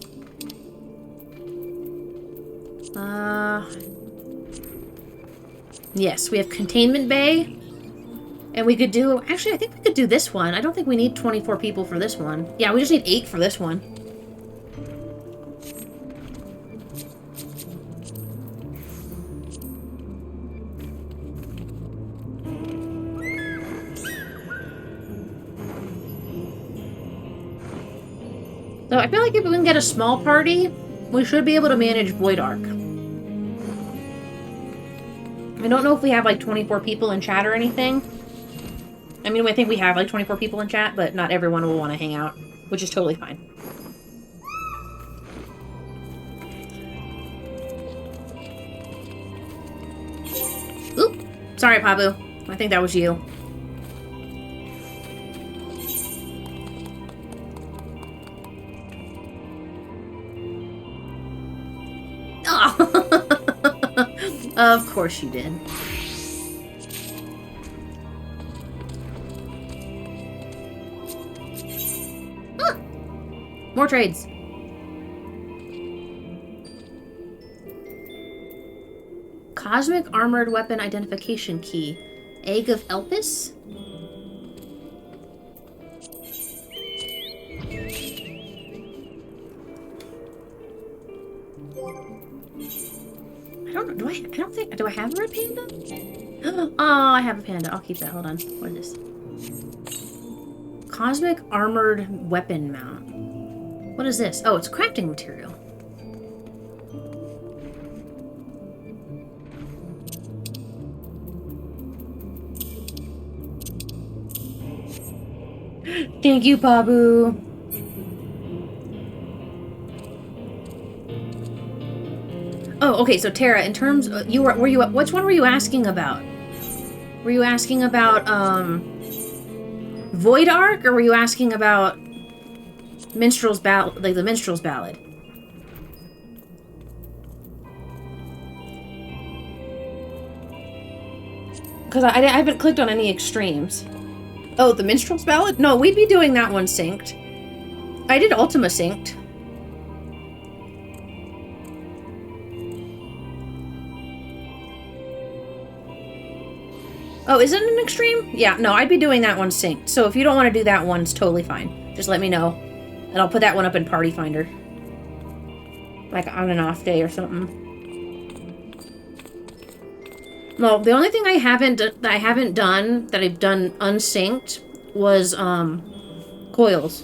Yes, we have Containment Bay. And we could do... Actually, I think we could do this one. I don't think we need 24 people for this one. Yeah, we just need 8 for this one. So I feel like if we can get a small party, we should be able to manage Void Ark. I don't know if we have like 24 people in chat or anything. I mean, I think we have like 24 people in chat, but not everyone will want to hang out, which is totally fine. Oop! Sorry, Pabu. I think that was you. Of course you did. Huh. More trades. Cosmic Armored Weapon Identification Key. Egg of Elpis? Do I have a red panda? Oh, I have a panda. I'll keep that. Hold on. What is this? Cosmic Armored Weapon Mount. What is this? Oh, it's crafting material. Thank you, Babu. Oh, okay. So Tara, in terms of, which one were you asking about? Were you asking about Void Ark, or were you asking about Minstrel's Ballad, like the Minstrel's Ballad? Because I haven't clicked on any extremes. Oh, the Minstrel's Ballad? No, we'd be doing that one synced. I did Ultima synced. Oh, is it an extreme? Yeah, no, I'd be doing that one synced. So if you don't want to do that one, it's totally fine. Just let me know. And I'll put that one up in Party Finder. Like on an off day or something. No, the only thing I haven't done that I've done unsynced was coils.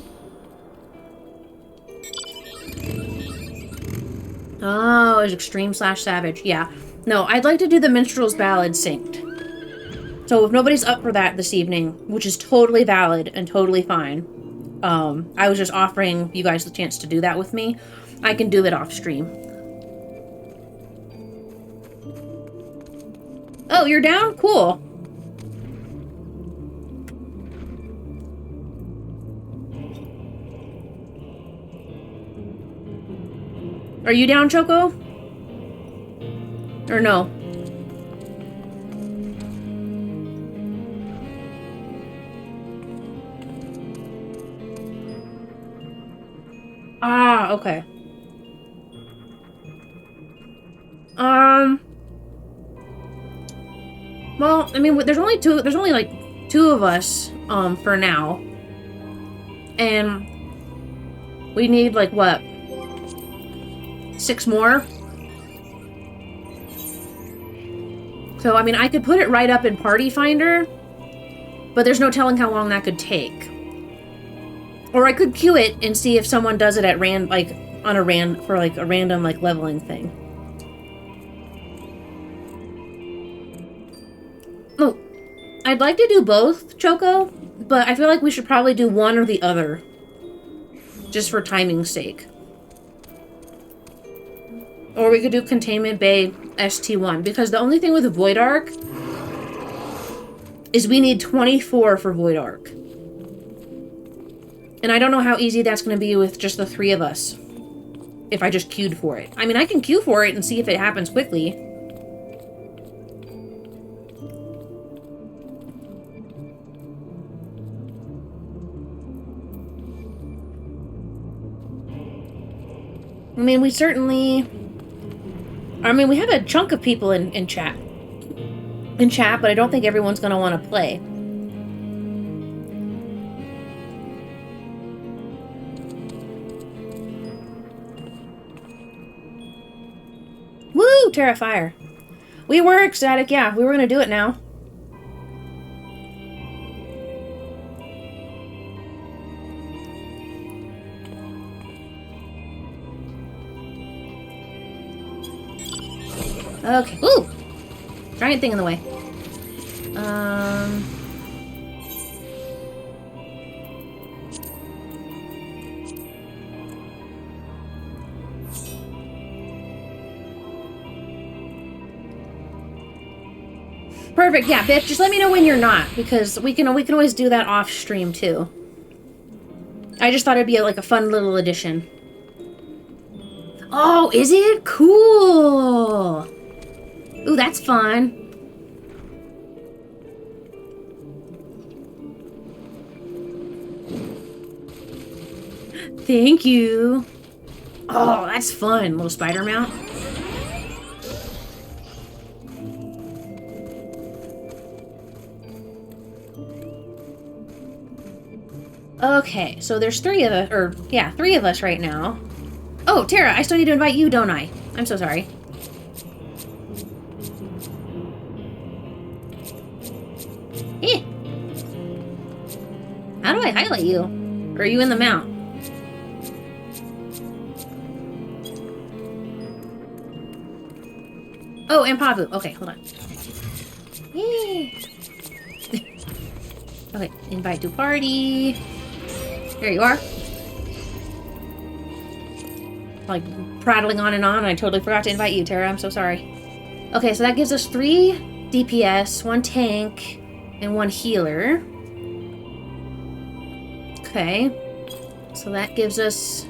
Oh, it's extreme/savage. Yeah. No, I'd like to do the Minstrel's Ballad synced. So if nobody's up for that this evening, which is totally valid and totally fine, I was just offering you guys the chance to do that with me. I can do it off stream. Oh, you're down? Cool. Are you down, Choco? Or no? Ah, okay. Well, I mean, there's only like 2 of us, for now. And we need, like, what? 6 more? So, I mean, I could put it right up in Party Finder, but there's no telling how long that could take. Or I could queue it and see if someone does it at random like leveling thing. Oh, I'd like to do both, Choco, but I feel like we should probably do one or the other. Just for timing's sake. Or we could do Containment Bay ST1, because the only thing with the Void Ark is we need 24 for Void Ark. And I don't know how easy that's going to be with just the 3 of us. If I just queued for it. I mean, I can queue for it and see if it happens quickly. I mean, we certainly... I mean, we have a chunk of people in chat. In chat, but I don't think everyone's going to want to play. Woo! Terrifier. We were ecstatic, yeah. We were going to do it now. Okay. Ooh! Giant thing in the way. Perfect. Yeah, bitch. Just let me know when you're not, because we can always do that off stream too. I just thought it'd be like a fun little addition. Oh, is it? Cool. Ooh, that's fun. Thank you. Oh, that's fun. Little spider mount. Okay, so there's three of us right now. Oh, Tara, I still need to invite you, don't I? I'm so sorry. Eh. How do I highlight you? Or are you in the mount? Oh, and Pabu. Okay, hold on. Yay. Okay, invite to party. There you are. Like, prattling on, and I totally forgot to invite you, Tara. I'm so sorry. Okay, so that gives us 3 DPS, 1 tank, and 1 healer. Okay. So that gives us...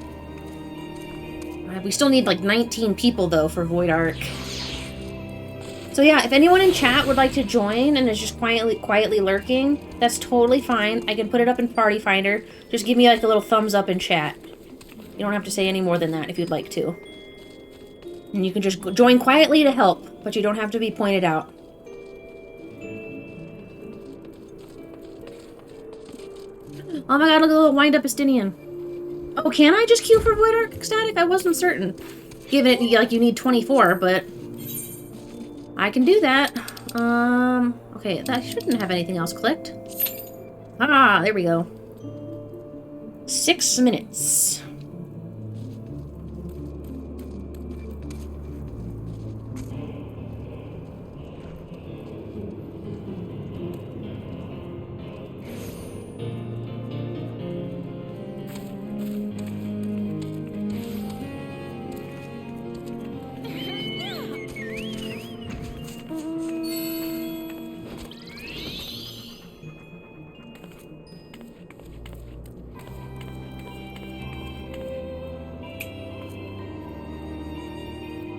we still need, like, 19 people, though, for Void Arc. So yeah, if anyone in chat would like to join and is just quietly lurking, that's totally fine. I can put it up in Party Finder. Just give me, like, a little thumbs up in chat. You don't have to say any more than that if you'd like to. And you can just join quietly to help, but you don't have to be pointed out. Oh my god, look at the little wind-up Estinian. Oh, can I just queue for Void Arc Ecstatic? I wasn't certain. Given it, like, you need 24, but... I can do that. Okay, that shouldn't have anything else clicked. Ah, there we go. 6 minutes.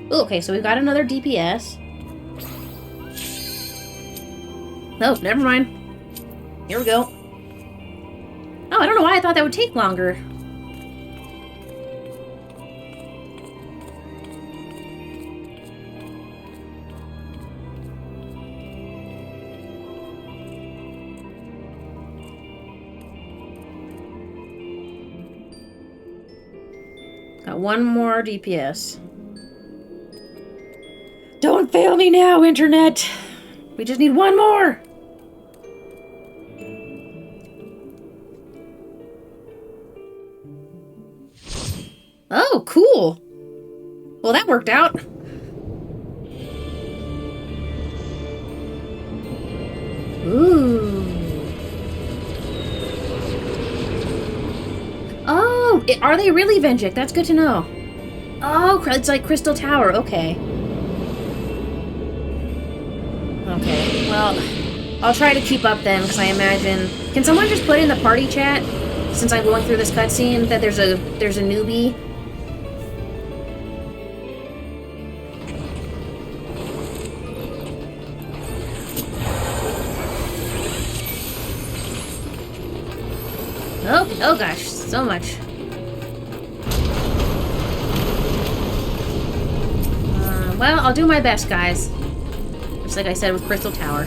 Ooh, okay, so we've got another DPS. Oh, never mind. Here we go. Oh, I don't know why I thought that would take longer. Got 1 more DPS. Don't fail me now, Internet! We just need 1 more! Oh, cool! Well, that worked out. Ooh. Oh, are they really Venjik? That's good to know. Oh, it's like Crystal Tower. Okay. Okay, well, I'll try to keep up then, because I imagine... Can someone just put in the party chat, since I'm going through this cutscene, that there's a newbie? Oh gosh, so much. Well, I'll do my best, guys. Just like I said with Crystal Tower.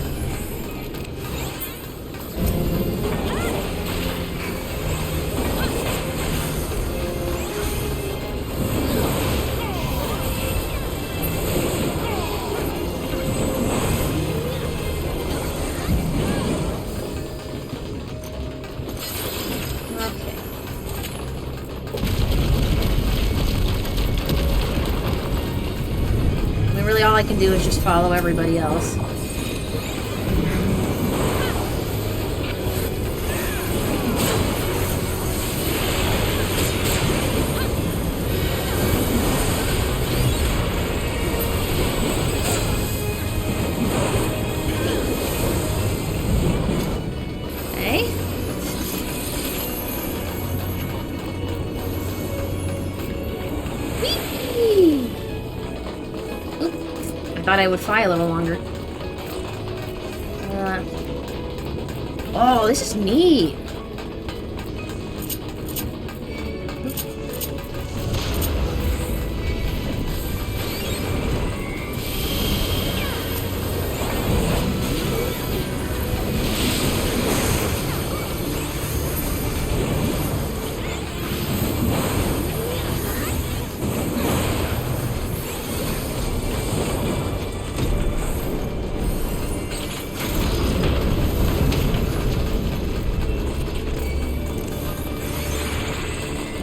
All I can do is just follow everybody else. Okay. Whee! Thought I would fly a little longer. Oh, this is neat.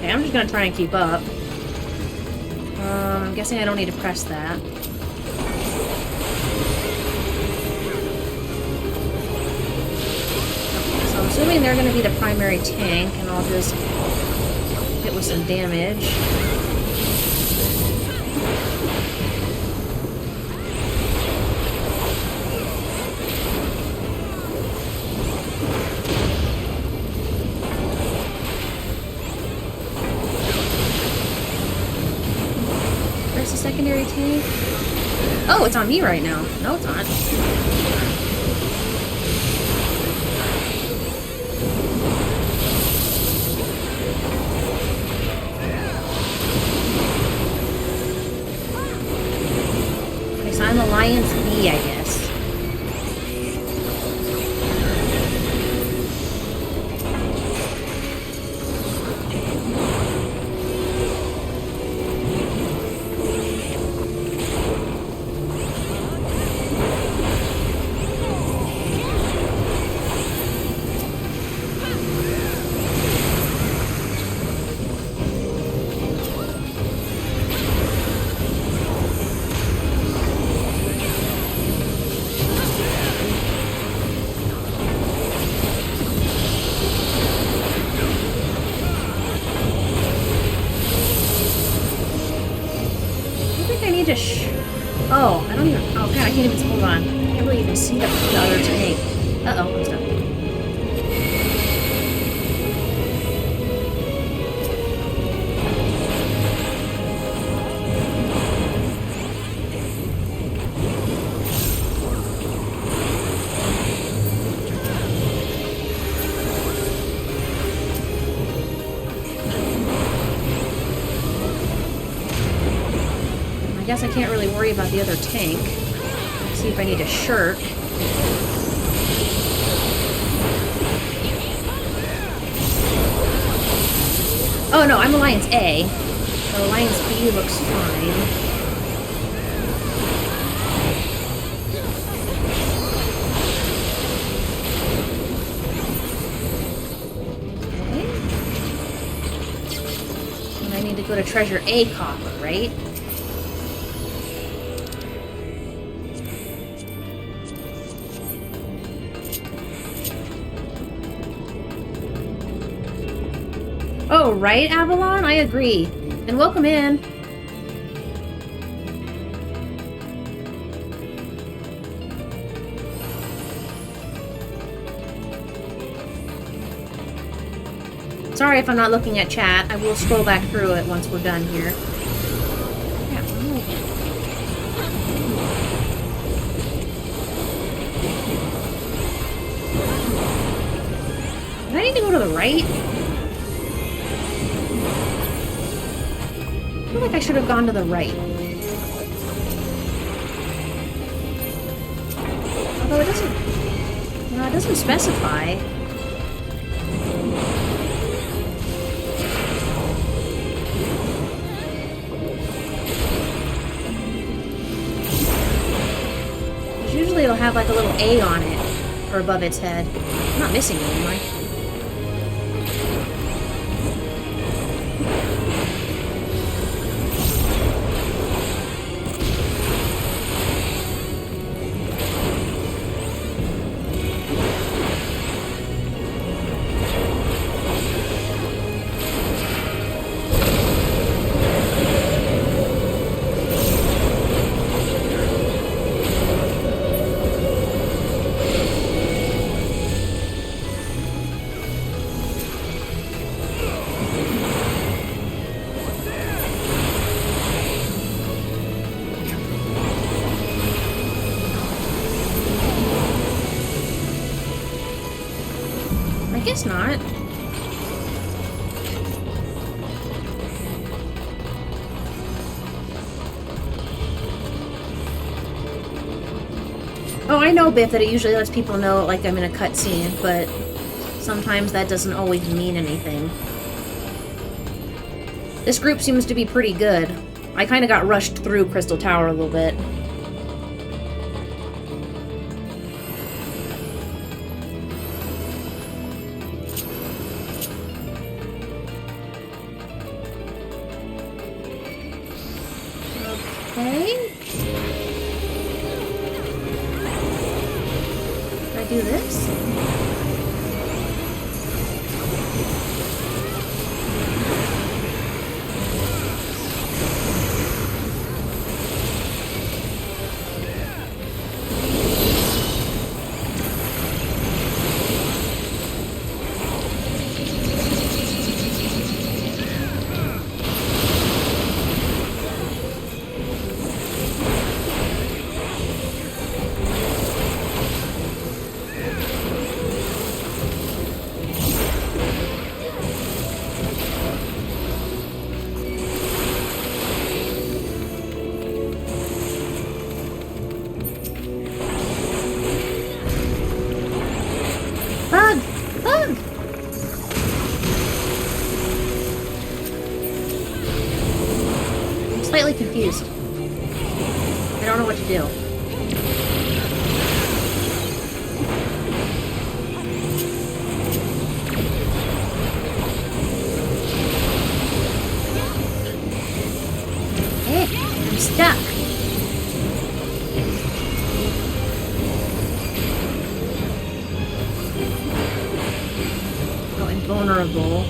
I'm just gonna try and keep up. I'm guessing I don't need to press that. Okay, so I'm assuming they're gonna be the primary tank, and I'll just hit with some damage. Secondary tank? Oh, it's on me right now. No, it's not. Okay, so I'm Alliance B, I guess. Oh, I don't even. Oh god, I can't even. Hold on. I can't really even see the other tank. Uh oh, I'm stuck. I guess I can't really worry about the other tank. Let's see if I need a shirk. Oh no, I'm Alliance A. So Alliance B looks fine. Okay. And I need to go to Treasure A coffer, right? Oh, right, Avalon? I agree. And welcome in. Sorry if I'm not looking at chat. I will scroll back through it once we're done here. Yeah, do I need to go to the right? I feel like I should have gone to the right. Although it doesn't specify. Usually it'll have like a little A on it, or above its head. I'm not missing it, am I? I guess not. Oh, I know, Biff, that it usually lets people know, like, I'm in a cutscene, but sometimes that doesn't always mean anything. This group seems to be pretty good. I kind of got rushed through Crystal Tower a little bit. Okay. Can I do this? Bug! Bug! I'm slightly confused. I don't know what to do. I'm stuck. Oh, invulnerable.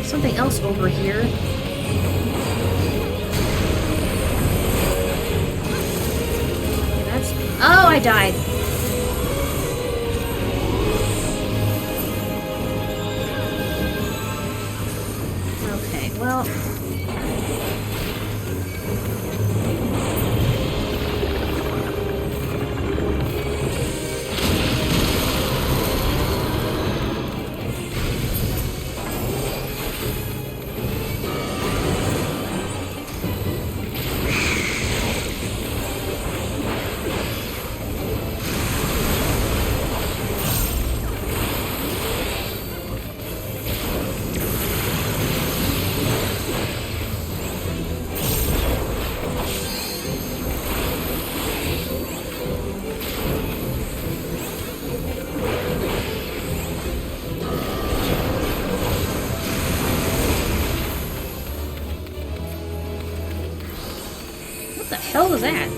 Something else over here. That's... Oh, I died. Okay, well... What the hell was that?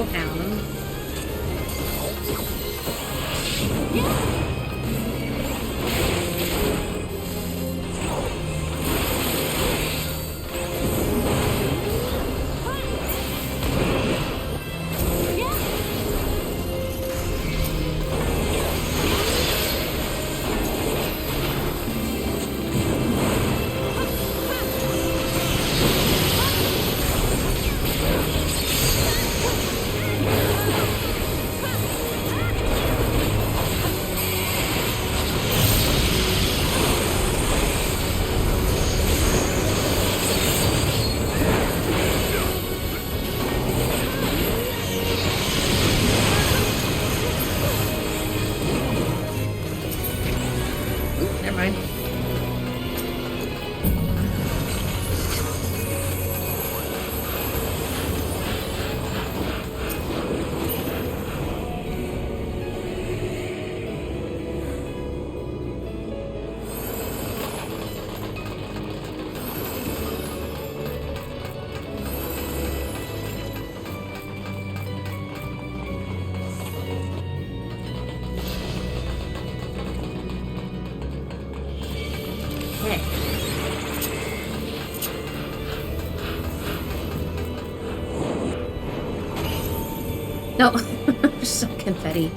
hellhound. Never mind. No, some confetti.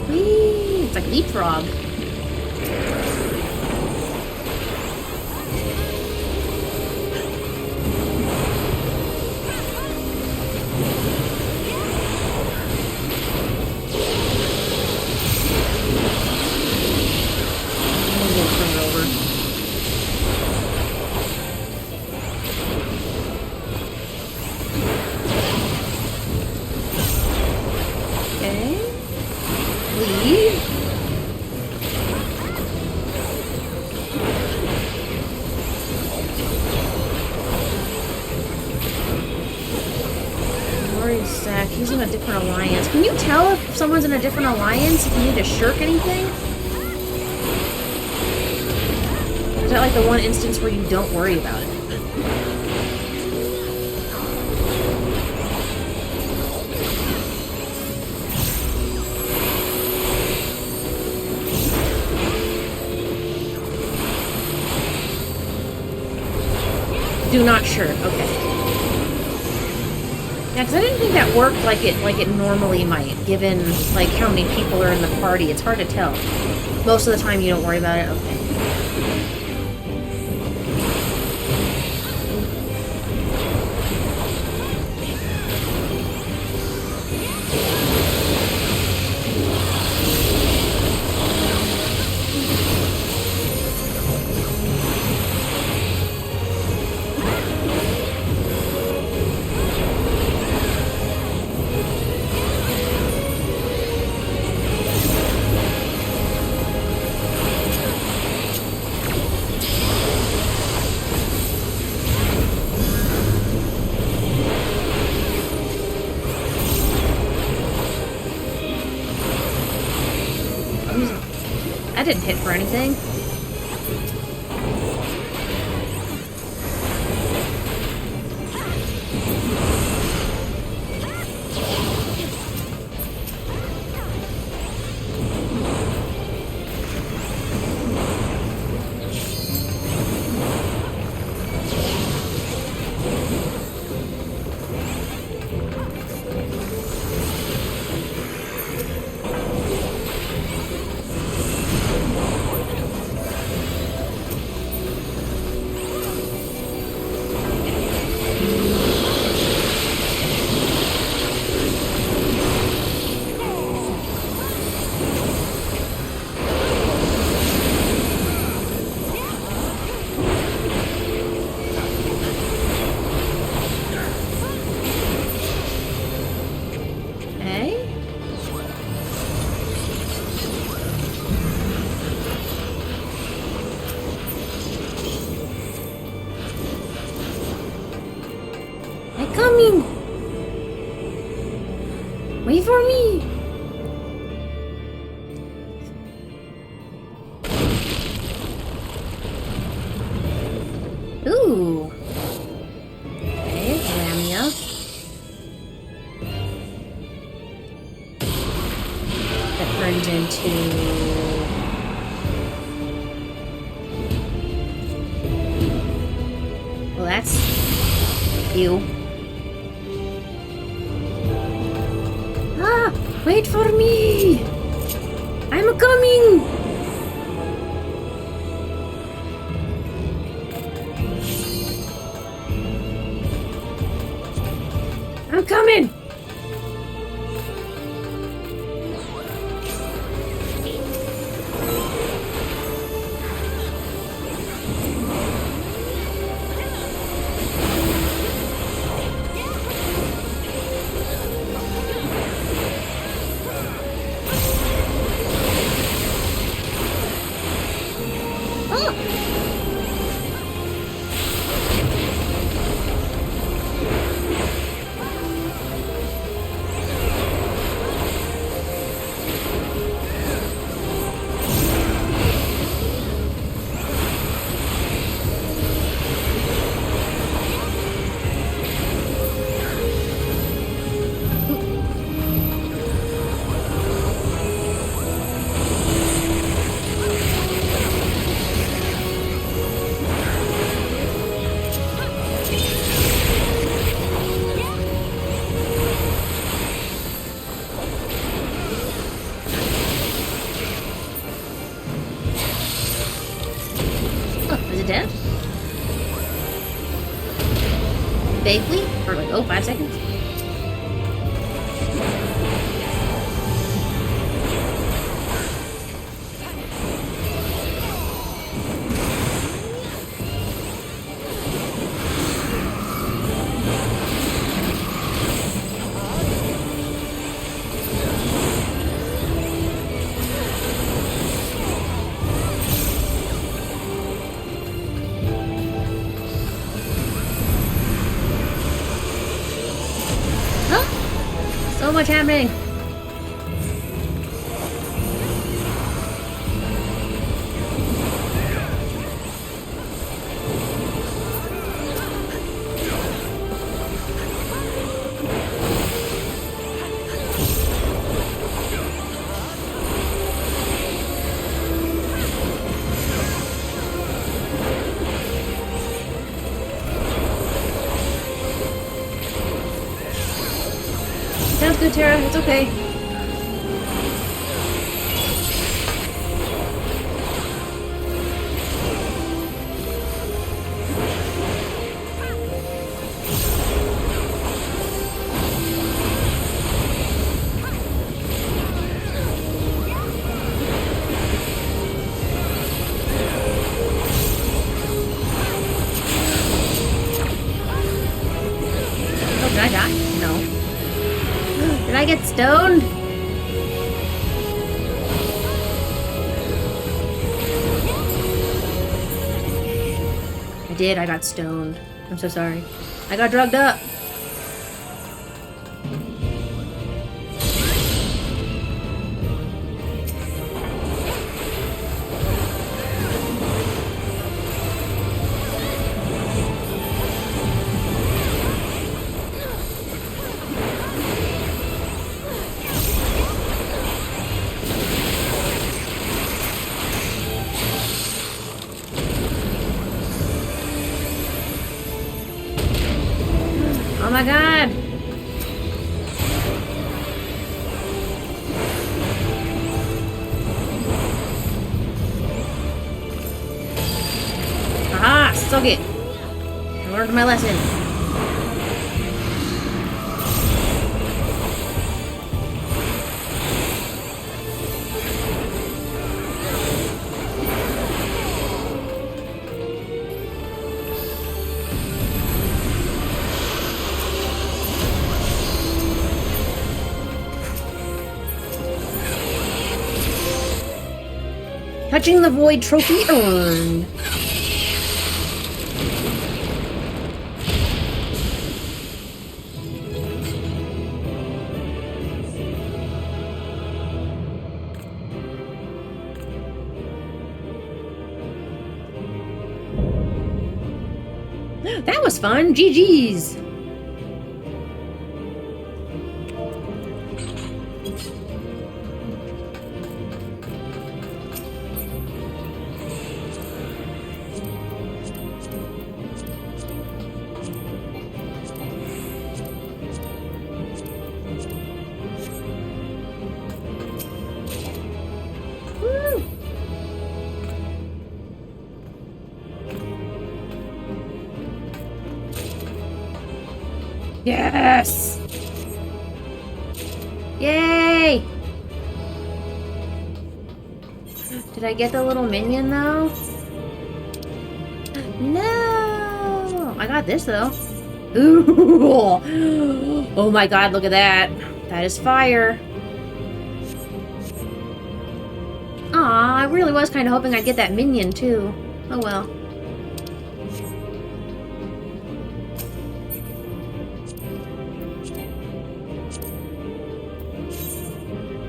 Whee! It's like leapfrog. He's in a different alliance. Can you tell if someone's in a different alliance if you need to shirk anything? Is that like the one instance where you don't worry about it? Do not shirk. Okay. Yeah, because I didn't think that worked like it normally might, given like how many people are in the party. It's hard to tell. Most of the time you don't worry about it. Okay. That didn't hit for anything. Coming! Wait for me! Ooh! Well, that's you. Ah, wait for me! I'm coming! I'm coming! Dead? Vaguely? For like, 5 seconds? So much happening. Sounds good, Tara. It's okay. Oh, did I die? No. Did I get stoned? I did. I got stoned. I'm so sorry. I got drugged up. Oh my god! Aha! Suck it! I learned my lesson. Touching the void trophy earned. That was fun. GG's. Yes! Yay! Did I get the little minion though? No! I got this though. Ooh! Oh my god, look at that. That is fire. Aw, I really was kind of hoping I'd get that minion too. Oh well.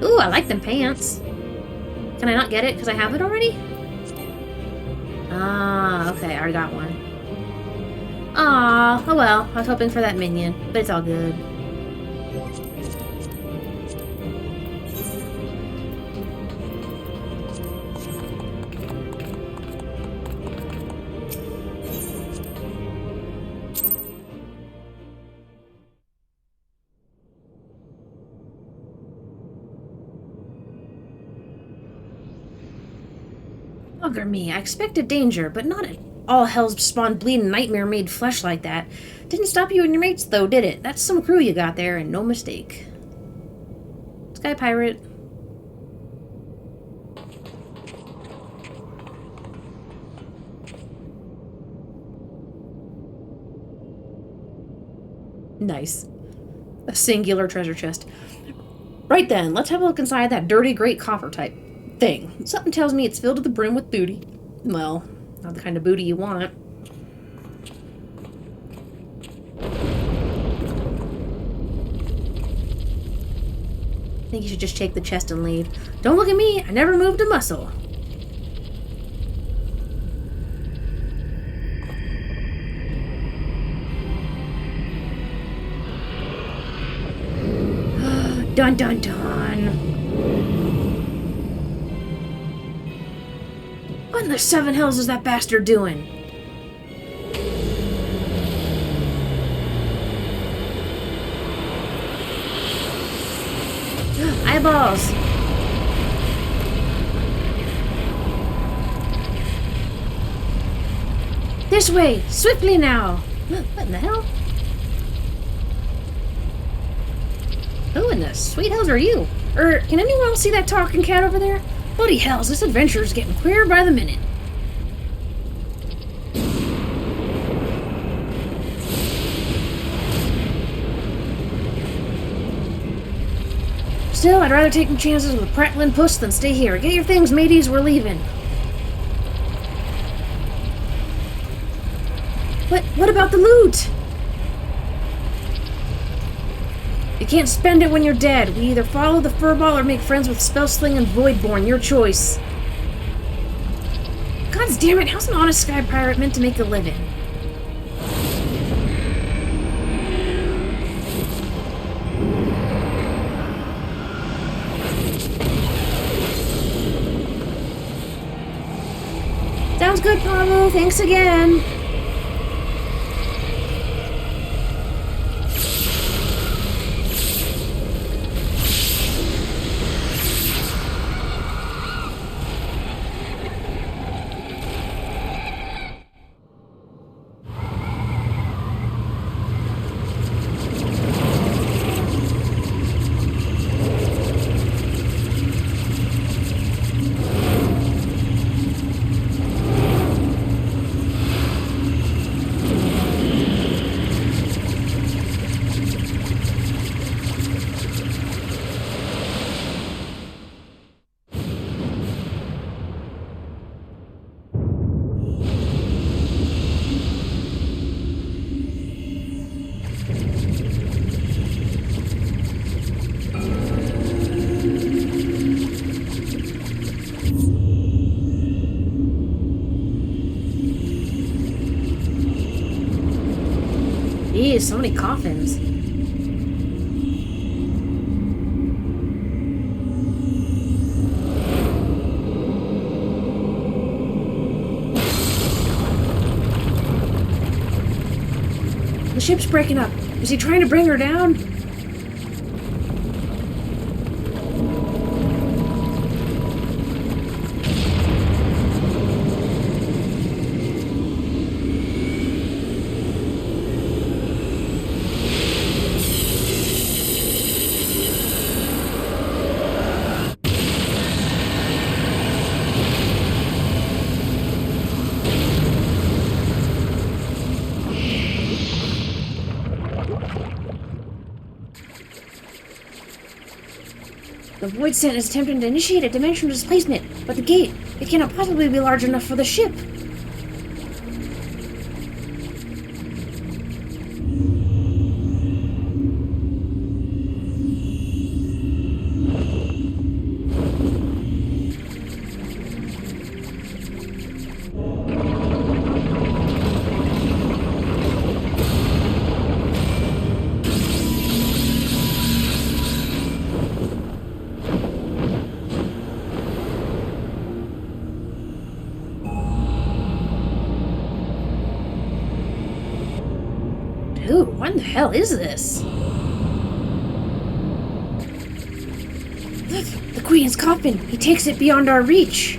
Ooh, I like them pants. Can I not get it because I have it already? Ah, okay, I already got one. Ah, oh well, I was hoping for that minion, but it's all good. Bugger me, I expected danger, but not at all hell's spawned bleeding nightmare made flesh like that. Didn't stop you and your mates though, did it? That's some crew you got there, and no mistake. Sky Pirate. Nice. A singular treasure chest. Right then, let's have a look inside that dirty great coffer type thing. Something tells me it's filled to the brim with booty. Well, not the kind of booty you want. I think you should just take the chest and leave. Don't look at me, I never moved a muscle. Dun dun dun. What in the seven hells is that bastard doing? Eyeballs! This way! Swiftly now! What in the hell? Who in the sweet hells are you? Can anyone else see that talking cat over there? Bloody hells, this adventure is getting queer by the minute. Still, I'd rather take my chances with a prattling puss than stay here. Get your things, mateys, we're leaving. What about the loot? You can't spend it when you're dead. We either follow the furball or make friends with Spellsling and Voidborn. Your choice. God damn it, how's an honest sky pirate meant to make a living? Sounds good, Pablo. Thanks again. Jeez, so many coffins. The ship's breaking up. Is he trying to bring her down? The Void Scent is attempting to initiate a dimensional displacement, but the gate, it cannot possibly be large enough for the ship. Dude, what the hell is this? Look, the Queen's coffin. He takes it beyond our reach.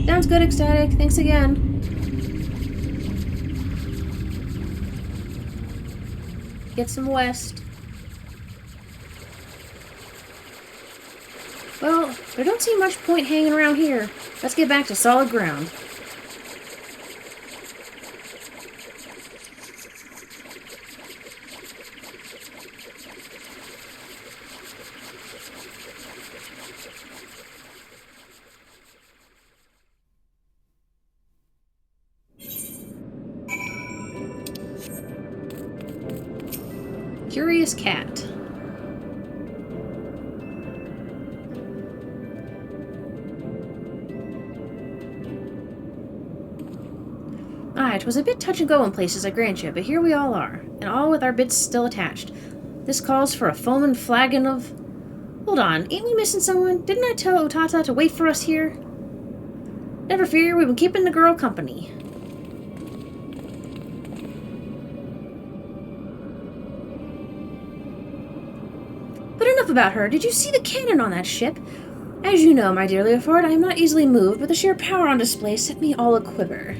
Sounds good, Ecstatic. Thanks again. Get some west. Well, there don't seem much point hanging around here. Let's get back to solid ground. Curious cat. It was a bit touch and go in places, I grant you, but here we all are, and all with our bits still attached. This calls for a foaming flagon of... Hold on, ain't we missing someone? Didn't I tell Otata to wait for us here? Never fear, we've been keeping the girl company. But enough about her. Did you see the cannon on that ship? As you know, my dear Leofard, I am not easily moved, but the sheer power on display set me all a-quiver.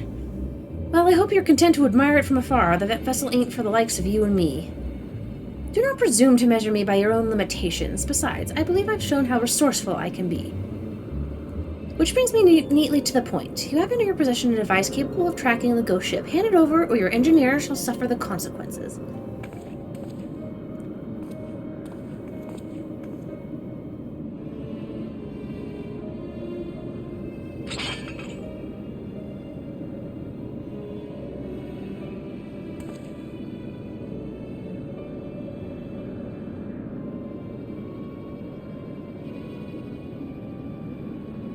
Well, I hope you're content to admire it from afar. The vessel ain't for the likes of you and me. Do not presume to measure me by your own limitations. Besides, I believe I've shown how resourceful I can be. Which brings me neatly to the point. You have in your possession a device capable of tracking the ghost ship. Hand it over, or your engineer shall suffer the consequences.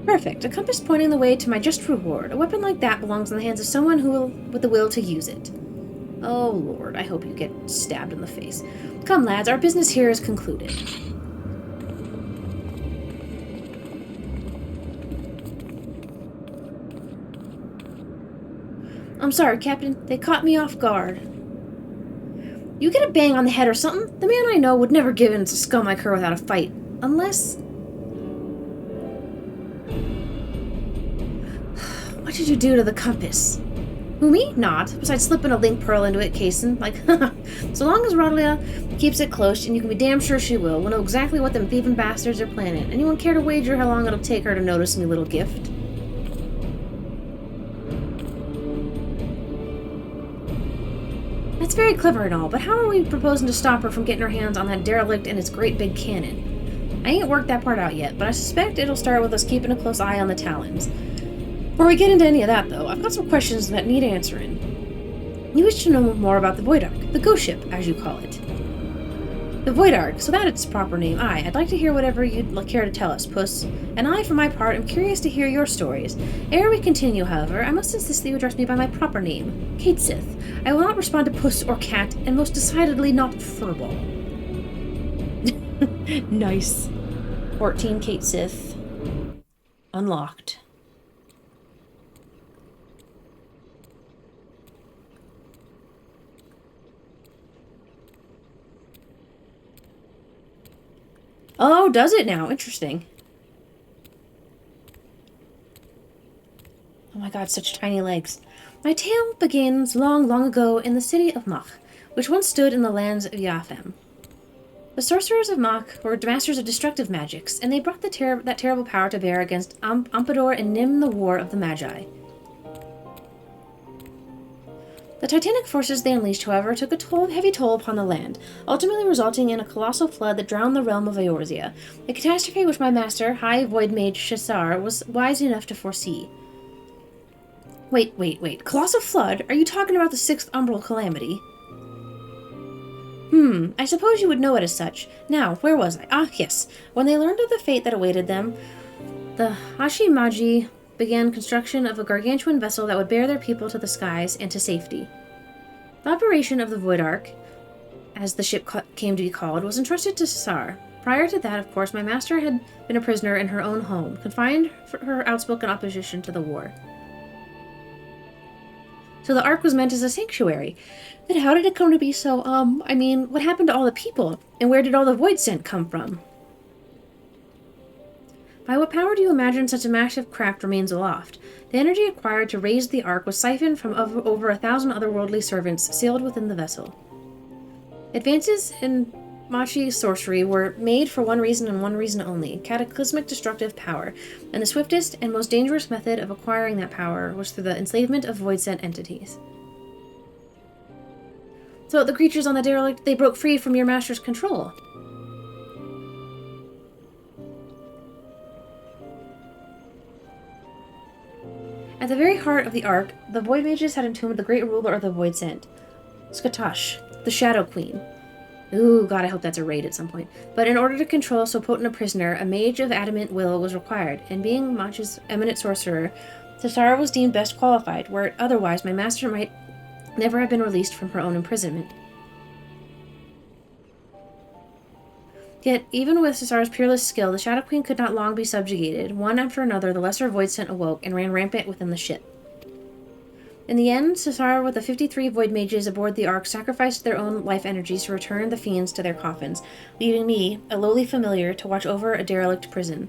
Perfect. A compass pointing the way to my just reward. A weapon like that belongs in the hands of someone with the will to use it. Oh, Lord, I hope you get stabbed in the face. Come, lads, our business here is concluded. I'm sorry, Captain. They caught me off guard. You get a bang on the head or something? The man I know would never give in to scum like her without a fight. Unless... What did you do to the compass? Who, me? Not. Besides slipping a link pearl into it, casing. Like, so long as Rodelia keeps it close, and you can be damn sure she will, we'll know exactly what them thieving bastards are planning. Anyone care to wager how long it'll take her to notice me little gift? That's very clever and all, but how are we proposing to stop her from getting her hands on that derelict and its great big cannon? I ain't worked that part out yet, but I suspect it'll start with us keeping a close eye on the Talons. Before we get into any of that, though, I've got some questions that need answering. You wish to know more about the Void Ark, the ghost ship, as you call it. The Void Ark, so that its proper name. Aye, I'd like to hear whatever you'd care to tell us, Puss. And I, for my part, am curious to hear your stories. Ere we continue, however, I must insist that you address me by my proper name, Kate Sith. I will not respond to Puss or Cat, and most decidedly not Furball. Nice. 14 Kate Sith. Unlocked. Oh, does it now? Interesting. god, such tiny legs. My tale begins long, long ago in the city of Mach, which once stood in the lands of Yafem. The sorcerers of Mach were masters of destructive magics, and they brought that terrible power to bear against Ampador and Nim the War of the Magi. The titanic forces they unleashed, however, took a heavy toll upon the land, ultimately resulting in a colossal flood that drowned the realm of Eorzea, a catastrophe which my master, High Void Mage Shasar, was wise enough to foresee. Wait. Colossal flood? Are you talking about the 6th Umbral Calamity? I suppose you would know it as such. Now, where was I? Ah, yes. When they learned of the fate that awaited them, the Hashimaji began construction of a gargantuan vessel that would bear their people to the skies and to safety. The operation of the Void Ark, as the ship came to be called, was entrusted to Cesar. Prior to that, of course, my master had been a prisoner in her own home, confined for her outspoken opposition to the war. So the Ark was meant as a sanctuary. Then how did it come to be so, what happened to all the people? And where did all the void scent come from? By what power do you imagine such a massive craft remains aloft? The energy acquired to raise the Ark was siphoned from over 1,000 otherworldly servants sealed within the vessel. Advances in Machi sorcery were made for one reason and one reason only, cataclysmic destructive power, and the swiftest and most dangerous method of acquiring that power was through the enslavement of void-sent entities. So the creatures on the derelict, they broke free from your master's control. At the very heart of the Ark, the Void Mages had entombed the great ruler of the Void Scent, Skatosh, the Shadow Queen. Ooh, god, I hope that's a raid at some point. But in order to control so potent a prisoner, a mage of adamant will was required, and being Mach's eminent sorcerer, Cesara was deemed best qualified, where otherwise my master might never have been released from her own imprisonment. Yet, even with Cesara's peerless skill, the Shadow Queen could not long be subjugated. One after another, the lesser Void Scent awoke and ran rampant within the ship. In the end, Cesara with the 53 Void Mages aboard the Ark sacrificed their own life energies to return the fiends to their coffins, leaving me, a lowly familiar, to watch over a derelict prison.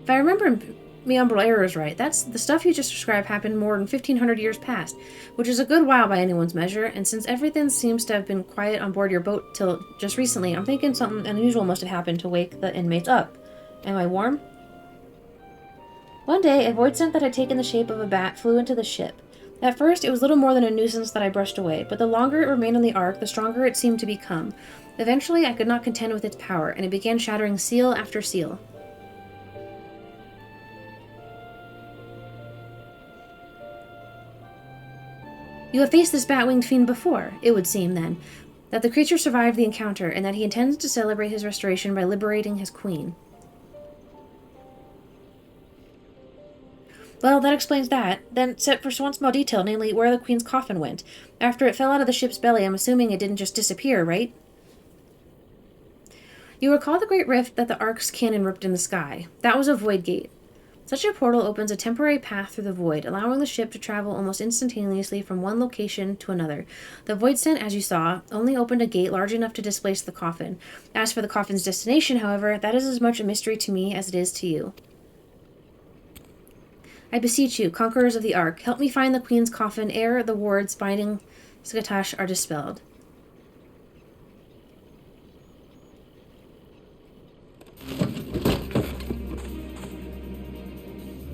If I remember me Umbral errors right, that's the stuff you just described happened more than 1,500 years past, which is a good while by anyone's measure, and since everything seems to have been quiet on board your boat till just recently, I'm thinking something unusual must have happened to wake the inmates up. Am I warm? One day, a void scent that had taken the shape of a bat flew into the ship. At first, it was little more than a nuisance that I brushed away, but the longer it remained on the Ark, the stronger it seemed to become. Eventually, I could not contend with its power, and it began shattering seal after seal. You have faced this bat-winged fiend before, it would seem, then, that the creature survived the encounter, and that he intends to celebrate his restoration by liberating his queen. Well, that explains that. Then, except for one small detail, namely where the queen's coffin went. After it fell out of the ship's belly, I'm assuming it didn't just disappear, right? You recall the great rift that the Ark's cannon ripped in the sky. That was a void gate. Such a portal opens a temporary path through the void, allowing the ship to travel almost instantaneously from one location to another. The void scent, as you saw, only opened a gate large enough to displace the coffin. As for the coffin's destination, however, that is as much a mystery to me as it is to you. I beseech you, conquerors of the Ark, help me find the queen's coffin ere the wards binding Skatosh are dispelled.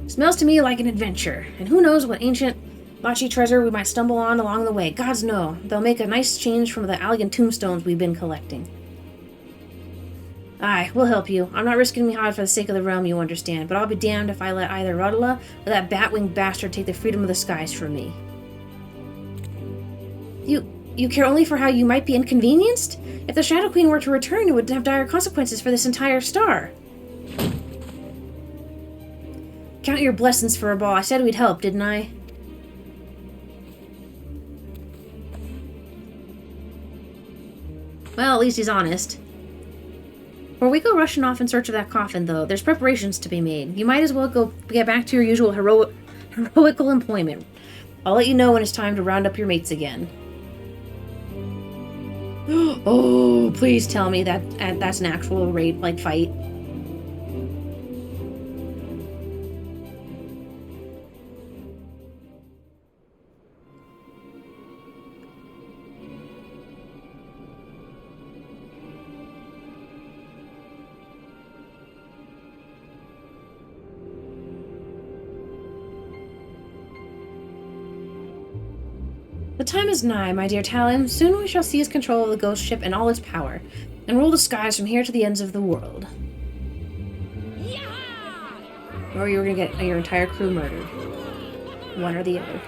Smells to me like an adventure, and who knows what ancient Lachi treasure we might stumble on along the way. Gods know, they'll make a nice change from the elegant tombstones we've been collecting. Aye, we'll help you. I'm not risking me hide for the sake of the realm, you understand, but I'll be damned if I let either Rodela or that bat-winged bastard take the freedom of the skies from me. You care only for how you might be inconvenienced? If the Shadow Queen were to return, it would have dire consequences for this entire star. Count your blessings for a ball. I said we'd help, didn't I? Well, at least he's honest. Before we go rushing off in search of that coffin, though, there's preparations to be made. You might as well go get back to your usual heroical employment. I'll let you know when it's time to round up your mates again. Oh, please tell me that that's an actual raid, fight. The time is nigh, my dear Talon. Soon we shall seize control of the ghost ship and all its power, and rule the skies from here to the ends of the world. Or you're gonna get your entire crew murdered. One or the other.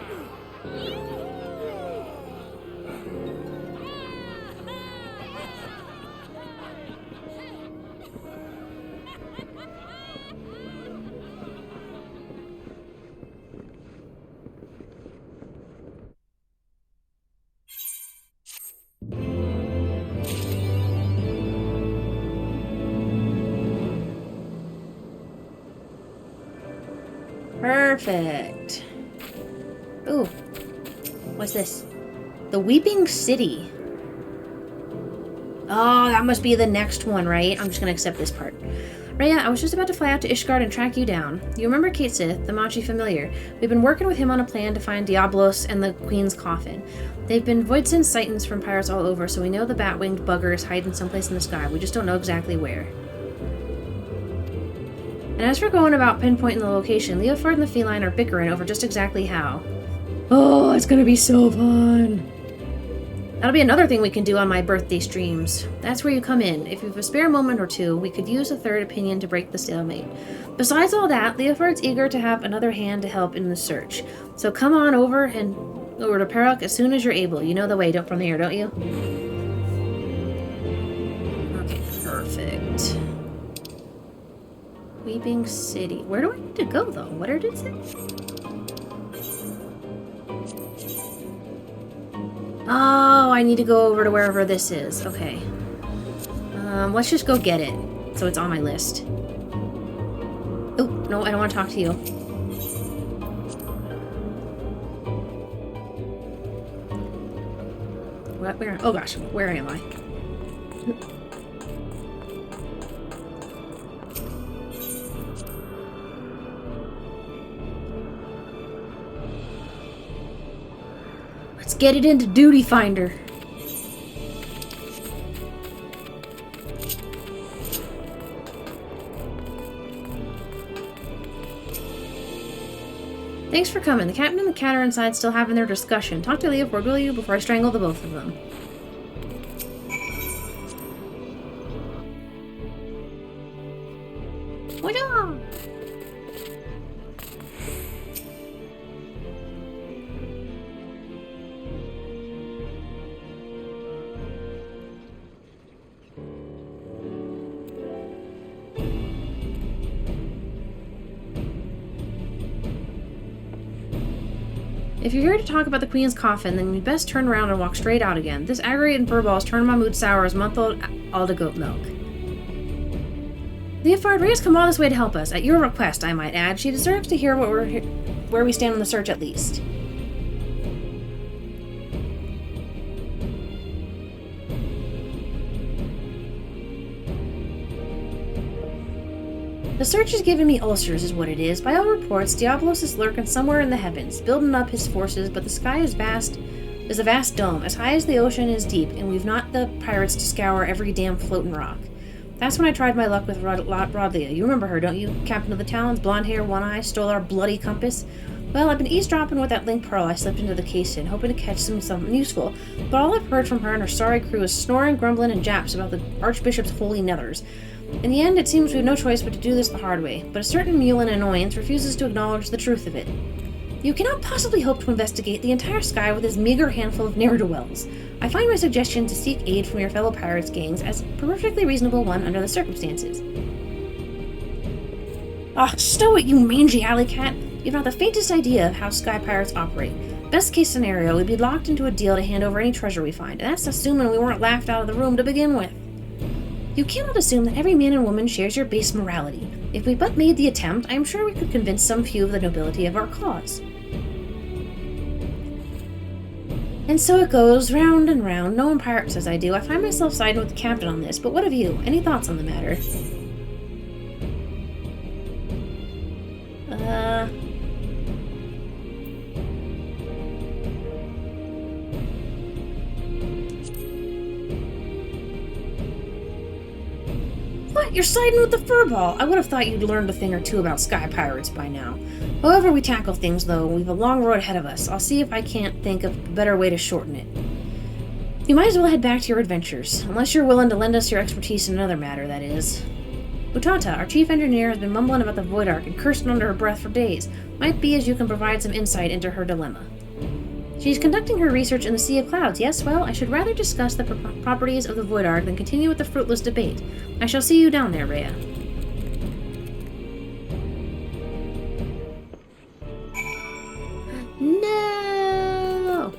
Perfect. Ooh. What's this? The Weeping City. Oh, that must be the next one, right? I'm just gonna accept this part. Rhea, I was just about to fly out to Ishgard and track you down. You remember Kate Sith, the Machi familiar? We've been working with him on a plan to find Diablos and the Queen's coffin. They've been Voidsent sightings from pirates all over, so we know the bat-winged bugger is hiding someplace in the sky. We just don't know exactly where. And as for going about pinpointing the location, Leofard and the feline are bickering over just exactly how. Oh, it's gonna be so fun! That'll be another thing we can do on my birthday streams. That's where you come in. If you have a spare moment or two, we could use a third opinion to break the stalemate. Besides all that, Leofard's eager to have another hand to help in the search. So come on over to Peruk as soon as you're able. You know the way from here, don't you? Okay, perfect. Weeping City. Where do I need to go, though? What did it say? Oh, I need to go over to wherever this is. Okay. Let's just go get it. So it's on my list. Oh, no, I don't want to talk to you. What? Where? Oh gosh, where am I? Let's get it into Duty Finder. Thanks for coming. The captain and the cat are inside still having their discussion. Talk to Leofard, will you, before I strangle the both of them. Wah-ya! If you're here to talk about the Queen's coffin, then you'd best turn around and walk straight out again. This aggravating furball has turned my mood sour as month-old Alda goat milk. Leofard, Rhea's come all this way to help us, at your request, I might add. She deserves to hear where we stand on the search, at least. The search is giving me ulcers, is what it is. By all reports, Diablos is lurking somewhere in the heavens, building up his forces, but the sky is a vast dome, as high as the ocean is deep, and we've not the pirates to scour every damn floating rock. That's when I tried my luck with Rodlia. You remember her, don't you? Captain of the Talons, blonde hair, one eye, stole our bloody compass. Well, I've been eavesdropping with that link pearl I slipped into the case in, hoping to catch something useful, but all I've heard from her and her sorry crew is snoring, grumbling, and japs about the Archbishop's holy nethers. In the end, it seems we have no choice but to do this the hard way, but a certain mule in annoyance refuses to acknowledge the truth of it. You cannot possibly hope to investigate the entire sky with this meager handful of ne'er-do-wells. I find my suggestion to seek aid from your fellow pirates' gangs as a perfectly reasonable one under the circumstances. Ah, stow it, you mangy alley cat! You've not the faintest idea of how sky pirates operate. Best case scenario, we'd be locked into a deal to hand over any treasure we find, and that's assuming we weren't laughed out of the room to begin with. You cannot assume that every man and woman shares your base morality. If we but made the attempt, I am sure we could convince some few of the nobility of our cause. And so it goes, round and round. No one pirate says I do. I find myself siding with the captain on this, but what of you? Any thoughts on the matter? What? What? You're siding with the furball? I would have thought you'd learned a thing or two about sky pirates by now. However we tackle things, though, we've a long road ahead of us. I'll see if I can't think of a better way to shorten it. You might as well head back to your adventures, unless you're willing to lend us your expertise in another matter, that is. Utata, our chief engineer, has been mumbling about the Void Ark and cursing under her breath for days. Might be as you can provide some insight into her dilemma. She's conducting her research in the Sea of Clouds. Yes, well, I should rather discuss the properties of the Void Ark than continue with the fruitless debate. I shall see you down there, Rhea. No!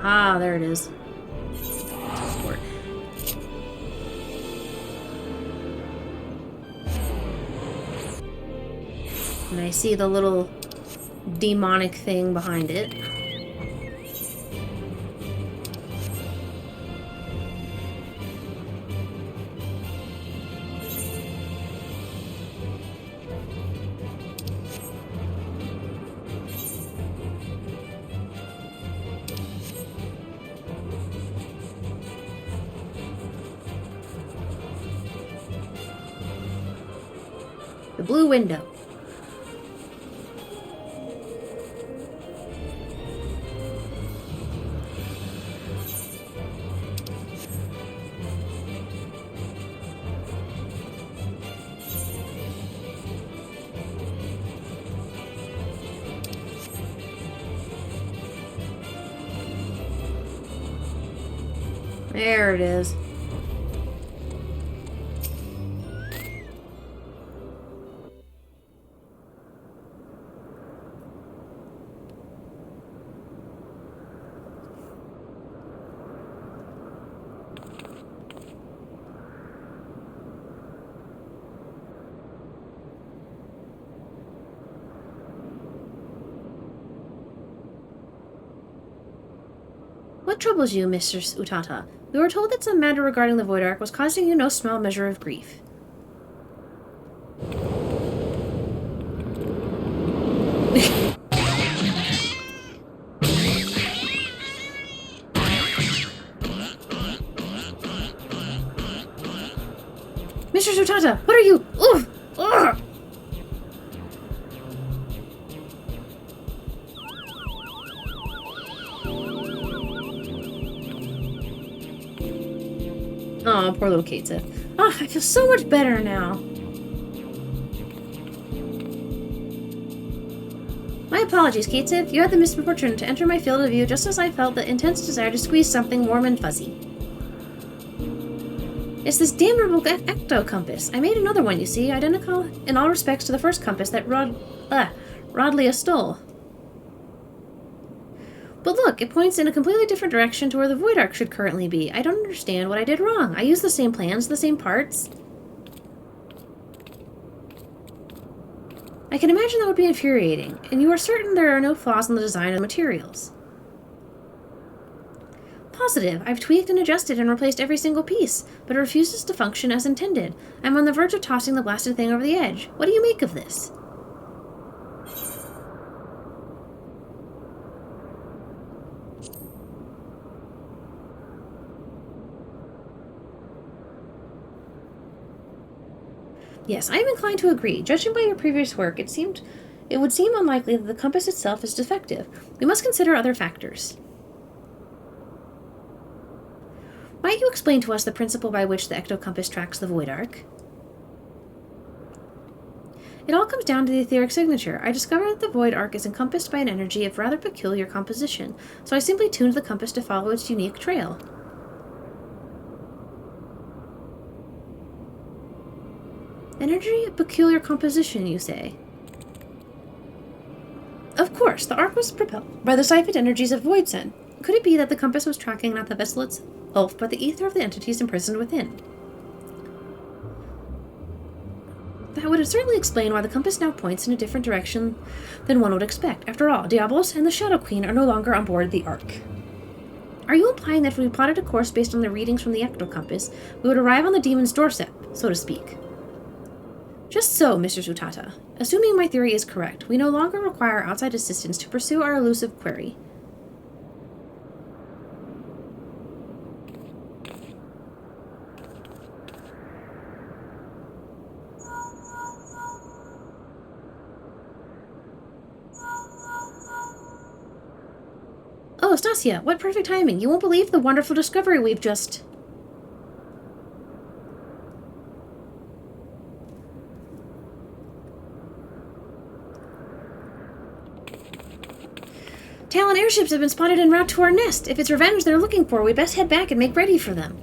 Ah, there it is. Teleport. And I see the little demonic thing behind it. The blue window. There it is. What troubles you, Mr. Utata? We were told that some matter regarding the Void Ark was causing you no small measure of grief. Mr. Utata, what are you? Oof! Ugh! Oh, poor little Katza. Oh, I feel so much better now. My apologies, Katza. You had the misfortune to enter my field of view just as I felt the intense desire to squeeze something warm and fuzzy. It's this damnable ecto compass. I made another one, you see, identical in all respects to the first compass that Rodlia stole. But look, it points in a completely different direction to where the Void Ark should currently be. I don't understand what I did wrong. I used the same plans, the same parts. I can imagine that would be infuriating, and you are certain there are no flaws in the design of the materials. Positive. I've tweaked and adjusted and replaced every single piece, but it refuses to function as intended. I'm on the verge of tossing the blasted thing over the edge. What do you make of this? Yes, I am inclined to agree. Judging by your previous work, it would seem unlikely that the compass itself is defective. We must consider other factors. Might you explain to us the principle by which the ectocompass tracks the Void Ark? It all comes down to the etheric signature. I discovered that the Void Ark is encompassed by an energy of rather peculiar composition, so I simply tuned the compass to follow its unique trail. Energy of peculiar composition, you say? Of course, the Ark was propelled by the siphoned energies of Void Sen. Could it be that the compass was tracking not the vessel itself, but the ether of the entities imprisoned within? That would certainly explain why the compass now points in a different direction than one would expect. After all, Diablos and the Shadow Queen are no longer on board the Ark. Are you implying that if we plotted a course based on the readings from the ectocompass, we would arrive on the demon's doorstep, so to speak? Just so, Mr. Zutata. Assuming my theory is correct, we no longer require outside assistance to pursue our elusive query. Oh, Stasia, what perfect timing. You won't believe the wonderful discovery we've just... Talon airships have been spotted en route to our nest. If it's revenge they're looking for, we'd best head back and make ready for them.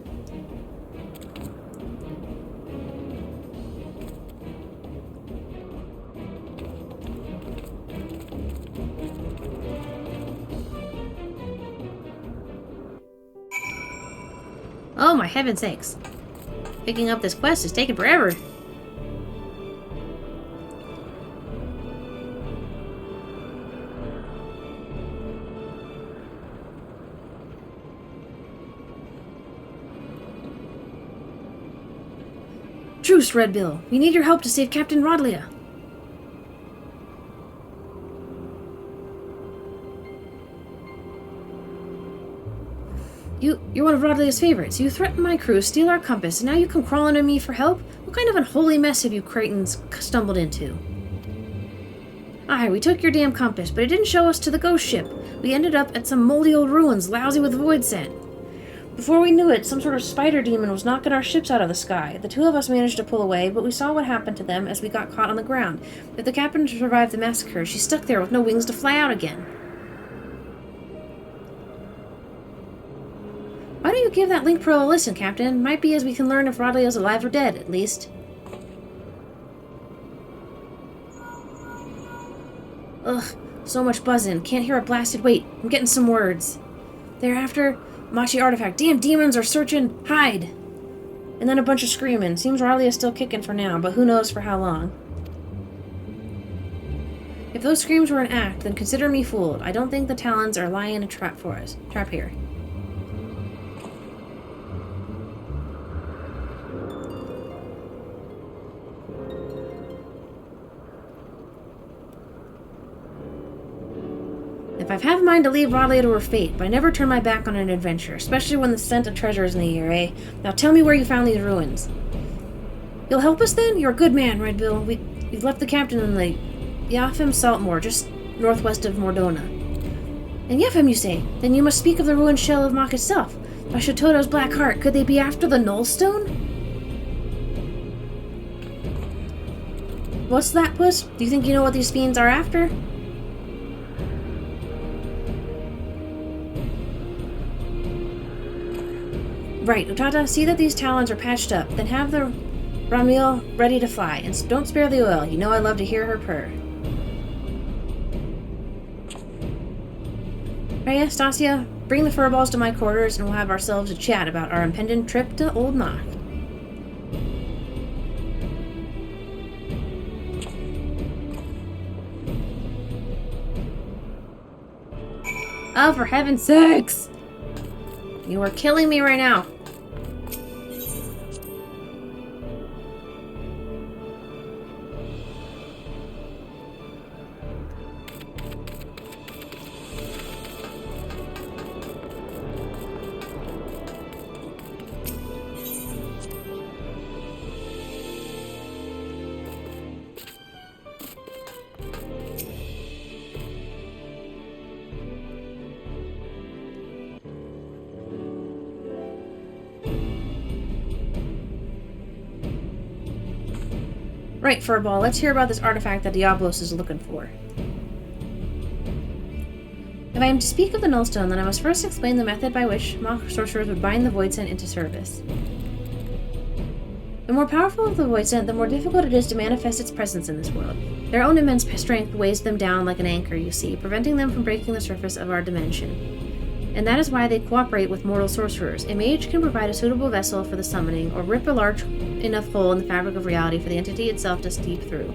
Oh, my heaven's sakes. Picking up this quest is taking forever. Truce, Red Bill. We need your help to save Captain Rodlia. You're one of Rodlia's favorites. You threatened my crew, steal our compass, and now you come crawling to me for help? What kind of unholy mess have you Cretans stumbled into? Aye, we took your damn compass, but it didn't show us to the ghost ship. We ended up at some moldy old ruins, lousy with void scent. Before we knew it, some sort of spider demon was knocking our ships out of the sky. The two of us managed to pull away, but we saw what happened to them as we got caught on the ground. If the captain survived the massacre, she's stuck there with no wings to fly out again. Why don't you give that link pearl a listen, Captain? Might be as we can learn if Rodlia's alive or dead, at least. Ugh, so much buzzing. Can't hear a blasted wait. I'm getting some words. They're after Machi artifact. Damn demons are searching. Hide! And then a bunch of screaming. Seems Rodlia's still kicking for now, but who knows for how long. If those screams were an act, then consider me fooled. I don't think the Talons are lying in a trap for us. Trap here. If I've had a mind to leave Rodlia to her fate, but I never turn my back on an adventure, especially when the scent of treasure is in the air, eh? Now tell me where you found these ruins. You'll help us then? You're a good man, Red Bill. We've left the captain in the Yafim Saltmoor, just northwest of Mordona. And Yafim, you say? Then you must speak of the ruined shell of Mach itself. Bashototo's Black Heart. Could they be after the Nullstone? What's that, Puss? Do you think you know what these fiends are after? Right, Utata, see that these Talons are patched up, then have the Ramil ready to fly, and don't spare the oil. You know I love to hear her purr. Rhea, Stasia, bring the furballs to my quarters and we'll have ourselves a chat about our impending trip to Old Mach. Oh, for heaven's sakes! You are killing me right now. Right, Furball, let's hear about this artifact that Diablos is looking for. If I am to speak of the Nullstone, then I must first explain the method by which Mach sorcerers would bind the Void Scent into service. The more powerful the Void Scent, the more difficult it is to manifest its presence in this world. Their own immense strength weighs them down like an anchor, you see, preventing them from breaking the surface of our dimension. And that is why they cooperate with mortal sorcerers. A mage can provide a suitable vessel for the summoning, or rip a large enough hole in the fabric of reality for the entity itself to steep through.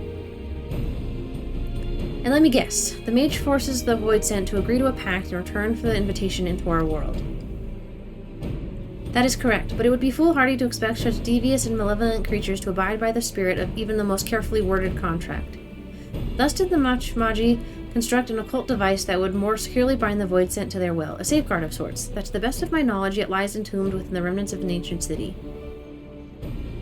And let me guess, the mage forces the Void Scent to agree to a pact in return for the invitation into our world. That is correct, but it would be foolhardy to expect such devious and malevolent creatures to abide by the spirit of even the most carefully worded contract. Thus did the Magi construct an occult device that would more securely bind the void sent to their will, a safeguard of sorts, that to the best of my knowledge yet lies entombed within the remnants of an ancient city.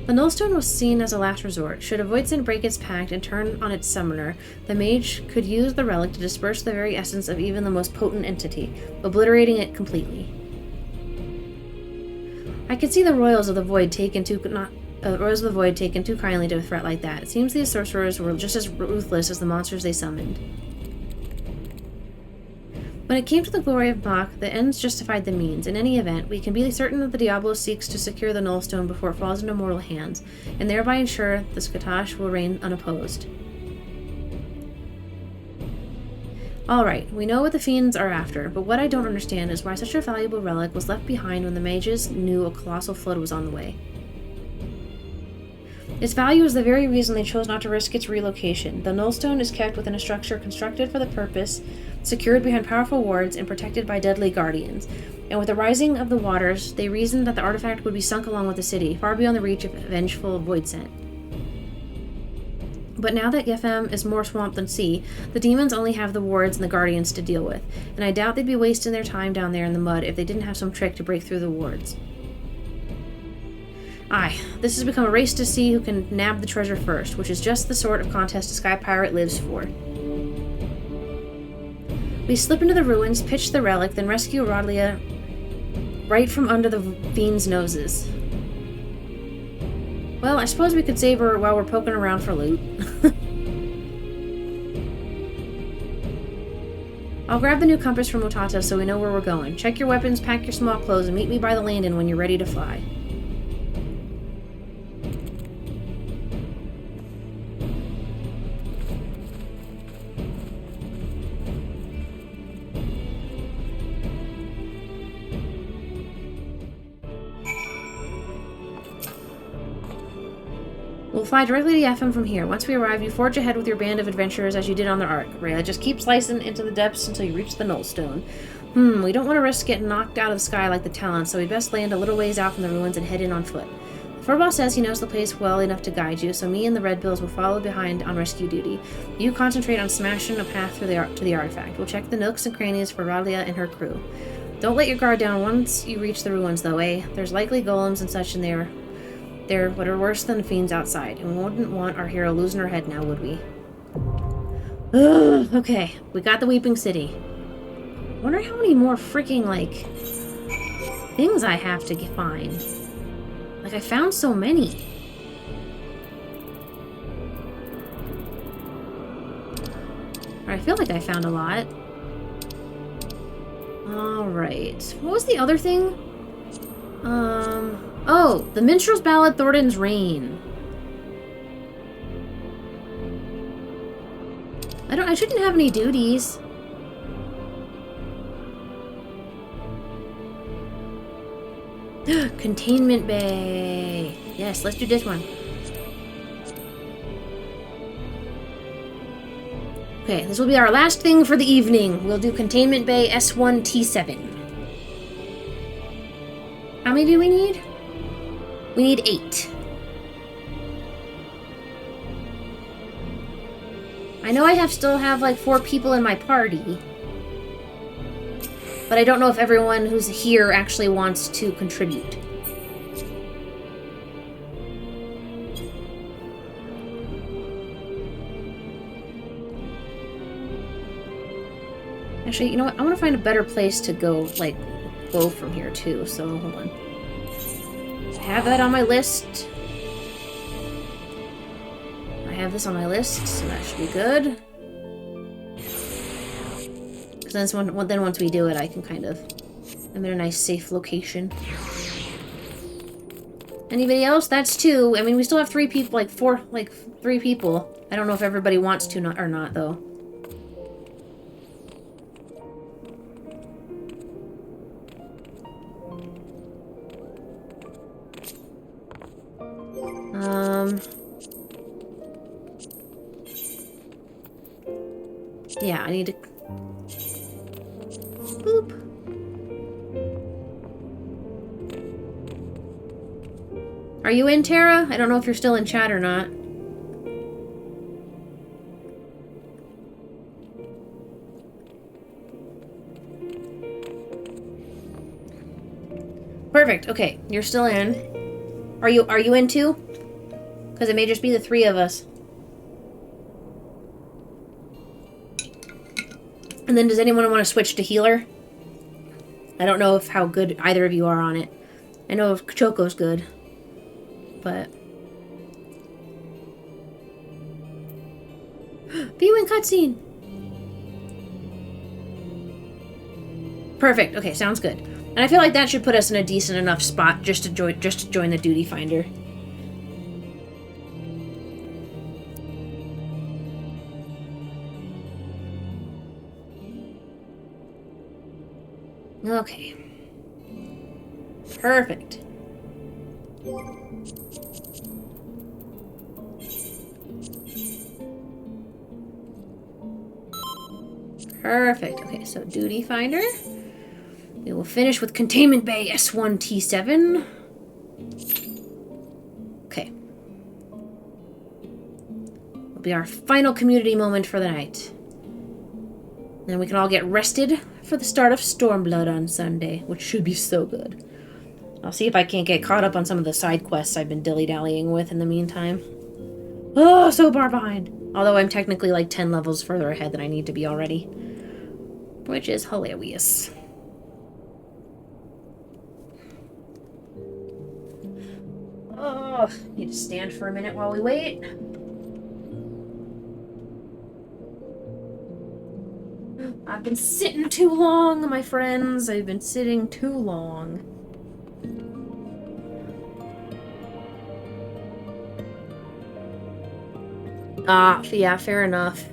The Nullstone was seen as a last resort. Should a voidsent break its pact and turn on its summoner, the mage could use the relic to disperse the very essence of even the most potent entity, obliterating it completely. I could see the Royals of the Void taken too kindly to a threat like that. It seems these sorcerers were just as ruthless as the monsters they summoned. When it came to the glory of Mach, the ends justified the means. In any event, we can be certain that the Diablo seeks to secure the Nullstone before it falls into mortal hands, and thereby ensure the Skatash will reign unopposed. Alright, we know what the fiends are after, but what I don't understand is why such a valuable relic was left behind when the mages knew a colossal flood was on the way. Its value is the very reason they chose not to risk its relocation. The Nullstone is kept within a structure constructed for the purpose, secured behind powerful wards, and protected by deadly guardians. And with the rising of the waters, they reasoned that the artifact would be sunk along with the city, far beyond the reach of vengeful voidsent. But now that Gefem is more swamp than sea, the demons only have the wards and the guardians to deal with, and I doubt they'd be wasting their time down there in the mud if they didn't have some trick to break through the wards. Aye, this has become a race to see who can nab the treasure first, which is just the sort of contest a Sky Pirate lives for. We slip into the ruins, pitch the relic, then rescue Rodlia right from under the fiends' noses. Well, I suppose we could save her while we're poking around for loot. I'll grab the new compass from Mutata so we know where we're going. Check your weapons, pack your small clothes, and meet me by the landing when you're ready to fly. We'll fly directly to Yefim from here. Once we arrive, you forge ahead with your band of adventurers as you did on the Ark. Rhea, just keep slicing into the depths until you reach the Nullstone. We don't want to risk getting knocked out of the sky like the Talon, so we'd best land a little ways out from the ruins and head in on foot. Furball says he knows the place well enough to guide you, so me and the Red Bills will follow behind on rescue duty. You concentrate on smashing a path through to the artifact. We'll check the nooks and crannies for Ralia and her crew. Don't let your guard down once you reach the ruins, though, eh? There's likely golems and such in there. They're what are worse than fiends outside, and we wouldn't want our hero losing her head now, would we? Ugh, okay, we got the Weeping City. Wonder how many more freaking, things I have to find. I found so many. Or I feel like I found a lot. Alright. What was the other thing? Oh, the Minstrel's Ballad, Thornton's Reign. I shouldn't have any duties. Containment Bay. Yes, let's do this one. Okay, this will be our last thing for the evening. We'll do Containment Bay S1T7. How many do we need? We need 8. I know I still have 4 people in my party. But I don't know if everyone who's here actually wants to contribute. Actually, you know what? I want to find a better place to go, go from here too, so hold on. I have that on my list. I have this on my list, so that should be good. Because then once we do it, I can I'm in a nice safe location. Anybody else? That's 2. I mean, we still have 3 people, 3 people. I don't know if everybody wants to or not, though. Yeah, I need to... Boop. Are you in, Tara? I don't know if you're still in chat or not. Perfect. Okay, you're still in. Are you in too? Because it may just be the three of us. And then does anyone want to switch to healer? I don't know how good either of you are on it. I know if Choco's good. But... viewing cutscene! Perfect. Okay, sounds good. And I feel like that should put us in a decent enough spot just to join the duty finder. Okay. Perfect. Perfect. Okay, so duty finder. We will finish with Containment Bay S1T7. Okay. Will be our final community moment for the night. Then we can all get rested for the start of Stormblood on Sunday, which should be so good. I'll see if I can't get caught up on some of the side quests I've been dilly-dallying with in the meantime. Oh, so far behind. Although I'm technically like 10 levels further ahead than I need to be already. Which is hilarious. Oh, need to stand for a minute while we wait. I've been sitting too long, my friends. I've been sitting too long. Ah, yeah, fair enough.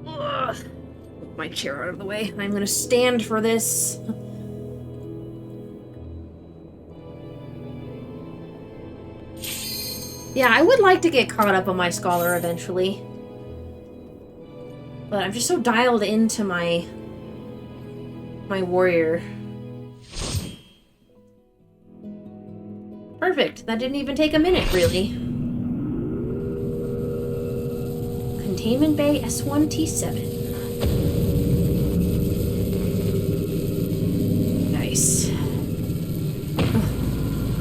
Ugh. Move my chair out of the way. I'm gonna stand for this. Yeah, I would like to get caught up on my scholar eventually. But I'm just so dialed into my warrior. Perfect. That didn't even take a minute, really. Containment Bay S1T7. Nice.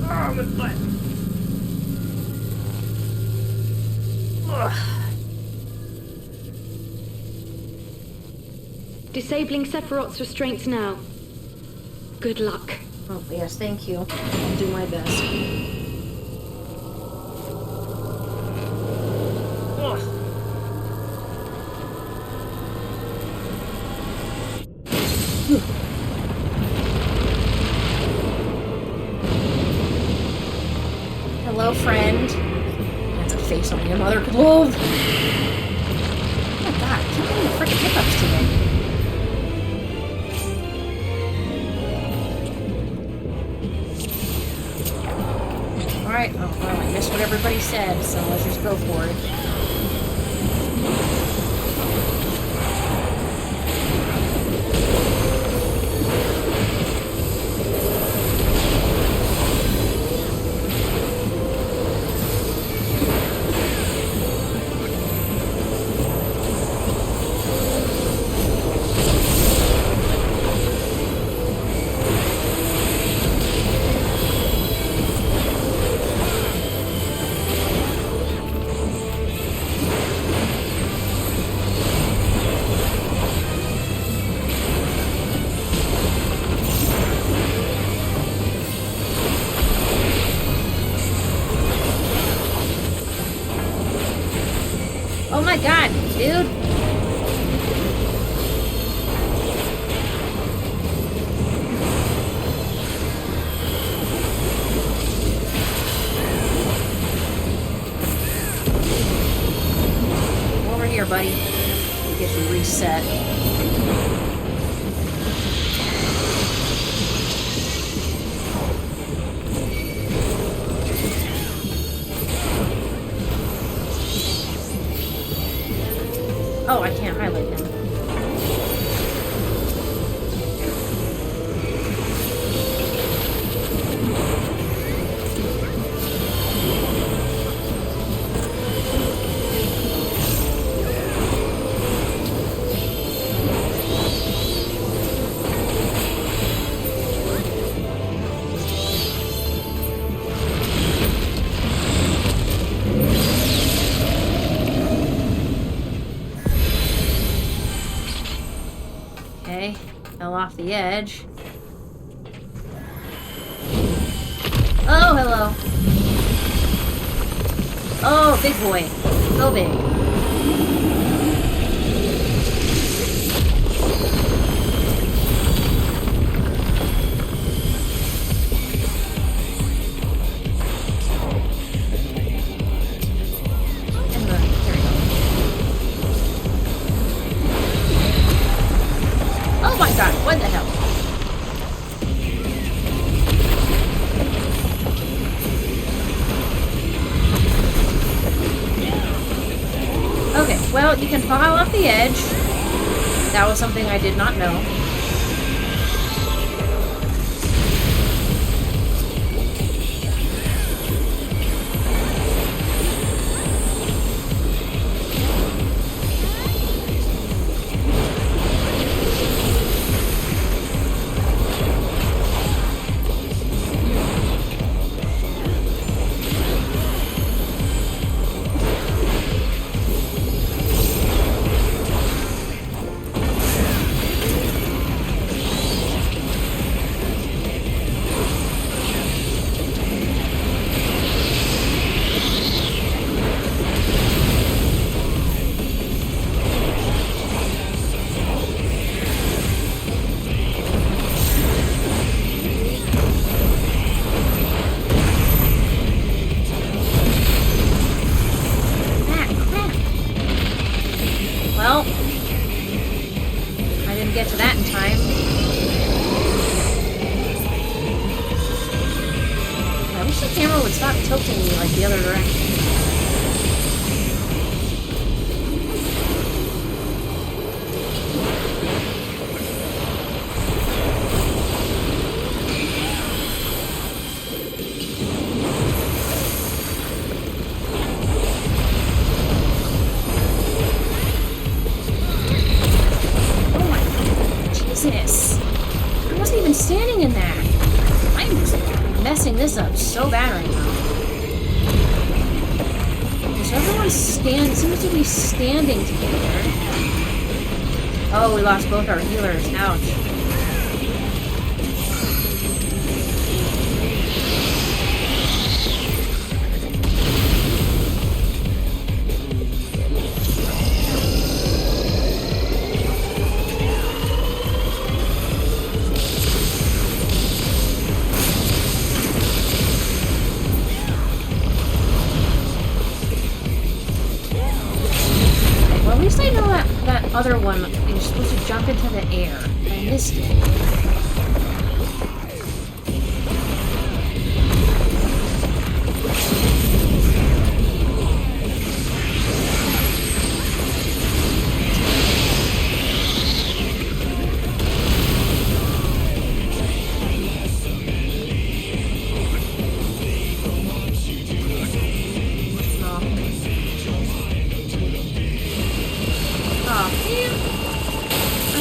Oh, my butt. Disabling Sephiroth's restraints now. Good luck. Oh, yes, thank you. I'll do my best. Hello, friend. That's a face only your mother could love. Oh my god, I keep getting the frickin' hiccups today. Alright, oh well, I missed what everybody said, so let's just go for it. Oh my god, dude! Over here, buddy. Get you reset. off the edge. Oh, hello. Oh, big boy. So big. Oh my god, what the hell? Okay, well, you can fall off the edge. That was something I did not know. Well, I didn't get to that in time. I wish the camera would stop tilting me like the other direction. Jesus. I wasn't even standing in that. I'm just messing this up so bad right now. So everyone seems to be standing together. Oh, we lost both our healers. Ouch. Well, at least I know that other one, you're supposed to jump into the air. I missed it.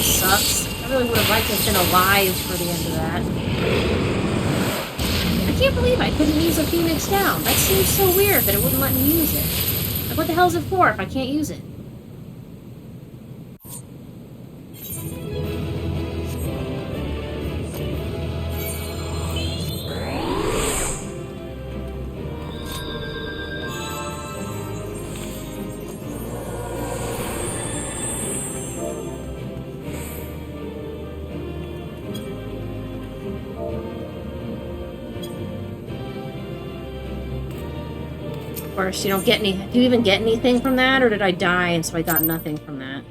Sucks. I really would have liked to have been alive for the end of that. I can't believe I couldn't use a Phoenix down. That seems so weird that it wouldn't let me use it. Like, what the hell is it for if I can't use it? Of course, you don't get any. Do you even get anything from that, or did I die and so I got nothing from that?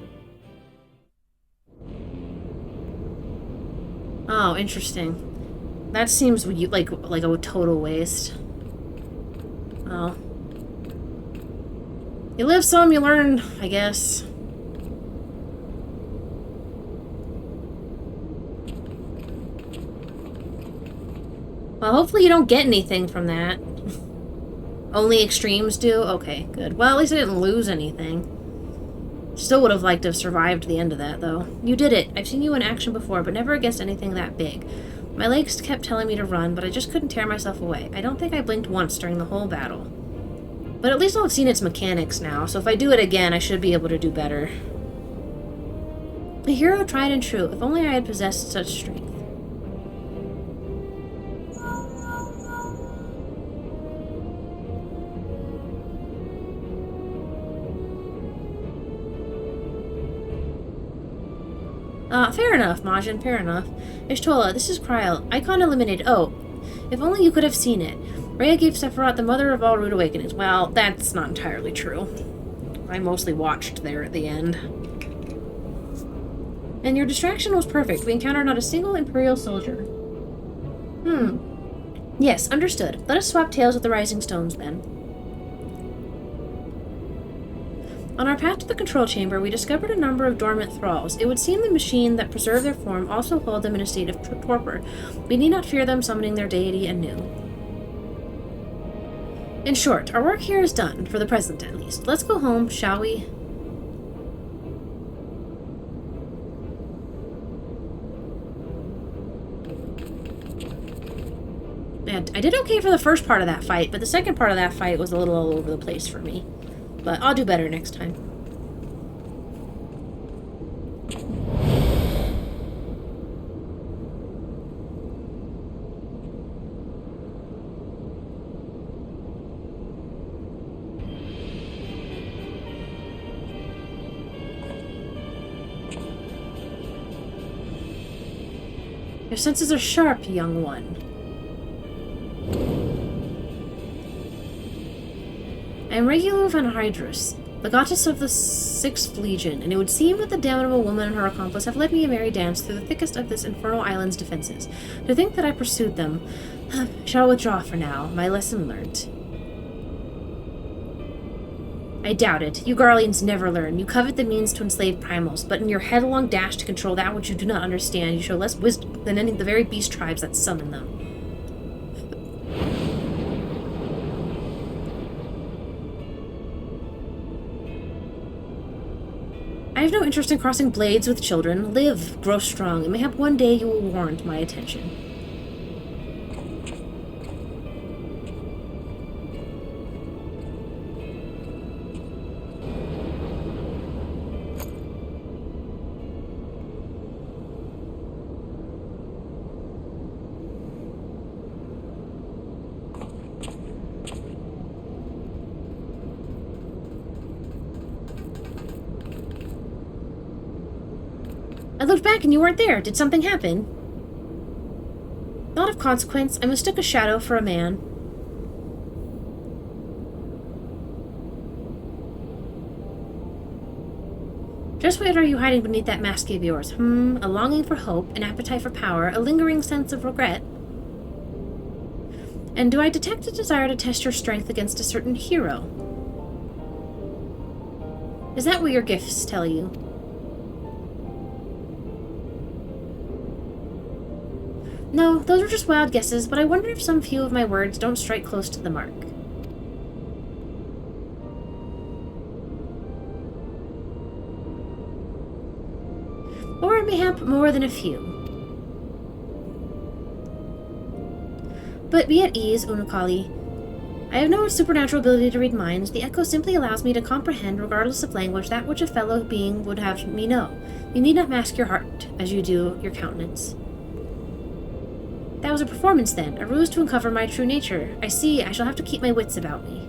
Oh, interesting. That seems like a total waste. Oh, you live some, you learn, I guess. Well, hopefully you don't get anything from that. Only extremes do? Okay, good. Well, at least I didn't lose anything. Still would have liked to have survived the end of that, though. You did it. I've seen you in action before, but never against anything that big. My legs kept telling me to run, but I just couldn't tear myself away. I don't think I blinked once during the whole battle. But at least I'll have seen its mechanics now, so if I do it again, I should be able to do better. A hero tried and true. If only I had possessed such strength. Fair enough, Majin, fair enough. Ishtola, this is Kryl. Icon eliminated. Oh, if only you could have seen it. Rhea gave Sephiroth the mother of all rude awakenings. Well, that's not entirely true. I mostly watched there at the end. And your distraction was perfect. We encountered not a single Imperial soldier. Yes, understood. Let us swap tales with the Rising Stones, then. On our path to the control chamber, we discovered a number of dormant thralls. It would seem the machine that preserved their form also held them in a state of torpor. We need not fear them summoning their deity anew. In short, our work here is done, for the present at least. Let's go home, shall we? And I did okay for the first part of that fight, but the second part of that fight was a little all over the place for me. But I'll do better next time. Your senses are sharp, young one. I am Regula van Hydrus, the goddess of the 6th Legion, and it would seem that the damnable woman and her accomplice have led me a merry dance through the thickest of this infernal island's defenses. To think that I pursued them, shall withdraw for now, my lesson learned. I doubt it. You Garleans never learn. You covet the means to enslave primals, but in your headlong dash to control that which you do not understand, you show less wisdom than any of the very beast tribes that summon them. I have no interest in crossing blades with children. Live, grow strong, and mayhap one day you will warrant my attention. I looked back and you weren't there. Did something happen? Not of consequence. I mistook a shadow for a man. Just what are you hiding beneath that mask of yours? A longing for hope, an appetite for power, a lingering sense of regret. And do I detect a desire to test your strength against a certain hero? Is that what your gifts tell you? No, those were just wild guesses, but I wonder if some few of my words don't strike close to the mark. Or mayhap more than a few. But be at ease, Unukali. I have no supernatural ability to read minds. The echo simply allows me to comprehend, regardless of language, that which a fellow being would have me know. You need not mask your heart, as you do your countenance. That was a performance, then, a ruse to uncover my true nature. I see, I shall have to keep my wits about me.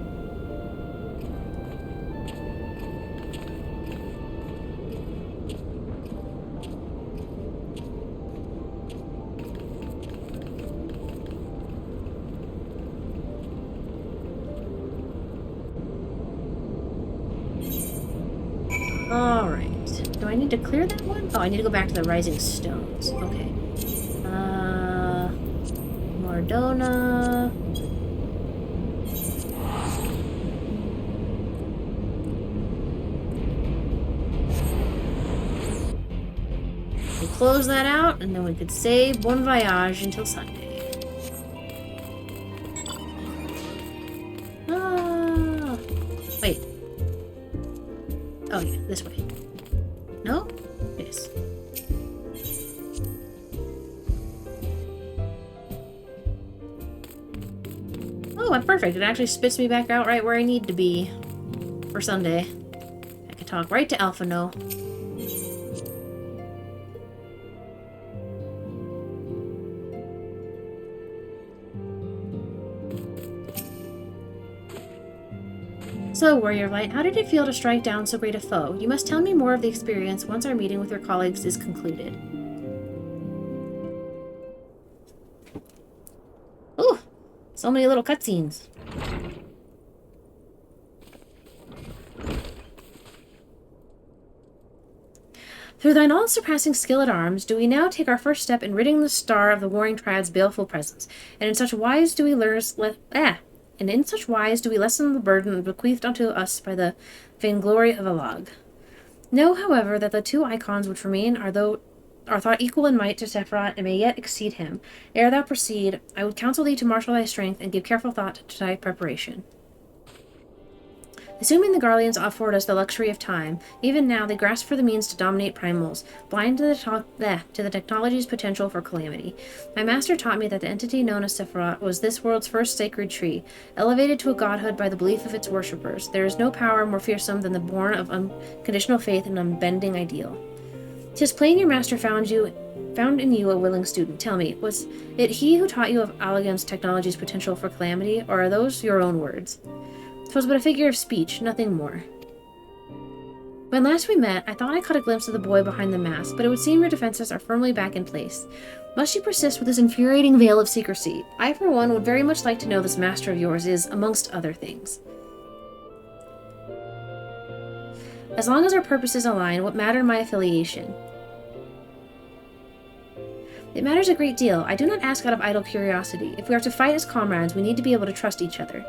Alright. Do I need to clear that one? Oh, I need to go back to the Rising Stones. Okay. Mardona. We'll close that out, and then we could save Bon Voyage until Sunday. Wait. Oh yeah, this way. No? Yes. Oh, I'm perfect. It actually spits me back out right where I need to be for Sunday. I can talk right to Alphino. So, Warrior Light, how did it feel to strike down so great a foe? You must tell me more of the experience once our meeting with your colleagues is concluded. Ooh, so many little cutscenes. Through thine all-surpassing skill at arms, do we now take our first step in ridding the star of the warring triad's baleful presence, and in such wise do we lessen the burden bequeathed unto us by the vainglory of Alag. Know, however, that the two icons which remain are thought equal in might to Sephiroth and may yet exceed him. Ere thou proceed, I would counsel thee to marshal thy strength and give careful thought to thy preparation. Assuming the Garleans afford us the luxury of time, even now they grasp for the means to dominate primals, blind to the technology's potential for calamity. My master taught me that the entity known as Sephiroth was this world's first sacred tree, elevated to a godhood by the belief of its worshippers. There is no power more fearsome than the born of unconditional faith and unbending ideal. 'Tis plain your master found in you a willing student. Tell me, was it he who taught you of Allagan's technology's potential for calamity, or are those your own words? 'Twas but a figure of speech, nothing more. When last we met, I thought I caught a glimpse of the boy behind the mask, but it would seem your defenses are firmly back in place. Must you persist with this infuriating veil of secrecy? I, for one, would very much like to know this master of yours is, amongst other things. As long as our purposes align, what matter my affiliation? It matters a great deal. I do not ask out of idle curiosity. If we are to fight as comrades, we need to be able to trust each other.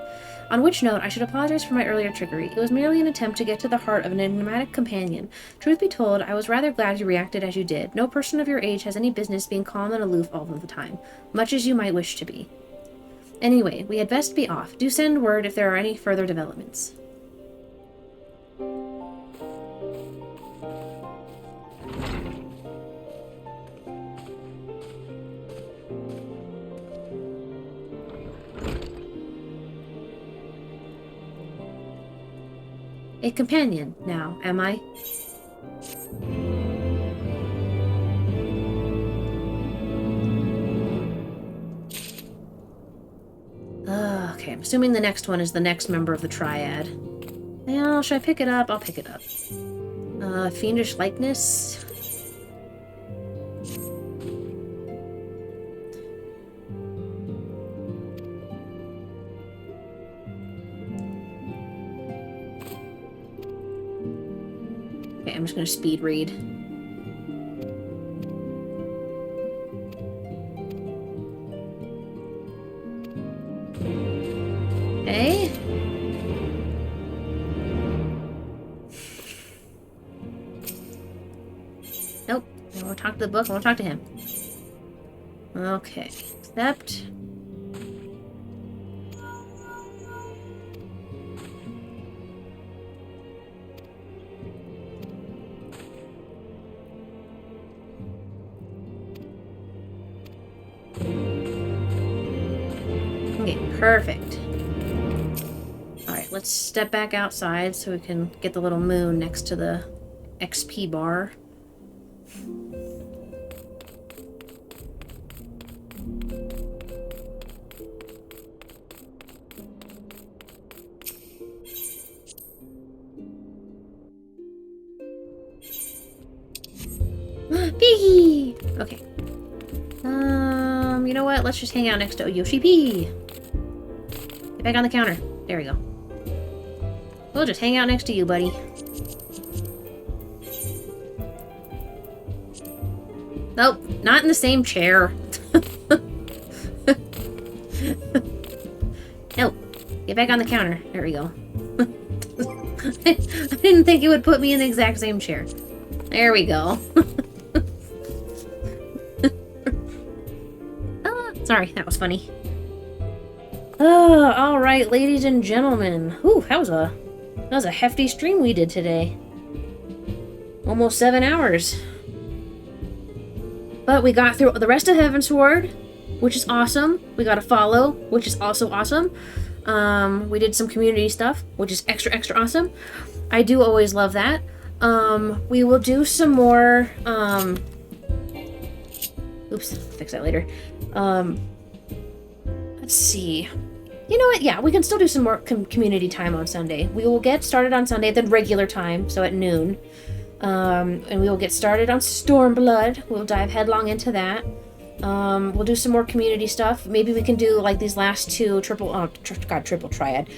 On which note, I should apologize for my earlier trickery. It was merely an attempt to get to the heart of an enigmatic companion. Truth be told, I was rather glad you reacted as you did. No person of your age has any business being calm and aloof all of the time, much as you might wish to be. Anyway, we had best be off. Do send word if there are any further developments. A companion now, am I? Okay, I'm assuming the next one is the next member of the triad. Well, should I pick it up? I'll pick it up. Fiendish likeness. I'm just going to speed read. Okay. Nope. I won't talk to the book. I won't talk to him. Okay. Accept. Perfect. Alright, let's step back outside so we can get the little moon next to the XP bar. Piggy! Okay. You know what? Let's just hang out next to Yoshi P. Get back on the counter. There we go. We'll just hang out next to you, buddy. Nope, not in the same chair. Nope. Get back on the counter. There we go. I didn't think it would put me in the exact same chair. There we go. Sorry, that was funny. Alright, ladies and gentlemen. Ooh, that was a hefty stream we did today. Almost 7 hours. But we got through the rest of Heavensward, which is awesome. We got a follow, which is also awesome. We did some community stuff, which is extra, extra awesome. I do always love that. We will do some more, oops, fix that later. Let's see. You know what? Yeah, we can still do some more community time on Sunday. We will get started on Sunday at the regular time, so at noon. And we will get started on Stormblood. We'll dive headlong into that. We'll do some more community stuff. Maybe we can do like these last two triple triad.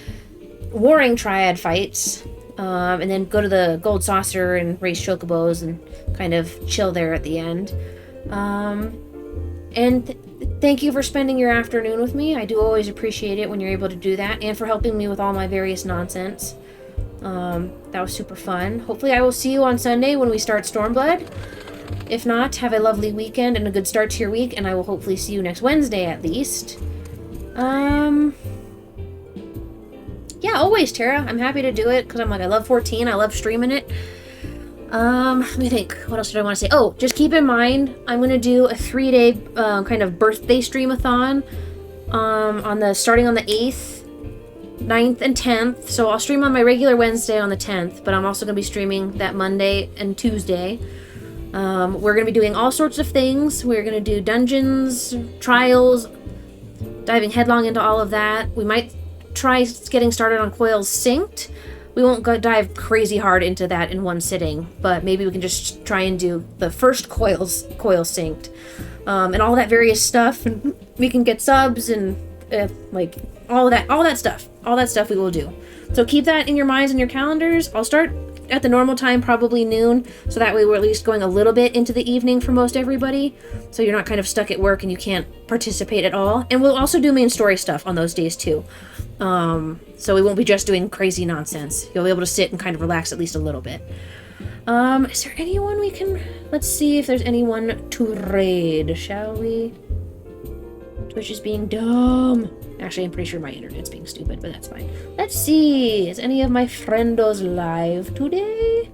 Warring triad fights. And then go to the Gold Saucer and race chocobos and kind of chill there at the end. And thank you for spending your afternoon with me. I do always appreciate it when you're able to do that, and for helping me with all my various nonsense. That was super fun. Hopefully I will see you on Sunday when we start Stormblood. If not, have a lovely weekend and a good start to your week, and I will hopefully see you next Wednesday at least. Yeah, always, Tara. I'm happy to do it, because I love 14. I love streaming it. Let me think. What else did I want to say? Oh, just keep in mind, I'm going to do a 3-day kind of birthday stream-a-thon starting on the 8th, 9th, and 10th. So I'll stream on my regular Wednesday on the 10th, but I'm also going to be streaming that Monday and Tuesday. We're going to be doing all sorts of things. We're going to do dungeons, trials, diving headlong into all of that. We might try getting started on Coils Synced. We won't go dive crazy hard into that in one sitting, but maybe we can just try and do the first coil synced, and all that various stuff, and we can get subs and like all that stuff we will do. So keep that in your minds and your calendars. I'll start at the normal time, probably noon, so that way we're at least going a little bit into the evening for most everybody, so you're not kind of stuck at work and you can't participate at all. And we'll also do main story stuff on those days too. So we won't be just doing crazy nonsense. You'll be able to sit and kind of relax at least a little bit. Is there anyone we can... Let's see if there's anyone to raid, shall we? Twitch is being dumb. Actually, I'm pretty sure my internet's being stupid, but that's fine. Let's see. Is any of my friendos live today?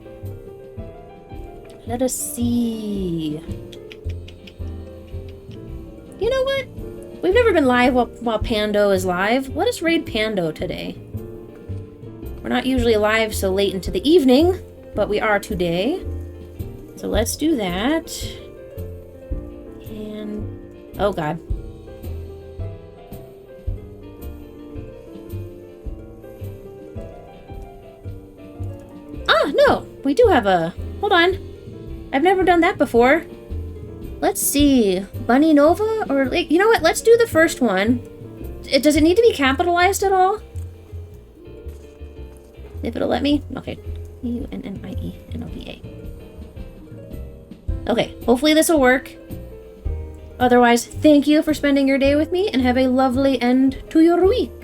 Let us see. You know what? We've never been live while Pando is live. Let us raid Pando today. We're not usually live so late into the evening, but we are today. So let's do that. And... oh god. Ah, no! We do have a... hold on. I've never done that before. Let's see. Bunny Nova? Or, like, you know what? Let's do the first one. Does it need to be capitalized at all? If it'll let me? Okay. UNNIENOVA. Okay. Hopefully this will work. Otherwise, thank you for spending your day with me, and have a lovely end to your week.